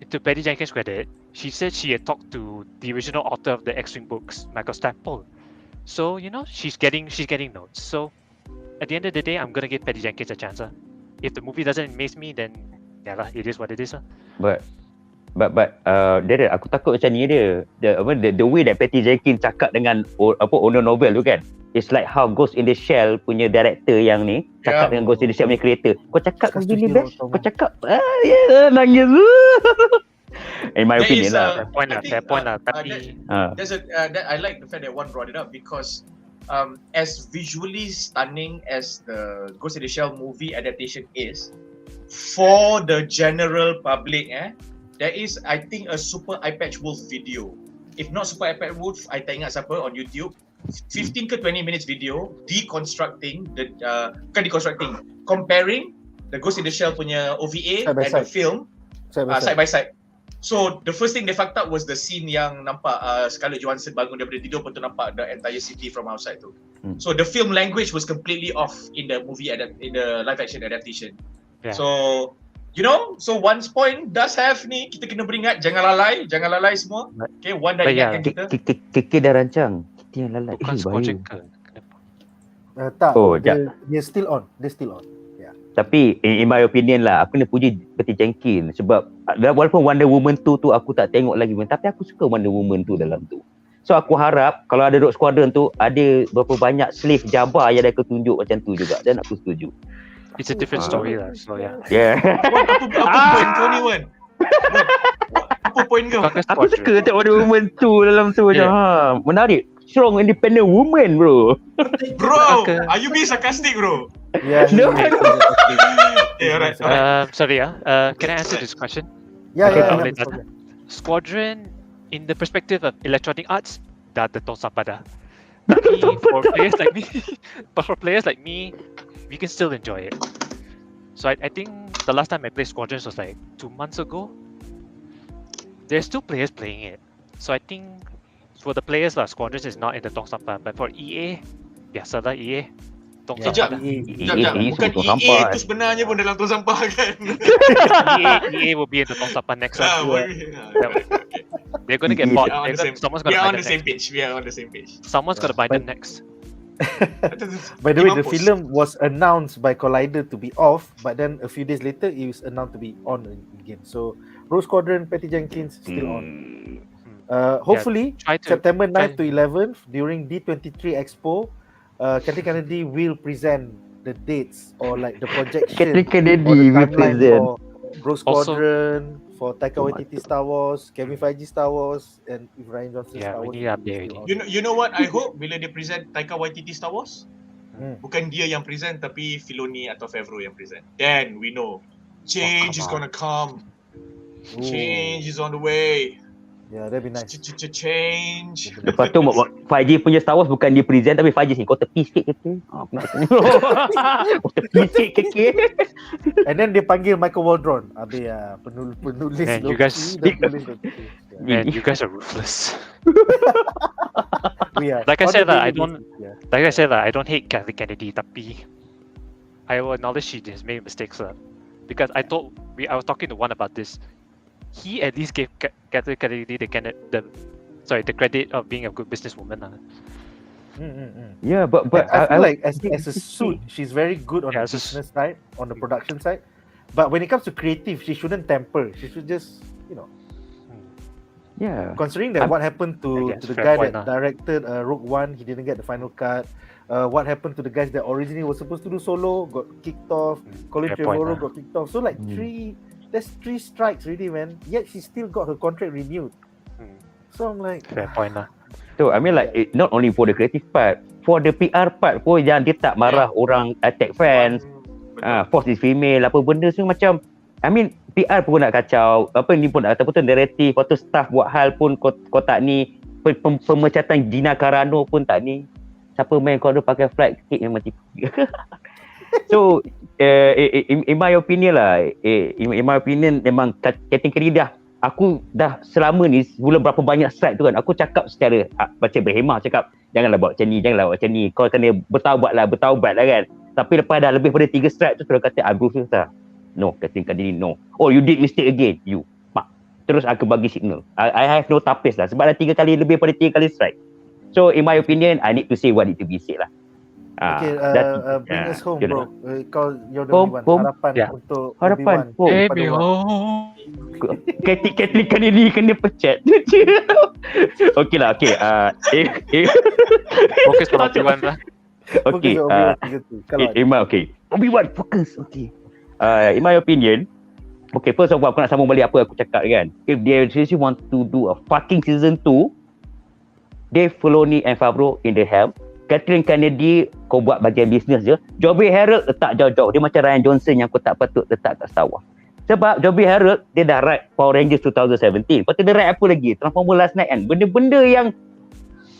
to Patty Jenkins' credit, she said she had talked to the original author of the X-Wing books, Michael Stackpole. So she's getting notes. So at the end of the day, I'm gonna give Patty Jenkins a chance. If the movie doesn't amaze me, then it is what it is. But Darren, aku takut macam ni dia. The way that Patty Jenkins cakap dengan owner novel tu kan. It's like how Ghost in the Shell punya director yang ni cakap dengan Ghost in the Shell punya creator. Kau cakap kau gini best. Kau cakap nangis. In my There opinion is lah. Fair point lah. Tapi There's that I like the fact that one brought it up because as visually stunning as the Ghost in the Shell movie adaptation is, for the general public, there is, I think, a Super Eye Patch Wolf video. If not Super Eye Patch Wolf, I tak ingat siapa, on YouTube. 15 ke 20 minutes video comparing the Ghost in the Shell punya OVA Side by and the side. film Side by side. So the first thing they fucked up was the scene yang nampak Scarlett Johansson bangun daripada tidur, lepas tu nampak the entire city from outside tu. So the film language was completely off in the movie in the live action adaptation. Yeah. So you know, so one point does have ni, kita kena beringat, jangan lalai semua. Okay, one dah But yeah, ingatkan kita. Keke dah rancang. Kita yang lalai. bukan Squadron ke? Tak, Oh, dia still on. Tapi in my opinion lah, aku nak puji Patty Jenkins sebab walaupun Wonder Woman 2 tu aku tak tengok lagi pun, tapi aku suka Wonder Woman 2 dalam tu. So aku harap kalau ada Rogue Squadron tu ada berapa banyak slave Jabba yang dia tunjuk macam tu juga, dan aku setuju. It's a different story lah. So yeah. Yeah. Apa point kau ni, Wan? Apa point kau? Bukan Aku suka tengok Wonder Woman 2 dalam tu macam menarik. Strong independent woman, bro. Bro, are you being sarcastic, bro? Yeah. No. Yeah, alright. Sorry, can I answer this question? Yeah. Squadron, in the perspective of electronic arts, dah tertong sampai dah. Tapi for players like me, we can still enjoy it. So I think the last time I played Squadrons was like 2 months ago. There's still players playing it. So I think for the players lah, Squadrons is not in the tong sampah. But for EA, biasalah EA. Tong sampah. Sekejap. Bukan EA tu sebenarnya pun dalam tong sampah kan? EA will be in the tong sampah next lah. They're gonna get bought. Someone's gonna We are buy on the them same next. page. We are on the same page. Someone's gonna buy them next. By the way, the film was announced by Collider to be off, but then a few days later it was announced to be on again. So Rogue Squadron, Patty Jenkins still on. Hopefully September 9th to 11th during D23 Expo, Kathleen Kennedy will present the dates or like the projection Kathleen Kennedy or the will timeline present. for Rogue Squadron, for Taika Waititi Star Wars, Kevin Feige Star Wars, and Ryan Johnson Star We Wars. need update already. You know what I hope bila dia present Taika Waititi Star Wars? Bukan dia yang present tapi Filoni atau Favreau yang present. Then we know change is gonna come. Change is on the way. Yeah, that'd be nice. Change. Lepas tu Faiji punya Star Wars bukan dia present tapi Faiji sini kau tepi sikit keke. Kau tepi sikit keke. And then dia panggil Michael Waldron. Habis penulis Man, you Loki guys- dan penulis Loki. Man, you guys are ruthless. We are. Like I On said the lah, I daily don't- basis, yeah. Like I said lah, I don't hate Kathleen Kennedy, tapi I will acknowledge she has made mistakes lah. Because I was talking to one about this. He at least gave Kathleen Kennedy the credit of being a good businesswoman lah. Yeah, but I feel like as a suit, she's very good on Yeah, the it's just- business side, on the production side. But when it comes to creative, she shouldn't temper. She should just, yeah. considering that what happened to guess, the fair guy point that directed Rogue One, he didn't get the final cut. What happened to the guys that originally were supposed to do solo, got kicked off. Colin Fair point Trevorrow lah. got kicked off. So like that's 3 strikes already, man. Yet she still got her contract renewed. So I'm like, Fair point lah. So I mean like not only for the creative part, for the PR part pun yang dia tak marah orang attack fans. Force is female apa benda semua macam, I mean PR pun nak kacau, apa ni pun nak kata betul naratif, lepas tu staff buat hal pun kau tak ni, pemecatan Gina Carano pun tak ni. Siapa main kau ada pakai flight kick memang tipu. So in my opinion lah, in my opinion memang kategori dah, aku dah selama ni sebelum berapa banyak strike tu kan, aku cakap secara macam berhemah, cakap janganlah buat macam ni, kau kena bertaubat lah kan. Tapi lepas dah lebih pada 3 strike tu terus kata aku susah. No, katakan diri no. Oh, you did mistake again. You. Terus aku bagi signal. I have no tapis lah sebab dah 3 kali lebih pada 3 kali strike. So in my opinion, I need to say what need to be said lah. okay, bring us home, you bro. Kau you're the Home, only one. home. Harapan Yeah. untuk Harapan. Obi-Wan. Home. Kepada Wan. Kathleen Kennedy kena pecat. Okey lah, okey. Fokus pada Obi-Wan lah. Okay, Fokus Obi-Wan 3 tu. Kalau ada. in my okay. Obi-Wan focus. Okay. In my opinion, Okay, first of all, aku nak sambung balik apa aku cakap kan. If they seriously want to do a fucking season 2, Dave Filoni and Favreau in the helm. Kathleen Kennedy, kau buat bagian bisnes je. Joby Harold letak jauh-jauh. Dia macam Ryan Johnson yang kau tak patut letak kat Star Wars. Sebab Joby Harold, dia dah write Power Rangers 2017. Lepas tu dia write apa lagi? Transformer Last Night kan. Benda-benda yang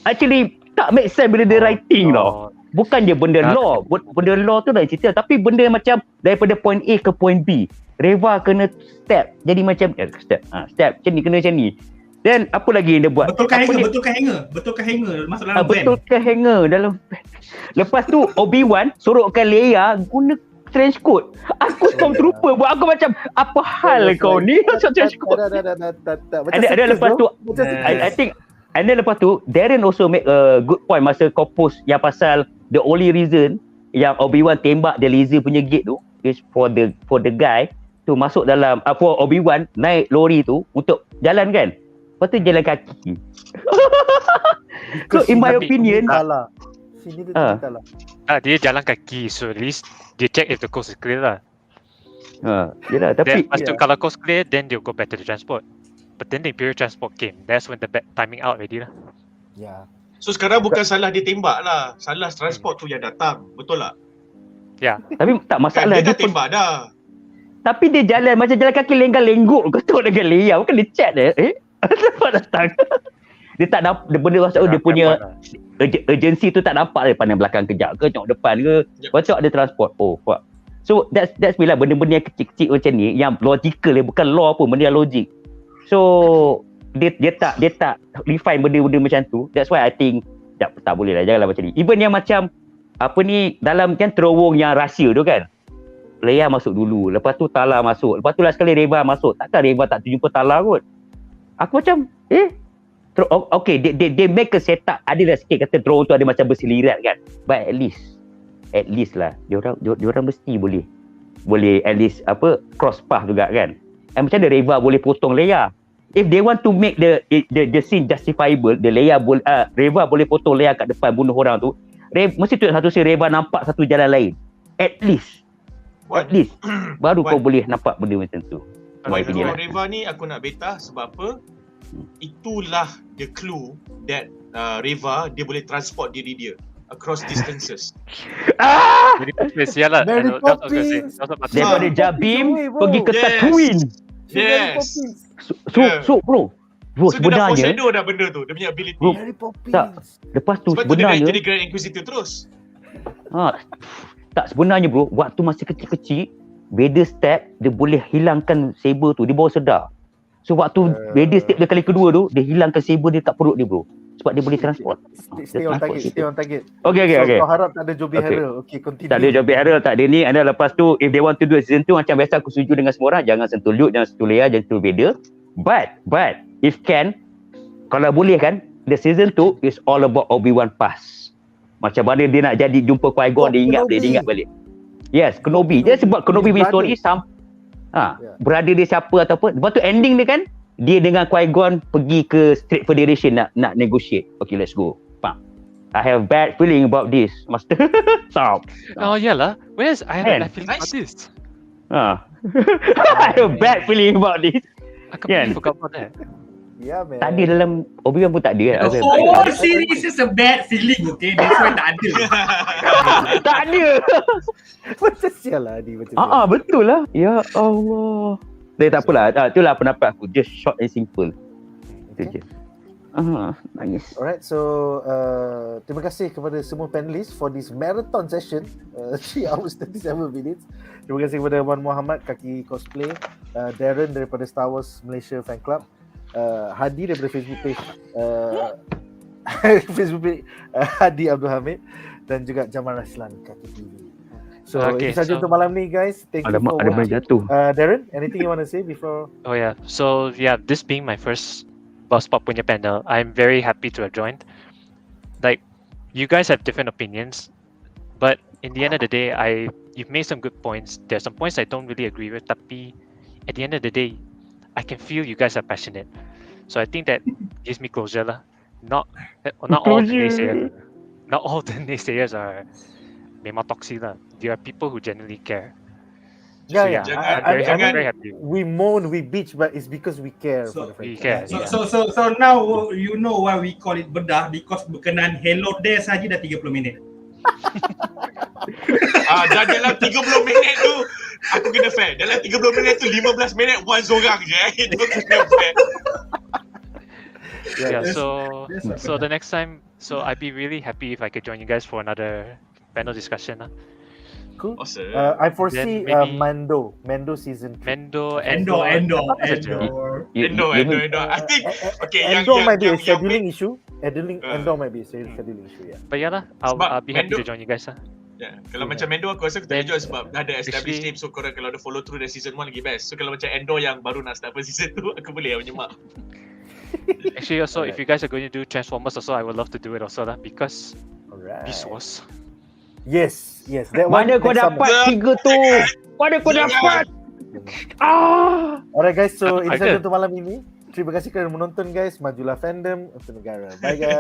actually tak make sense bila dia writing tau. Bukan je benda law. Benda law tu dah cerita. Tapi benda macam daripada point A ke point B. Reva kena step. Jadi macam step. Macam ni kena macam ni. Dan apa lagi yang dia buat? Betulkan hanger masuk dalam van. Betulkan hanger dalam van. Lepas tu Obi-Wan suruhkan Leia guna trench coat. Aku stormtrooper buat aku macam apa hal kau ni macam trench coat. Ada lepas tu I think and then lepas tu Darren also make a good point masa kau post yang pasal the only reason yang Obi-Wan tembak the laser punya gate tu is for the guy tu masuk dalam for Obi-Wan naik lori tu untuk jalan kan. Lepas tu jalan kaki. So in my opinion dia jalan kaki, so at least dia check if the coast is clear lah. Yelah, tapi then kalau coast clear, then they'll go back to the transport. But then the Imperial transport came. That's when the timing out already lah. Yeah. So sekarang bukan salah dia tembak lah, salah transport tu yang datang, betul tak? Ya. Tapi tak masalah dia dah tembak dah. Tapi dia jalan macam jalan kaki lenggang-lengguk ketuk dengan Leia. Bukan dia chat Kenapa datang? Dia tak nampak benda maksud dia punya urgency tu tak nampak dia pandang belakang kejap ke tengok depan ke. Lepas tu ada transport. Oh fuck. So that's bila benda-benda yang kecil-kecil macam ni yang logical bukan law pun, benda yang logik. So dia tak refine benda-benda macam tu. That's why I think tak boleh lah, janganlah macam ni. Even yang macam apa ni dalam kan terowong yang rahsia tu kan. Leia masuk dulu, lepas tu Tala masuk, lepas tu last sekali Reva masuk. Takkan Reva tak jumpa Tala kot. Aku macam okay, they make a setup. Adalah sikit kata drone tu ada macam berselirat kan. But at least lah diorang mesti boleh at least cross path juga kan. And macam mana Reva boleh potong Leia? If they want to make the scene justifiable, Reva boleh potong Leia kat depan bunuh orang tu, mesti tu satu scene Reva nampak satu jalan lain. At least baru kau boleh nampak benda macam tu. Kalau Reva ni aku nak beta sebab apa? Itulah the clue that Reva dia boleh transport diri dia across distances. Very spesial lah. Daripada Jabim pergi ke Tatooine. Yes. So bro so dia dah foreshadow dah benda tu, dia punya ability. Lepas tu sebab sebenarnya dia jadi Grand Inquisitor terus. Tak sebenarnya bro, waktu masih kecil-kecil Vader step, dia boleh hilangkan saber tu, dia baru sedar. So waktu Vader step dia kali kedua tu, dia hilangkan saber dia kat perut dia bro. Sebab dia boleh transport. Stay on target. Okay. So kau harap tak ada Joby Harold. Okay, continue. Tak ada Joby Harold, tak ada ni. And lepas tu, if they want to do a season 2, macam biasa aku setuju dengan semua orang, jangan sentuh Luke, jangan sentuh Leia, jangan sentuh Vader. But if can, kalau boleh kan, the season 2 is all about Obi-Wan past. Macam mana dia nak jadi jumpa Qui-Gon, dia ingat balik. Yes, Kenobi. Dia sebab Kenobi punya story brother dia siapa ataupun. Lepas tu ending dia kan, dia dengan Qui-Gon pergi ke Straight Federation nak negotiate. Okay, let's go. I have bad feeling about this, Master. Stop. Oh, yalah. Whereas I have a bad feeling about this. I have a bad feeling about this. I completely forgot about that. Yeah, man. Tak ada dalam Obi-Wan pun tak ada. The whole series is a bad feeling, okay? That's why tak ada. Tak ada. Macam sial lah ni. Betul lah. Ya Allah. Tapi tak apalah. Itulah pendapat aku. Just short and simple. Itu je. Nangis. Alright, so terima kasih kepada semua panelis for this marathon session 3 hours 37 minutes. Terima kasih kepada Wan Muhammad kaki cosplay, Darren daripada Star Wars Malaysia Fan Club, Hadi daripada Facebook page Hadi Abdul Hamid, dan juga Jamal Raslan kaki TV. So itu saja untuk malam ni guys. Thank you for watching. Darren, anything you want to say before? Oh yeah, so yeah, this being my first BuzzPOP punya panel, I'm very happy to have joined. Like, you guys have different opinions, but in the end of the day, you've made some good points. There's some points I don't really agree with, tapi at the end of the day, I can feel you guys are passionate. So I think that gives me closure lah. Not all the naysayers are memang toxic lah. There are people who genuinely care. Yeah, So, yeah. Jangan- I'm jangan- very happy. We moan, we bitch, but it's because we care So- for the we franchise. care. So now you know why we call it bedah, because berkenaan Hello There saja dah 30 minit. Dan dalam 30 minit tu aku kena fair. Dalam 30 minit tu 15 minit one seorang je. Itu kena fair. Yeah, That's- so that's so the next time, so I'd be really happy if I could join you guys for another panel discussion. Cool. Awesome. I foresee Then maybe- Mando season 3. Mendo, Endor. Endo. I think okay, Endor might be a yang scheduling issue. Uh. Endor might be a scheduling issue, yeah. But yeah lah, Sebab I'll be happy Mendo- to join you guys. Ya, kalau Yeah. macam Endo aku rasa aku tak Then, enjoy sebab dah ada established actually- team, so korang kalau ada follow through dari season 1 lagi best. So kalau macam Endo yang baru nak start first season tu aku boleh menyemak. Actually, also if you guys are going to do Transformers, also I would love to do it also lah, because Alright. Beast Wars. Yes. That one. Mana kau next summer. dapat 3 tu? Mana kau dapat? Ah! Alright guys, so I itu saja did. untuk malam ini. Terima kasih kerana menonton guys. Majulah fandom untuk negara. Bye guys.